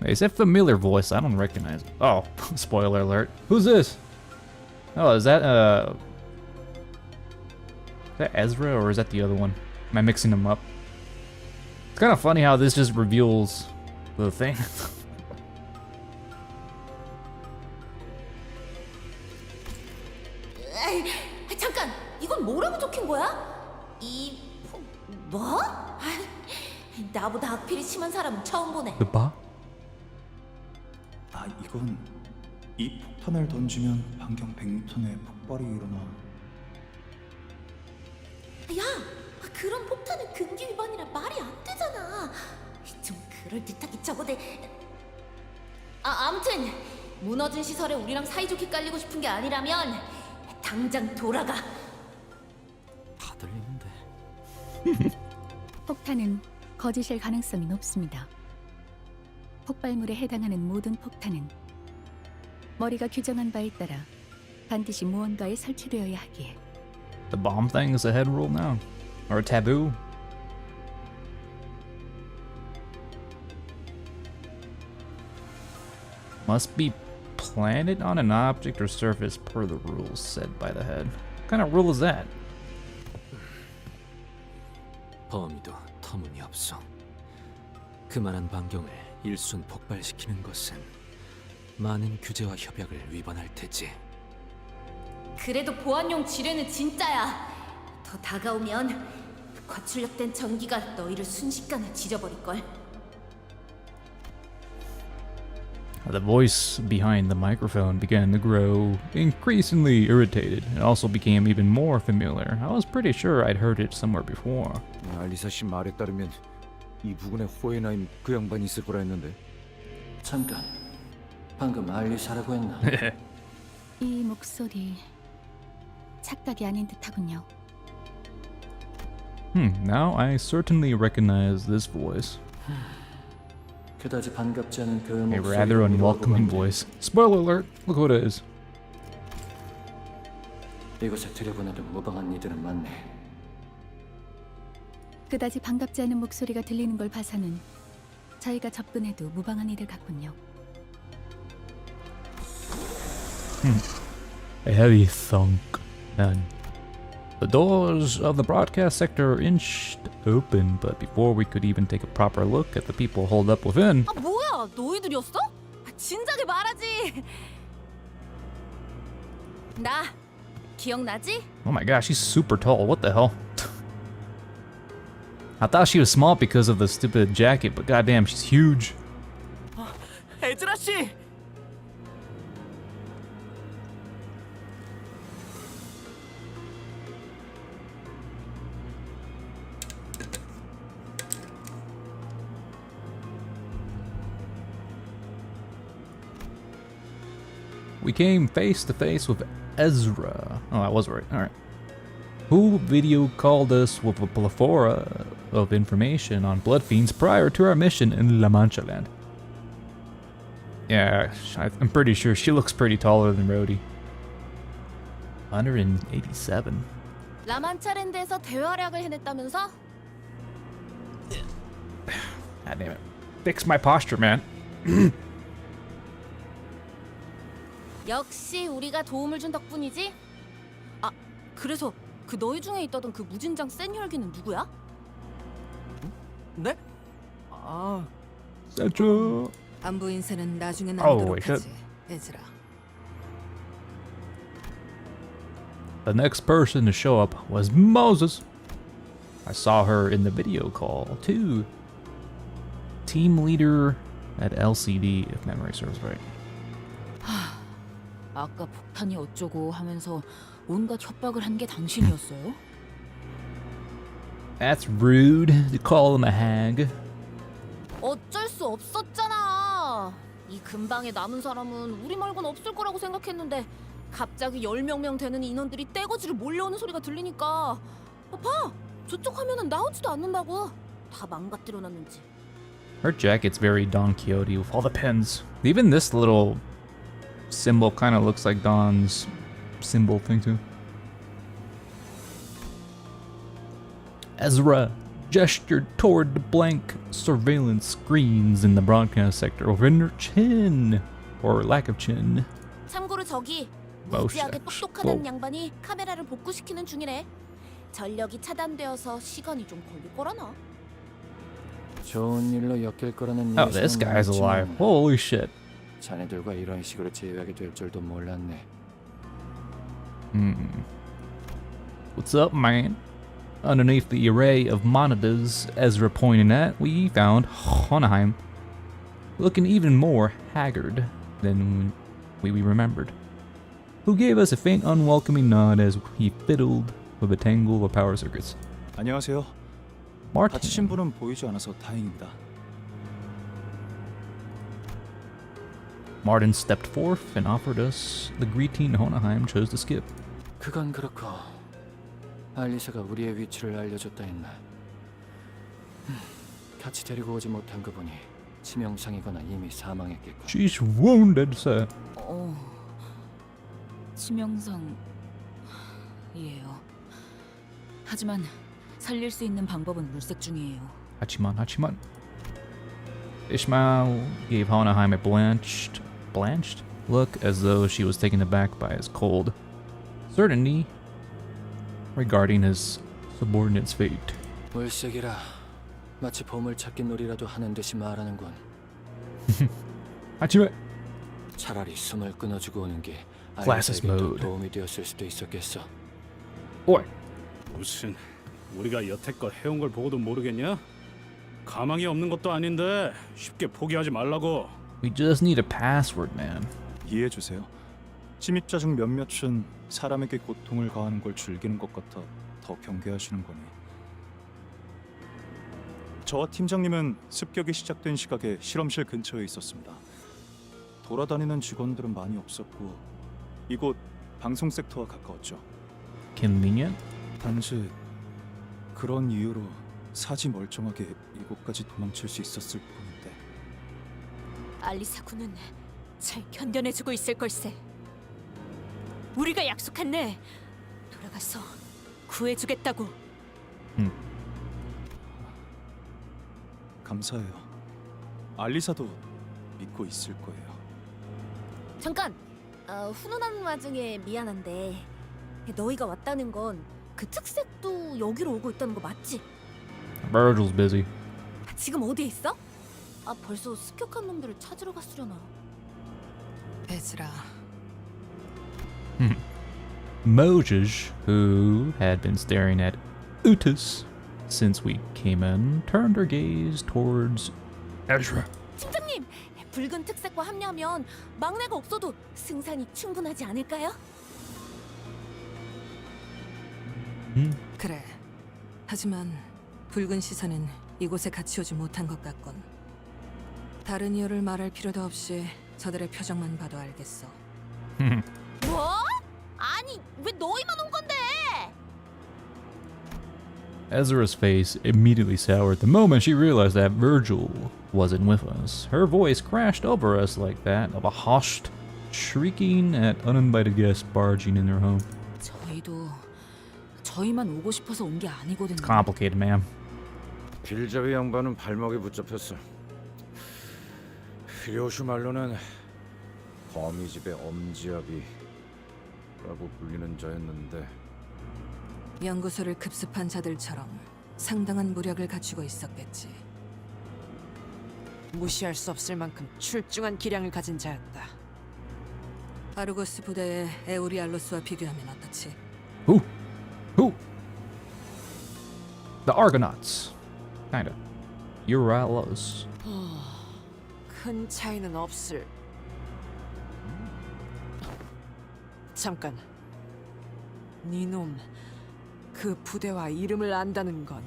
Is that familiar voice? I don't recognize it. Oh, spoiler alert. Who's this? Oh, is that that Ezra or is that the other one? Am I mixing them up? It's kind of funny how this just reveals the thing. 에이, 잠깐, 이건 뭐라고 적힌 거야? 뭐? 나보다 악필이 심한 사람은 처음 보네. The bar? 아, 이건 이 폭탄을 던지면 반경 100m 내에 폭발이 일어나. 야, 그런 폭탄은 금기 위반이라 말이 안 되잖아. 좀 그럴듯하게 적어대. 아무튼 무너진 시설에 우리랑 사이좋게 깔리고 싶은 게 아니라면 당장 돌아가. 다 들리는데. 폭탄은 거짓일 가능성이 높습니다. 폭발물에 해당하는 모든 폭탄은 머리가 규정한 바에 따라 반드시 무언가에 설치되어야 하기에 The bomb thing is a head rule now. Or a taboo. Must be planted on an object or surface per the rules said by the head. What kind of rule is that? 범위도 터무니없어. 그만한 반경을 일순 폭발시키는 것은 많은 규제와 협약을 위반할 테지. 그래도 보안용 지뢰는 진짜야. 더 다가오면 과출력된 전기가 너희를 순식간에 지져버릴걸. The voice behind the microphone began to grow increasingly irritated. It also became even more familiar. I was pretty sure I'd heard it somewhere before. 알리사 씨 말에 따르면 이 부근에 호에나임 그 양반이 있을 거라 했는데. 잠깐, 방금 알리사라고 했나? 이 목소리 착각이 아닌 듯하군요. Now I certainly recognize this voice. 그다지 반갑지 않은 그 A 목소리. rather unwelcoming voice. Spoiler alert! Look what it is. 이곳에 들여보내도 무방한 이들은 많네. 그다지 반갑지 않은 목소리가 들리는 걸 봐서는 저희가 접근해도 무방한 이들 같군요. A heavy thunk. Then the doors of the broadcast sector inched open, but before we could even take a proper look at the people holed up within, 뭐야, 너희들이었어? 진작에 말하지. 나 기억나지? oh my gosh, she's super tall. What the hell? I thought she was small because of the stupid jacket, but goddamn, she's huge. 에즈라 씨. We came face to face with Ezra. Oh, I was right. All right. Who video called us with a plethora of information on blood fiends prior to our mission in La Mancha Land. Yeah, I'm pretty sure she looks pretty taller than Rhodey. 187. 라만차랜드에서 대활약을 해냈다면서? God damn it. Fix my posture, man. 역시 우리가 도움을 준 덕분이지? 아, 그래서 그 너희 중에 있다던 그 무진장 센 혈기는 누구야? 네? 아, 세죠. 안부 인사는 나중에 Oh, 나누도록 wait, 하지, 에즈라. The next person to show up was Moses. I saw her in the video call, too. Team leader at LCD, if memory serves right. 아까 폭탄이 어쩌고 하면서 온갖 협박을 한 게 당신이었어요? That's rude to call him a hag. 어쩔 수 없었잖아. 이 근방에 남은 사람은 우리 말곤 없을 거라고 생각했는데 갑자기 10명 되는 인원들이 떼거지로 몰려오는 소리가 들리니까 봐! 저쪽 화면은 나오지도 않는다고. 다 망가뜨려놨는지. Her jacket's very Don Quixote with all the pins. Even this little symbol kind of looks like Don's symbol thing too. Ezra gestured toward the blank surveillance screens in the broadcast sector over her chin, or lack of chin. 참고로 저기 Most 무지하게 똑똑하다는 양반이 카메라를 복구시키는 중이래. 전력이 차단되어서 시간이 좀 걸릴 거라나. 좋은 일로 엮일 거라는 Oh, this guy's alive. Holy shit. 자네들과 이런 식으로 제외하게 될 줄도 몰랐네. What's up, man? Underneath the array of monitors Ezra pointed at, we found Hohenheim, looking even more haggard than we remembered, who gave us a faint unwelcoming nod as he fiddled with a tangle of power circuits. 안녕하세요. Martin. 다치신 분은 보이지 않아서 다행입니다. Martin stepped forth and offered us the greeting Hohenheim chose to skip. 그건 그렇고 알리사가 우리의 위치를 알려줬다 했나. 같이 데리고 오지 못한 거 보니 치명상이거나 이미 사망했겠고. She's wounded, sir. 치명상이에요. 하지만 살릴 수 있는 방법은 물색 중이에요. 하지만. Ishmael gave Hohenheim a blanched look as though she was taken aback by his cold certainty regarding his subordinate's fate. 물색이라 마치 보물찾기 놀이라도 하는 듯이 말하는군. 하지만 차라리 숨을 끊어주고 오는 게 Glasses 알리사에게 더 mode. 도움이 되었을 수도 있었겠어. Oi. 무슨 우리가 여태껏 해온 걸 보고도 모르겠냐? 가망이 없는 것도 아닌데 쉽게 포기하지 말라고. We just need a password, man. 이해해 주세요. 침입자 중 몇몇은 사람에게 고통을 가하는 걸 즐기는 것 같아 더 경계하시는 거니. 저와 팀장님은 습격이 시작된 시각에 실험실 근처에 있었습니다. 돌아다니는 직원들은 많이 없었고 이곳 방송 섹터와 가까웠죠. Convenient. 단지 그런 이유로 사지 멀쩡하게 이곳까지 도망칠 수 있었을 뿐인데. 알리사 군은 잘 견뎌내주고 있을 걸세. 우리가 약속했네. 돌아가서 구해주겠다고. 감사해요. 알리사도 믿고 있을 거예요. 잠깐. 훈훈한 와중에 미안한데 너희가 왔다는 건 그 특색도 여기로 오고 있다는 거 맞지? Virgil's busy. 지금 어디에 있어? 벌써 습격한 놈들을 찾으러 갔으려나. 에즈라. Moses, who had been staring at Utus since we came in, turned her gaze towards Ezra. 팀장님, 붉은 특색과 합류하면 막내가 없어도 승산이 충분하지 않을까요? 그래. 하지만 붉은 시선은 이곳에 같이 오지 못한 것 같군. 다른 이유를 말할 필요도 없이 저들의 표정만 봐도 알겠어. 뭐? 아니, 왜 너희만 온 건데? Ezra's face immediately soured the moment she realized that Virgil wasn't with us. Her voice crashed over us like that of a hushed, shrieking at uninvited guests barging in their home. 저희만 오고 싶어서 온 게 아니거든요. Complicated, ma'am. 빌잡이 양반은 발목에 붙잡혔어. 히로슈 말로는 거미집의 엄지아비라고 불리는 자였는데 연구소를 급습한 자들처럼 상당한 무력을 갖추고 있었겠지. 무시할 수 없을 만큼 출중한 기량을 가진 자였다. 아르고스 부대의 에우리알로스와 비교하면 어떻지? Who? The Argonauts. Kinda. Euryalus. 큰 차이는 없을. 잠깐. 네놈 그 부대와 이름을 안다는 건.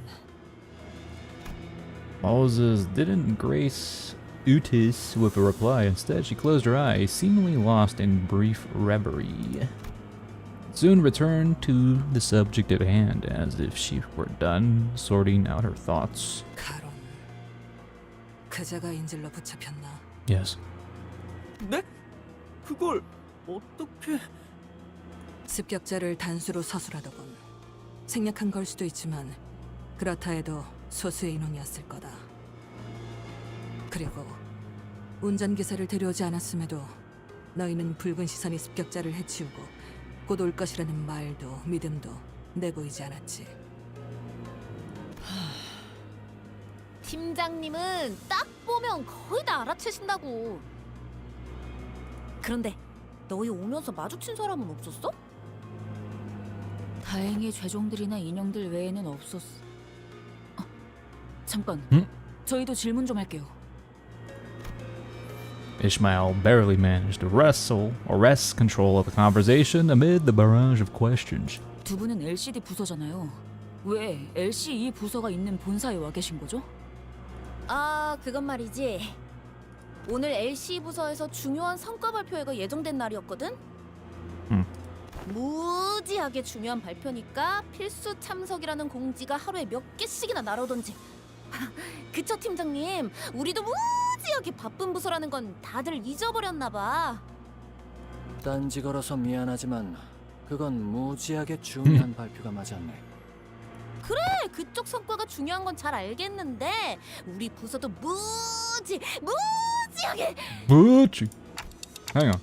Moses didn't grace Utis with a reply. Instead, she closed her eyes, seemingly lost in brief reverie. Soon returned to the subject at hand, as if she were done sorting out her thoughts. 가론. 그자가 인질로 붙잡혔나? Yes. 네? 그걸 어떻게? 습격자를 단수로 서술하더군. 생략한 걸 수도 있지만 그렇다 해도 소수의 인원이었을 거다. 그리고 운전기사를 데려오지 않았음에도 너희는 붉은 시선이 습격자를 해치우고 곧 올 것이라는 말도 믿음도 내보이지 않았지. 팀장님은 딱 보면 거의 다 알아채신다고. 그런데 너희 오면서 마주친 사람은 없었어? 다행히 죄종들이나 인형들 외에는 없었어. 잠깐. 응? 저희도 질문 좀 할게요. Ishmael barely managed to wrest control of the conversation amid the barrage of questions. 두 분은 LCD 부서잖아요. 왜 LCE 부서가 있는 본사에 와 계신 거죠? 아, 그건 말이지. 오늘 LC 부서에서 중요한 성과 발표회가 예정된 날이었거든? 무지하게 중요한 발표니까 필수 참석이라는 공지가 하루에 몇 개씩이나 날아오던지. 그쵸, 팀장님? 우리도 무지하게 바쁜 부서라는 건 다들 잊어버렸나 봐. 딴지 걸어서 미안하지만 그건 무지하게 중요한 발표가 맞았네. 그래, 그쪽 성과가 중요한 건 잘 알겠는데 우리 부서도 무지하게. Butch. Hang on.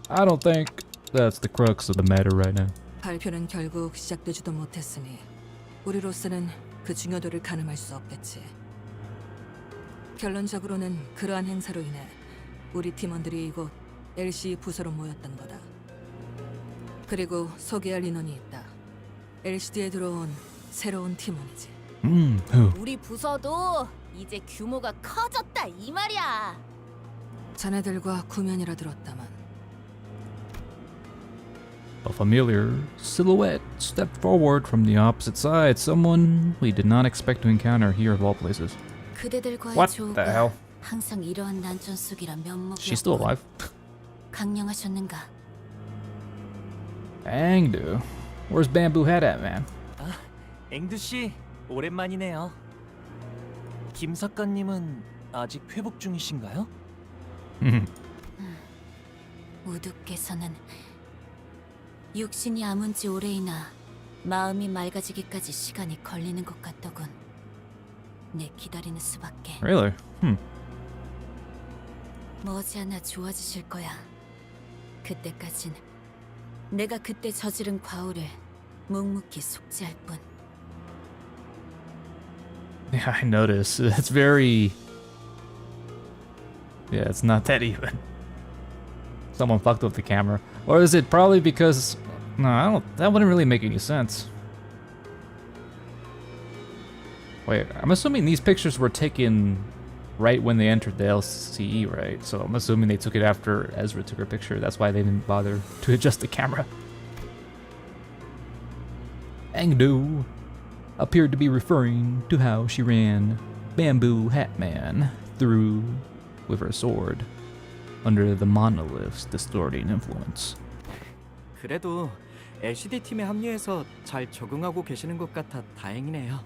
I don't think that's the crux of the matter right now. 발표는 결국 시작되지도 못했으니 우리로서는 그 중요도를 가늠할 수 없겠지. 결론적으로는 그러한 행사로 인해 우리 팀원들이 이곳 LC 부서로 모였던 거다. 그리고 소개할 인원이 있다. LCD에 들어온 새로운 팀원이지. 우리 부서도 이제 규모가 커졌다 이 말이야. 자네들과 구면이라 들었다만. A familiar silhouette stepped forward from the opposite side, someone we did not expect to encounter here of all places. 그대들과의 What 조우가 the hell? 항상 이러한 난전 속이라 면목이 She's still alive? 강령하셨는가? Angdu. Where's Bamboo Head at, man? 앵두 씨, 오랜만이네요. 김 작가님은 아직 회복 중이신가요? 우두께서는 육신이 아문 지 오래이나 마음이 맑아지기까지 시간이 걸리는 것 같더군. 내 기다리는 수밖에. Really? 머지않아 좋아지실 거야. 그때까진 내가 그때 저지른 과오를 묵묵히 속죄할 뿐. Yeah, I noticed. It's very... Yeah, it's not that even. Someone fucked up the camera. Or is it probably because... No, I don't... That wouldn't really make any sense. Wait, I'm assuming these pictures were taken right when they entered the LCE, right? So I'm assuming they took it after Ezra took her picture. That's why they didn't bother to adjust the camera. Angdu appeared to be referring to how she ran Bamboo Hat Man through with her sword under the monolith's distorting influence. 그래도 LCD 팀에 합류해서 잘 적응하고 계시는 것 같아 다행이네요.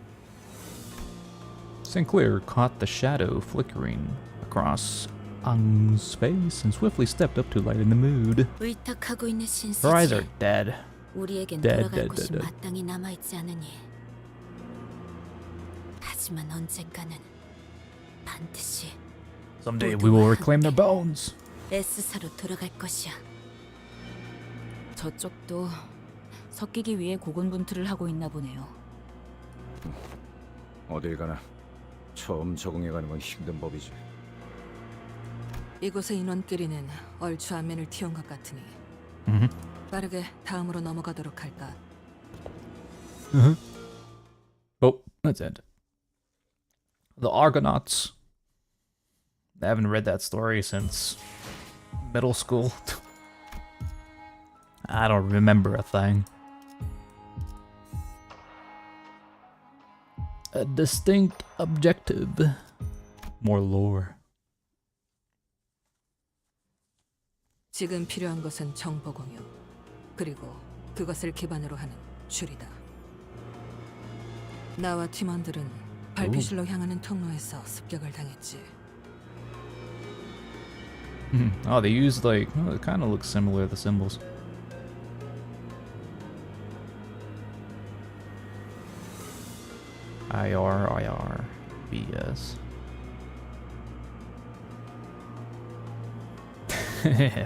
Sinclair caught the shadow flickering across Ang's face and swiftly stepped up to lighten the mood. 의탁하고 있는 Her eyes 신세지. are dead. 우리에겐 Dead, 돌아갈 dead, 곳이 dead, dead. 마땅히 남아있지 않으니. 하지만 언젠가는 반드시 Someday we will reclaim their bones. S사로 돌아갈 것이야. 저쪽도 섞이기 위해 고군분투를 하고 있나 보네요. 어딜 가나 처음 적응해가는 건 힘든 법이지. 이곳의 인원끼리는 얼추 안면을 틔운 것 같으니 빠르게 다음으로 넘어가도록 할까. Oh, that's it. The Argonauts. I haven't read that story since middle school. I don't remember a thing. A distinct objective. More lore. 지금 필요한 것은 정보 공유, 그리고 그것을 기반으로 하는 줄이다. 나와 팀원들은 발표실로 향하는 통로에서 습격을 당했지. Oh, they used like, oh, it kind of looks similar, the symbols. IR, BS.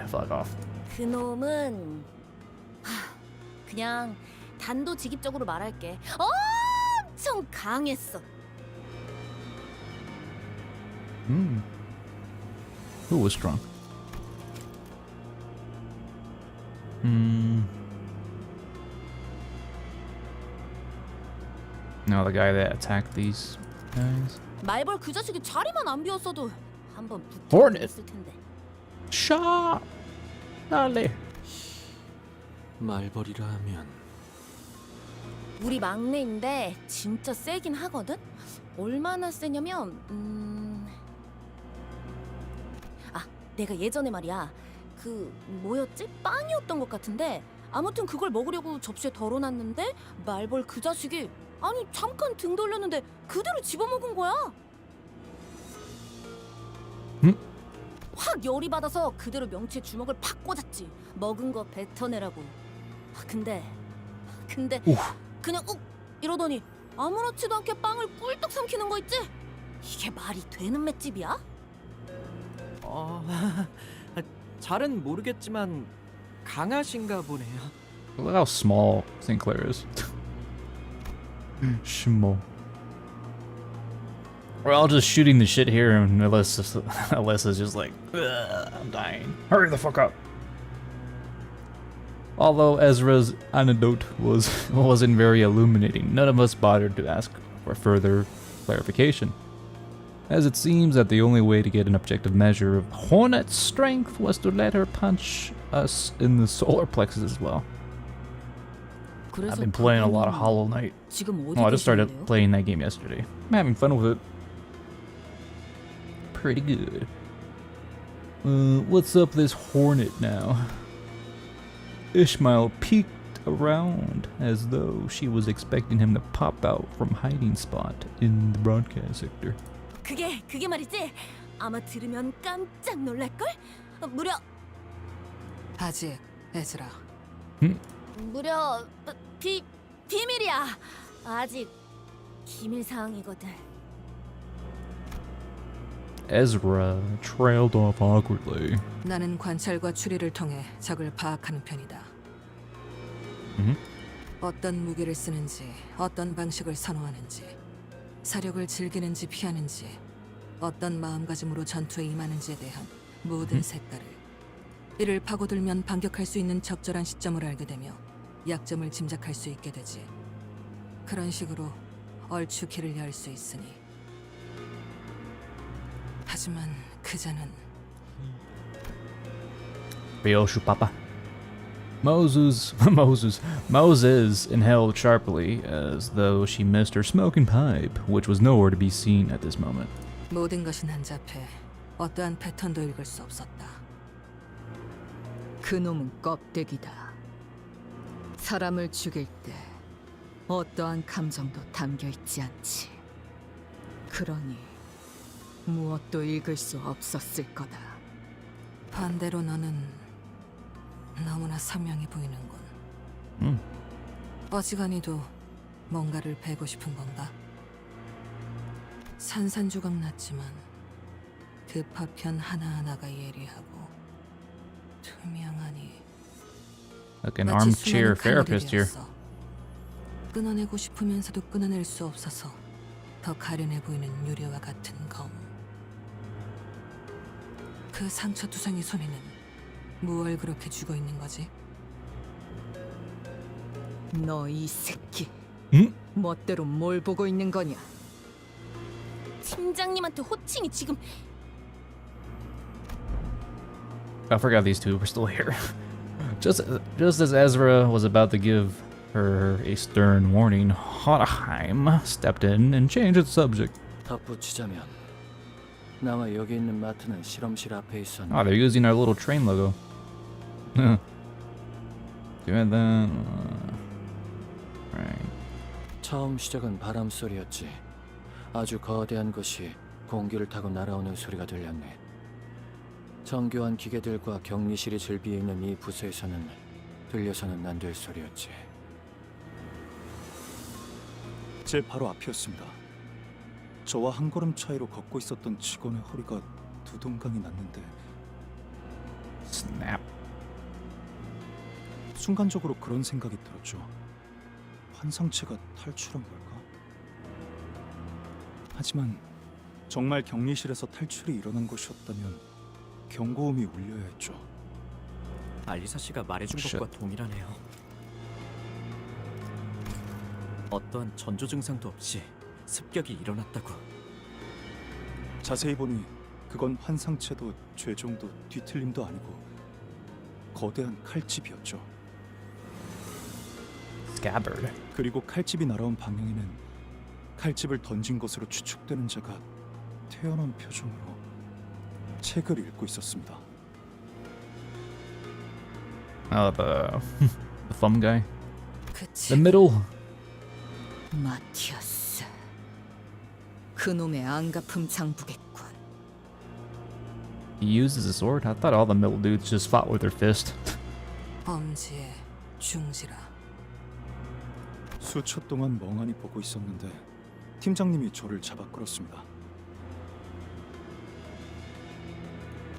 Fuck off. 그놈은 그냥 단도직입적으로 말할게. 엄청 강했어. Who was strong? No, the guy that attacked these guys. 말벌 그 자식이 자리만 안 비웠어도 한번 Hornet. 붙었을 텐데. 샤. 달래. 말벌이라 하면 우리 막내인데 진짜 세긴 하거든. 얼마나 세냐면 내가 예전에 말이야 그 뭐였지? 빵이었던 것 같은데 아무튼 그걸 먹으려고 접시에 덜어놨는데 말벌 그 자식이 아니 잠깐 등 돌렸는데 그대로 집어먹은 거야. 확 열이 받아서 그대로 명치에 주먹을 팍 꽂았지. 먹은 거 뱉어내라고. 근데 그냥 욱 이러더니 아무렇지도 않게 빵을 꿀떡 삼키는 거 있지? 이게 말이 되는 맷집이야? 잘은 모르겠지만 강하신가 보네요. Look how small Sinclair is. Small. We're all just shooting the shit here, and Alyssa's just like, I'm dying. Hurry the fuck up. Although Ezra's anecdote wasn't very illuminating, none of us bothered to ask for further clarification, as it seems that the only way to get an objective measure of Hornet's strength was to let her punch us in the solar plexus as well. I've been playing a lot of Hollow Knight. Oh, I just started playing that game yesterday. I'm having fun with it. Pretty good. What's up this Hornet now? Ishmael peeked around as though she was expecting him to pop out from hiding spot in the broadcast sector. 그게 말이지. 아마 들으면 깜짝 놀랄걸? 무려 아직 에즈라. 무려 비밀이야. 아직 기밀 사항이거든. Ezra trailed off awkwardly. 나는 관찰과 추리를 통해 적을 파악하는 편이다. 어떤 무기를 쓰는지, 어떤 방식을 선호하는지, 사력을 즐기는지 피하는지, 어떤 마음가짐으로 전투에 임하는지에 대한 모든 색깔을, 이를 파고들면 반격할 수 있는 적절한 시점을 알게 되며 약점을 짐작할 수 있게 되지. 그런 식으로 얼추 길을 열 수 있으니. 하지만 그자는 Ryoshu Papa. Moses inhaled sharply as though she missed her smoking pipe, which was nowhere to be seen at this moment. 모든 것이 난잡해 어떠한 패턴도 읽을 수 없었다. 그놈은 껍데기다. 사람을 죽일 때 어떠한 감정도 담겨 있지 않지. 그러니 무엇도 읽을 수 없었을 거다. 반대로 너는 너무나 선명해 보이는군. 어지간히도 뭔가를 베고 싶은 건가? 산산조각 났지만 그 파편 하나하나가 예리하고 투명하니 Like an armchair therapist here. 끊어내고 싶으면서도 끊어낼 수 없어서 더 가련해 보이는 유리와 같은 검. 그 상처투성이 손에는 무얼 그렇게 쥐고 있는 거지? 너 이 새끼. 멋대로 뭘 보고 있는 거냐? 팀장님한테 호칭이 지금. I forgot these two were still here. Just as Ezra was about to give her a stern warning, Hohenheim stepped in and changed the subject. 덧붙이자면 나와 여기 있는 마트는 실험실 앞에 있었는데. Oh, they're using our little train logo. Doing that. Right. 처음 시작은 바람 소리였지. 아주 거대한 것이 공기를 타고 날아오는 소리가 들렸네. 정교한 기계들과 격리실이 즐비해 있는 이 부서에서는 들려서는 안 될 소리였지. 제 바로 앞이었습니다. 저와 한 걸음 차이로 걷고 있었던 직원의 허리가 두동강이 났는데 Snap. 순간적으로 그런 생각이 들었죠. 환상체가 탈출한 걸까? 하지만 정말 격리실에서 탈출이 일어난 것이었다면 경고음이 울려야 했죠. 알리사 씨가 말해준 것과 동일하네요. 어떠한 전조 증상도 없이 습격이 일어났다고. 자세히 보니 그건 환상체도 죄종도 뒤틀림도 아니고 거대한 칼집이었죠. Scabbard. 그리고 칼집이 날아온 방향에는 칼집을 던진 것으로 추측되는 자가 태연한 표정으로 책을 읽고 있었습니다. Oh, the thumb guy. 그치. The middle. 마티아스. 그놈의 안가품 장부겠군. He uses a sword. I thought all the middle dudes just fought with their fist. 엄지의 중지라. 수초 동안 멍하니 보고 있었는데 팀장님이 저를 잡아 끌었습니다.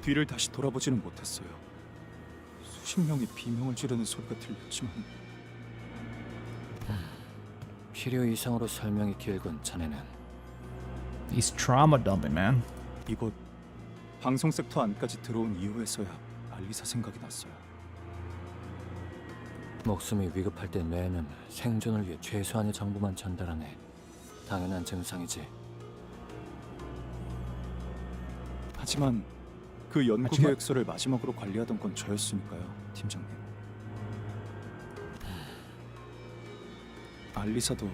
뒤를 다시 돌아보지는 못했어요. 수십 명이 비명을 지르는 소리가 들렸지만 필요 이상으로 설명이 길군 자네는. He's trauma dumping, man. 이곳 방송 섹터 안까지 들어온 이후에서야 알리사 생각이 났어요. 목숨이 위급할 때 뇌는 생존을 위해 최소한의 정보만 전달하네. 당연한 증상이지. 하지만 그 연구 계획서를 마지막으로 관리하던 건 저였으니까요, 팀장님. 알리사도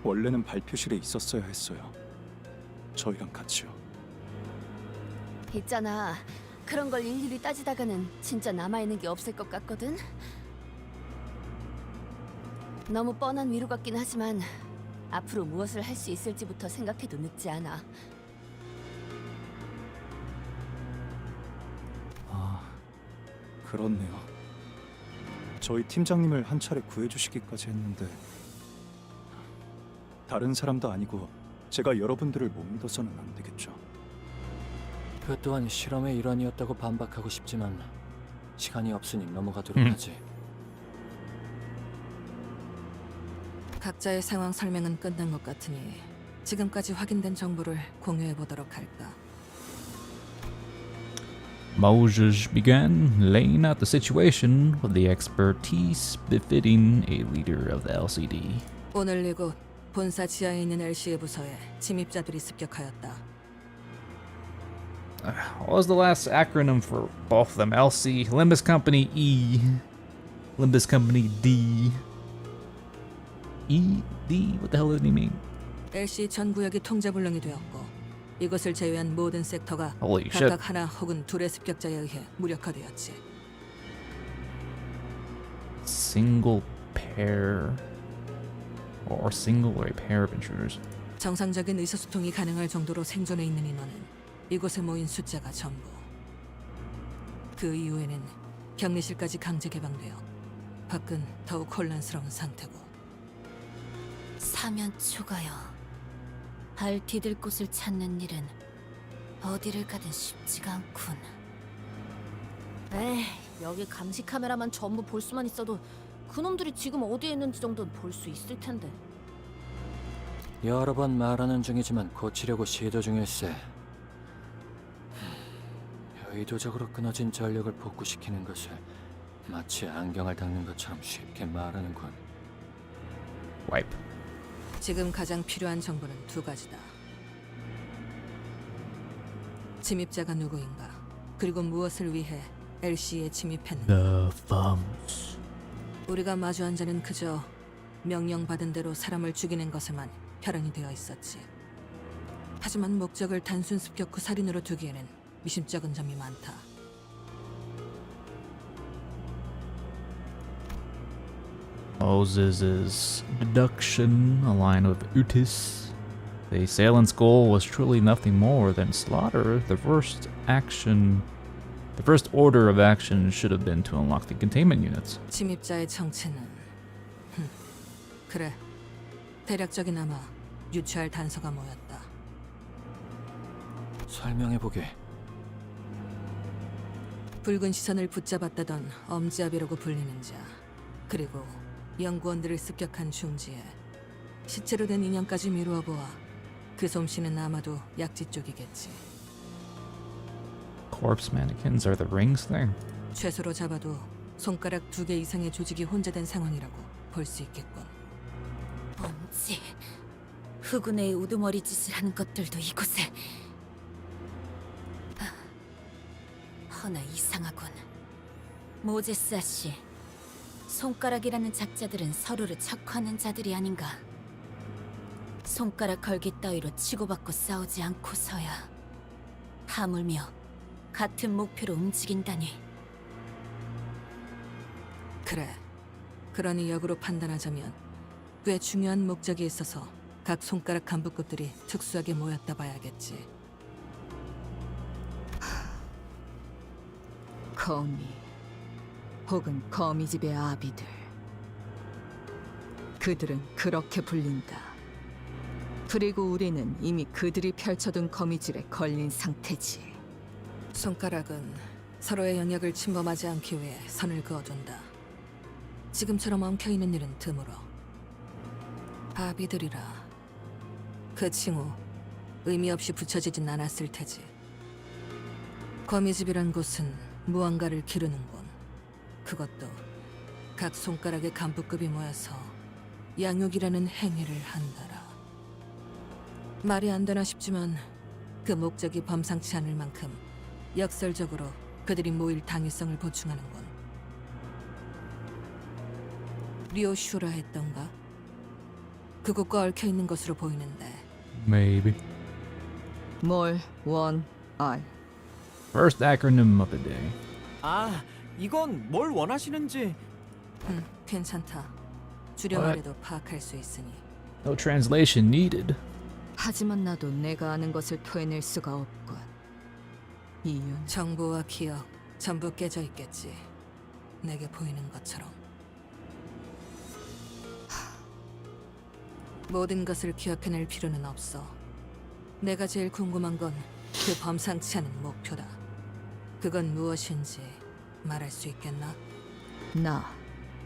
원래는 발표실에 있었어야 했어요. 저희랑 같이요. 있잖아. 그런 걸 일일이 따지다가는 진짜 남아있는 게 없을 것 같거든. 너무 뻔한 위로 같긴 하지만 앞으로 무엇을 할 수 있을지부터 생각해도 늦지 않아. 아, 그렇네요. 저희 팀장님을 한 차례 구해주시기까지 했는데 다른 사람도 아니고 제가 여러분들을 못 믿어서는 안 되겠죠. 그 또한 실험의 일환이었다고 반박하고 싶지만 시간이 없으니 넘어가도록 하지. 각자의 상황 설명은 끝난 것 같으니 지금까지 확인된 정보를 공유해 보도록 할까. Moses began laying out the situation with the expertise befitting a leader of the LCD. 오늘 이곳 본사 지하에 있는 LC의 부서에 침입자들이 습격하였다. What was the last acronym for both of them? LC, Limbus Company E, Limbus Company D. E, D? What the hell did he mean? LC 전 구역이 통제불능이 되었고 이것을 제외한 모든 섹터가 Holy 각각 shit. 하나 혹은 둘의 습격자에 의해 무력화되었지. Single pair or single or a pair of intruders. 정상적인 의사소통이 가능할 정도로 생존해 있는 인원은 이곳에 모인 숫자가 전부. 그 이후에는 격리실까지 강제 개방되어 밖은 더욱 혼란스러운 상태고. 사면 초가요. 발 디딜 곳을 찾는 일은 어디를 가든 쉽지가 않군. 에이, 여기 감시 카메라만 전부 볼 수만 있어도 그놈들이 지금 어디에 있는지 정도는 볼 수 있을 텐데. 여러 번 말하는 중이지만 고치려고 시도 중일세. 의도적으로 끊어진 전력을 복구시키는 것을 마치 안경을 닦는 것처럼 쉽게 말하는군. Wipe. 지금 가장 필요한 정보는 두 가지다. 침입자가 누구인가, 그리고 무엇을 위해 LC에 침입했는가. The thumbs. 우리가 마주한 자는 그저 명령받은 대로 사람을 죽이는 것에만 혈안이 되어 있었지. 하지만 목적을 단순 습격 후 살인으로 두기에는 미심쩍은 점이 많다. Moses' deduction aligned with Utis. The assailant's goal was truly nothing more than slaughter. The first order of action should have been to unlock the containment units. 침입자의 정체는 그래, 대략적이나마 유추할 단서가 모였다. 설명해보게. 붉은 시선을 붙잡았다던 엄지아비라고 불리는 자, 그리고 연구원들을 습격한 중지에 시체로 된 인형까지 미루어 보아 그 솜씨는 아마도 약지 쪽이겠지. Corpse mannequins are the rings thing? 최소로 잡아도 손가락 2개 이상의 조직이 혼재된 상황이라고 볼 수 있겠군. 엄지, 흑운의 우두머리 짓을 하는 것들도 이곳에. 허나 이상하군. 모제스 아씨, 손가락이라는 작자들은 서로를 척하는 자들이 아닌가. 손가락 걸기 따위로 치고받고 싸우지 않고서야 하물며 같은 목표로 움직인다니. 그래. 그러니 역으로 판단하자면 꽤 중요한 목적이 있어서 각 손가락 간부급들이 특수하게 모였다 봐야겠지. 거미 혹은 거미집의 아비들. 그들은 그렇게 불린다. 그리고 우리는 이미 그들이 펼쳐둔 거미줄에 걸린 상태지. 손가락은 서로의 영역을 침범하지 않기 위해 선을 그어둔다. 지금처럼 엉켜있는 일은 드물어. 아비들이라. 그 칭호 의미 없이 붙여지진 않았을 테지. 거미집이란 곳은 무언가를 기르는군. 그것도 각 손가락의 간부급이 모여서 양육이라는 행위를 한다라. 말이 안 되나 싶지만 그 목적이 범상치 않을 만큼 역설적으로 그들이 모일 당위성을 보충하는군. 리오슈라 했던가? 그곳과 얽혀있는 것으로 보이는데. Maybe. 뭘 원, 알. First acronym of the day. 아, 이건 뭘 원하시는지. 괜찮다. 줄여 말해도 파악할 수 있으니. No translation needed. 하지만 나도 내가 아는 것을 토해낼 수가 없군. 이윤. 정보와 기억 전부 깨져 있겠지. 내게 보이는 것처럼. 모든 것을 기억해낼 필요는 없어. 내가 제일 궁금한 건 그 범상치 않은 목표다. 그건 무엇인지 말할 수 있겠나? 나.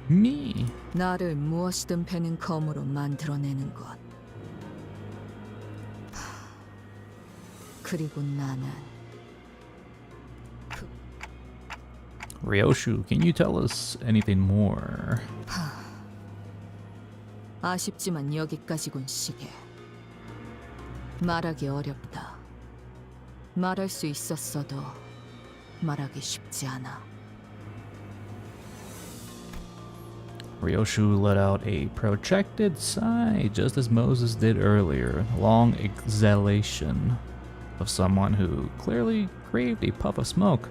Me. 나를 무엇이든 베는 검으로 만들어내는 것. 그리고 나는 Ryoshu, can you tell us anything more? 아쉽지만 여기까지군 시계. 말하기 어렵다. 말할 수 있었어도 말하기 쉽지 않아. Ryoshu let out a protracted sigh, just as Moses did earlier, a long exhalation of someone who clearly craved a puff of smoke.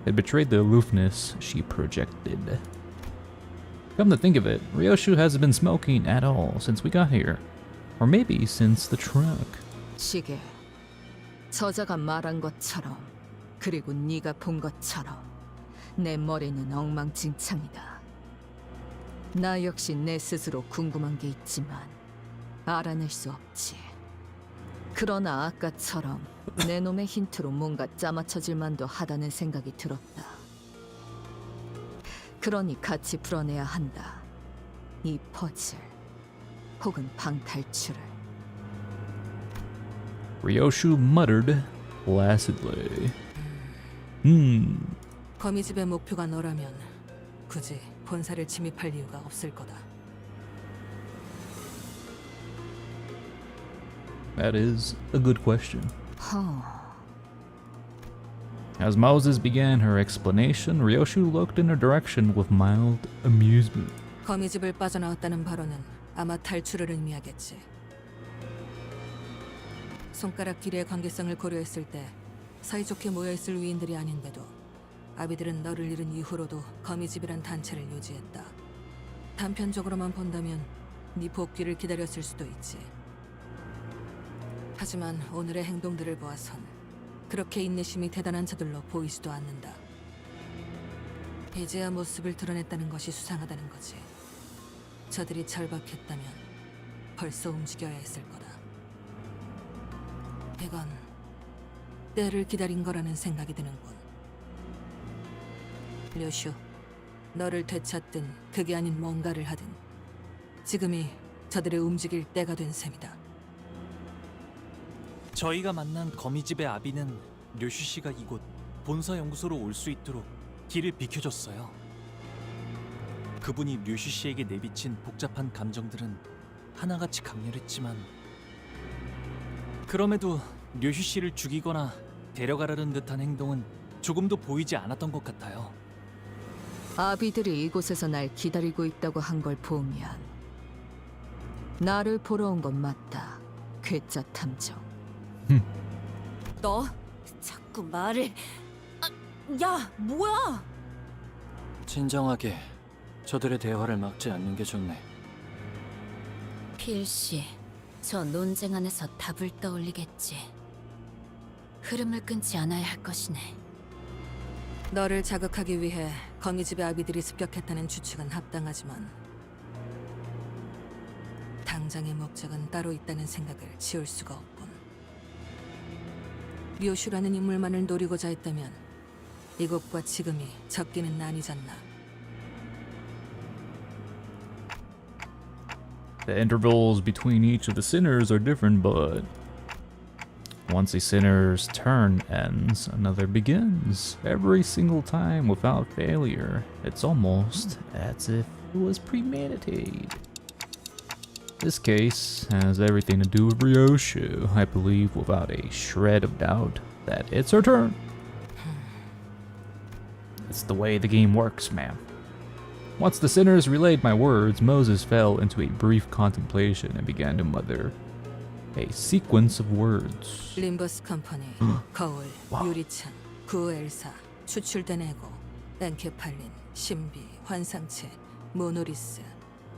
It betrayed the aloofness she projected. Come to think of it, Ryoshu hasn't been smoking at all since we got here. Or maybe since the truck. 시계. 저자가 말한 것처럼 그리고 네가 본 것처럼 내 머리는 엉망진창이다. 나 역시 내 스스로 궁금한 게 있지만 알아낼 수 없지. 그러나 아까처럼 내 놈의 힌트로 뭔가 짜맞춰질 만도 하다는 생각이 들었다. 그러니 같이 풀어내야 한다. 이 퍼즐 혹은 방탈출을. Ryoshu muttered placidly. 거미집의 목표가 너라면 굳이 본사를 침입할 이유가 없을 거다. That is a good question. As Moses began her explanation, Ryoshu looked in her direction with mild amusement. 거미집을 빠져나왔다는 발언은 아마 탈출을 의미하겠지. 손가락 길이의 관계성을 고려했을 때 사이좋게 모여있을 위인들이 아닌데도 아비들은 너를 잃은 이후로도 거미집이란 단체를 유지했다. 단편적으로만 본다면 네 복귀를 기다렸을 수도 있지. 하지만 오늘의 행동들을 보아선 그렇게 인내심이 대단한 자들로 보이지도 않는다. 이제야 모습을 드러냈다는 것이 수상하다는 거지. 저들이 절박했다면 벌써 움직여야 했을 거다. 이건 때를 기다린 거라는 생각이 드는군. 류슈, 너를 되찾든 그게 아닌 뭔가를 하든 지금이 저들의 움직일 때가 된 셈이다. 저희가 만난 거미집의 아비는 류슈 씨가 이곳 본사 연구소로 올 수 있도록 길을 비켜줬어요. 그분이 류슈 씨에게 내비친 복잡한 감정들은 하나같이 강렬했지만 그럼에도 류슈 씨를 죽이거나 데려가려는 듯한 행동은 조금도 보이지 않았던 것 같아요. 아비들이 이곳에서 날 기다리고 있다고 한 걸 보면 나를 보러 온 건 맞다. 괴짜 탐정. 너 자꾸 말을... 야, 뭐야? 진정하게 저들의 대화를 막지 않는 게 좋네. 필시, 저 논쟁 안에서 답을 떠올리겠지. 흐름을 끊지 않아야 할 것이네. 너를 자극하기 위해 거미집의 아비들이 습격했다는 추측은 합당하지만 당장의 목적은 따로 있다는 생각을 지울 수가 없군. 료슈라는 인물만을 노리고자 했다면 이곳과 지금이 적기는 아니잖나. The intervals between each of the sinners are different, but once a sinner's turn ends, another begins. Every single time without failure. It's almost as if it was premeditated. This case has everything to do with Ryoshu. I believe without a shred of doubt that it's her turn. It's the way the game works, ma'am. Once the sinners relayed my words, Moses fell into a brief contemplation and began to mutter a sequence of words. 림버스 컴퍼니, 거울, 유리창, 구엘사, 추출된 에고, 엔케팔린, 신비, 환상체, 모노리스,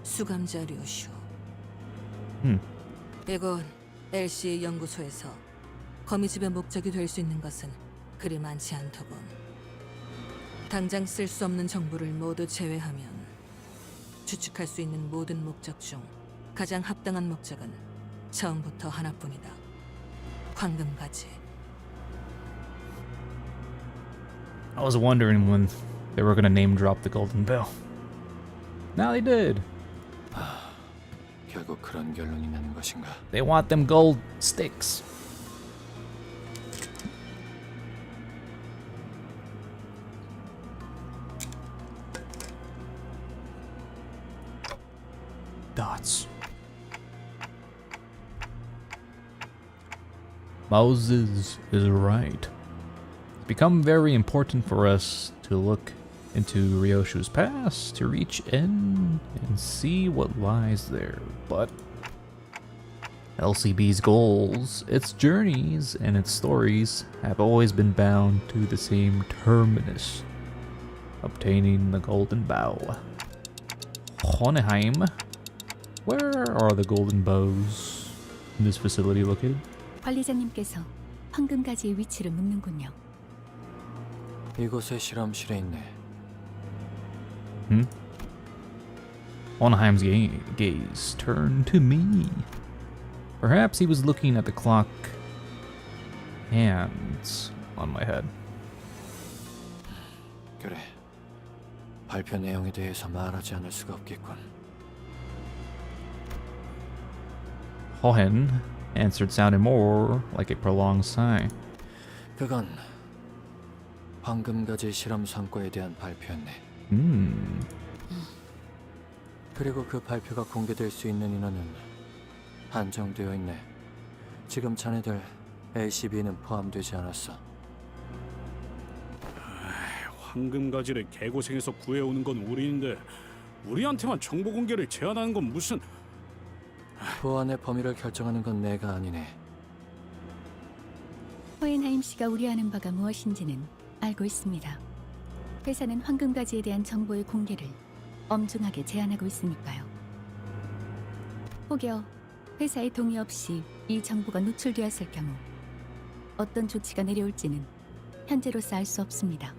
수감자 류슈. 이곳 LC의 연구소에서 거미집의 목적이 될 수 있는 것은 그리 많지 않더군. 당장 쓸 수 없는 정보를 모두 제외하면 추측할 수 있는 모든 목적 중 가장 합당한 목적은 처음부터 하나뿐이다. 황금가지. I was wondering when they were gonna name drop the Golden Bell. Now they did. 결국 그런 결론이 나는 것인가? They want them gold sticks. Dots. Moses is right. It's become very important for us to look into Ryoshu's past, to reach in and see what lies there. But LCB's goals, its journeys, and its stories have always been bound to the same terminus: obtaining the Golden Bow. Hohenheim. Where are the Golden Bows in this facility located? 관리자님께서 황금가지의 위치를 묻는군요. 이곳의 실험실에 있네. Hohenheim's gaze turned to me. Perhaps he was looking at the clock hands on my head. 그래. 발표 내용에 대해서 말하지 않을 수가 없겠군. Hohen answered, sounding more like a prolonged sigh. 그건 황금가지 실험 성과에 대한 발표였네. 그리고 그 발표가 공개될 수 있는 인원은 한정되어 있네. 지금 자네들 LCB는 포함되지 않았어. 황금가지를 개고생해서 구해오는 건 우리인데 우리한테만 정보 공개를 제한하는 건 무슨... 보안의 범위를 결정하는 건 내가 아니네. 호헨하임 씨가 우려하는 바가 무엇인지는 알고 있습니다. 회사는 황금가지에 대한 정보의 공개를 엄중하게 제한하고 있으니까요. 혹여 회사의 동의 없이 이 정보가 노출되었을 경우 어떤 조치가 내려올지는 현재로서 알 수 없습니다.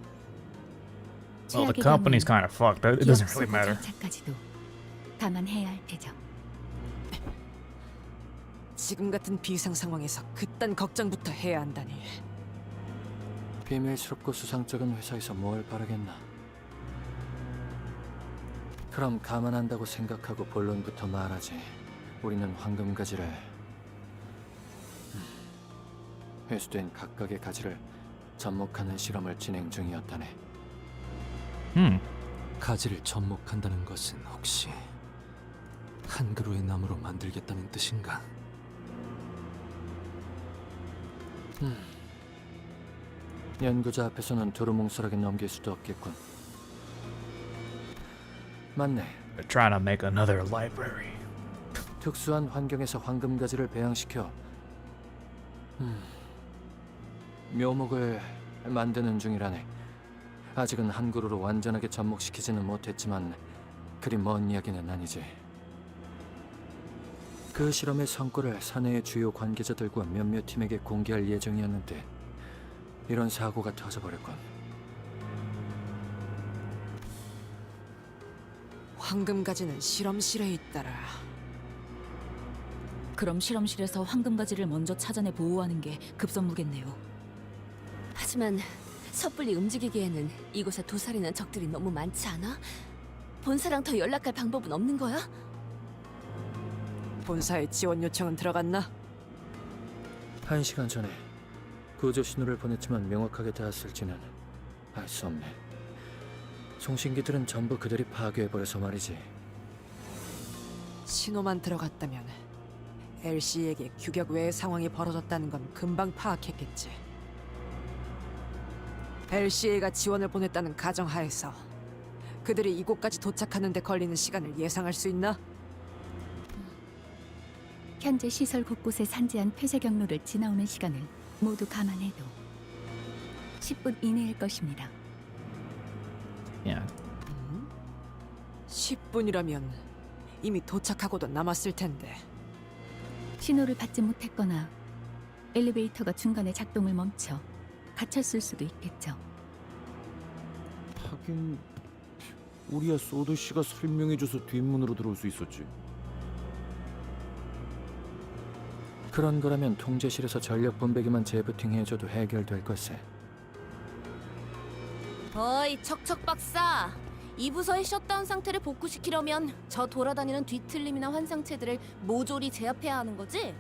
Well, the company's kind of fucked. It doesn't really matter. 절차까지도 감안해야 할 테죠. 지금 같은 비상 상황에서 그딴 걱정부터 해야 한다니. 비밀스럽고 수상쩍은 회사에서 뭘 바라겠나. 그럼 감안한다고 생각하고 본론부터 말하지. 우리는 황금가지를 회수된 각각의 가지를 접목하는 실험을 진행 중이었다네. 가지를 접목한다는 것은 혹시 한 그루의 나무로 만들겠다는 뜻인가? 연구자 앞에서는 두루뭉술하게 넘길 수도 없겠군. 맞네. They're trying to make another library. 특수한 환경에서 황금가지를 배양시켜 묘목을 만드는 중이라네. 아직은 한 그루로 완전하게 접목시키지는 못했지만 그리 먼 이야기는 아니지. 그 실험의 성과를 사내의 주요 관계자들과 몇몇 팀에게 공개할 예정이었는데 이런 사고가 터져버렸군. 황금가지는 실험실에 있더라. 그럼 실험실에서 황금가지를 먼저 찾아내 보호하는 게 급선무겠네요. 하지만 섣불리 움직이기에는 이곳에 도사리는 적들이 너무 많지 않아? 본사랑 더 연락할 방법은 없는 거야? 본사에 지원 요청은 들어갔나? 1시간 전에 구조 신호를 보냈지만 명확하게 닿았을지는 알 수 없네. 송신기들은 전부 그들이 파괴해버려서 말이지. 신호만 들어갔다면 LC에게 규격 외의 상황이 벌어졌다는 건 금방 파악했겠지. LCA가 지원을 보냈다는 가정하에서 그들이 이곳까지 도착하는 데 걸리는 시간을 예상할 수 있나? 현재 시설 곳곳에 산재한 폐쇄 경로를 지나오는 시간을 모두 감안해도 10분 이내일 것입니다. 10분이라면 이미 도착하고도 남았을 텐데. 신호를 받지 못했거나 엘리베이터가 중간에 작동을 멈춰 갇혔을 수도 있겠죠. 하긴 우리야 소드 씨가 설명해줘서 뒷문으로 들어올 수 있었지. 그런 거라면 통제실에서 전력 분배기만 재부팅해줘도 해결될 것세. 어이 척척 박사, 이 부서의 셧다운 상태를 복구시키려면 저 돌아다니는 뒤틀림이나 환상체들을 모조리 제압해야 하는 거지?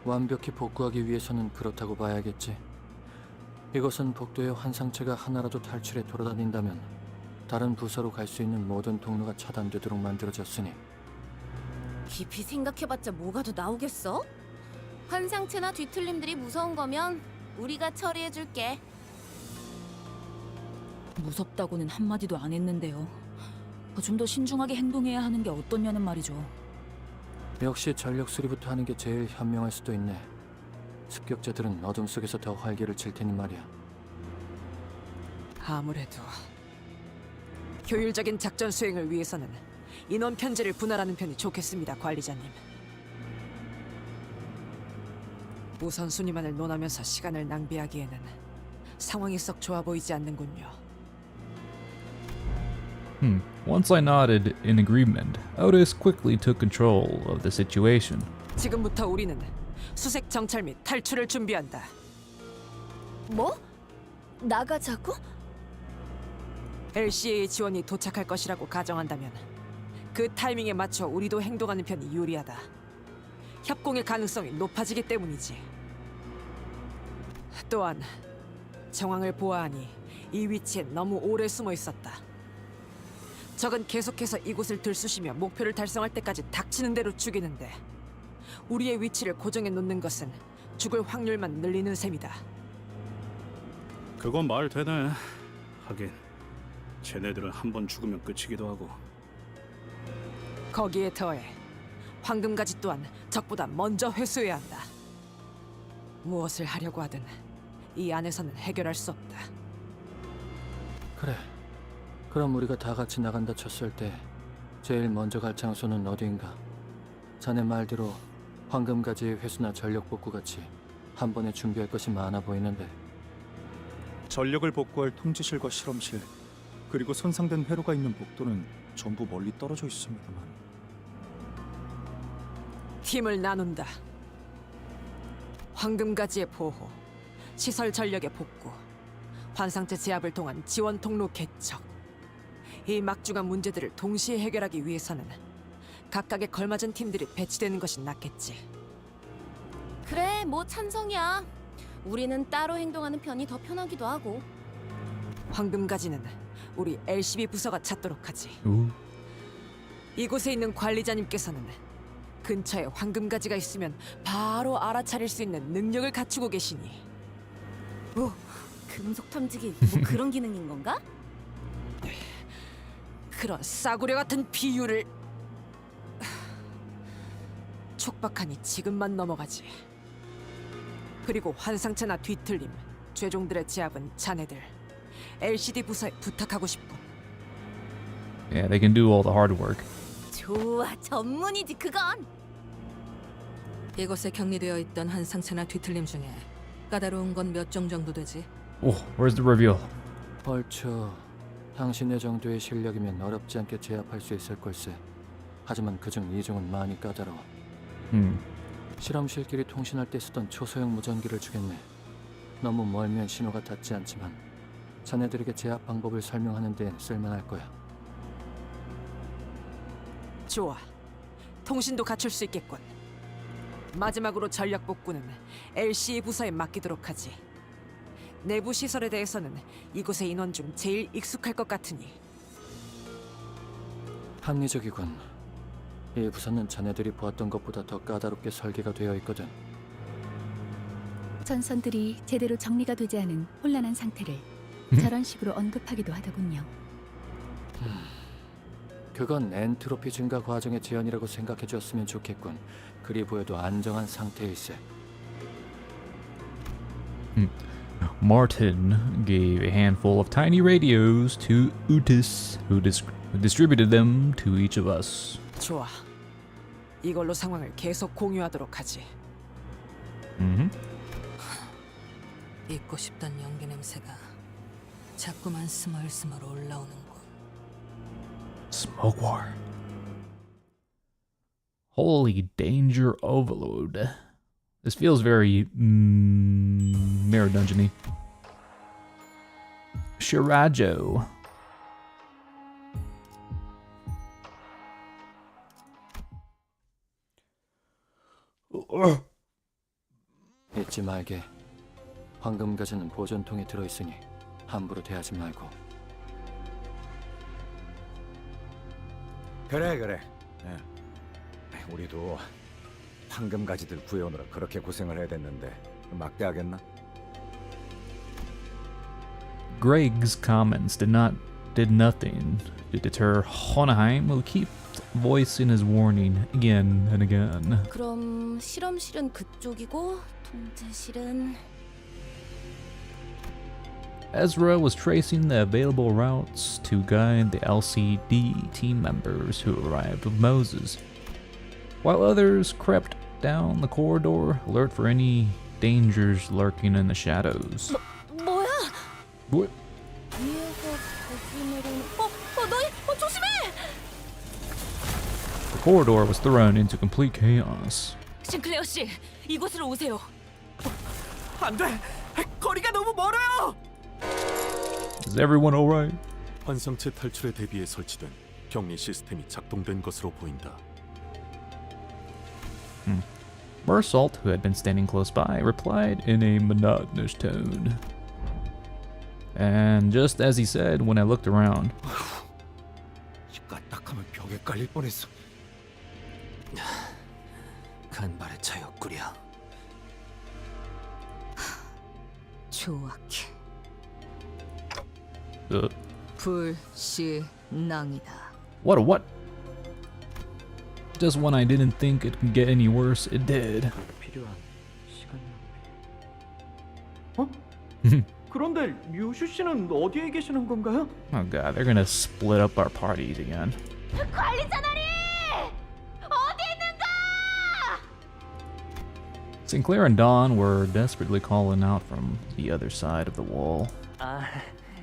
완벽히 복구하기 위해서는 그렇다고 봐야겠지. 이것은 복도의 환상체가 하나라도 탈출해 돌아다닌다면 다른 부서로 갈 수 있는 모든 통로가 차단되도록 만들어졌으니. 깊이 생각해봤자 뭐가 더 나오겠어? 환상체나 뒤틀림들이 무서운 거면 우리가 처리해줄게. 무섭다고는 한마디도 안 했는데요. 좀 더 신중하게 행동해야 하는 게 어떻냐는 말이죠. 역시 전력 수리부터 하는 게 제일 현명할 수도 있네. 습격자들은 어둠 속에서 더 활기를 칠 테니 말이야. 아무래도 효율적인 작전 수행을 위해서는 인원 편제를 분할하는 편이 좋겠습니다, 관리자님. 우선순위만을 논하면서 시간을 낭비하기에는 상황이 썩 좋아 보이지 않는군요. Once I nodded in agreement, Otis quickly took control of the situation. 지금부터 우리는 수색 정찰 및 탈출을 준비한다. 뭐? 나가자고? LCA의 지원이 도착할 것이라고 가정한다면 그 타이밍에 맞춰 우리도 행동하는 편이 유리하다. 협공의 가능성이 높아지기 때문이지. 또한 정황을 보아하니 이 위치에 너무 오래 숨어 있었다. 적은 계속해서 이곳을 들쑤시며 목표를 달성할 때까지 닥치는 대로 죽이는데 우리의 위치를 고정해 놓는 것은 죽을 확률만 늘리는 셈이다. 그건 말 되네. 하긴 쟤네들은 한 번 죽으면 끝이기도 하고. 거기에 더해 황금가지 또한 적보다 먼저 회수해야 한다. 무엇을 하려고 하든 이 안에서는 해결할 수 없다. 그래. 그럼 우리가 다 같이 나간다 쳤을 때 제일 먼저 갈 장소는 어디인가? 자네 말대로 황금가지의 회수나 전력 복구 같이 한 번에 준비할 것이 많아 보이는데. 전력을 복구할 통제실과 실험실, 그리고 손상된 회로가 있는 복도는 전부 멀리 떨어져 있습니다만. 팀을 나눈다. 황금가지의 보호, 시설 전력의 복구, 환상체 제압을 통한 지원 통로 개척, 이 막중한 문제들을 동시에 해결하기 위해서는 각각에 걸맞은 팀들이 배치되는 것이 낫겠지. 그래, 뭐 찬성이야. 우리는 따로 행동하는 편이 더 편하기도 하고. 황금가지는 우리 LCB 부서가 찾도록 하지. 오. 이곳에 있는 관리자님께서는 근처에 황금가지가 있으면 바로 알아차릴 수 있는 능력을 갖추고 계시니. 뭐 금속 탐지기 뭐 그런 기능인 건가? 그런 싸구려 같은 비유를. 촉박하니 지금만 넘어가지. 그리고 환상체나 뒤틀림, 죄종들의 제압은 자네들 LCD 부서에 부탁하고 싶군. Yeah, they can do all the hard work. 좋아, 전문이지 그건. 이곳에 격리되어 있던 한 상체나 뒤틀림 중에 까다로운 건 몇 종 정도 되지? Oh, where's the reveal? 얼추 당신의 정도의 실력이면 어렵지 않게 제압할 수 있을 걸세. 하지만 그중 2종은 많이 까다로워. 실험실끼리 통신할 때 쓰던 초소형 무전기를 주겠네. 너무 멀면 신호가 닿지 않지만 자네들에게 제압 방법을 설명하는 데엔 쓸만할 거야. 좋아. 통신도 갖출 수 있겠군. 마지막으로 전력 복구는 LCE 부서에 맡기도록 하지. 내부 시설에 대해서는 이곳의 인원 중 제일 익숙할 것 같으니. 합리적이군. 이 부서는 자네들이 보았던 것보다 더 까다롭게 설계가 되어 있거든. 전선들이 제대로 정리가 되지 않은 혼란한 상태를 저런 식으로 언급하기도 하더군요. 그건 엔트로피 증가 과정의 제한이라고 생각해 줬으면 좋겠군. 그리 보여도 안정한 상태일세. Martin gave a handful of tiny radios to Utis, who distributed them to each of us. 좋아. 이걸로 상황을 계속 공유하도록 하지. 잊고 싶던 연기 냄새가 자꾸만 스멀스멀 올라오는군. Smoke war. Holy danger overload. This feels very Mirror Dungeon-y. Shirajo. 잊지 말게. 황금가지는 보존통에 들어있으니 함부로 대하지 말고. 그래. 우리도 황금가지들 구해오느라 그렇게 고생을 해야 됐는데 막대하겠나? Greg's comments did nothing to deter Hohenheim, who kept voicing his warning again and again. 그럼 실험실은 그쪽이고 통제실은... Ezra was tracing the available routes to guide the LCD team members who arrived with Moses, while others crept down the corridor, alert for any dangers lurking in the shadows. 뭐야? What? 위에서 거기 내려오는... 너희! 조심해! The corridor was thrown into complete chaos. 싱클레어 씨, 이곳으로 오세요. 안 돼! 거리가 너무 멀어요! Is everyone alright? 환상체 탈출에 대비해 설치된 격리 시스템이 작동된 것으로 보인다. Mersault, who had been standing close by, replied in a monotonous tone. And just as he said, when I looked around, 까딱하면 벽에 깔릴 뻔했어. 간발의 차였구려. 조악해. uh, 불신앙이다. what? Just when I didn't think it could get any worse, it did. 필요한 시간 낭비. 그런데 류슈 씨는 어디에 계시는 건가요? Oh god, they're gonna split up our parties again. 관리자들이 어디 있는가? Sinclair and Dawn were desperately calling out from the other side of the wall. 아,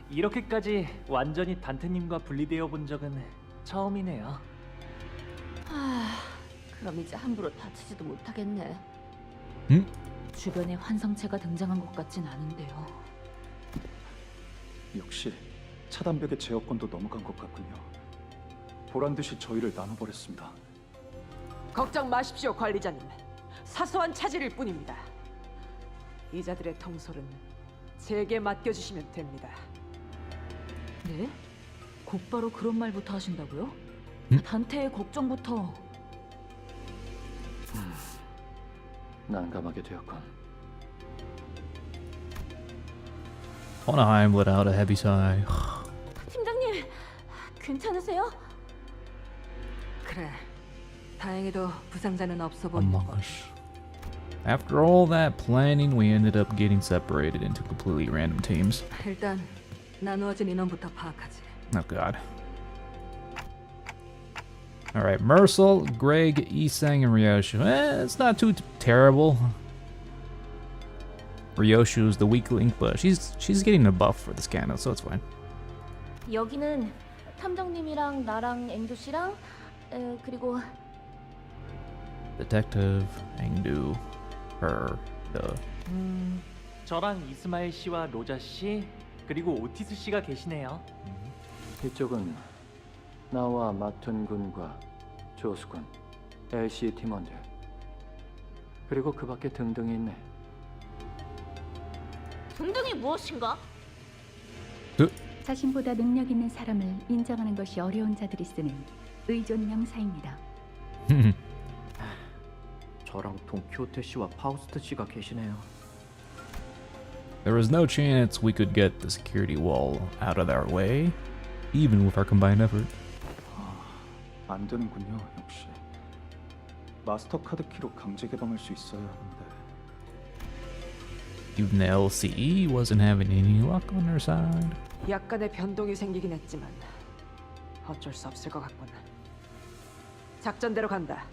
이렇게까지 완전히 단테님과 분리되어 본 적은 처음이네요. 그럼 이제 함부로 다치지도 못하겠네. 주변에 환상체가 등장한 것 같진 않은데요. 역시 차단벽의 제어권도 넘어간 것 같군요. 보란 듯이 저희를 나눠버렸습니다. 걱정 마십시오, 관리자님. 사소한 차질일 뿐입니다. 이자들의 통솔은 제게 맡겨주시면 됩니다. 네? 곧바로 그런 말부터 하신다고요? 단테의 걱정부터. 난감하게 되었군. Hohenheim let out a heavy sigh. 팀장님, 괜찮으세요? 그래. 다행히도 부상자는 없어 보인다. After all that planning, we ended up getting separated into completely random teams. 일단 나누어진 인원부터 파악하지. Oh god. Alright, Mersel, Greg, Isang, and Ryoshu. It's not too terrible. Ryoshu's the weak link, but she's getting a buff for this Canto, so it's fine. 여기는 탐정님이랑 나랑 앵두 씨랑 그리고 Detective, Engdu, her, the. 저랑 이스마일 씨와 로자 씨 그리고 오티스 씨가 계시네요. 이쪽은 나와 마튼 군과 조수 군, LC 팀원들, 그리고 그 밖에 등등이 있네. 등등이 무엇인가? 자신보다 능력 있는 사람을 인정하는 것이 어려운 자들이 쓰는 의존 명사입니다. 저랑 돈키호테 씨와 파우스트 씨가 계시네요. There was no chance we could get the security wall out of our way, even with our combined effort. 안 되는군요, 역시. 마스터 카드 키로 강제 개방할 수 있어야 하는데. Even the LCE wasn't having any luck on their side. 약간의 변동이 생기긴 했지만 어쩔 수 없을 것 같군. 작전대로 간다.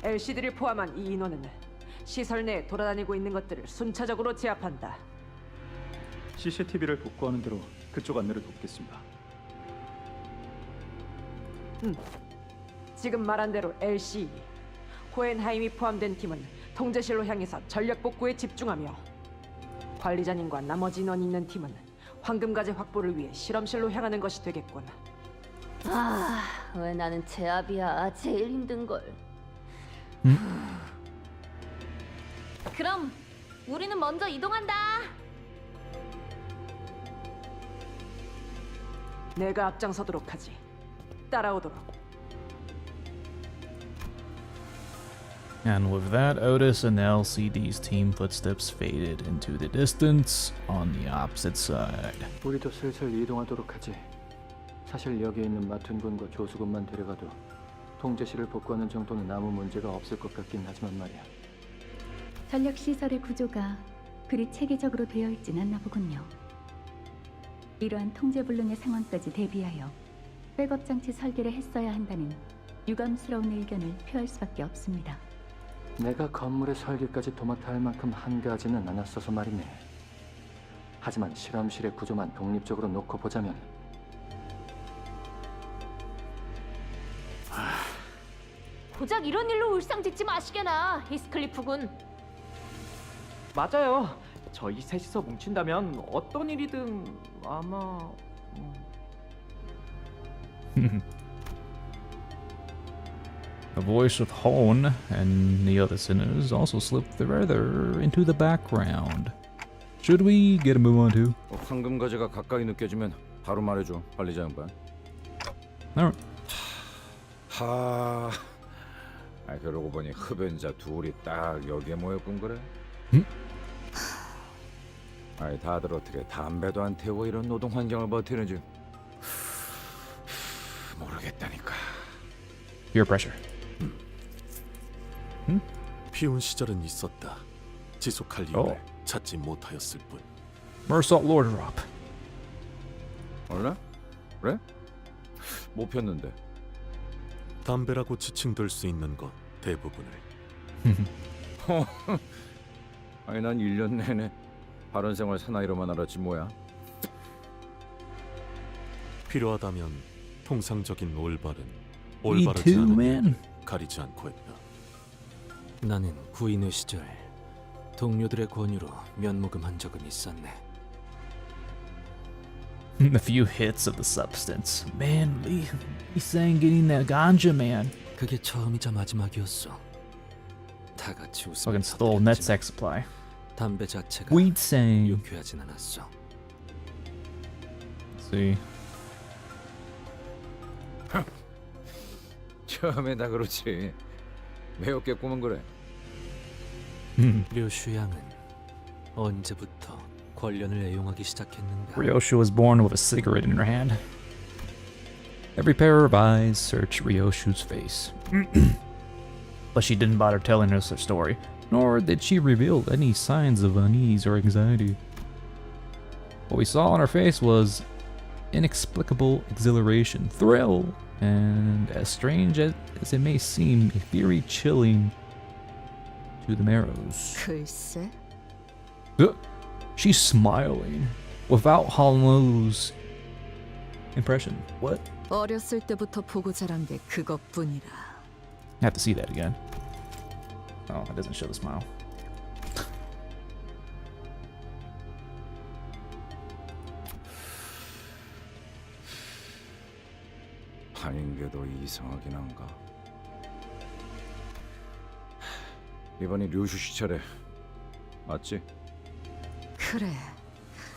LCD를 포함한 이 인원은 시설 내에 돌아다니고 있는 것들을 순차적으로 제압한다. CCTV를 복구하는 대로 그쪽 안내를 돕겠습니다. 지금 말한 대로 LC, 호헨하임이 포함된 팀은 통제실로 향해서 전력 복구에 집중하며 관리자님과 나머지 인원이 있는 팀은 황금가재 확보를 위해 실험실로 향하는 것이 되겠군. 아, 왜 나는 제압이야. 제일 힘든 걸. 그럼 우리는 먼저 이동한다. 내가 앞장서도록 하지. 따라오도록. And with that, Otis and LCD's team footsteps faded into the distance on the opposite side. 우리도 슬슬 이동하도록 하지. 사실 여기 있는 마튼 군과 조수 군만 데려가도 통제실을 복구하는 정도는 아무 문제가 없을 것 같긴 하지만 말이야. 전력 시설의 구조가 그리 체계적으로 되어 있진 않나 보군요. 이러한 통제불능의 상황까지 대비하여 백업 장치 설계를 했어야 한다는 유감스러운 의견을 표할 수밖에 없습니다. 내가 건물의 설계까지 도맡아 할 만큼 한가하지는 않았어서 말이네. 하지만 실험실의 구조만 독립적으로 놓고 보자면 고작 이런 일로 울상짓지 마시게나, 히스클리프 군. 맞아요. 저희 셋이서 뭉친다면 어떤 일이든 아마 The voice of Hone and the other sinners also slipped further into the background. Should we get a move on to? 황금가지가 가까이 느껴지면 바로 말해줘, 관리자 양반. Alright. 하. 그러고 보니 흡연자 둘이 딱 여기에 모였군 그래. 다들 어떻게 담배도 안 태우고 이런 노동 환경을 버티는지 모르겠다니까. Peer pressure. 피운 시절은 있었다. 지속할 이유를 찾지 못하였을 뿐. Mersault Lord Drop. 원래? 그래? 못 폈는데. 담배라고 지칭될 수 있는 것 대부분을. 난 1년 내내 바른 생활 사나이로만 알았지 뭐야. 필요하다면 통상적인 올바른, Me 올바르지 too, 않은 man. 가리지 않고 했다. 나는 구인 후 시절 동료들의 권유로 면목음한 적은 있었네. A few hits of the substance. Man, he's saying getting that ganja, man. 그게 처음이자 마지막이었어. 다 같이 Fucking 웃으며 stole net 터뜨렸지만 sex supply. 담배 자체가 Weed saying. 유쾌하진 않았어. See. 처음에 다 그렇지. 왜 어깨 꼬면 그래? 류슈 양은 언제부터 권련을 애용하기 시작했는가? Ryosha was born with a cigarette in her hand. Every pair of eyes searched Ryoshu's face. But she didn't bother telling us her story, nor did she reveal any signs of unease or anxiety. What we saw on her face was inexplicable exhilaration, thrill, and as strange as it may seem, very chilling to the marrows. 글쎄. She's smiling without Hollo's impression. What? 어렸을 때부터 보고 자란 게 그것뿐이라. I have to see that again. Oh, it doesn't show the smile. 아닌 게 더 이상하긴 한가. 이번이 류슈 씨 차례 맞지? 그래.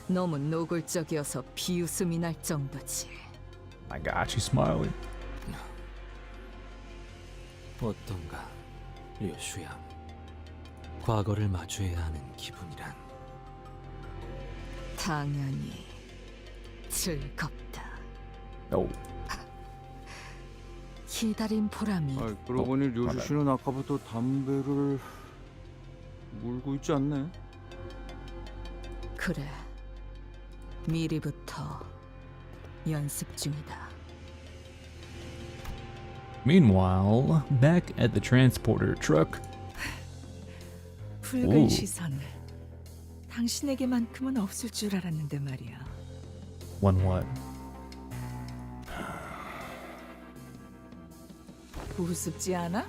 너무 노골적이어서 비웃음이 날 정도지. My God, she's smiling. 어떤가, 류슈 양. 과거를 마주해야 하는 기분이란. 당연히 즐겁다. No. 기다린 보람이. 그러고 보니 류슈 씨는 아까부터 담배를 물고 있지 않네. 그래. 미리부터 연습 중이다. Meanwhile, back at the transporter truck. 붉은 오. 시선. 당신에게만큼은 없을 줄 알았는데 말이야. One what? 우습지 않아?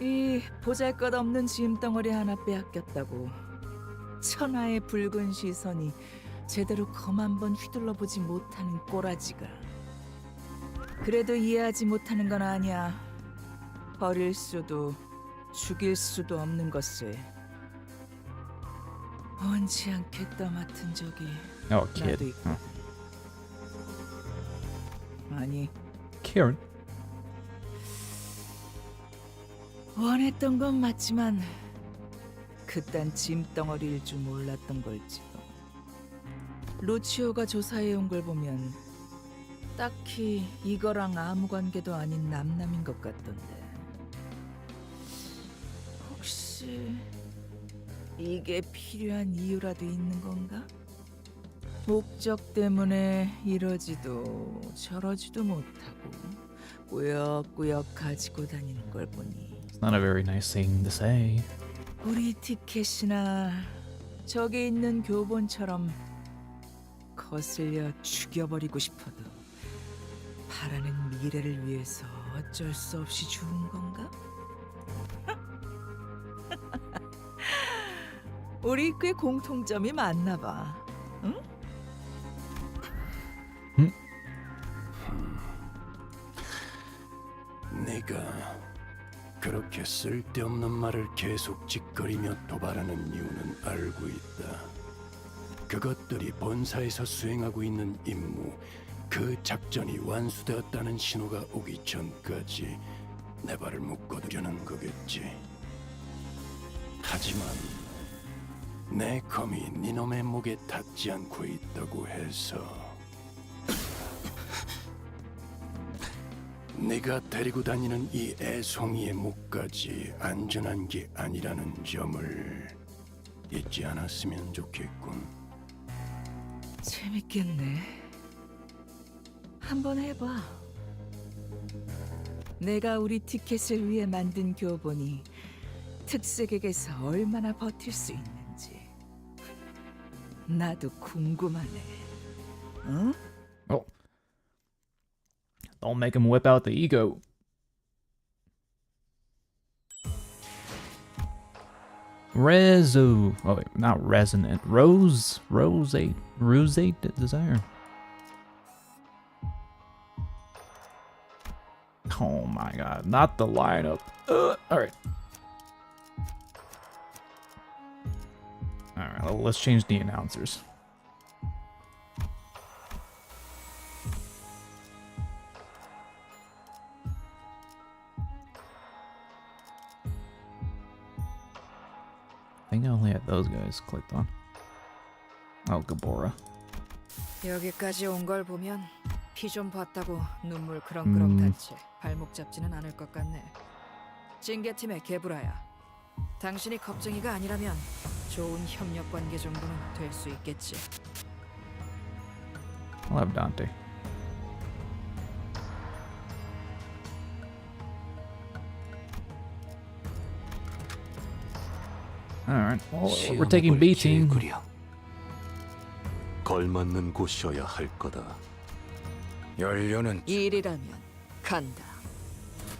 이 보잘것없는 짐덩어리 하나 빼앗겼다고 천하의 붉은 시선이 제대로 검 한 번 휘둘러 보지 못하는 꼬라지가. 그래도 이해하지 못하는 건 아니야. 버릴 수도 죽일 수도 없는 것을 원치 않게 떠맡은 적이 Oh, kid. 나도 있거든. 아니, Karen. 원했던 건 맞지만 그딴 짐덩어리일 줄 몰랐던 걸지. 루치오가 조사해온 걸 보면 딱히 이거랑 아무 관계도 아닌 남남인 것 같던데. 혹시 이게 필요한 이유라도 있는 건가? 목적 때문에 이러지도 저러지도 못하고 꾸역꾸역 가지고 다니는 걸 보니 It's not a very nice thing to say. 우리 티켓이나 저기 있는 교본처럼 거슬려 죽여버리고 싶어도 바라는 미래를 위해서 어쩔 수 없이 죽은 건가? 우리 꽤 공통점이 많나 봐. 응? 내가 그렇게 쓸데없는 말을 계속 짓거리며 도발하는 이유는 알고 있다. 그것들이 본사에서 수행하고 있는 임무, 그 작전이 완수되었다는 신호가 오기 전까지 내 발을 묶어두려는 거겠지. 하지만 내 검이 니놈의 목에 닿지 않고 있다고 해서 네가 데리고 다니는 이 애송이의 목까지 안전한 게 아니라는 점을 잊지 않았으면 좋겠군. 재밌겠네. 한번 해봐. 내가 우리 티켓을 위해 만든 교본이 특색에게서 얼마나 버틸 수 있는지 나도 궁금하네. 응? Oh. Don't make him whip out the ego. Rezo. Oh, wait, not resonant. Rosate desire. Oh my god, not the lineup. Alright. Alright, well, let's change the announcers. I think I only had those guys clicked on. Oh, Gabora. 여기까지 온 걸 보면 피 좀 봤다고 눈물 그렁그렁 닿지 발목 잡지는 않을 것 같네. 징계팀의 개브라야. 당신이 겁쟁이가 아니라면 좋은 협력 관계 정도는 될 수 있겠지. I'll have Dante. Alright, well, we're taking B team. 걸맞는 곳이어야 할 거다. 연료는 일이라면 간다.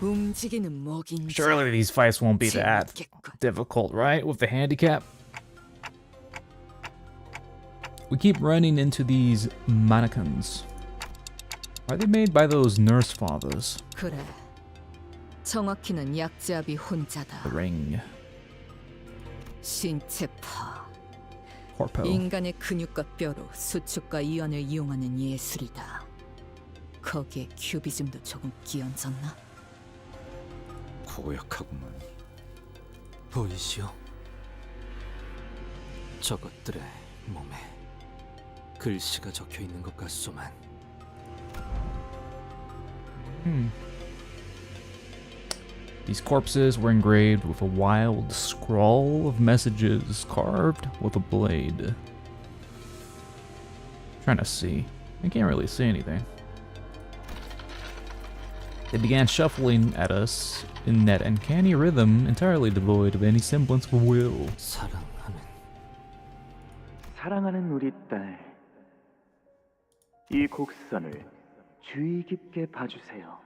움직이는 목인지. Surely these fights won't be that difficult, right? With the handicap. We keep running into these mannequins. Are they made by those nurse fathers? 그래. 정확히는 약자비 혼자다. The ring. 신체파. Corpo. 인간의 근육과 뼈로 수축과 이완을 이용하는 예술이다. 거기에 큐비즘도 조금 끼얹었나? 고약하구만. 보이시오? 저것들의 몸에 글씨가 적혀 있는 것 같소만. These corpses were engraved with a wild scrawl of messages carved with a blade. Trying to see. I can't really see anything. They began shuffling at us in that uncanny rhythm entirely devoid of any semblance of will. 사랑하는 우리 딸, 이 곡선을 주의 깊게 봐주세요.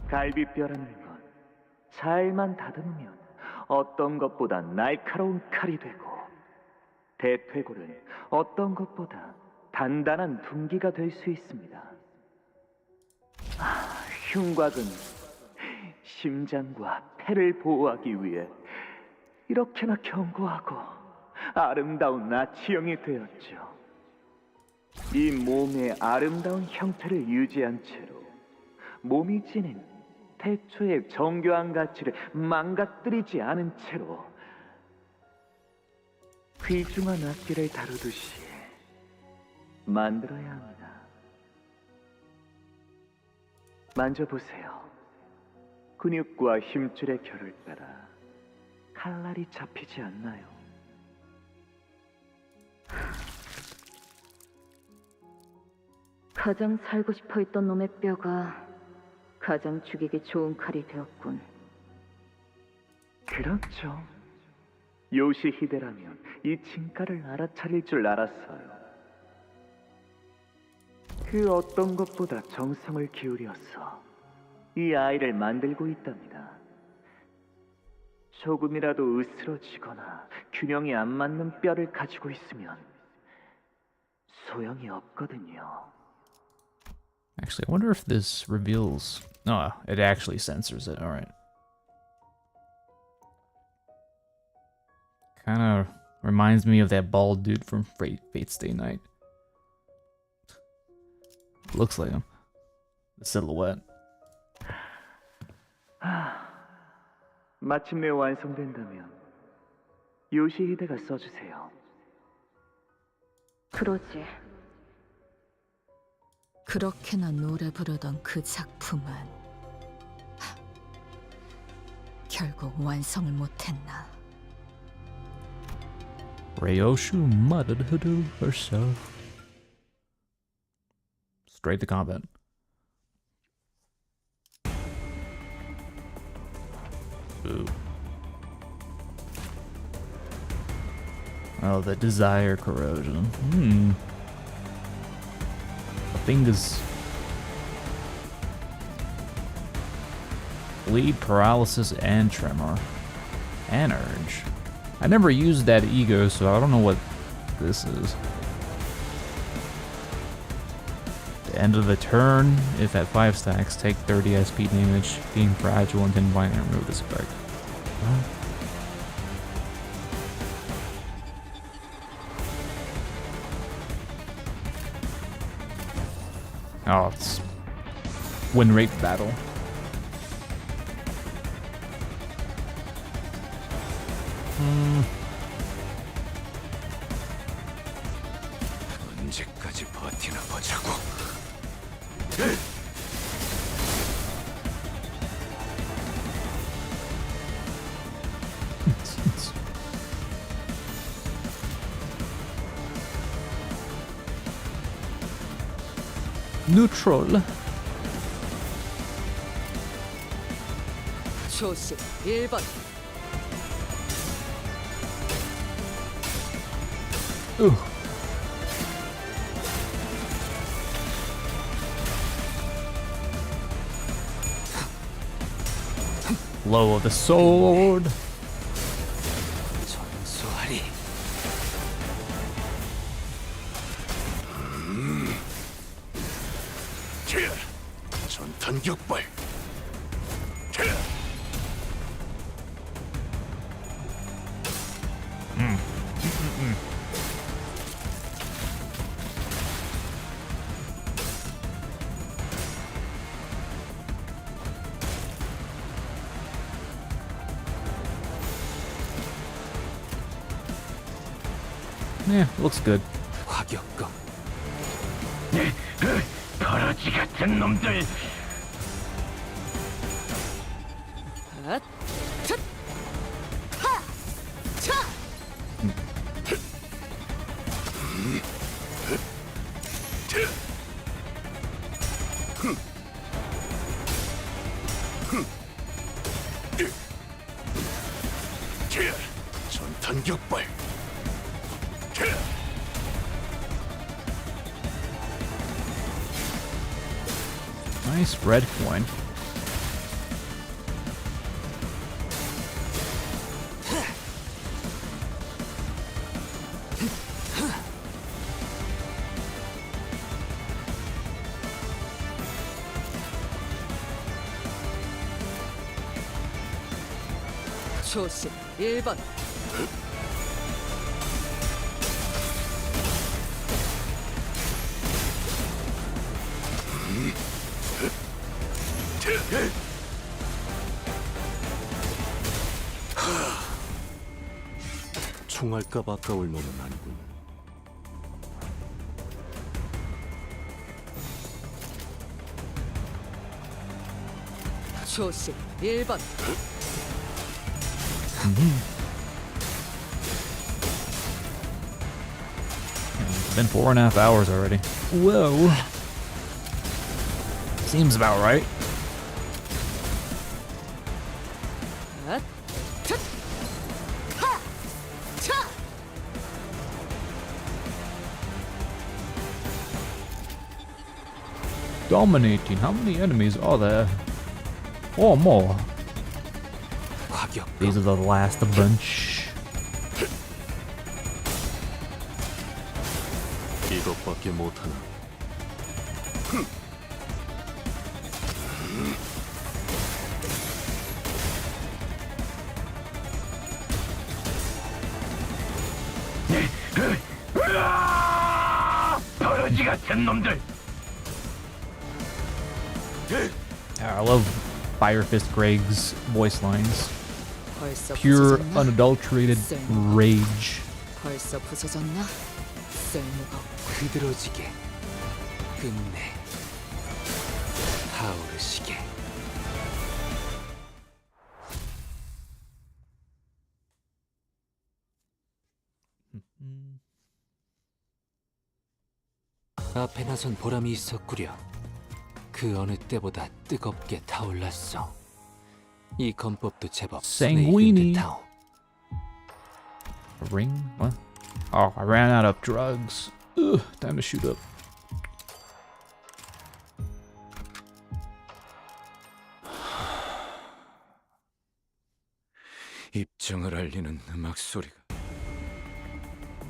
갈비뼈라는 건 잘만 다듬으면 어떤 것보다 날카로운 칼이 되고, 대퇴골은 어떤 것보다 단단한 둔기가 될 수 있습니다. 흉곽은 심장과 폐를 보호하기 위해 이렇게나 견고하고 아름다운 나치형이 되었죠. 이 몸의 아름다운 형태를 유지한 채로 몸이 지닌 태초의 정교한 가치를 망가뜨리지 않은 채로 귀중한 악기를 다루듯이 만들어야 합니다. 만져보세요. 근육과 힘줄의 결을 따라 칼날이 잡히지 않나요? 가장 살고 싶어 했던 놈의 뼈가 가장 죽이기 좋은 칼이 되었군. 그렇죠. 요시히데라면 이 진가를 알아차릴 줄 알았어요. 그 어떤 것보다 정성을 기울여서 이 아이를 만들고 있답니다. 조금이라도 으스러지거나 균형이 안 맞는 뼈를 가지고 있으면 소용이 없거든요. Actually, I wonder if this reveals... No, it actually censors it. Alright. Kind of reminds me of that bald dude from Fate's Day Night. Looks like him. The silhouette. 마침내 완성된다면 요시히데가 써주세요. 그러지. 그렇게나 노래 부르던 그 작품은 결국 완성을 못했나. Ryoshu muttered to herself. Straight to combat. Ooh. Oh, the desire corrosion. Fingers. Bleed, paralysis, and tremor. Energy. I never used that ego, so I don't know what this is. The end of the turn, if at 5 stacks, take 30 SP damage, being fragile, and then violently remove this effect. Oh, it's win rate battle. 언제까지 버티나 보자고. Neutral. 초식 1번. Blow of the sword. 전수하리. 전탄 격발. Yeah, looks good. 화격검. 버러지 같은 놈들. 전탄 격발. Nice red coin. 초식 1번. 총알값 아까울 놈은 아니군. 초식 1번. It's been 4.5 hours already. Whoa. Seems about right. Dominating. How many enemies are there? Or more. These are the last bunch. 이것밖에 못하나. 버러지 같은 놈들. I love Fire Fist Greg's voice lines. 벌써 Pure, 부서졌나? unadulterated 쓸모가 rage. 벌써 부서졌나? 쓸모가 없고. 흐드러지게 끝내 타오르시게. 앞에 나선 보람이 있었구려. 그 어느 때보다 뜨겁게 타올랐어. 이 건법도 제법 Sanguini. 듯하오. A ring? What? Oh, I ran out of drugs. Ugh, time to shoot up. 입증을 알리는 음악 소리가.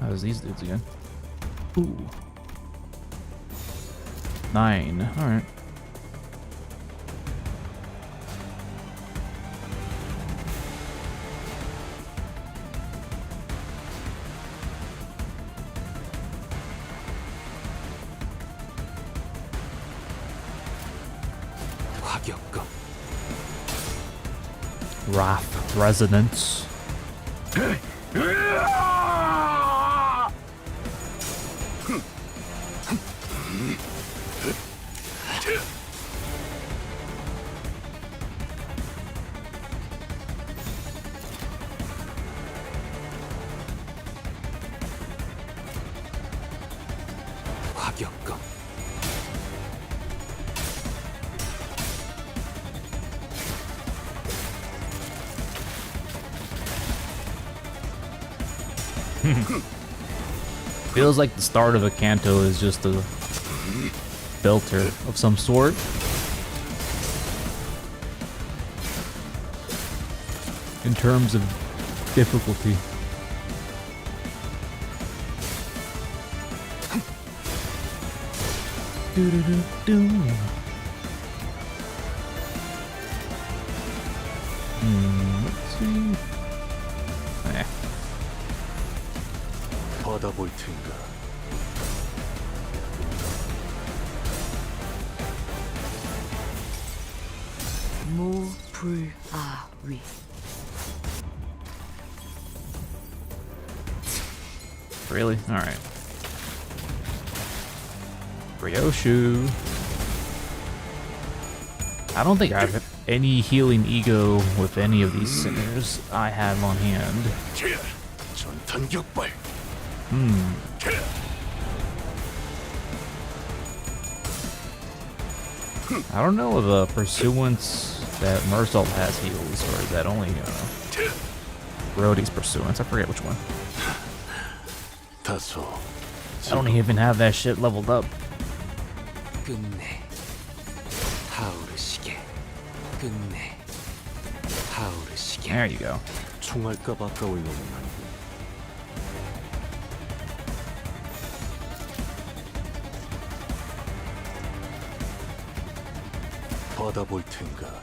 How's these dudes again? Ooh. 9. Alright. 화격검. Wrath Resonance. 화격검. Feels like the start of a Canto is just a filter of some sort. In terms of difficulty. Let's see. 받아볼 텐가. 무불아위. Really? Alright. Ryoshu. I don't think I have any healing ego with any of these singers I have on hand. 전탄격발. I don't know if the Pursuance that Mersault has heals, or is that only Brody's Pursuance? I forget which one. I don't even have that shit leveled up. 끝내. 하오르시게. 끝내. 하오르시게. There you go. 총알값 아까울 놈은 아니고. 받아볼 텐가.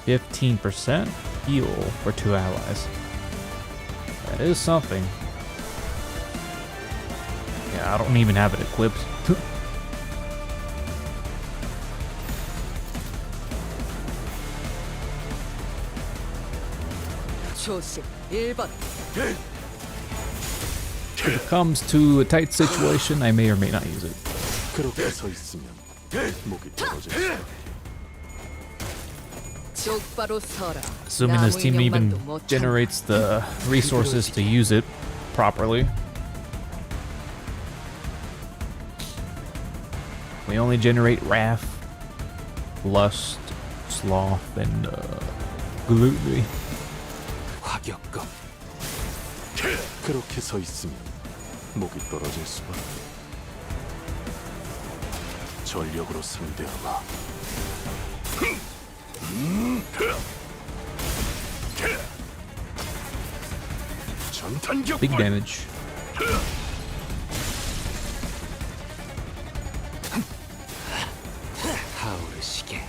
15% heal for 2 allies. That is something. Yeah, I don't even have it equipped. 조심 1번. If it comes to a tight situation, I may or may not use it. 그렇게 서 있으면 목이 떨어질 수가. 똑바로 서라. Assuming this team even generates the resources to use it properly. We only generate wrath, lust, sloth, and gluttony. 화격검. 그렇게 서 있으면 목이 떨어질 수밖에. 전력으로 상대하마. 전탄격발. Big damage. 하오르시게.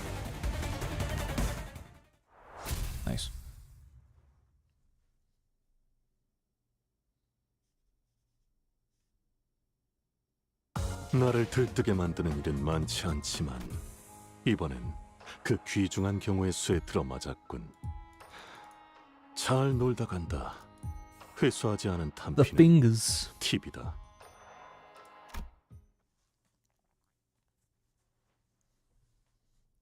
Nice. 나를 들뜨게 만드는 일은 많지 않지만 이번엔 그 귀중한 경우의 수에 들어맞았군. 잘 놀다 간다. 회수하지 않은 The 탄피는 fingers. 팁이다.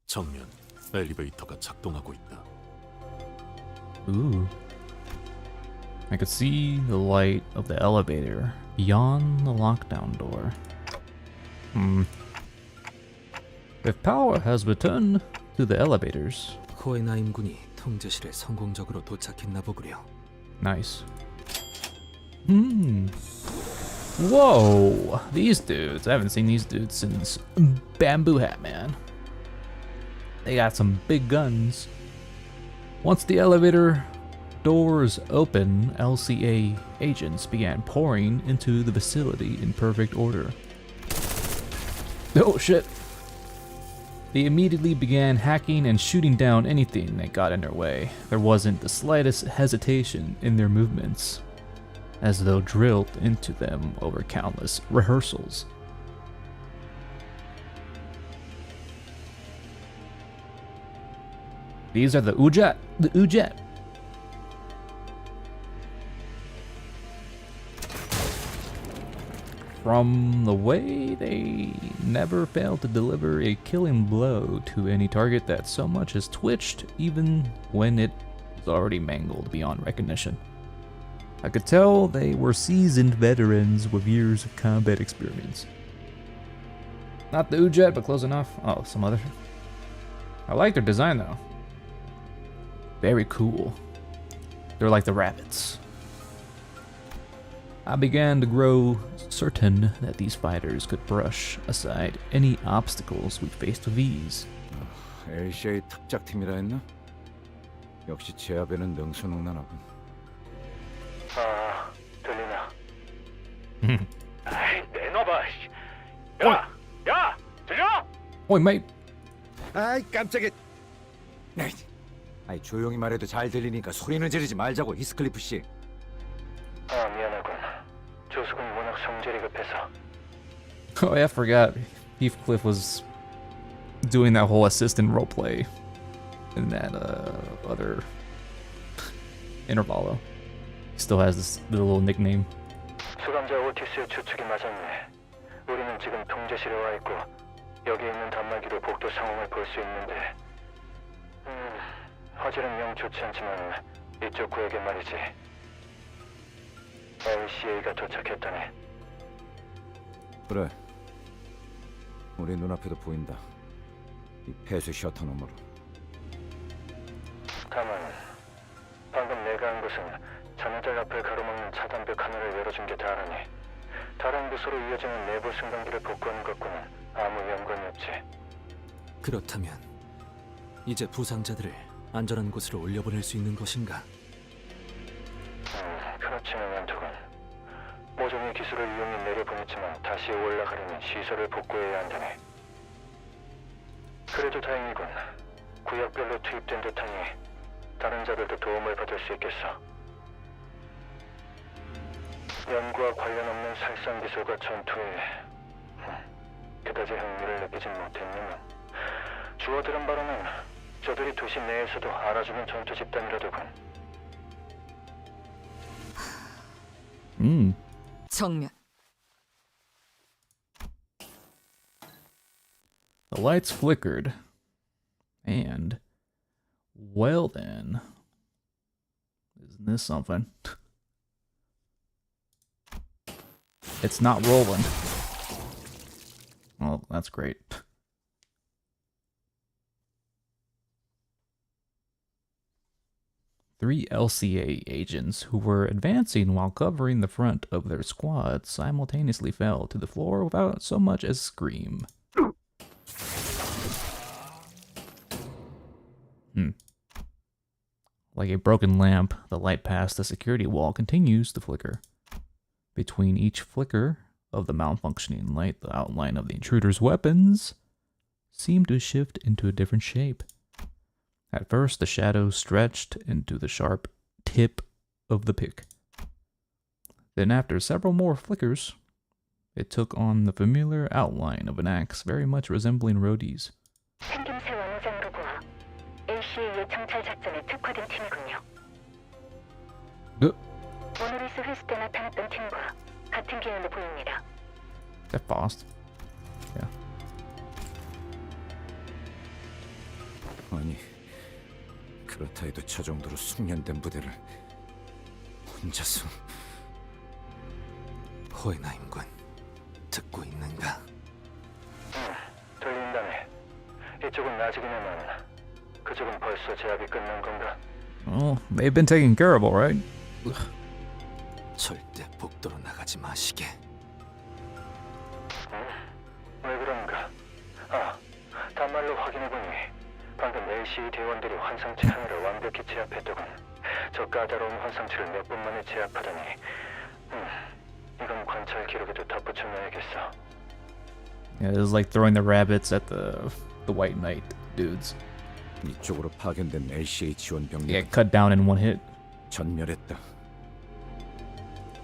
정면 엘리베이터가 작동하고 있다. Ooh. I could see the light of the elevator beyond the lockdown door. If power has returned to the elevators. 코에나 임군이 통제실에 성공적으로 도착했나 보구려. Nice. Whoa, these dudes. I haven't seen these dudes since Bamboo Hat Man. They got some big guns. Once the elevator doors open, LCA agents began pouring into the facility in perfect order. Oh shit. They immediately began hacking and shooting down anything that got in their way. There wasn't the slightest hesitation in their movements, as though drilled into them over countless rehearsals. These are the Ujat. The Ujat. From the way, they never failed to deliver a killing blow to any target that so much as twitched, even when it was already mangled beyond recognition. I could tell they were seasoned veterans with years of combat experience. Not the Ujat, but close enough. Oh, some other. I like their design though. Very cool. They're like the rabbits. I began to grow certain that these fighters could brush aside any obstacles we faced with ease. LCA 특작팀이라 했나? 역시 제압에는 능수능란하군. 아, 들리나? 아이, 내놔봐. 야, 야, 들려? Oi, mate. 아이, 깜짝이야. 아이, 조용히 말해도 잘 들리니까 소리는 지르지 말자고, 히스클리프 씨. 아, 미안하군. 조숙은 워낙 성질이 급해서. Oh, yeah, I forgot. Heathcliff was doing that whole assistant roleplay in that other intervalo. He still has this little nickname. 수감자 오티스의 추측이 맞았네. 우리는 지금 통제실에 와 있고 여기 있는 단말기로 복도 상황을 볼 수 있는데, 화질은 영 좋지 않지만 이쪽 구역에 말이지. LCA가 도착했다네. 그래. 우리 눈앞에도 보인다. 이 폐쇄 셔터 너머로. 다만 방금 내가 한 것은 자네들 앞을 가로막는 차단벽 하나를 열어준 게 다르니 다른 부서로 이어지는 내부 승강기를 복구하는 것과는 아무 연관이 없지. 그렇다면 이제 부상자들을 안전한 곳으로 올려보낼 수 있는 것인가? 그렇지는 않더군. 모종의 기술을 이용해 내려보냈지만 다시 올라가려면 시설을 복구해야 한다네. 그래도 다행이군. 구역별로 투입된 듯하니 다른 자들도 도움을 받을 수 있겠어. 연구와 관련 없는 살상 기술과 전투에 그다지 흥미를 느끼진 못했지만 주워들은 바로는 저들이 도시 내에서도 알아주는 전투 집단이라더군. 정면. The lights flickered. And, well then, isn't this something? It's not rolling. Well, that's great. Three LCA agents who were advancing while covering the front of their squad simultaneously fell to the floor without so much as scream. Like a broken lamp, the light past the security wall continues to flicker. Between each flicker of the malfunctioning light, the outline of the intruder's weapons seemed to shift into a different shape. At first, the shadow stretched into the sharp tip of the pick. Then, after several more flickers, it took on the familiar outline of an axe, very much resembling Rhodey's. 생김새 원장으로고 LCA의 정찰 작전에 특화된 팀이군요. 모노리스 회수 때 나타났던 팀과 같은 계열로 보입니다. That fast. Yeah. 아니, 그렇다 해도 저 정도로 숙련된 부대를 혼자서. 호에나임군, 듣고 있는가? 들린다네. 이쪽은 아직이나만 그쪽은 벌써 제압이 끝난 건가? Well, they've been taken care of, all right. 절대 복도로 나가지 마시게. 왜 그런가? 단말로 확인해보니 방금 LCE 대원들이 환상체 하나를 완벽히 제압했더군. 저 까다로운 환상체를 몇 분 만에 제압하다니. 이건 관찰 기록에도 덧붙여놔야겠어. Yeah, it was like throwing the rabbits at the White Knight dudes. 이쪽으로 파견된 LCA 지원 병력. Yeah, cut down in one hit. 전멸했다.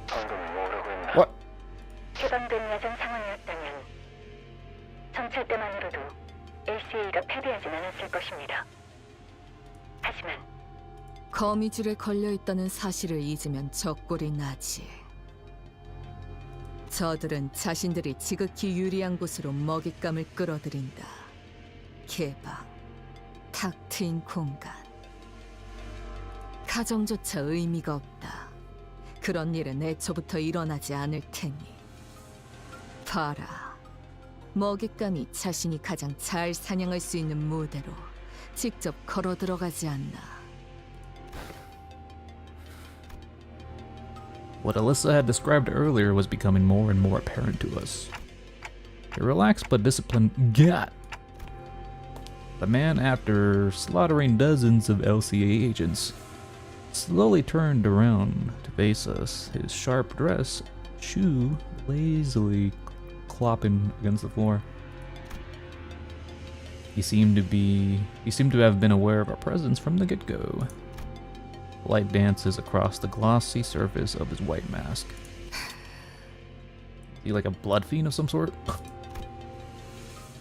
방금 뭐라고 했나? What? 해방된 야전 상황이었다면 정찰대만으로도 LCA가 패배하진 않았을 것입니다. 하지만 거미줄에 걸려있다는 사실을 잊으면 적골이 나지. 저들은 자신들이 지극히 유리한 곳으로 먹잇감을 끌어들인다. 개방, 탁 트인 공간. 가정조차 의미가 없다. 그런 일은 애초부터 일어나지 않을 테니. 봐라. 먹잇감이 자신이 가장 잘 사냥할 수 있는 무대로 직접 걸어 들어가지 않나. What Alyssa had described earlier was becoming more and more apparent to us. A relaxed but disciplined God. The man, after slaughtering dozens of LCA agents, slowly turned around to face us, his sharp dress shoe lazily clopping against the floor. He seemed to have been aware of our presence from the get-go. Light dances across the glossy surface of his white mask. Is he like a blood fiend of some sort?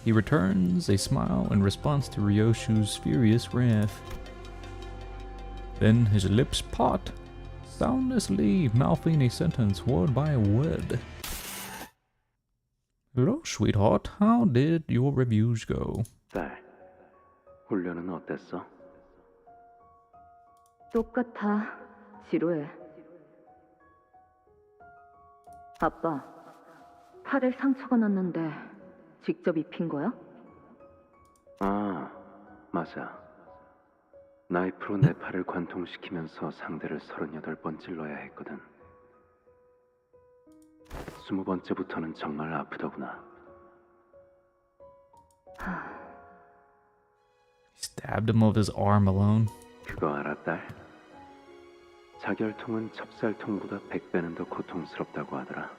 He returns a smile in response to Ryoshu's furious wrath. Then his lips part, soundlessly mouthing a sentence word by word. Hello, sweetheart. How did your reviews go? 딸, 훈련은 어땠어? 똑같아. 지루해. 아빠, 팔에 상처가 났는데 직접 입힌 거야? 맞아. 나이프로 내 팔을 관통시키면서 상대를 38번 찔러야 했거든. 20번째부터는 정말 아프더구나. Stabbed him with his arm alone. 그거 알아, 딸? 자결통은 찹쌀통보다 100배는 더 고통스럽다고 하더라.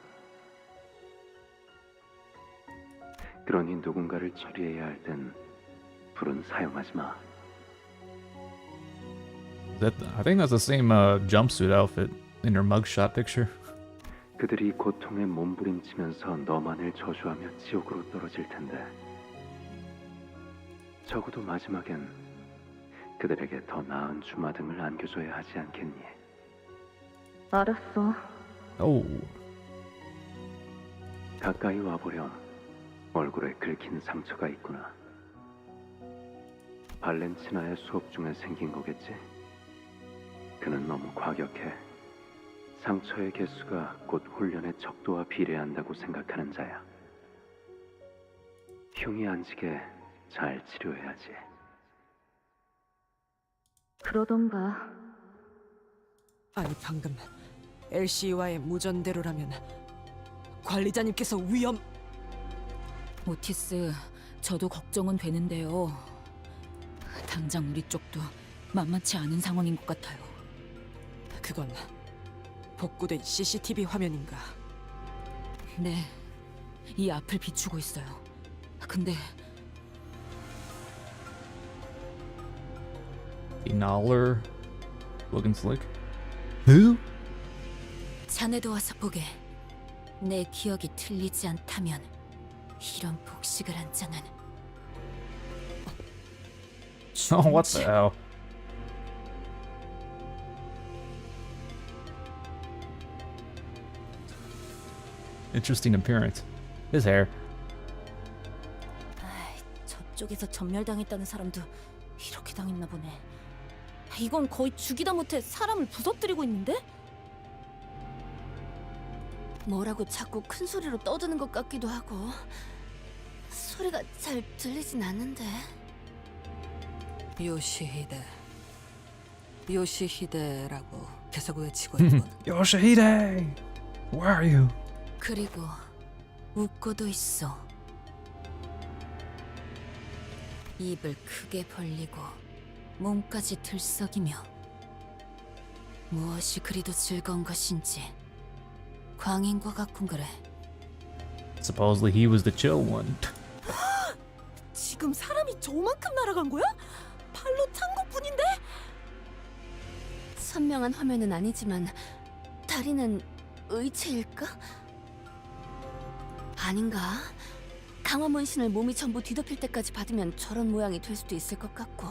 그러니 누군가를 처리해야 할 땐 불은 사용하지 마. I think that's the same jumpsuit outfit in her mugshot picture. 그들이 고통에 몸부림치면서 너만을 저주하며 지옥으로 떨어질 텐데 적어도 마지막엔 그들에게 더 나은 주마등을 안겨줘야 하지 않겠니? 알았어. Oh. 가까이 와보렴. 얼굴에 긁힌 상처가 있구나. 발렌치나의 수업 중에 생긴 거겠지? 그는 너무 과격해. 상처의 개수가 곧 훈련의 척도와 비례한다고 생각하는 자야. 흉이 안 지게 잘 치료해야지. 그러던가. 아니 방금 LC와의 무전대로라면 관리자님께서 위험... 오티스, 저도 걱정은 되는데요. 당장 우리 쪽도 만만치 않은 상황인 것 같아요. 그건 복구된 CCTV 화면인가? 네, 이 앞을 비추고 있어요. 근데 Nowler looking slick. Who? 자네도 와서 보게. 내 기억이 틀리지 않다면 이런 복식을 한 자는 Oh, what the hell? Interesting appearance. His hair. 저쪽에서 전멸당했다는 사람도 이렇게 당했나 보네. 이건 거의 죽이다 못해 사람을 부서뜨리고 있는데? 뭐라고 자꾸 큰 소리로 떠드는 것 같기도 하고 소리가 잘 들리진 않는데. 요시히데라고 계속 외치고 있군. Yoshihide, where are you? 그리고 웃고도 있어. 입을 크게 벌리고 몸까지 들썩이며 무엇이 그리도 즐거운 것인지 광인과 같군 그래. Supposedly he was the chill one. 지금 사람이 저만큼 날아간 거야? 발로 찬 것뿐인데? 선명한 화면은 아니지만 다리는 의체일까? 아닌가? 강화 문신을 몸이 전부 뒤덮일 때까지 받으면 저런 모양이 될 수도 있을 것 같고.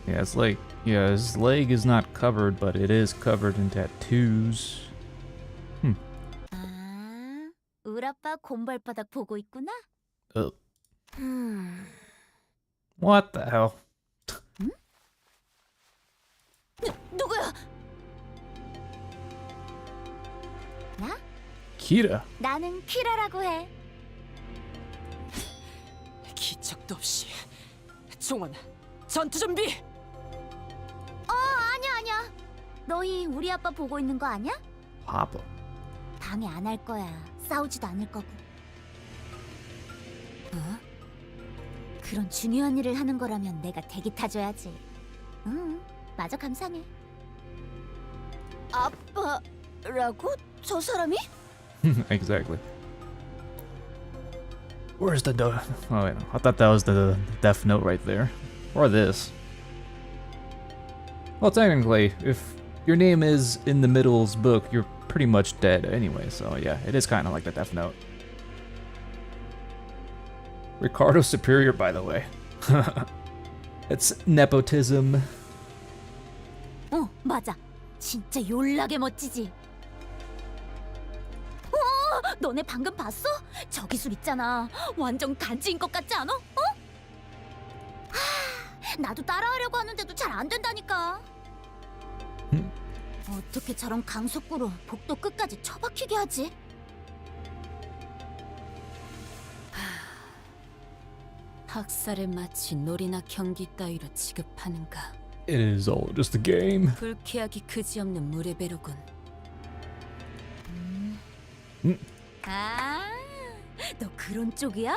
Yeah, it's like, yeah, his leg is not covered, but it is covered in tattoos. 우리 아빠 곰발바닥 보고 있구나. What the hell? 누구야? 나? Kira. 나는 키라라고 해. 기척도 없이. 종원, 전투 준비. 아니야. 너희 우리 아빠 보고 있는 거 아니야? Papa. 방해 안 할 거야. 싸우지도 않을 거고. 그런 중요한 일을 하는 거라면 내가 대기 타줘야지. 응, 마저 감상해. 아빠라고? 저 사람이? Exactly. Where's the oh wait, I thought that was the Death Note right there. Or this. Well, technically, if your name is in the middle's book, you're pretty much dead anyway, so yeah, it is kind of like the Death Note. Ricardo Superior, by the way. It's nepotism. 맞아. 진짜 yor라게 멋지지. 너네 방금 봤어? 저 기술 있잖아. 완전 간지인 것 같지 않아? 나도 따라하려고 하는데도 잘 안 된다니까. 어떻게 저런 강속구로 복도 끝까지 처박히게 하지? 학살을 마치 놀이나 경기 따위로 취급하는가? It is all just a game. 불쾌하기 그지없는 물의 배로군. 너 그런 쪽이야?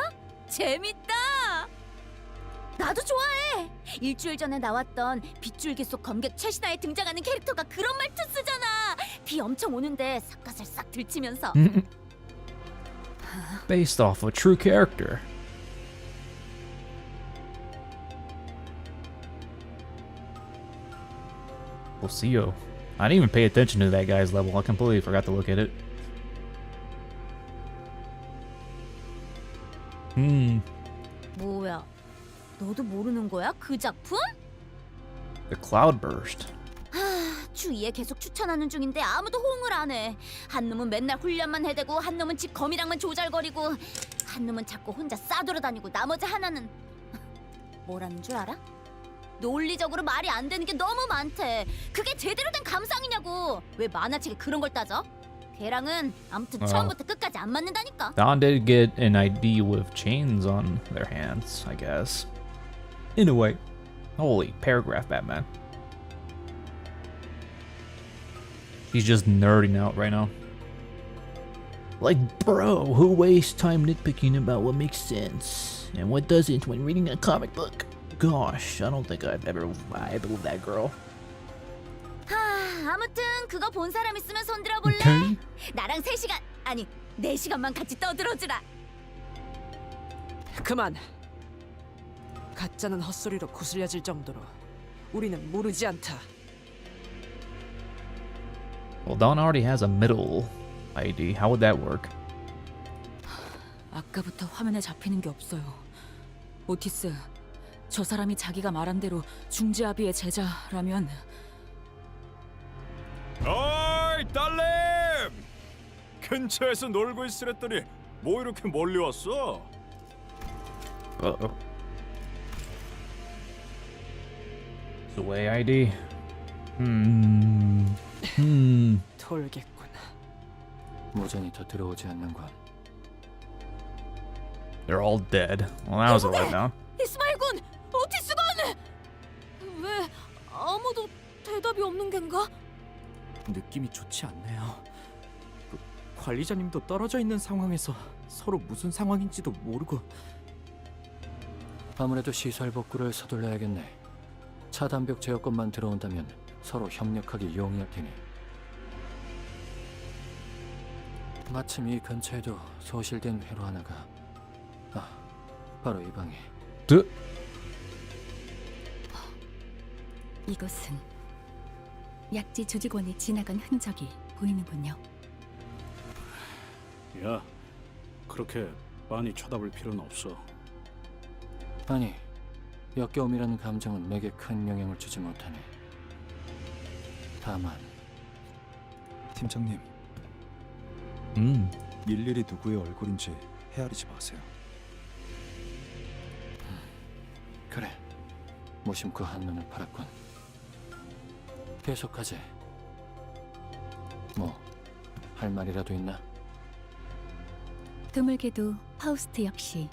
재밌다. 나도 좋아해. 일주일 전에 나왔던 빗줄기 속 검객 최신화에 등장하는 캐릭터가 그런 말투 쓰잖아. 비 엄청 오는데 삿갓을 싹 들치면서. Based off a true character. Lucio. I didn't even pay attention to that guy's level. I completely forgot to look at it. 뭐야? 너도 모르는 거야? 그 작품? The Cloudburst. 주위에 계속 추천하는 중인데 아무도 호응을 안 해. 한 놈은 맨날 훈련만 해대고, 한 놈은 집 거미랑만 조잘거리고, 한 놈은 자꾸 혼자 싸돌아다니고, 나머지 하나는 뭐라는 줄 알아? 논리적으로 말이 안 되는 게 너무 많대. 그게 제대로 된 감상이냐고. 왜 만화책에 그런 걸 따져? 걔랑은 아무튼 처음부터 끝까지 안 맞는다니까. Dawn did get an ID with chains on their hands, I guess. In a way. Holy paragraph, Batman. He's just nerding out right now. Like, bro, who wastes time nitpicking about what makes sense and what doesn't when reading a comic book? Gosh, I don't think I've ever vibed with that girl. 아무튼 그거 본 사람 있으면 손 들어볼래? 나랑 3시간, 아니 4시간만 같이 떠들어주라. 그만. 가짜는 헛소리로 구슬려질 정도로 우리는 모르지 않다. Well, Dawn already has a middle ID. How would that work? 아까부터 화면에 잡히는 게 없어요. 오티스, 저 사람이 자기가 말한 대로 중지아비의 제자라면. 어이, 딸님! 근처에서 놀고 있으랬더니 뭐 이렇게 멀리 왔어? Uh-oh. The way ID. 돌겠군. 모전이 더 들어오지 않는 건. They're all dead. Well, that was a letdown. 이스마일 군, 오티스 군! 대답이 없는 겐가? 느낌이 좋지 않네요. 관리자님도 떨어져 있는 상황에서 서로 무슨 상황인지도 모르고. 아무래도 시설 복구를 서둘러야겠네. 차단벽 제어권만 들어온다면 서로 협력하기 용이할 테니. 마침 이 근처에도 소실된 회로 하나가. 바로 이 방에. 이곳은 약지 조직원이 지나간 흔적이 보이는군요. 야, 그렇게 빤히 쳐다볼 필요는 없어. 아니, 역겨움이라는 감정은 내게 큰 영향을 주지 못하네. 다만 팀장님, 일일이 누구의 얼굴인지 헤아리지 마세요. 그래, 무심코 한눈을 팔았군. 계속하지. 뭐, 할 말이라도 있나? 드물게도 파우스트 역시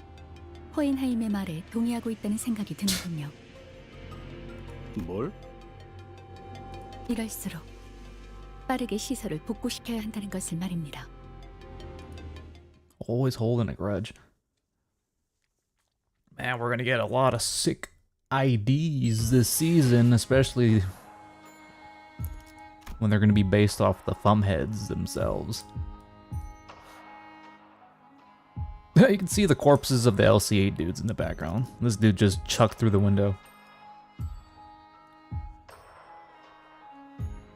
호엔하임의 말에 동의하고 있다는 생각이 드는군요. 뭘? 이럴수록 빠르게 시설을 복구시켜야 한다는 것을 말입니다. Always holding a grudge. Man, we're gonna get a lot of sick IDs this season, especially when they're gonna be based off the thumbheads themselves. You can see the corpses of the LCA dudes in the background. This dude just chucked through the window.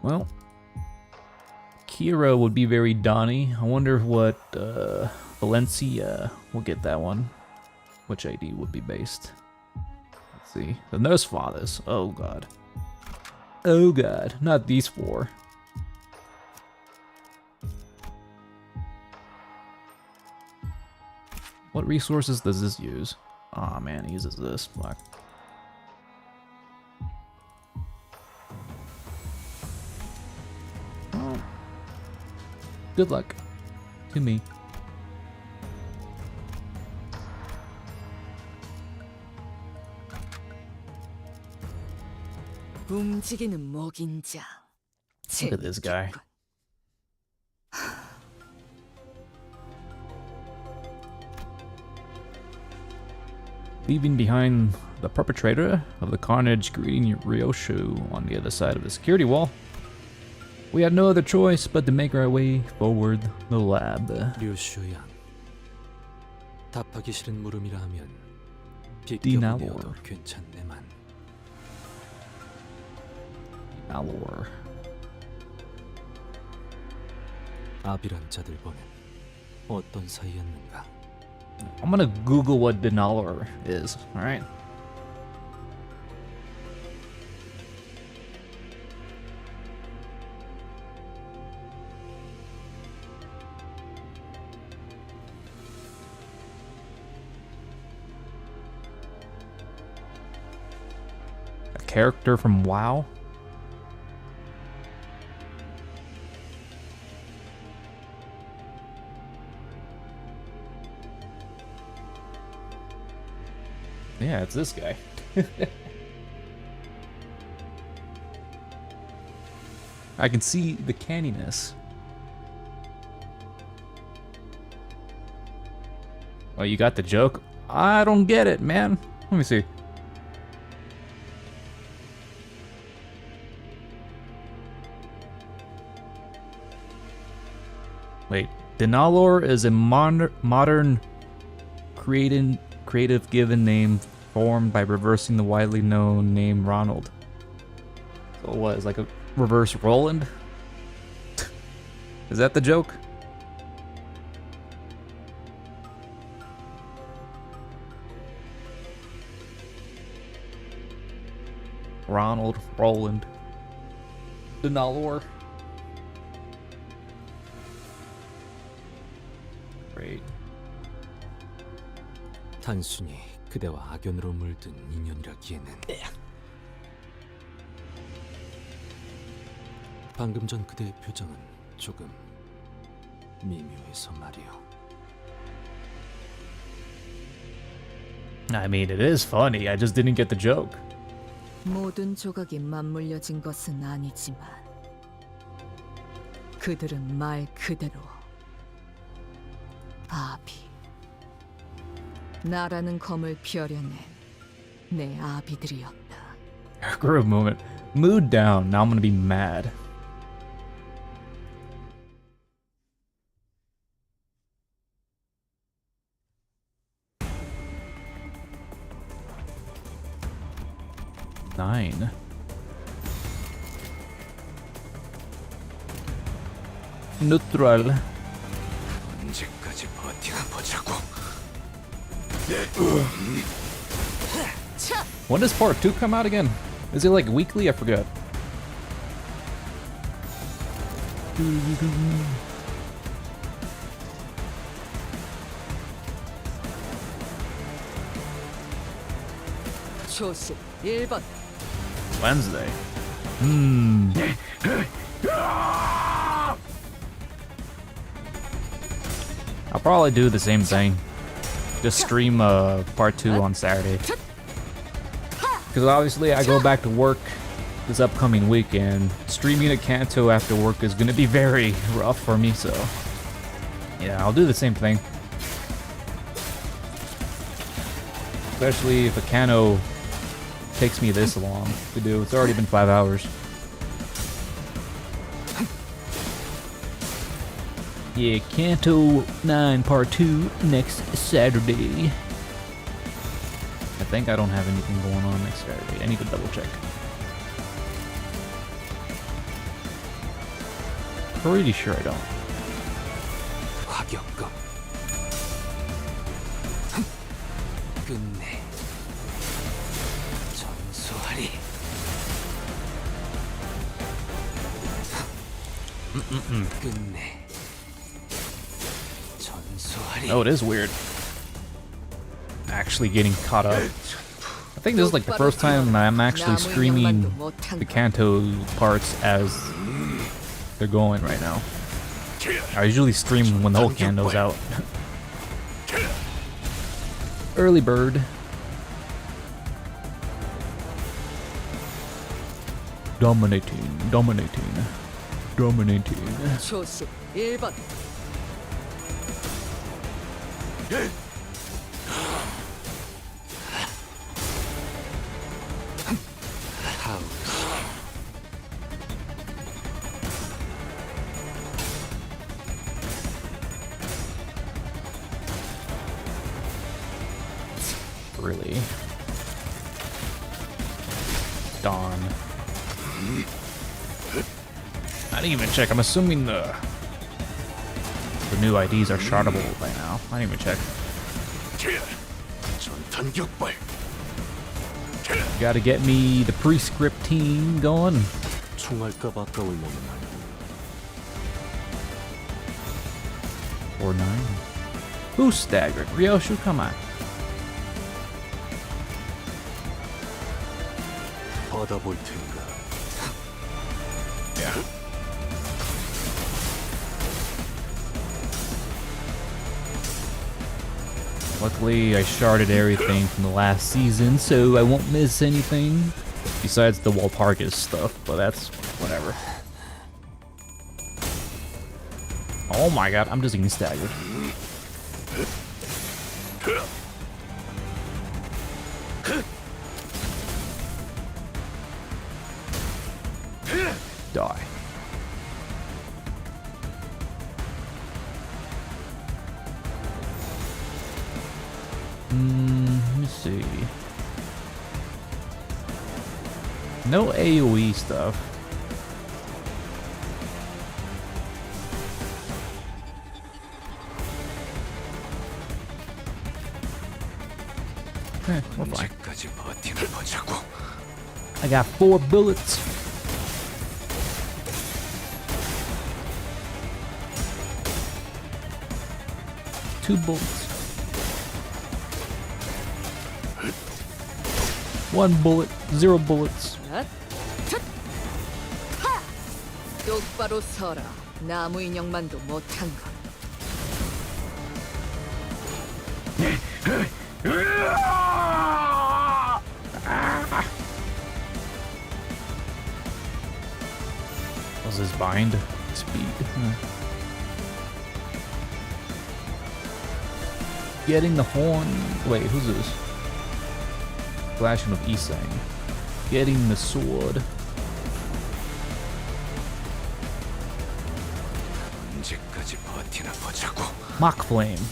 Well, Kira would be very Donnie. I wonder what Valencia will get that one. Which ID would be based? Let's see. The Nurse Fathers. Oh god. Oh god. Not these four. What resources does this use? Aw, man, he uses this. Fuck. Oh. Good luck to me. 움직이는 목인자. Look at this guy. Leaving behind the perpetrator of the carnage greeting Ryoshu on the other side of the security wall. We had no other choice but to make our way forward the lab. 류슈양. 답하기 싫은 물음이라 하면 Dinalor. 비껴보내어도 괜찮네만. Dinalor. 아비란 자들과는 어떤 사이였는가? I'm gonna Google what Dinalor is, alright? A character from WoW? Yeah, it's this guy. I can see the canniness. Oh, you got the joke? I don't get it, man. Let me see. Wait, Dinalor is a modern creative given name formed by reversing the widely known name Ronald. So what, is like a reverse Roland? Is that the joke? Ronald, Roland, Dinalor. Great. 단순히 그대와 악연으로 물든 인연이라기에는 방금 전 그대의 표정은 조금 미묘해서 말이요. I mean, it is funny. I just didn't get the joke. 모든 조각이 맞물려진 것은 아니지만 그들은 말 그대로 아비, 나라는 검을 펴려낸 내 아비들이었다. Groove moment. Mood down. Now I'm gonna be mad. Nine. Neutral. 언제까지 버티나 보자고. When does part 2 come out again? Is it like weekly? I forgot. 초식 1번. Wednesday. I'll probably do the same thing. Just stream part 2 on Saturday. Because obviously I go back to work this upcoming weekend. Streaming a Canto after work is going to be very rough for me, so yeah, I'll do the same thing. Especially if a Canto takes me this long to do. It's already been 5 hours. Yeah, Canto 9 Part 2 next Saturday. I think I don't have anything going on next Saturday. I need to double check. Pretty sure I don't. 화격검 끝내 전소하리. 끝내 전소하리. Oh, it is weird. Actually getting caught up. I think this is like the first time I'm actually streaming the Canto parts as they're going right now. I usually stream when the whole Canto's out. Early bird. Dominating, dominating, dominating. 초식 1번. Really? Dawn. I didn't even check. I'm assuming the new IDs are shardable by now. I didn't even check. Gotta get me the pre-script team going. 총알값 아까울 놈은 아니고. Or 9. Who's staggered? Ryoshu, come on. 받아볼 텐가. Yeah. Luckily, I sharded everything from the last season, so I won't miss anything. Besides the Walpurgis stuff, but that's whatever. Oh my god, I'm just getting staggered. Die. Let me see. No AoE stuff. Okay, we're fine. I got 4 bullets. Two bullets. 1 bullet, 0 bullets. 똑바로 서라. 나무 인형만도 못한 것. Was his bind? Speed. Getting the horn. Wait, who's this? Flashing of Isang. Getting the sword. 언제까지 버티나 보자고. Mock Flame.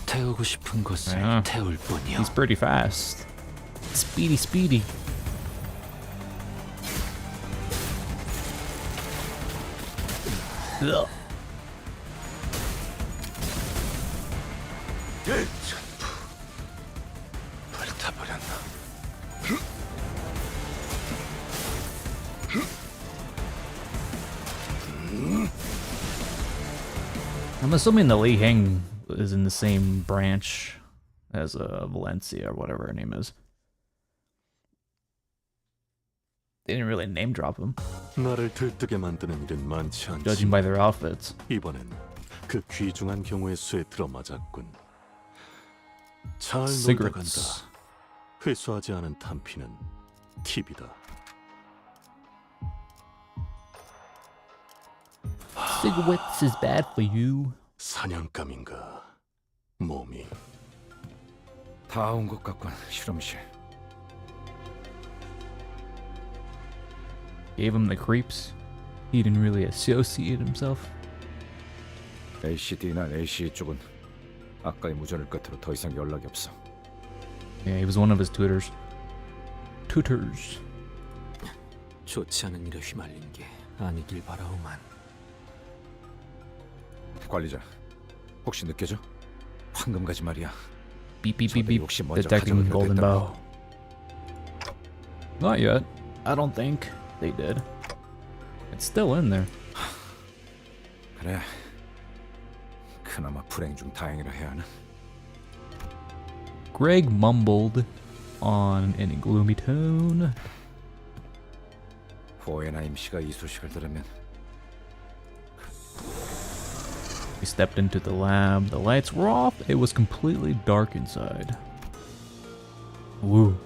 태우고 싶은 것을 태울 뿐이요. He's pretty fast. Speedy, speedy. Ugh. 전부 불타버렸나? I'm assuming the Li Heng is in the same branch as Valencia or whatever her name is. They didn't really name drop him. 나를 들뜨게 만드는 일은 많지 않지. Judging by their outfits. 이번엔 그 귀중한 경우의 수에 들어맞았군. 잘 놀다 Cigarettes. 간다. 회수하지 않은 탄피는 팁이다. Cigarettes is bad for you. 사냥감인가? 몸이 다 온 것 같군. 실험실. Gave him the creeps. He didn't really associate himself. ACD나 ACE 쪽은 아까의 무전을 끝으로 더 이상 연락이 없어. Yeah, he was one of his tutors. 좋지 않은 일에 휘말린 게 아니길 바라오만. 관리자, 혹시 느껴져? 황금가지 말이야. Beep beep beep beep. 혹시 먼저 Detecting 가져가기로 golden 됐다고. bow. Not yet. I don't think they did. It's still in there. 그래. 그나마 불행 중 다행이라 해야 하나? Greg mumbled on in a gloomy tone. 호에나 임씨가 이 소식을 들으면 We stepped into the lab. The lights were off. It was completely dark inside. Woo.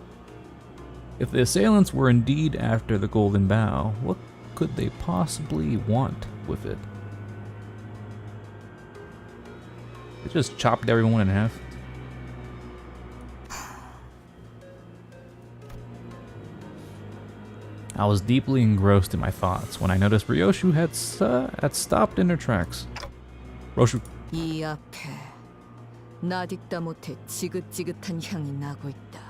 If the assailants were indeed after the golden bow, what could they possibly want with it? They just chopped everyone in half. I was deeply engrossed in my thoughts when I noticed Ryoshu had stopped in her tracks. Ryoshu. 이 앞에 나딕다 못해 지긋지긋한 향이 나고 있다.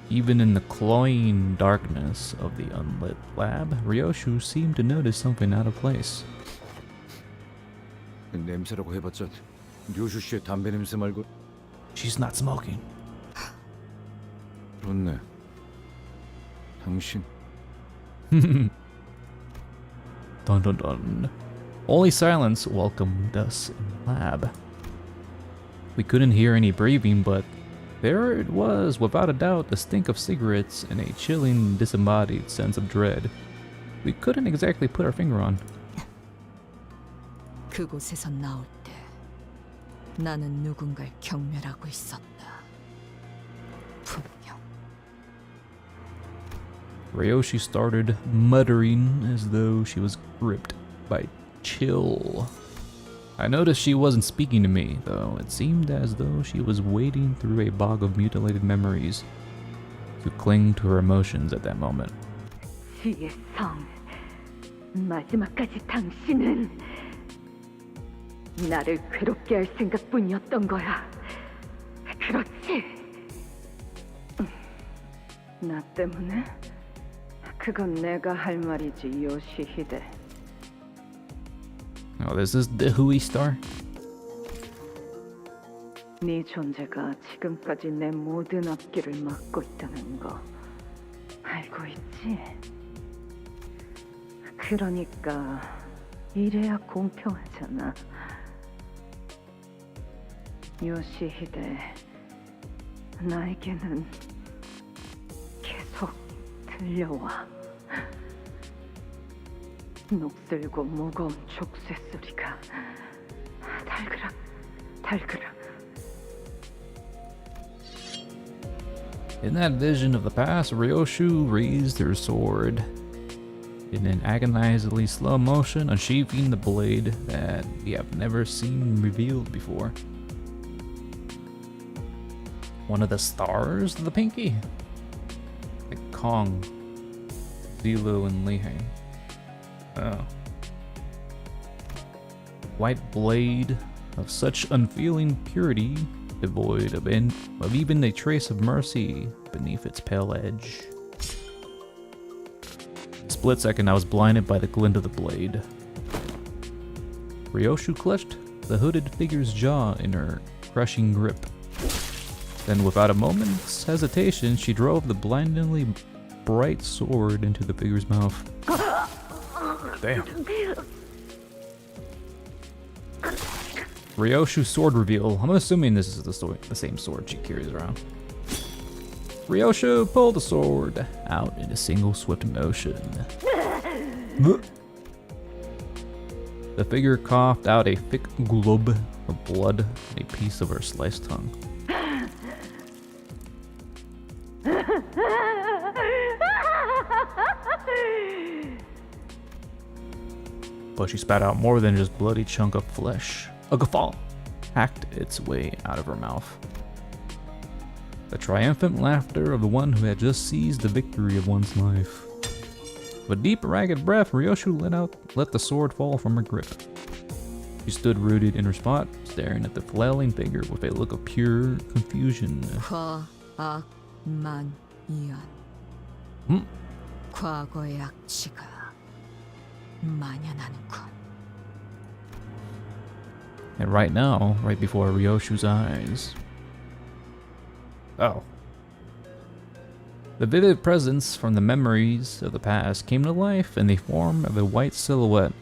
Even in the cloying darkness of the unlit lab, Ryoshu seemed to notice something out of place. 냄새라고 해봤자 류슈 씨의 담배 냄새 말고. She's not smoking. 그렇네. 당신. Dun dun dun. Only silence welcomed us in the lab. We couldn't hear any breathing, but there it was, without a doubt, the stink of cigarettes and a chilling, disembodied sense of dread we couldn't exactly put our finger on. 그곳에서 나올 때 나는 누군가를 경멸하고 있었다. 분명. Ryoshi started muttering as though she was gripped by chill. I noticed she wasn't speaking to me, though. It seemed as though she was wading through a bog of mutilated memories to cling to her emotions at that moment. 지의 성, 마지막까지 당신은 나를 괴롭게 할 생각뿐이었던 거야. 그렇지? 나 때문에? 그건 내가 할 말이지, 요시히데. Oh, this is the Hui star? 네 존재가 지금까지 내 모든 앞길을 막고 있다는 거 알고 있지? 그러니까 이래야 공평하잖아. 요시히데, 나에게는 계속 들려와. 녹슬고 무거운 족쇄 소리가 달그락 달그락. In that vision of the past, Ryoshu raised her sword in an agonizingly slow motion, unsheathing the blade that we have never seen revealed before. One of the stars of the pinky? Like Kong, Zulu, and Lihei. Oh. White blade of such unfeeling purity, devoid of even a trace of mercy beneath its pale edge. A split second, I was blinded by the glint of the blade. Ryoshu clutched the hooded figure's jaw in her crushing grip. Then, without a moment's hesitation, she drove the blindingly bright sword into the figure's mouth. Damn. Ryoshu's sword reveal. I'm assuming this is the same sword she carries around. Ryoshu pulled the sword out in a single swift motion. The figure coughed out a thick glob of blood and a piece of her sliced tongue. But she spat out more than just a bloody chunk of flesh. A guffaw hacked its way out of her mouth. The triumphant laughter of the one who had just seized the victory of one's life. With a deep, ragged breath, Ryoshu let the sword fall from her grip. She stood rooted in her spot, staring at the flailing figure with a look of pure confusion. 과거의 악취가 만연하는군. And right now, right before Ryoshu's eyes. Oh. The vivid presence from the memories of the past came to life in the form of a white silhouette.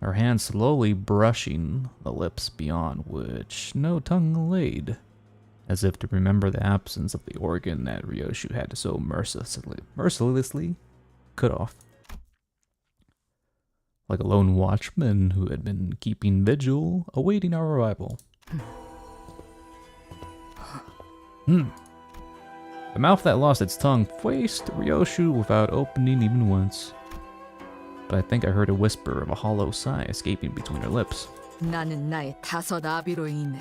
Her hand slowly brushing the lips beyond which no tongue laid, as if to remember the absence of the organ that Ryoshu had so mercilessly cut off. Like a lone watchman who had been keeping vigil, awaiting our arrival. The mouth that lost its tongue faced Ryoshu without opening even once. But I think I heard a whisper of a hollow sigh escaping between her lips. 나는 나의 5 아비로 인해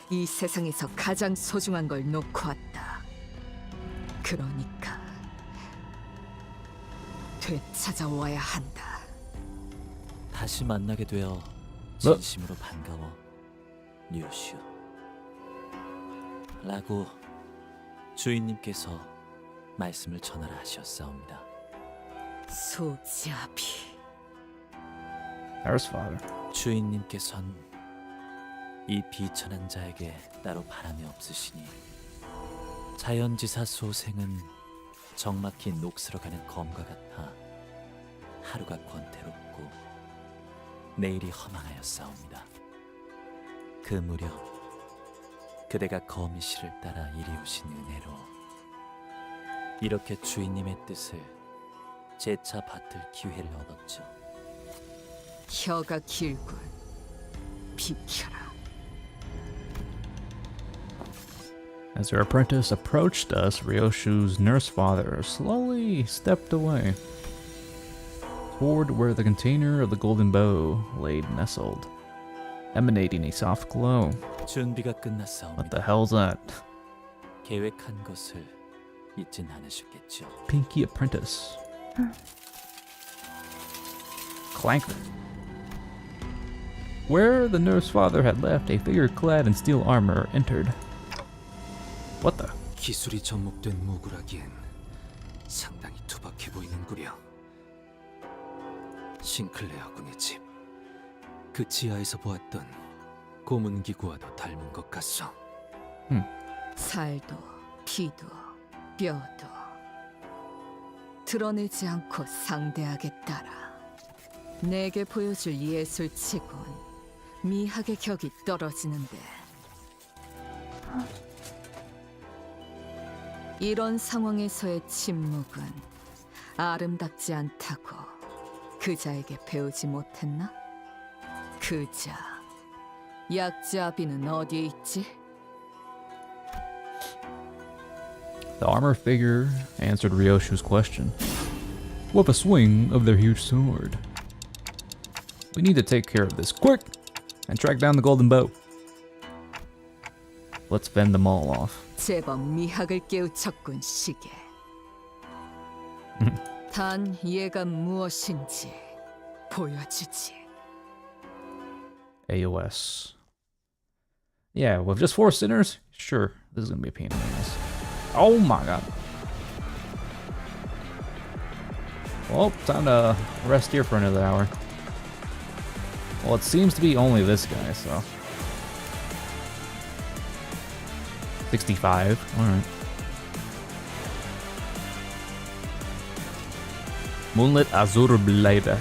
이 세상에서 가장 소중한 걸 놓고 왔다. 그러니까 되찾아와야 한다. 다시 만나게 되어 진심으로 반가워, 류슈. 라고 주인님께서 말씀을 전하라 하셨사옵니다. 소지아비. There's father. 주인님께선 이 비천한 자에게 따로 바람이 없으시니 자연지사 소생은 적막히 녹슬어가는 검과 같아 하루가 권태롭고 내일이 허망하였사옵니다. 그 무렵 그대가 거미씨를 따라 이리 오신 은혜로 이렇게 주인님의 뜻을 재차 받들 기회를 얻었죠. 혀가 길군. 비켜라. As her apprentice approached us, Ryoshu's nurse father slowly stepped away toward where the container of the golden bow lay nestled, emanating a soft glow. 준비가 끝났사옵니다. What the hell's that? 계획한 것을 잊진 않으셨겠죠. Pinky apprentice. Clanker. Where the nurse father had left, a figure clad in steel armor entered. What the? 기술이 접목된 무구라기엔 상당히 투박해 보이는구려. 싱클레어 군의 집. 그 지하에서 보았던 고문 기구와도 닮은 것 같소. 살도 피도 뼈도 드러내지 않고 상대하겠다라. 내게 보여줄 예술치곤 미학의 격이 떨어지는데. 이런 상황에서의 침묵은 아름답지 않다고 그자에게 배우지 못했나? 그자, 약자비는 어디에 있지? The armor figure answered Ryoshu's question with a swing of their huge sword. We need to take care of this quick and track down the golden bow. Let's fend them all off. 제법 미학을 깨우쳤군 시계. 단 얘가 무엇인지 보여주지. AOS. Yeah, with just 4 sinners? Sure, this is gonna be a pain in the ass. Oh my god. Well, time to rest here for another hour. Well, it seems to be only this guy, so. 65, alright. Moonlit Azure Blade.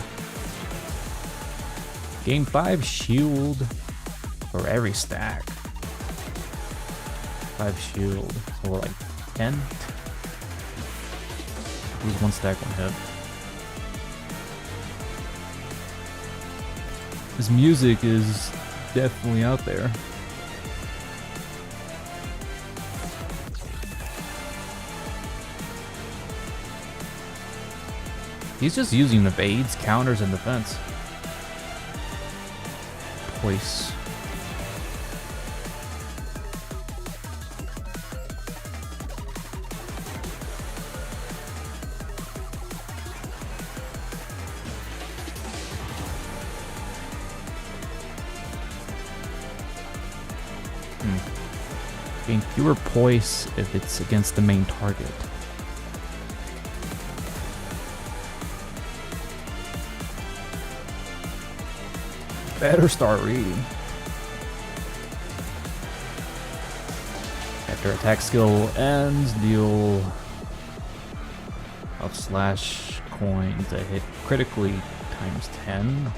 Gain 5 shield for every stack. 5 shield, so we're like 10. Lose 1 stack, 1 hit. This music is definitely out there. He's just using evades, counters, and defense. Poise. Gain fewer poise if it's against the main target. Better start reading. After attack skill ends, deal of slash coin to hit critically times 10.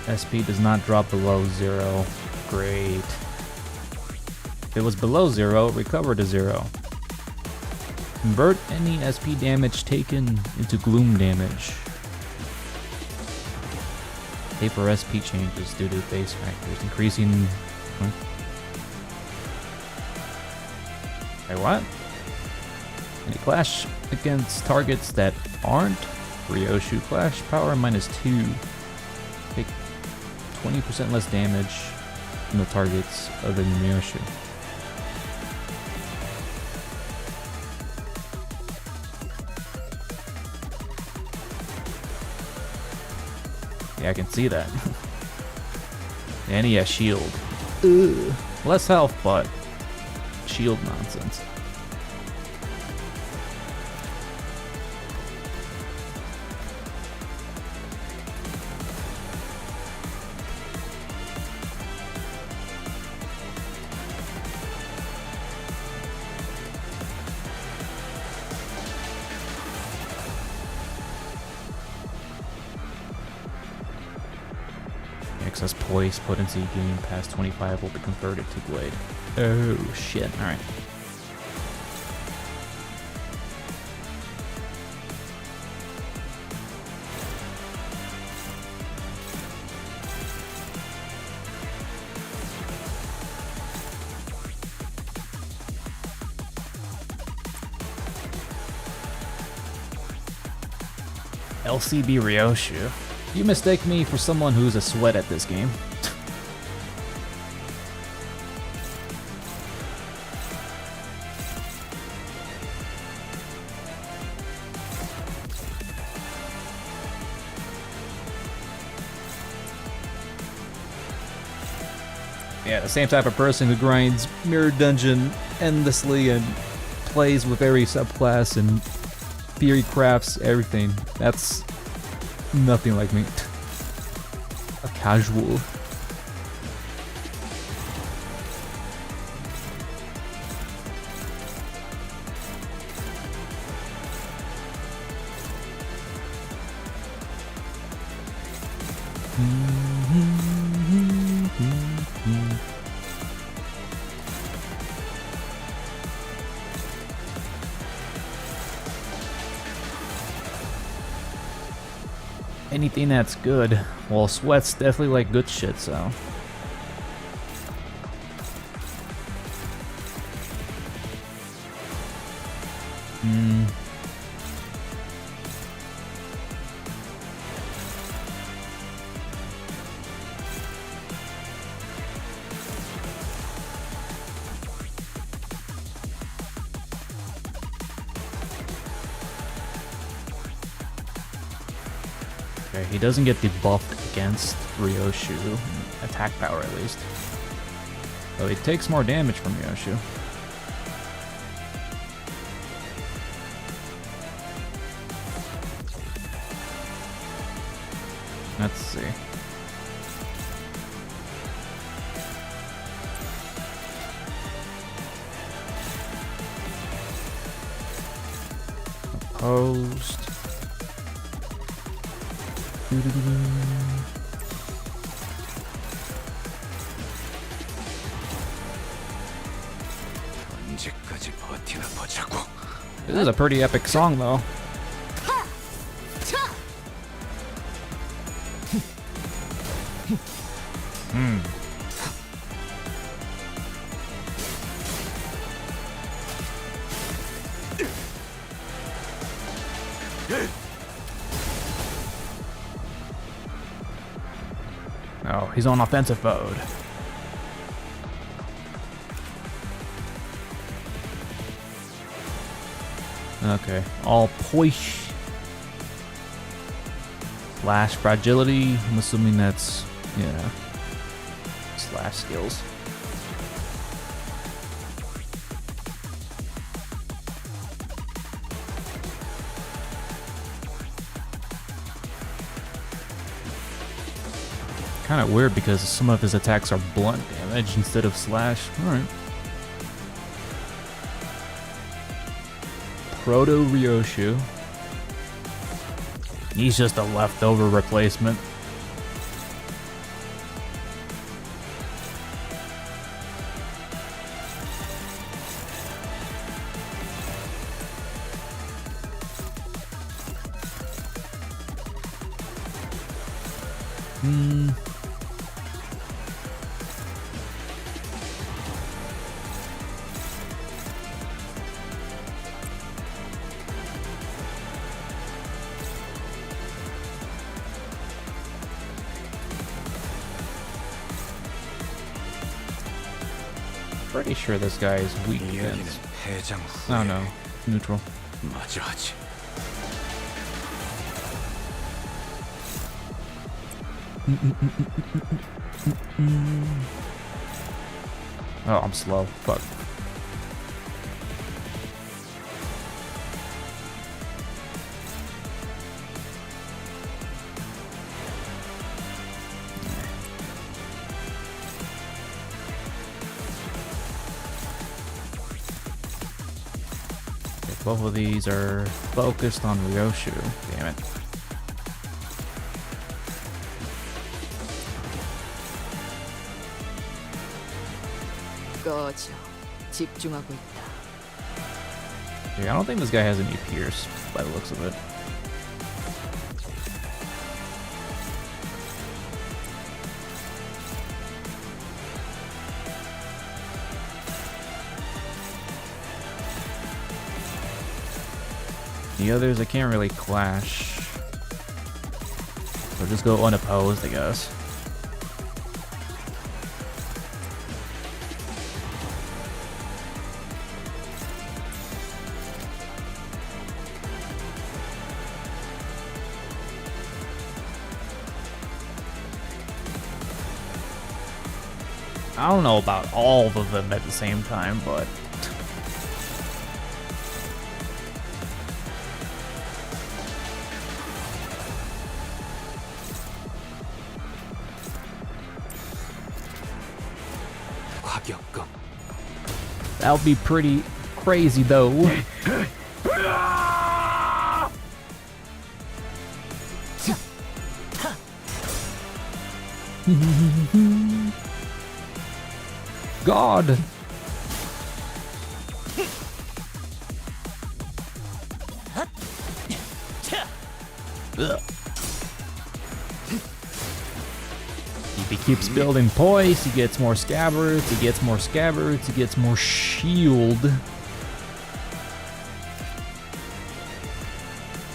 SP does not drop below 0. Great. If it was below 0, recover to 0. Convert any SP damage taken into gloom damage. Pay for SP changes due to base factors, increasing... Wait, what? When you clash against targets that aren't Ryoshu, clash power -2. Take 20% less damage from the targets other than Ryoshu. Yeah, I can see that. And he has shield. Ugh. Less health, but shield nonsense. Excess poise potency gain past 25 will be converted to blade. Oh shit, alright. LCB Ryoshu. You mistake me for someone who's a sweat at this game. Yeah, the same type of person who grinds Mirror Dungeon endlessly and plays with every subclass and theory crafts everything. That's nothing like me. A casual. anything that's good. Well, Sweat's definitely like good shit, so. Okay, he doesn't get debuffed against Ryoshu, attack power at least. Though he takes more damage from Ryoshu. Let's see. Opposed. 언제까지 버티나 보자고. This is a pretty epic song, though. Oh, he's on offensive mode. Okay, all push. Slash fragility. I'm assuming that's, yeah, slash skills. Kind of weird because some of his attacks are blunt damage instead of slash. Alright. Proto Ryoshu. He's just a leftover replacement. Pretty sure this guy is weak against. Oh no, neutral. 마주하지. Oh, I'm slow. Fuck. Both of these are focused on Ryoshu. Damn it. 꺼져. 집중하고 있다. Yeah, I don't think this guy has any pierce by the looks of it. The others I can't really clash. So just go unopposed, I guess. I don't know about all of them at the same time, but that would be pretty crazy, though. God. He keeps building poise, he gets more scabbards, he gets more scabbards, he gets more shield.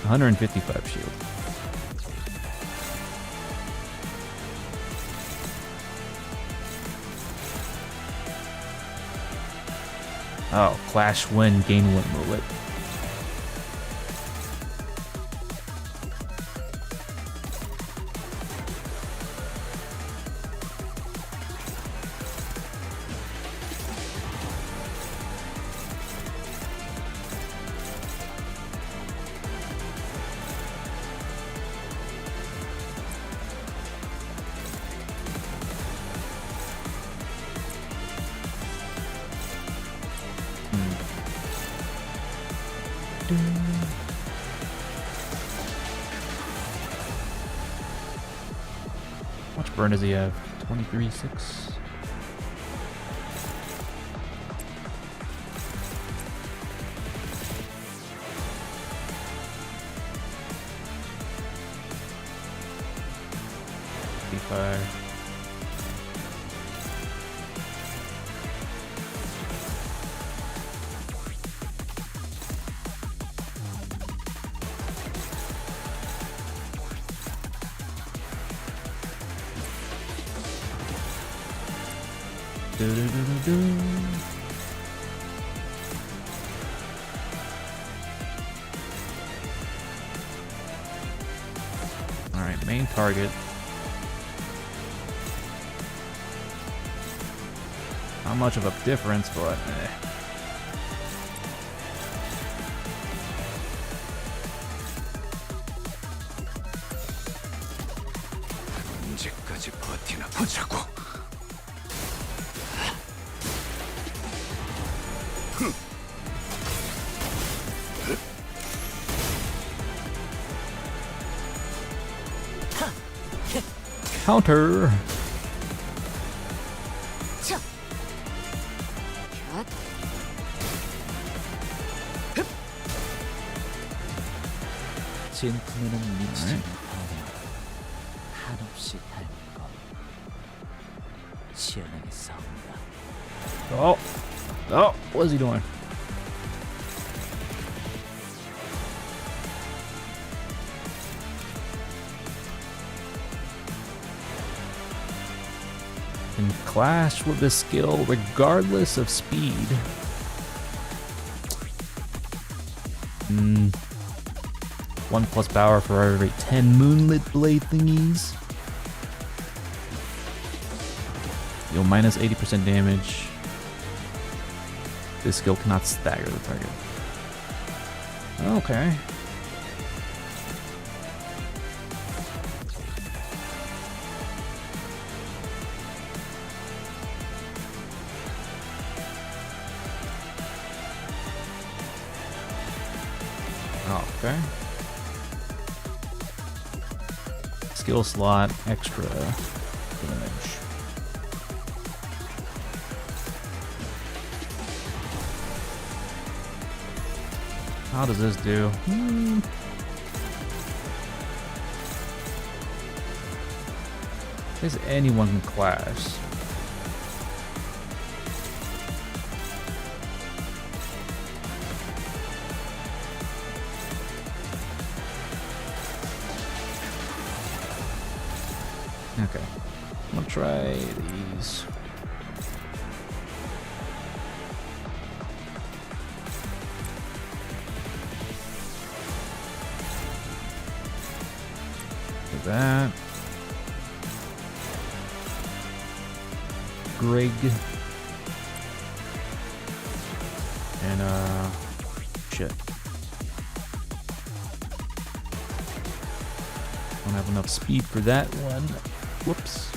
155 shield. Oh, clash win, gain win mullet. How much burn does he have? 23.6. Fire. Alright, main target. Not much of a difference, but 언제까지 버티나 보자고. Counter. 진품에는 미치지 못하며 한없이 닮은 것. 시원하게 싸웁니다. Oh, oh, what is he doing? Can clash with this skill regardless of speed. 1+ power for every 10 moonlit blade thingies. Deal minus 80% damage. This skill cannot stagger the target. Okay. Okay. Skill slot, extra damage. How does this do? Is anyone can clash? Okay, I'm gonna try these. Do that. Greg. And shit. Don't have enough speed for that one. Whoops.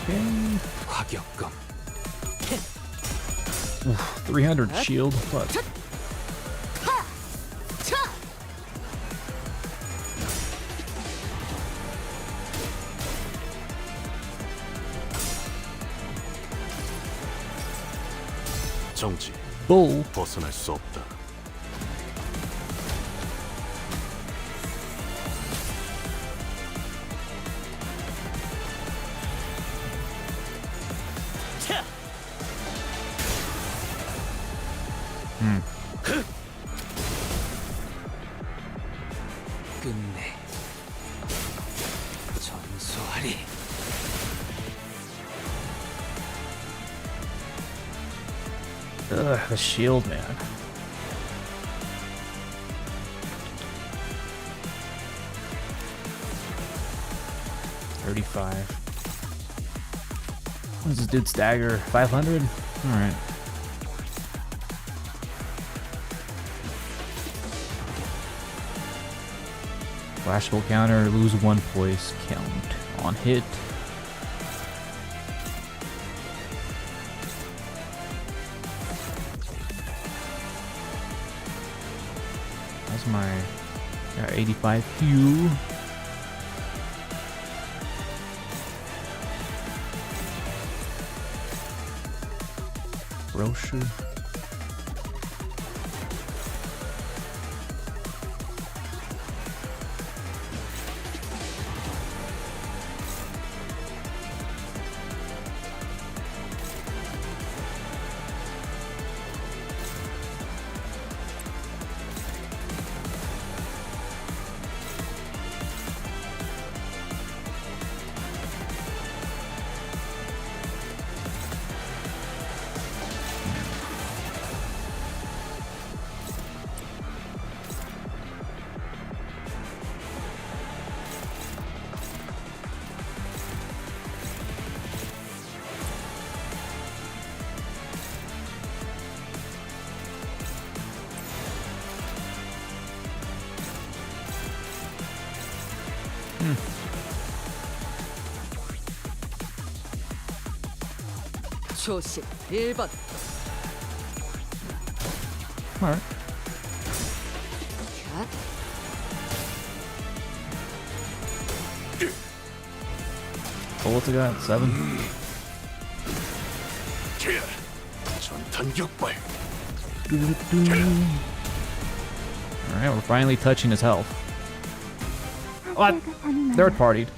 Okay. 화격검. Oof, 300 shield. What? 정지. Bull. 벗어날 수 없다. 끝내. 전소하리. Ugh, the shield, man. $35. What's this dude stagger? 500? Alright. Flashable counter, lose 1 poise count on hit. That's my 85 Q. Roshu. 조심 1번. Alright. 샷. Oh, what's it got? 7? 전탄격발. Alright, we're finally touching his health. What? Third partied.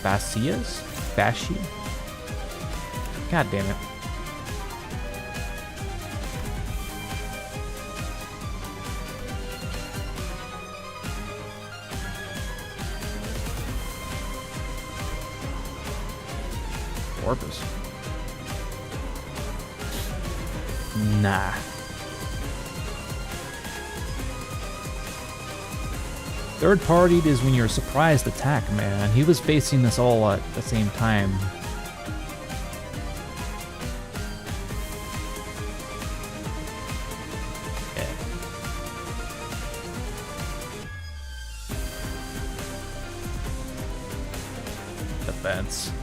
Basias? Bashi? God damn it. Orbis. Nah. Third partied is when you're a surprised attack, man. He was facing us all at the same time. Yeah. Defense.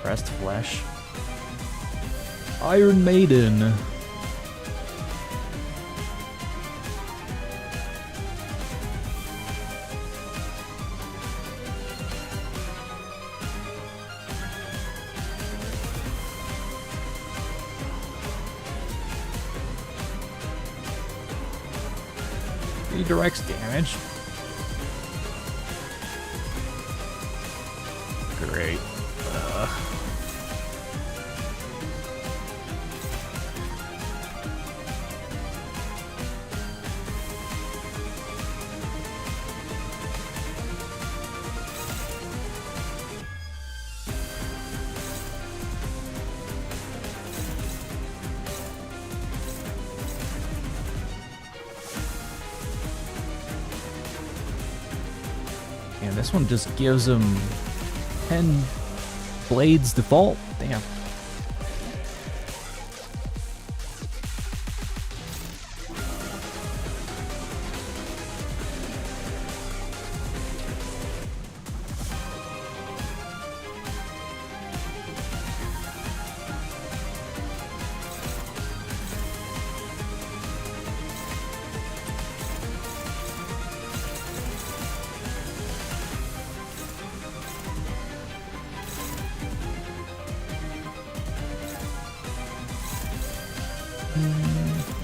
Pressed flesh. Iron Maiden. Redirects damage. Great. this one just gives him 10 blades default. Damn.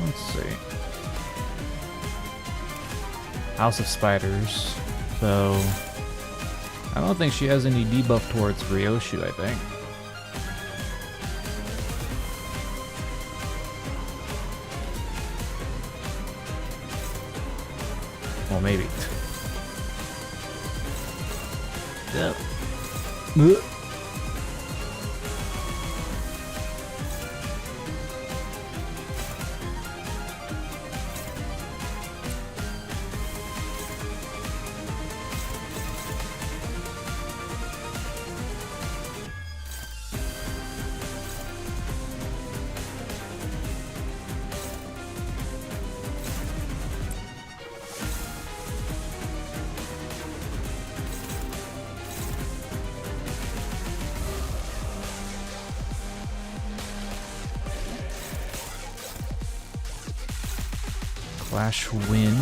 Let's see. House of Spiders. So I don't think she has any debuff towards Ryoshu, I think. Well, maybe. Yeah. Clash win.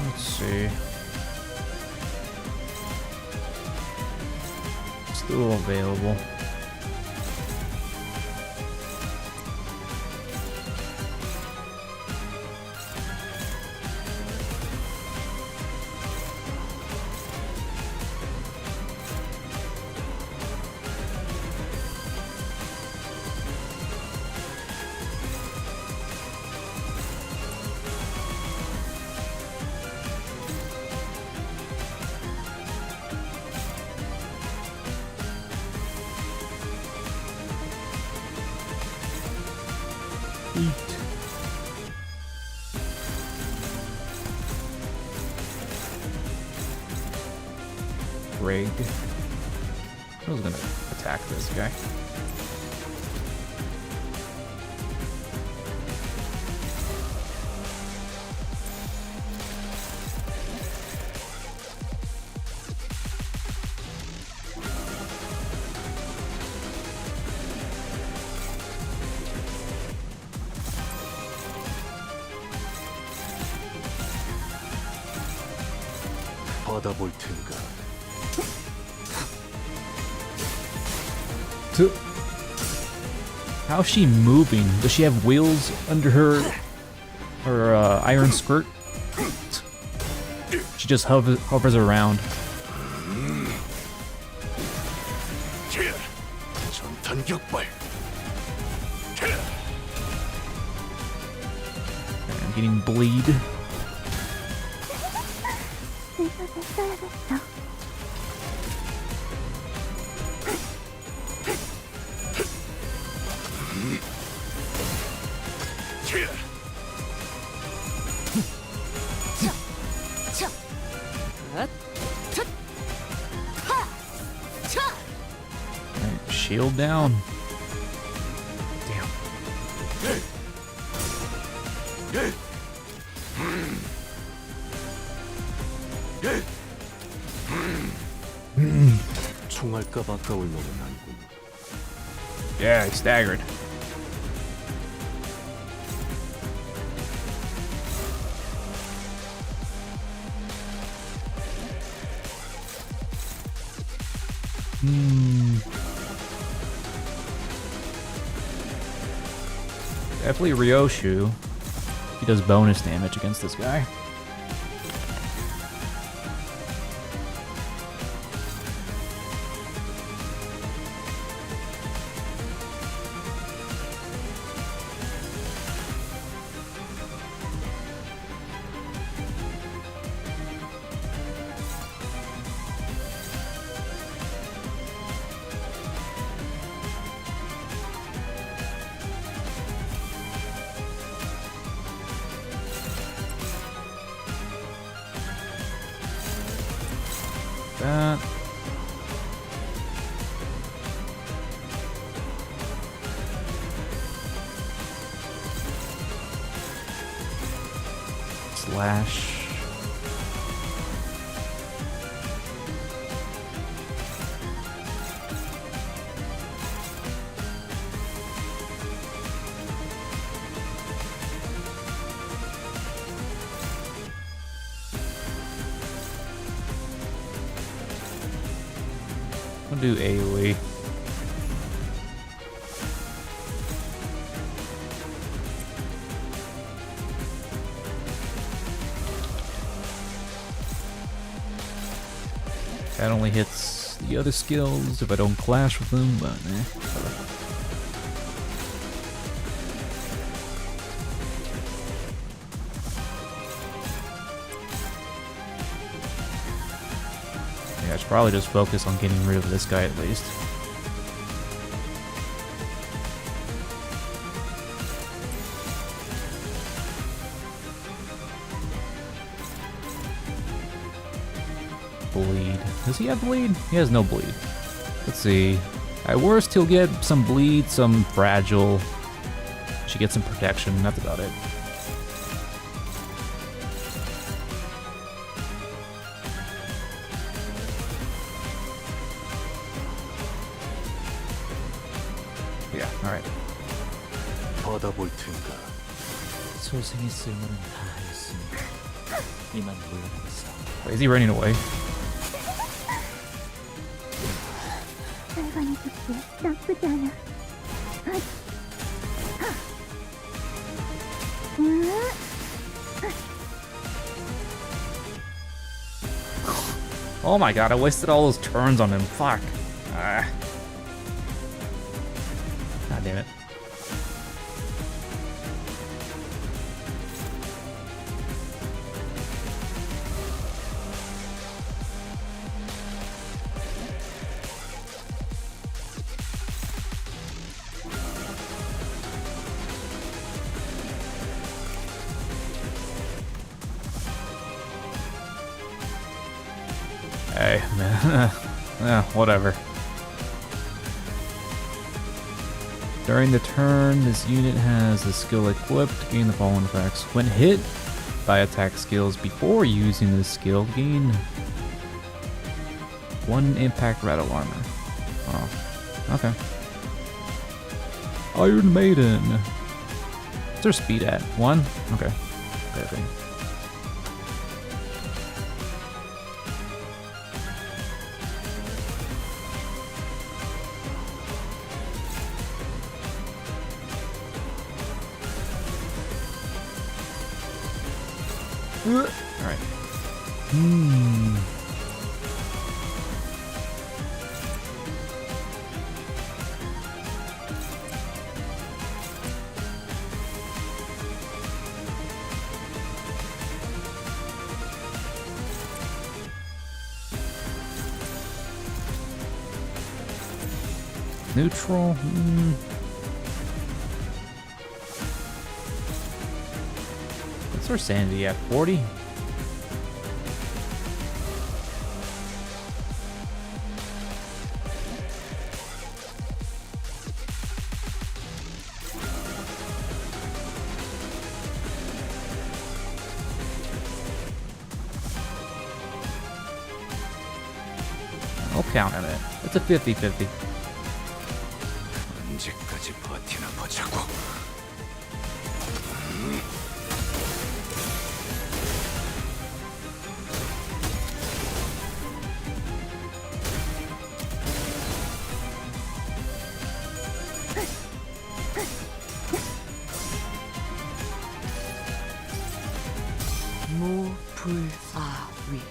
Let's see. Still available. Rig. I was gonna attack this guy. 받아볼 텐가. How's she moving? Does she have wheels under her iron skirt? She just hovers around. I'm getting bleed. Shield down. Damn. 총알값 아까울 놈은 아니군. Yeah, it's staggered. Definitely Ryoshu. He does bonus damage against this guy. that. Slash. I'll do AoE. That only hits the other skills if I don't clash with them, but whatever. Yeah, I should probably just focus on getting rid of this guy at least. Bleed. Does he have bleed? He has no bleed. Let's see. At worst, he'll get some bleed, some fragile. She gets some protection. That's about it. Yeah, alright. 받아볼 텐가. 소생의 쓸모는 다 했으니까 이만 물러나겠어. Is he running away? 빨간이 좋지 나쁘지 않아. Oh my god, I wasted all those turns on him. Fuck. Ah. God damn it. Hey, man. Yeah, whatever. During the turn, this unit has the skill equipped, gain the following effects. When hit by attack skills before using this skill, gain 1 impact rattle armor. Oh, okay. Iron Maiden. What's their speed at? 1? Okay. Okay. Alright. Neutral. What's our sanity at? 40? I'll count on it. It's a 50-50. 언제까지 버티나 보자고. 무불아위.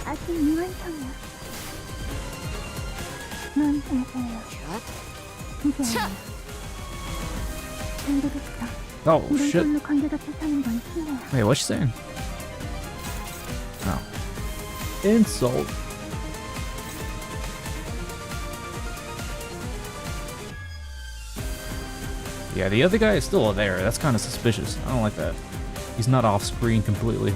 아직 미완성이야. 넌 잘해요. 이제 잘되겠어. Oh, 이런 shit. 걸로 관계같이 사는 건 실례야. Wait, what's she saying? Oh. Insult. Yeah, the other guy is still there. That's kind of suspicious. I don't like that. He's not off screen completely.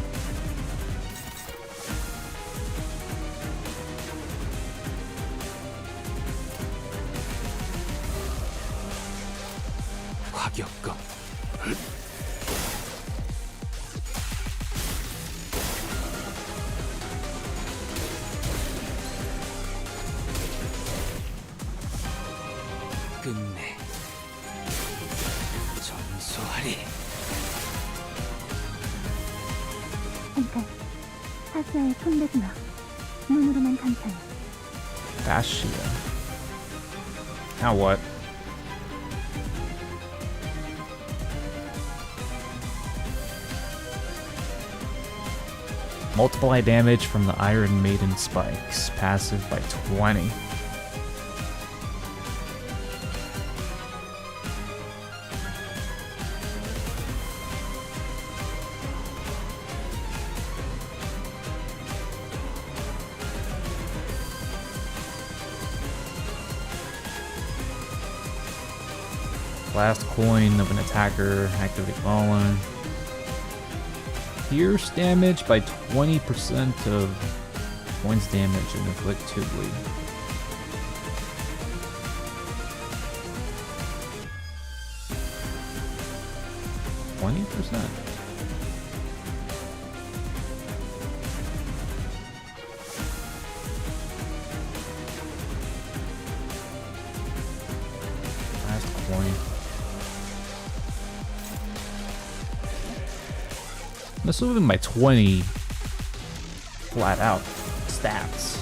과격검. 끝내. 전소하리. 잠깐, 사수아에 손대지 마. 눈으로만 감상해. Fascia. Now what? Multiply damage from the Iron Maiden spikes. Passive by 20. Last coin of an attacker, activate fallen. Pierce damage by 20% of points damage and inflict 2 bleed. %. Last coin. This would have been my 20 flat out stats.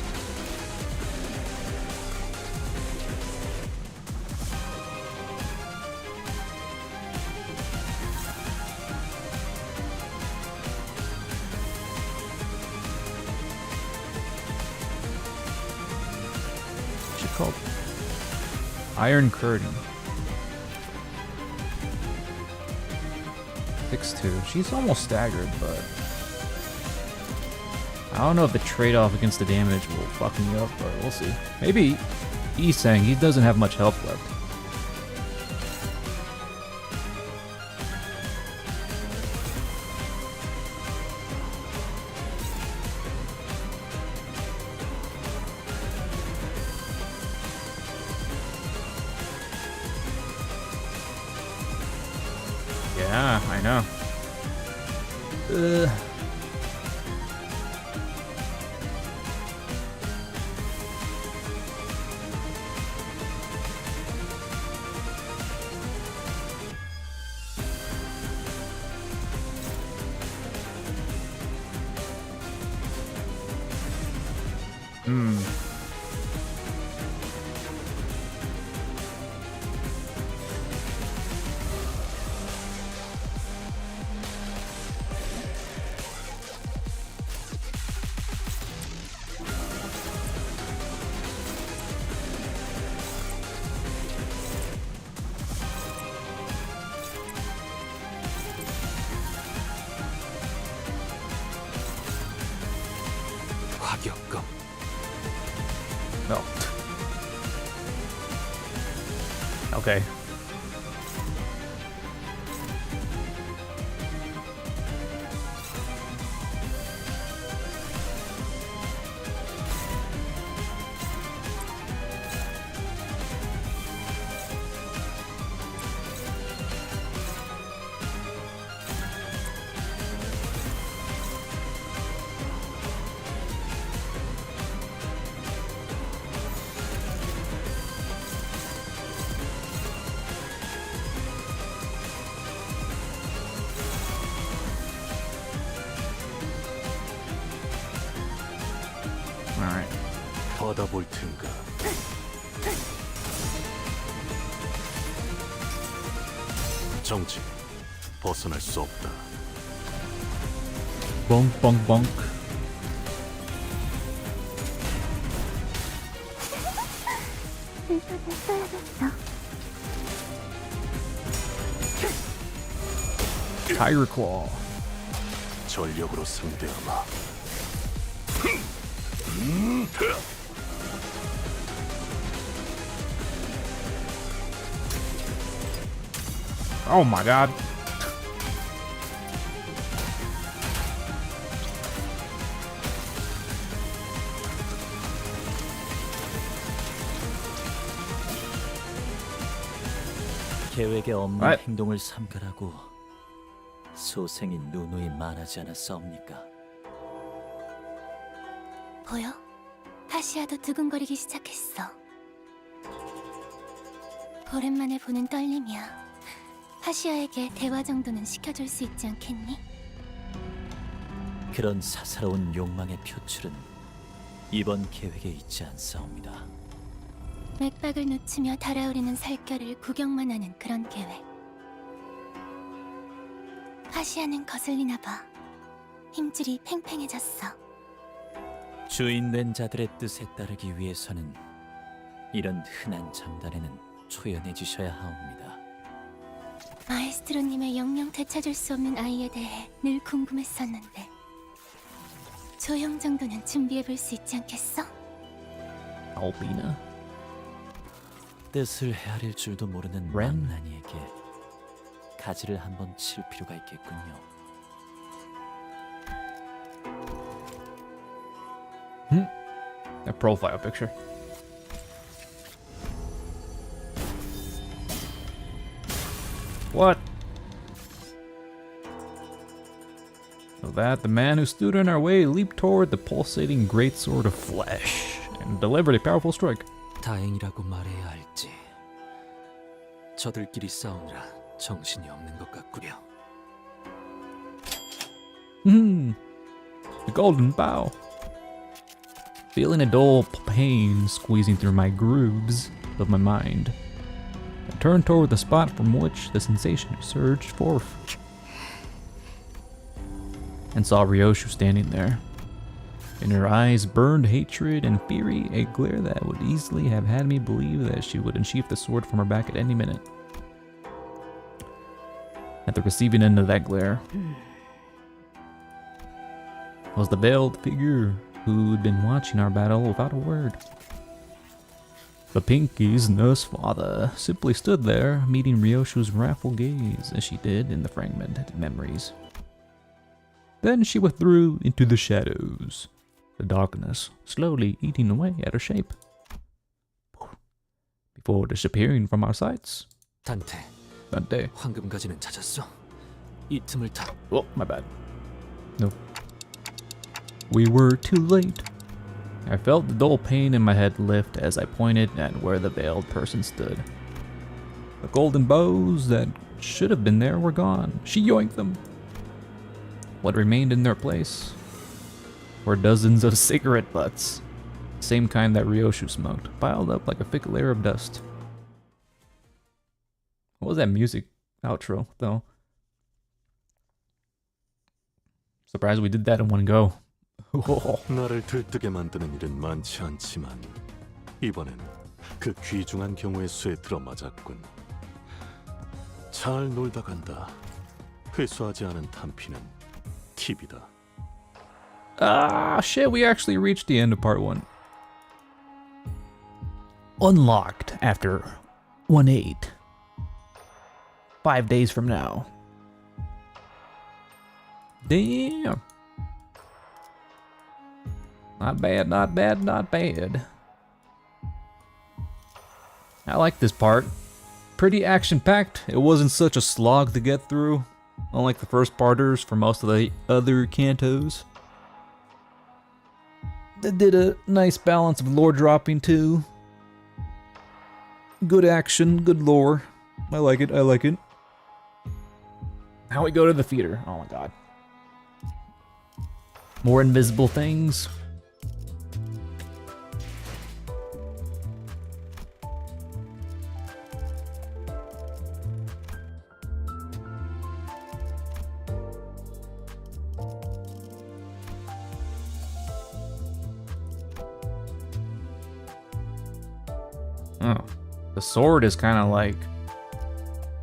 What's it called? Iron Curtain. 6-2. She's almost staggered, but I don't know if the trade-off against the damage will fuck me up, but we'll see. Maybe he's saying he doesn't have much health left. Yeah, I know. 과격검. No. Okay. Alright. 퍼더볼트인가. 정지. 벗어날 수 없다. 뻥뻥뻥. 의사를 써야겠어. Tiger Claw. 전력으로 상대하마. Oh my god. 계획에 없는 What? 행동을 삼가라고 소생이 누누이 말하지 않았사옵니까? 보여? 하시아도 두근거리기 시작했어. 오랜만에 보는 떨림이야. 하시아에게 대화 정도는 시켜줄 수 있지 않겠니? 그런 사사로운 욕망의 표출은 이번 계획에 있지 않사옵니다. 맥박을 놓치며 달아오르는 살결을 구경만 하는 그런 계획. 하시아는 거슬리나 봐. 힘줄이 팽팽해졌어. 주인된 자들의 뜻에 따르기 위해서는 이런 흔한 장단에는 초연해지셔야 하옵니다. 마에스트로님의 영영 되찾을 수 없는 아이에 대해 늘 궁금했었는데 조형 정도는 준비해볼 수 있지 않겠어? Albina. 뜻을 헤아릴 줄도 모르는 ren? 망나니에게 가지를 한번 칠 필요가 있겠군요. A profile picture. What? So that the man who stood in our way leaped toward the pulsating greatsword of flesh and delivered a powerful strike. 다행이라고 말해야 할지. 저들끼리 싸우느라 정신이 없는 것 같구려. The golden bow. Feeling a dull pain squeezing through my grooves of my mind, I turned toward the spot from which the sensation surged forth, and saw Ryoshu standing there. In her eyes burned hatred and fury, a glare that would easily have had me believe that she would unsheath the sword from her back at any minute. At the receiving end of that glare was the veiled figure who'd been watching our battle without a word. The Pinky's nurse father simply stood there, meeting Ryoshu's wrathful gaze as she did in the fragmented memories. Then she withdrew into the shadows, the darkness slowly eating away at her shape, before disappearing from our sights. 단테. Dante. 황금가지는 찾았어? 이 틈을 타. Oh, my bad. No. We were too late. I felt the dull pain in my head lift as I pointed at where the veiled person stood. The golden bows that should have been there were gone. She yoinked them. What remained in their place were dozens of cigarette butts, the same kind that Ryoshu smoked, piled up like a thick layer of dust. What was that music outro, though? Surprised we did that in one go. 나를 들뜨게 만드는 일은 많지 않지만 이번엔 그 귀중한 경우의 수에 들어맞았군. 잘 놀다 간다. 회수하지 않은 탄피는 팁이다. Ah, shit, we actually reached the end of part 1. Unlocked after 1-8. 5 days from now. Damn. Not bad, not bad, not bad. I like this part. Pretty action-packed. It wasn't such a slog to get through, unlike the first parters for most of the other Cantos. They did a nice balance of lore dropping too. Good action, good lore. I like it, I like it. Now we go to the theater. Oh my god. More invisible things. Oh, the sword is kind of like...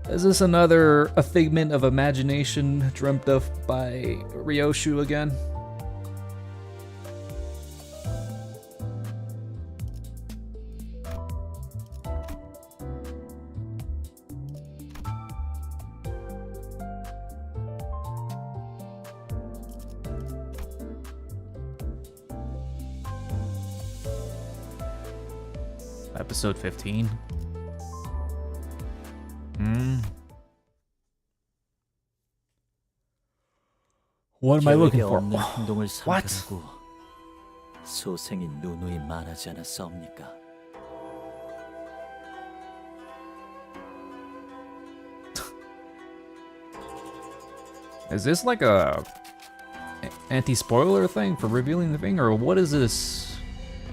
Is this a figment of imagination dreamt of by Ryoshu again? Episode 15. What am I looking for? 없는 행동을 What? 삼가라고 소생이 누누이 말하지 않았사옵니까? Is this like a anti-spoiler thing for revealing the thing, or what is this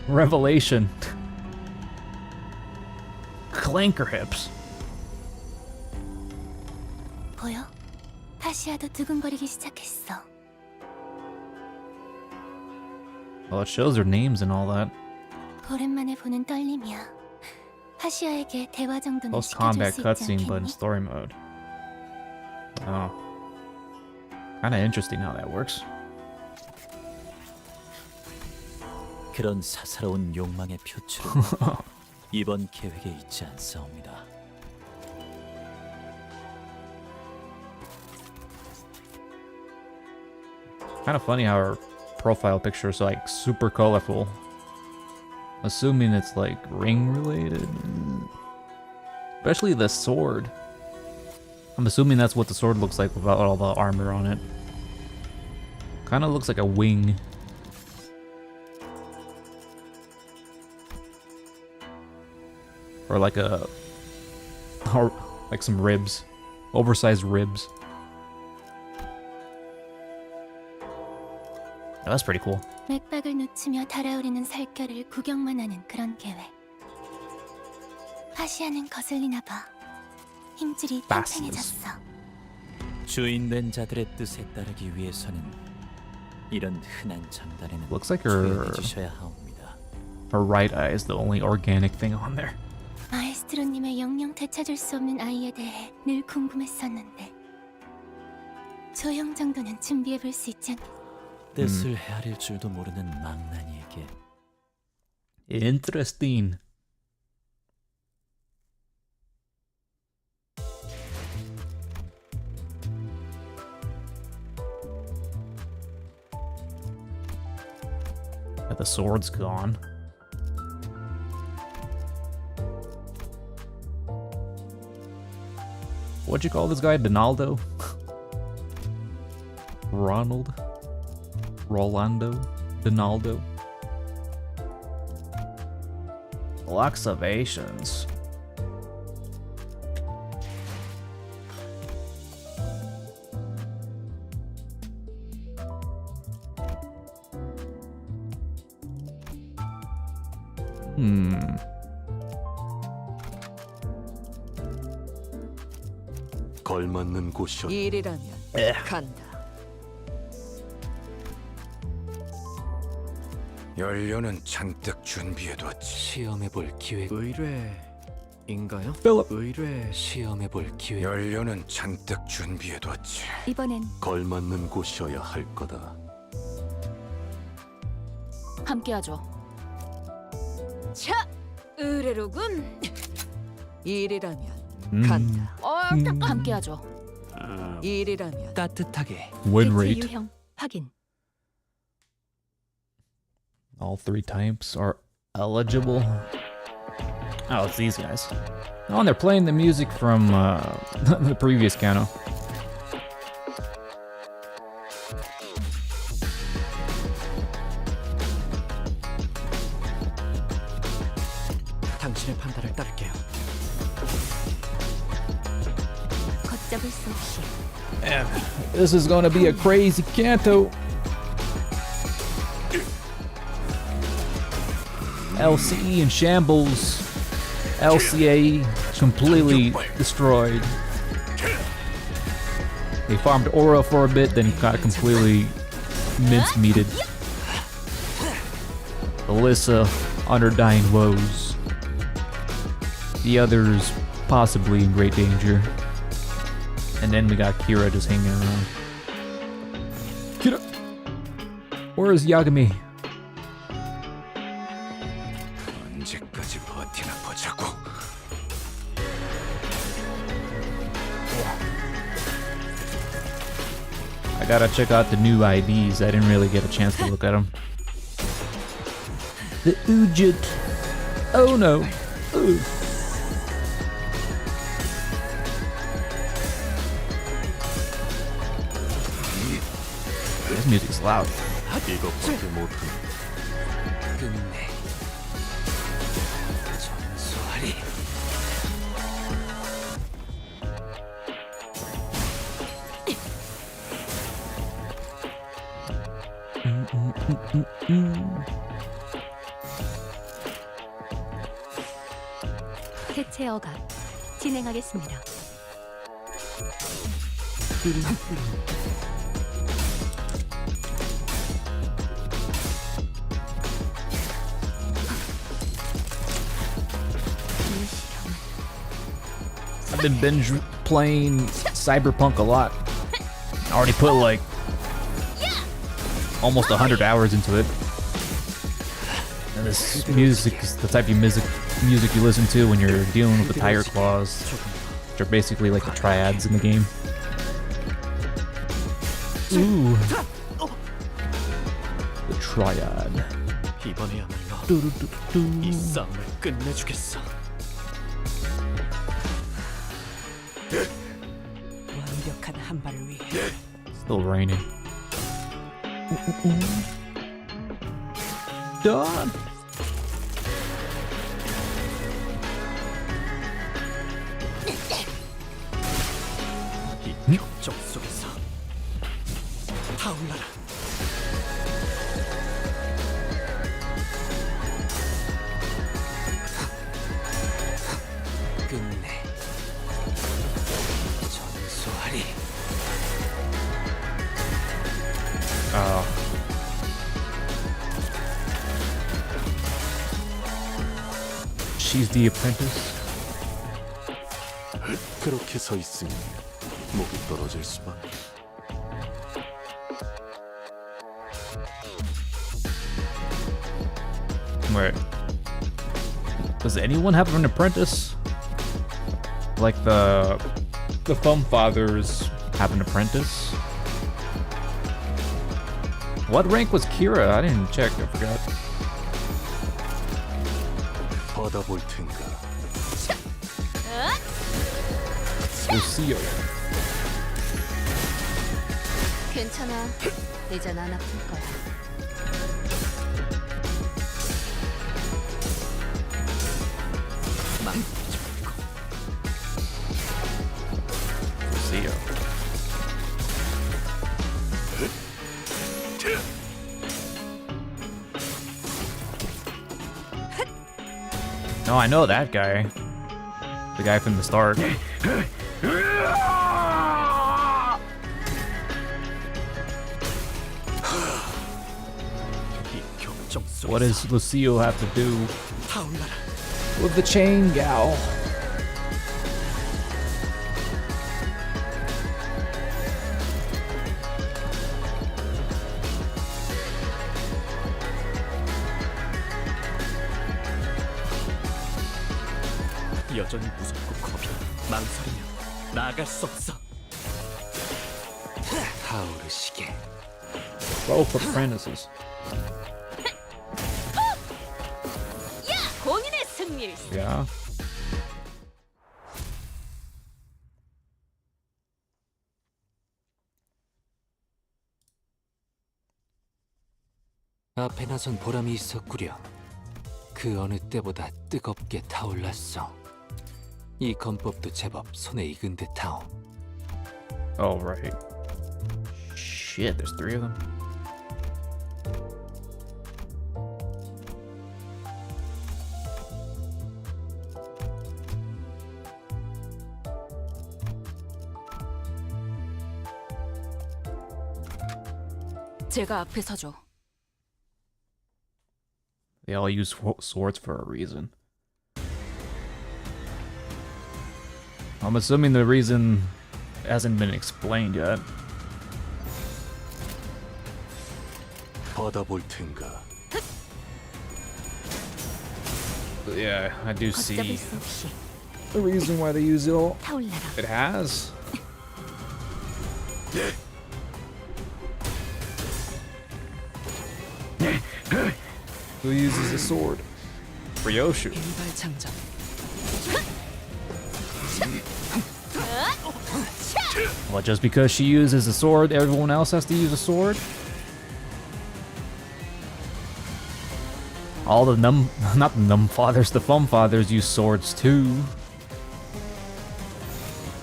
revelation? Clanker hips. 보여? 하시아도 두근거리기 시작했어. Well, it shows their names and all that. 오랜만에 보는 떨림이야. 하시아에게 대화 정도는 Post-combat 시켜줄 수 있지 cutscene, but in 않겠니? story mode. Oh. Kinda interesting how that works. 그런 사사로운 욕망의 표출은 이번 계획에 있지 않사옵니다. Kind of funny how her profile picture is like super colorful. Assuming it's like ring related. Especially the sword. I'm assuming that's what the sword looks like without all the armor on it. Kind of looks like a wing. Or like a... Or like some ribs. Oversized ribs. Oh, that's pretty cool. 맥박을 놓치며 달아오르는 살결을 구경만 하는 그런 계획. 하시아는 거슬리나 봐. 힘줄이 팽팽해졌어. 주인된 자들의 뜻에 따르기 위해서는 이런 흔한 장단에는 Looks like her 주셔야 하옵니다. her right eye is the only organic thing on there. 마에스트로님의 영영 되찾을 수 없는 아이에 대해 늘 궁금했었는데 조형 정도는 준비해볼 수 있지 않... 뜻을 헤아릴 줄도 모르는 망나니에게 Interesting. The sword's gone. What'd you call this guy? Donaldo? Ronald? Rolando? Donaldo? Observations. 걸맞는 곳이었. 일이라면 간다. 연료는 잔뜩 준비해뒀지. 시험해볼 기회. 의뢰인가요? 의뢰. 시험해볼 기회. 연료는 잔뜩 준비해뒀지. 이번엔 걸맞는 곳이어야 할 거다. 함께하죠. 자, 의뢰로군. 일이라면 간다. 함께하죠. 일이라면 따뜻하게. Win 대체 rate. 유형 확인. All three types are eligible. Oh, it's these guys. Oh, and they're playing the music from the previous Canto. 당신의 판단을 따를게요. 걷잡을 수 없이. Man, this is gonna be a crazy Canto. LCE in shambles. LCA completely destroyed. They farmed Aura for a bit, then got completely mincemeated. Alyssa under dying woes. The others possibly in great danger. And then we got Kira just hanging around. Kira! Where is Yagami? 언제까지 버티나 보자고. I gotta check out the new IDs. I didn't really get a chance to look at them. The Ujit. Oh no. This music's loud. 이것밖에 못한 끝내 전소하리. 대체 억압 진행하겠습니다. I've been binge playing Cyberpunk a lot. I already put like almost 100 hours into it. And this music is the type of music you listen to when you're dealing with the Tiger Claws, which are basically like the triads in the game. Ooh. The triad. 이번에야말로 이 싸움을 끝내주겠어. 완벽한 한 발을 위해. Still raining. Done. 이 격정 속에서 타올라라. 끝내 전소하리. She's the apprentice. 그렇게 서 있으면 목이 떨어질 수밖에. Wait. Does anyone have an apprentice? Like the Thumb Fathers have an apprentice? What rank was Kira? I didn't check, I forgot. 받아볼 텐가. Lucio. 괜찮아. 이젠 안 아플 거야. Lucio. No, I know that guy. The guy from the start. What does Lucio have to do with the chain gal? 여전히 무섭고 겁이 망설이면 나아갈 수 없어. 타오르시게. Both apprentices. 야, 공인의 승리를. Yeah. 앞에 나선 보람이 있었구려. 그 어느 때보다 뜨겁게 타올랐어. 이 건법도 제법 손에 익은 듯하오. Oh, right. Shit, there's 3 of them. 제가 앞에 서죠. They all use swords for a reason. I'm assuming the reason hasn't been explained yet. 받아볼 텐가. But yeah, I do see the reason why they use it all. It has. Who uses a sword? Ryoshu. 일발 장전. Well, just because she uses a sword, everyone else has to use a sword? All the not the Num Fathers, the Fum Fathers use swords too.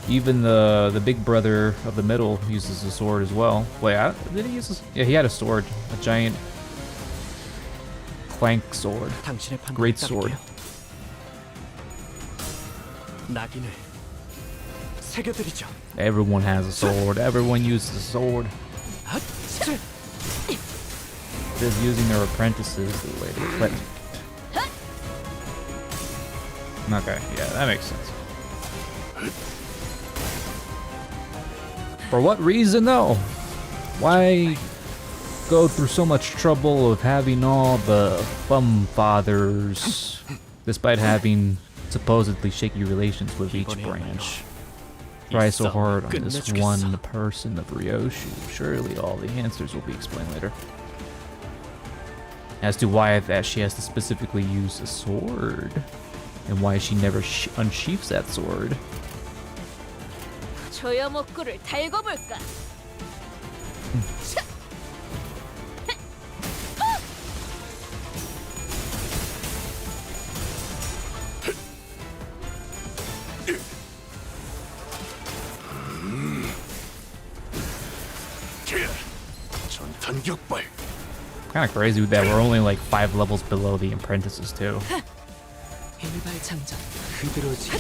Even the big brother of the middle uses a sword as well. Wait, did he use a, yeah, he had a sword. A giant clank sword. Great sword. 낙인을 새겨드리죠. Everyone has a sword. Everyone uses a sword. Just using their apprentices the way to clip. Okay, yeah, that makes sense. For what reason though? Why go through so much trouble of having all the Fum Fathers despite having supposedly shaky relations with each branch? Try so hard on this one person of Ryoshu. Surely all the answers will be explained later. As to why that she has to specifically use a sword, and why she never unsheaths that sword. 조여목구를 달궈볼까? 전탄격발. Kind of crazy that we're only like 5 levels below the apprentices too. 일발 장전 흐드러지.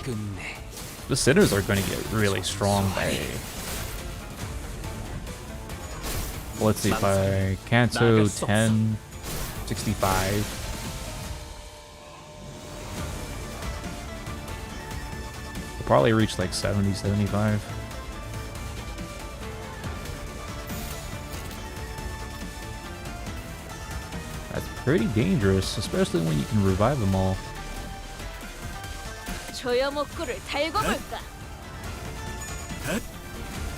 끝내. The sinners are going to get really strong by. Let's see, by Canto 10, 65. We'll probably reach like 70, 75. That's pretty dangerous, especially when you can revive them all. 조여목구를 달궈볼까?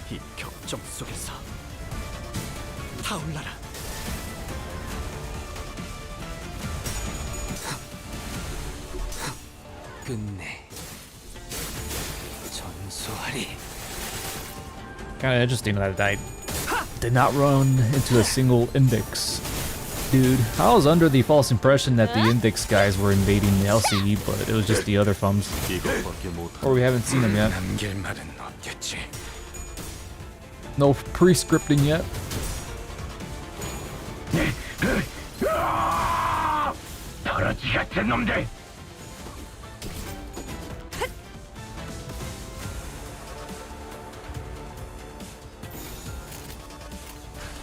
이 격정 속에서 타올라라. 끝내. 전소하리. Kind of interesting that I did not run into a single index. Dude, I was under the false impression that the index guys were invading the LCE, but it was just the other Fums. Or we haven't seen them yet. No pre-scripting yet.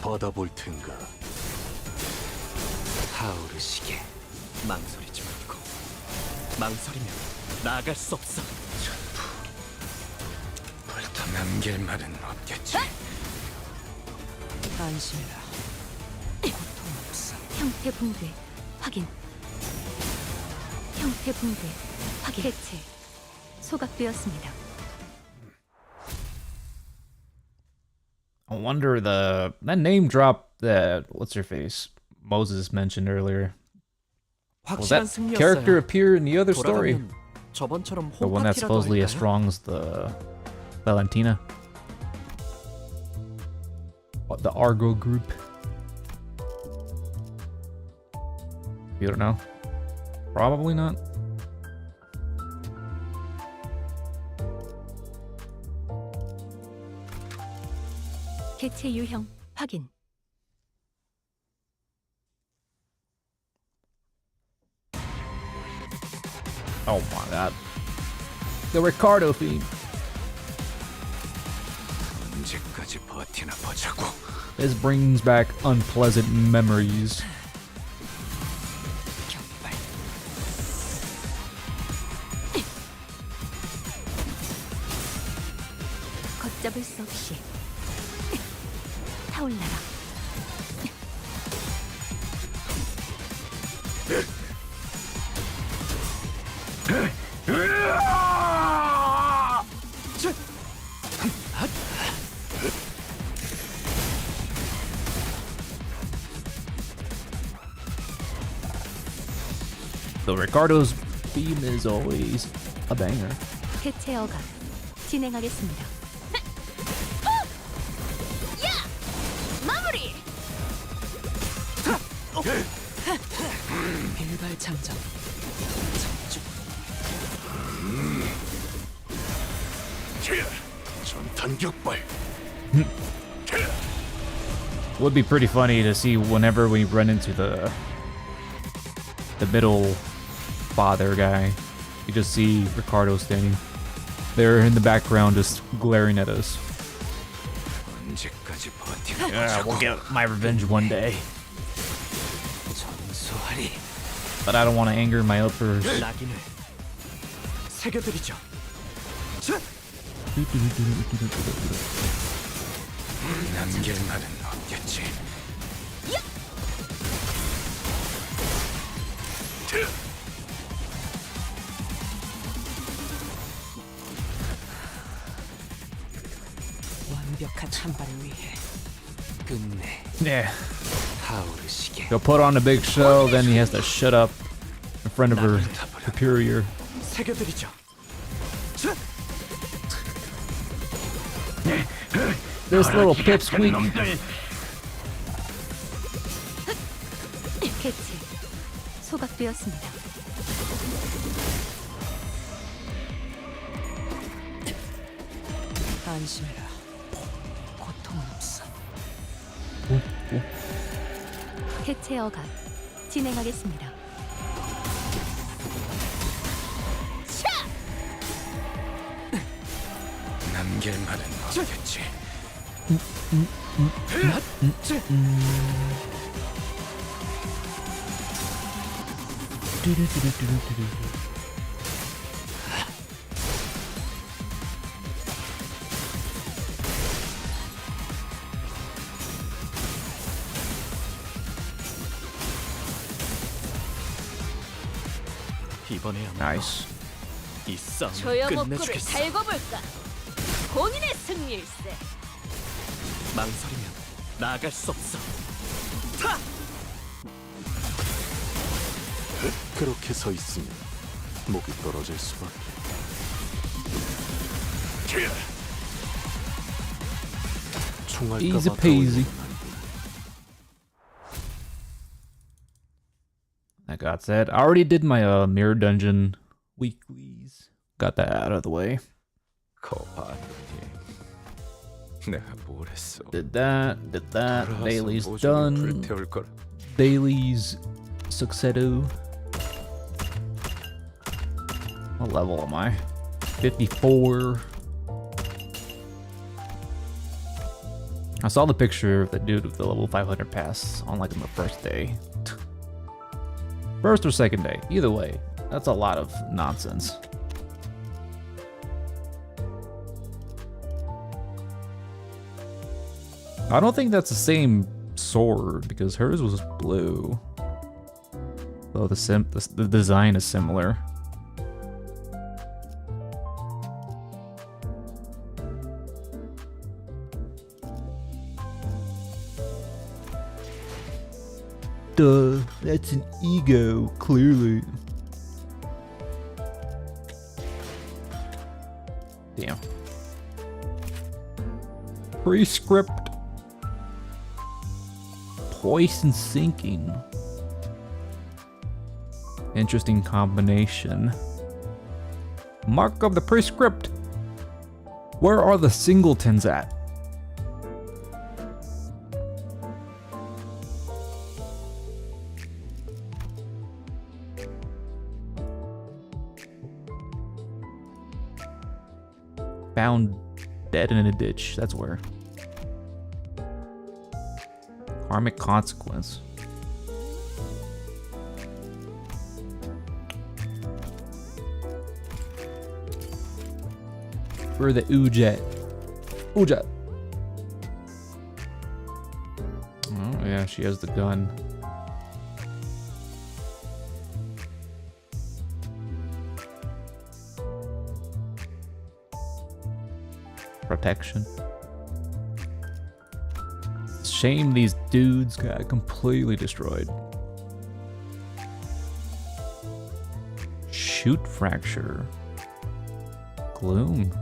받아볼 텐가. 타오르시게. 망설이지 말고. 망설이면 나아갈 수 없어. 불타 남길 말은 없겠지. 안심해라. 고통 없어. 형태 붕괴 확인. 형태 붕괴 확인. 해체. 소각되었습니다. I wonder that name drop that what's her face Moses mentioned earlier. Will that character appear in the other story? The one that's supposedly as strong as the Valentina? The Argo group? You don't know? Probably not. 개체 유형 확인. Oh my god. The Ricardo feed. 언제까지 버티나 보자고. This brings back unpleasant memories. 걷잡을 수 없이 타올라라. The Ricardo's theme is always a banger. 해체 어각 진행하겠습니다. 야! 마무리! 일발 장전. 전탄 격발. Would be pretty funny to see whenever we run into the middle father guy. You just see Ricardo standing there in the background, just glaring at us. 언제까지 버티고 Yeah, we'll get my revenge one day. 전소하리. But I don't want to anger my uppers. 낙인을 새겨드리죠. 남길 말은 없겠지. 완벽한 찬발을 위해 끝내. Yeah. 타오르시게. He'll put on a big show, then he has to shut up in front of her superior. 새겨드리죠. This little pipsqueak. 캐치 소각되었습니다. 안심해라. 고통은 없어. 해체 어각 진행하겠습니다. 남길 말은 없겠지. 이번에야말로 Nice. 이 싸움을 조여목구를 끝내주겠어. 달궈볼까? 본인의 승리일세. 망설이면 나아갈 수 없어. 그렇게 서 있으면 목이 떨어질 수밖에. 총알까봐 Easy peasy. I got that. I already did my mirror dungeon weeklies. Got that out of the way. 거봐. 내가 뭘 했어? Did that. Daily's 모종을 done. 불태울 거라. Daily's succedo. What level am I? 54. I saw the picture of the dude with the level 500 pass on like on the first day. First or second day. Either way, that's a lot of nonsense. I don't think that's the same sword because hers was blue. Though the design is similar. Duh, that's an ego, clearly. Damn. Prescript. Poison sinking. Interesting combination. Mark of the prescript. Where are the singletons at? Found dead in a ditch. That's where. Karmic consequence. For the Ujet. Ujet. Oh, yeah, she has the gun. Protection. Shame these dudes got completely destroyed. Shoot fracture. Gloom.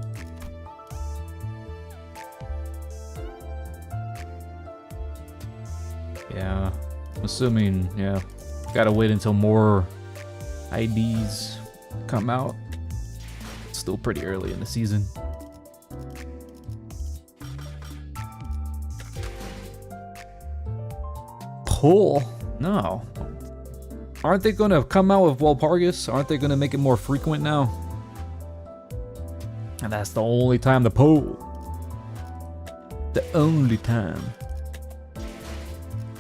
Yeah, I'm assuming, yeah. Gotta wait until more IDs come out. It's still pretty early in the season. Pull? No. Aren't they gonna come out with Walpurgis? Aren't they gonna make it more frequent now? And that's the only time to pull. The only time.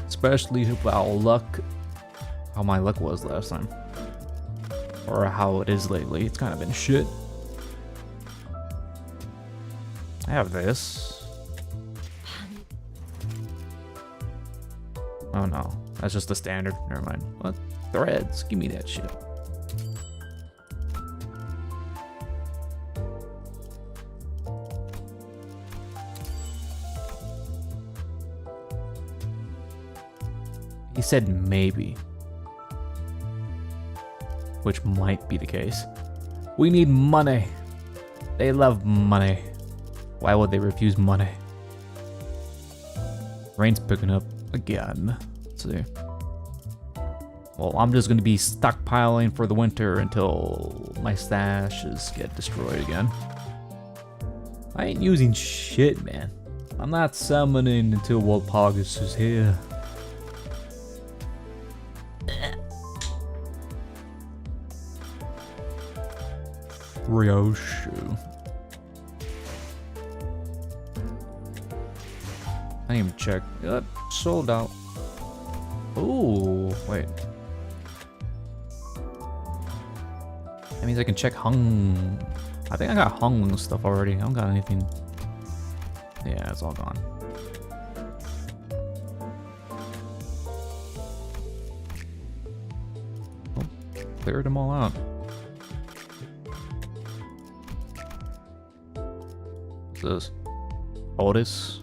Especially how my luck was last time. Or how it is lately. It's kind of been shit. I have this. Oh no, that's just the standard. Never mind. What? Threads? Give me that shit. He said maybe. Which might be the case. We need money. They love money. Why would they refuse money? Rain's picking up again. Let's see. Well, I'm just gonna be stockpiling for the winter until my stashes get destroyed again. I ain't using shit, man. I'm not summoning until Walpurgis is here. Ryoshu. I didn't even check. Sold out. Ooh, wait. That means I can check Hung. I think I got Hung stuff already. I don't got anything. Yeah, it's all gone. Oh, cleared them all out. What's this? Otis.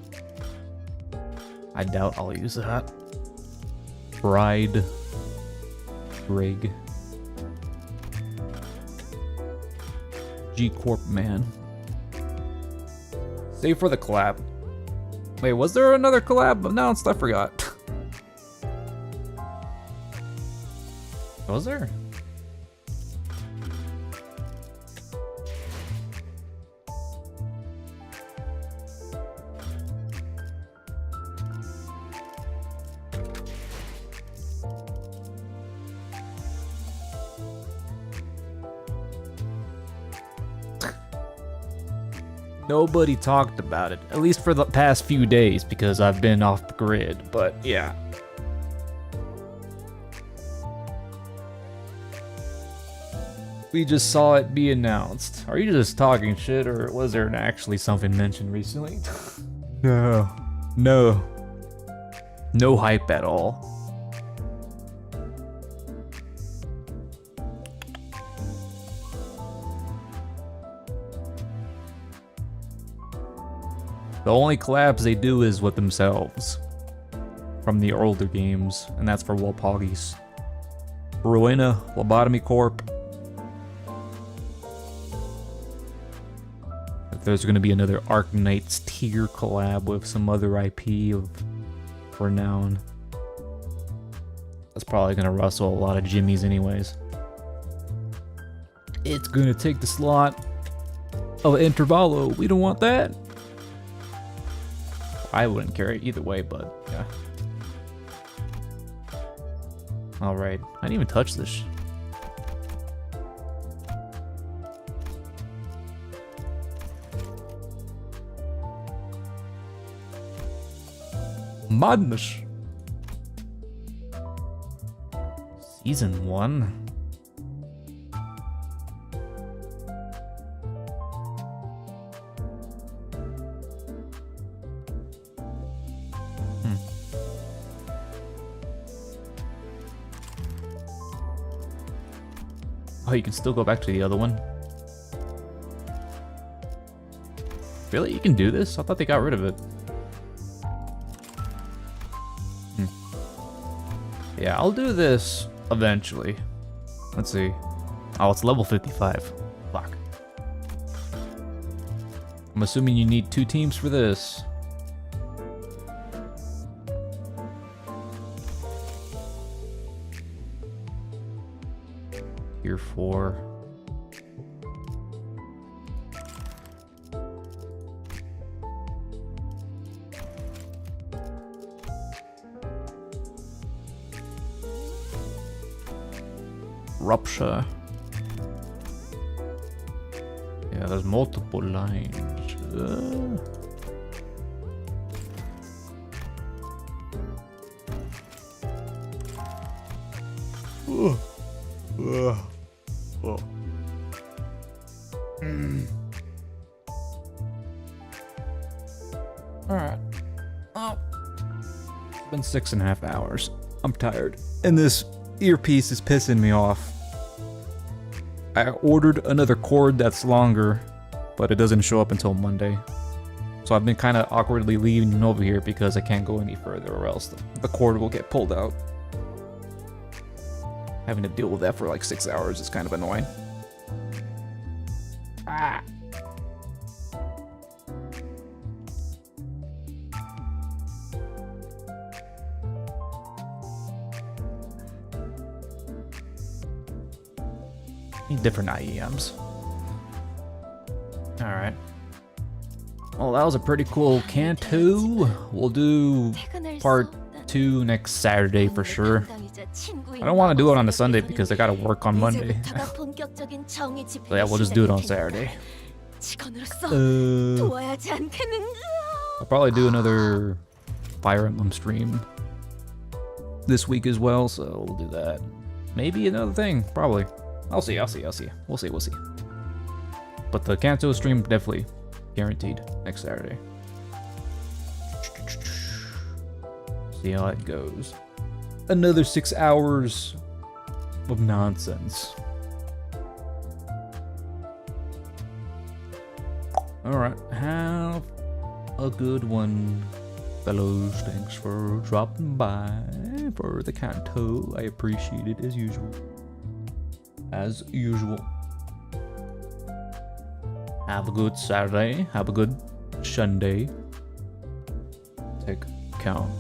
I doubt I'll use that. Bride. Rig. G-Corp man. Save for the collab. Wait, was there another collab announced? I forgot. Was there? Nobody talked about it, at least for the past few days, because I've been off the grid, but yeah. We just saw it be announced. Are you just talking shit, or was there actually something mentioned recently? No. No. No hype at all. The only collabs they do is with themselves from the older games, and that's for Walpurgis. Ruina, Lobotomy Corp. If there's going to be another Arknights tier collab with some other IP of renown, that's probably going to rustle a lot of jimmies anyways. It's going to take the slot of Intervallo. We don't want that. I wouldn't care either way, but yeah. Alright, I didn't even touch this. Madness. Season 1. Oh, you can still go back to the other one. Really? You can do this? I thought they got rid of it. Yeah, I'll do this eventually. Let's see. Oh, it's level 55. Fuck. I'm assuming you need 2 teams for this. Tier 4. Rupture. Yeah, there's multiple lines. Alright. Oh. It's been 6.5 hours. I'm tired. And this earpiece is pissing me off. I ordered another cord that's longer, but it doesn't show up until Monday. So I've been kind of awkwardly leaving it over here because I can't go any further or else the cord will get pulled out. Having to deal with that for like 6 hours is kind of annoying. Ah. Need different IEMs. Alright. Well, that was a pretty cool Canto. We'll do part 2 next Saturday for sure. I don't want to do it on a Sunday because I gotta work on Monday. So yeah, we'll just do it on Saturday. I'll probably do another Fire Emblem stream this week as well, so we'll do that. Maybe another thing, probably. I'll see. We'll see. But the Canto stream definitely guaranteed next Saturday. See how it goes. Another 6 hours of nonsense. Alright, have a good one, fellows. Thanks for dropping by for the Canto. I appreciate it as usual. Have a good Saturday. Have a good Sunday. Take count.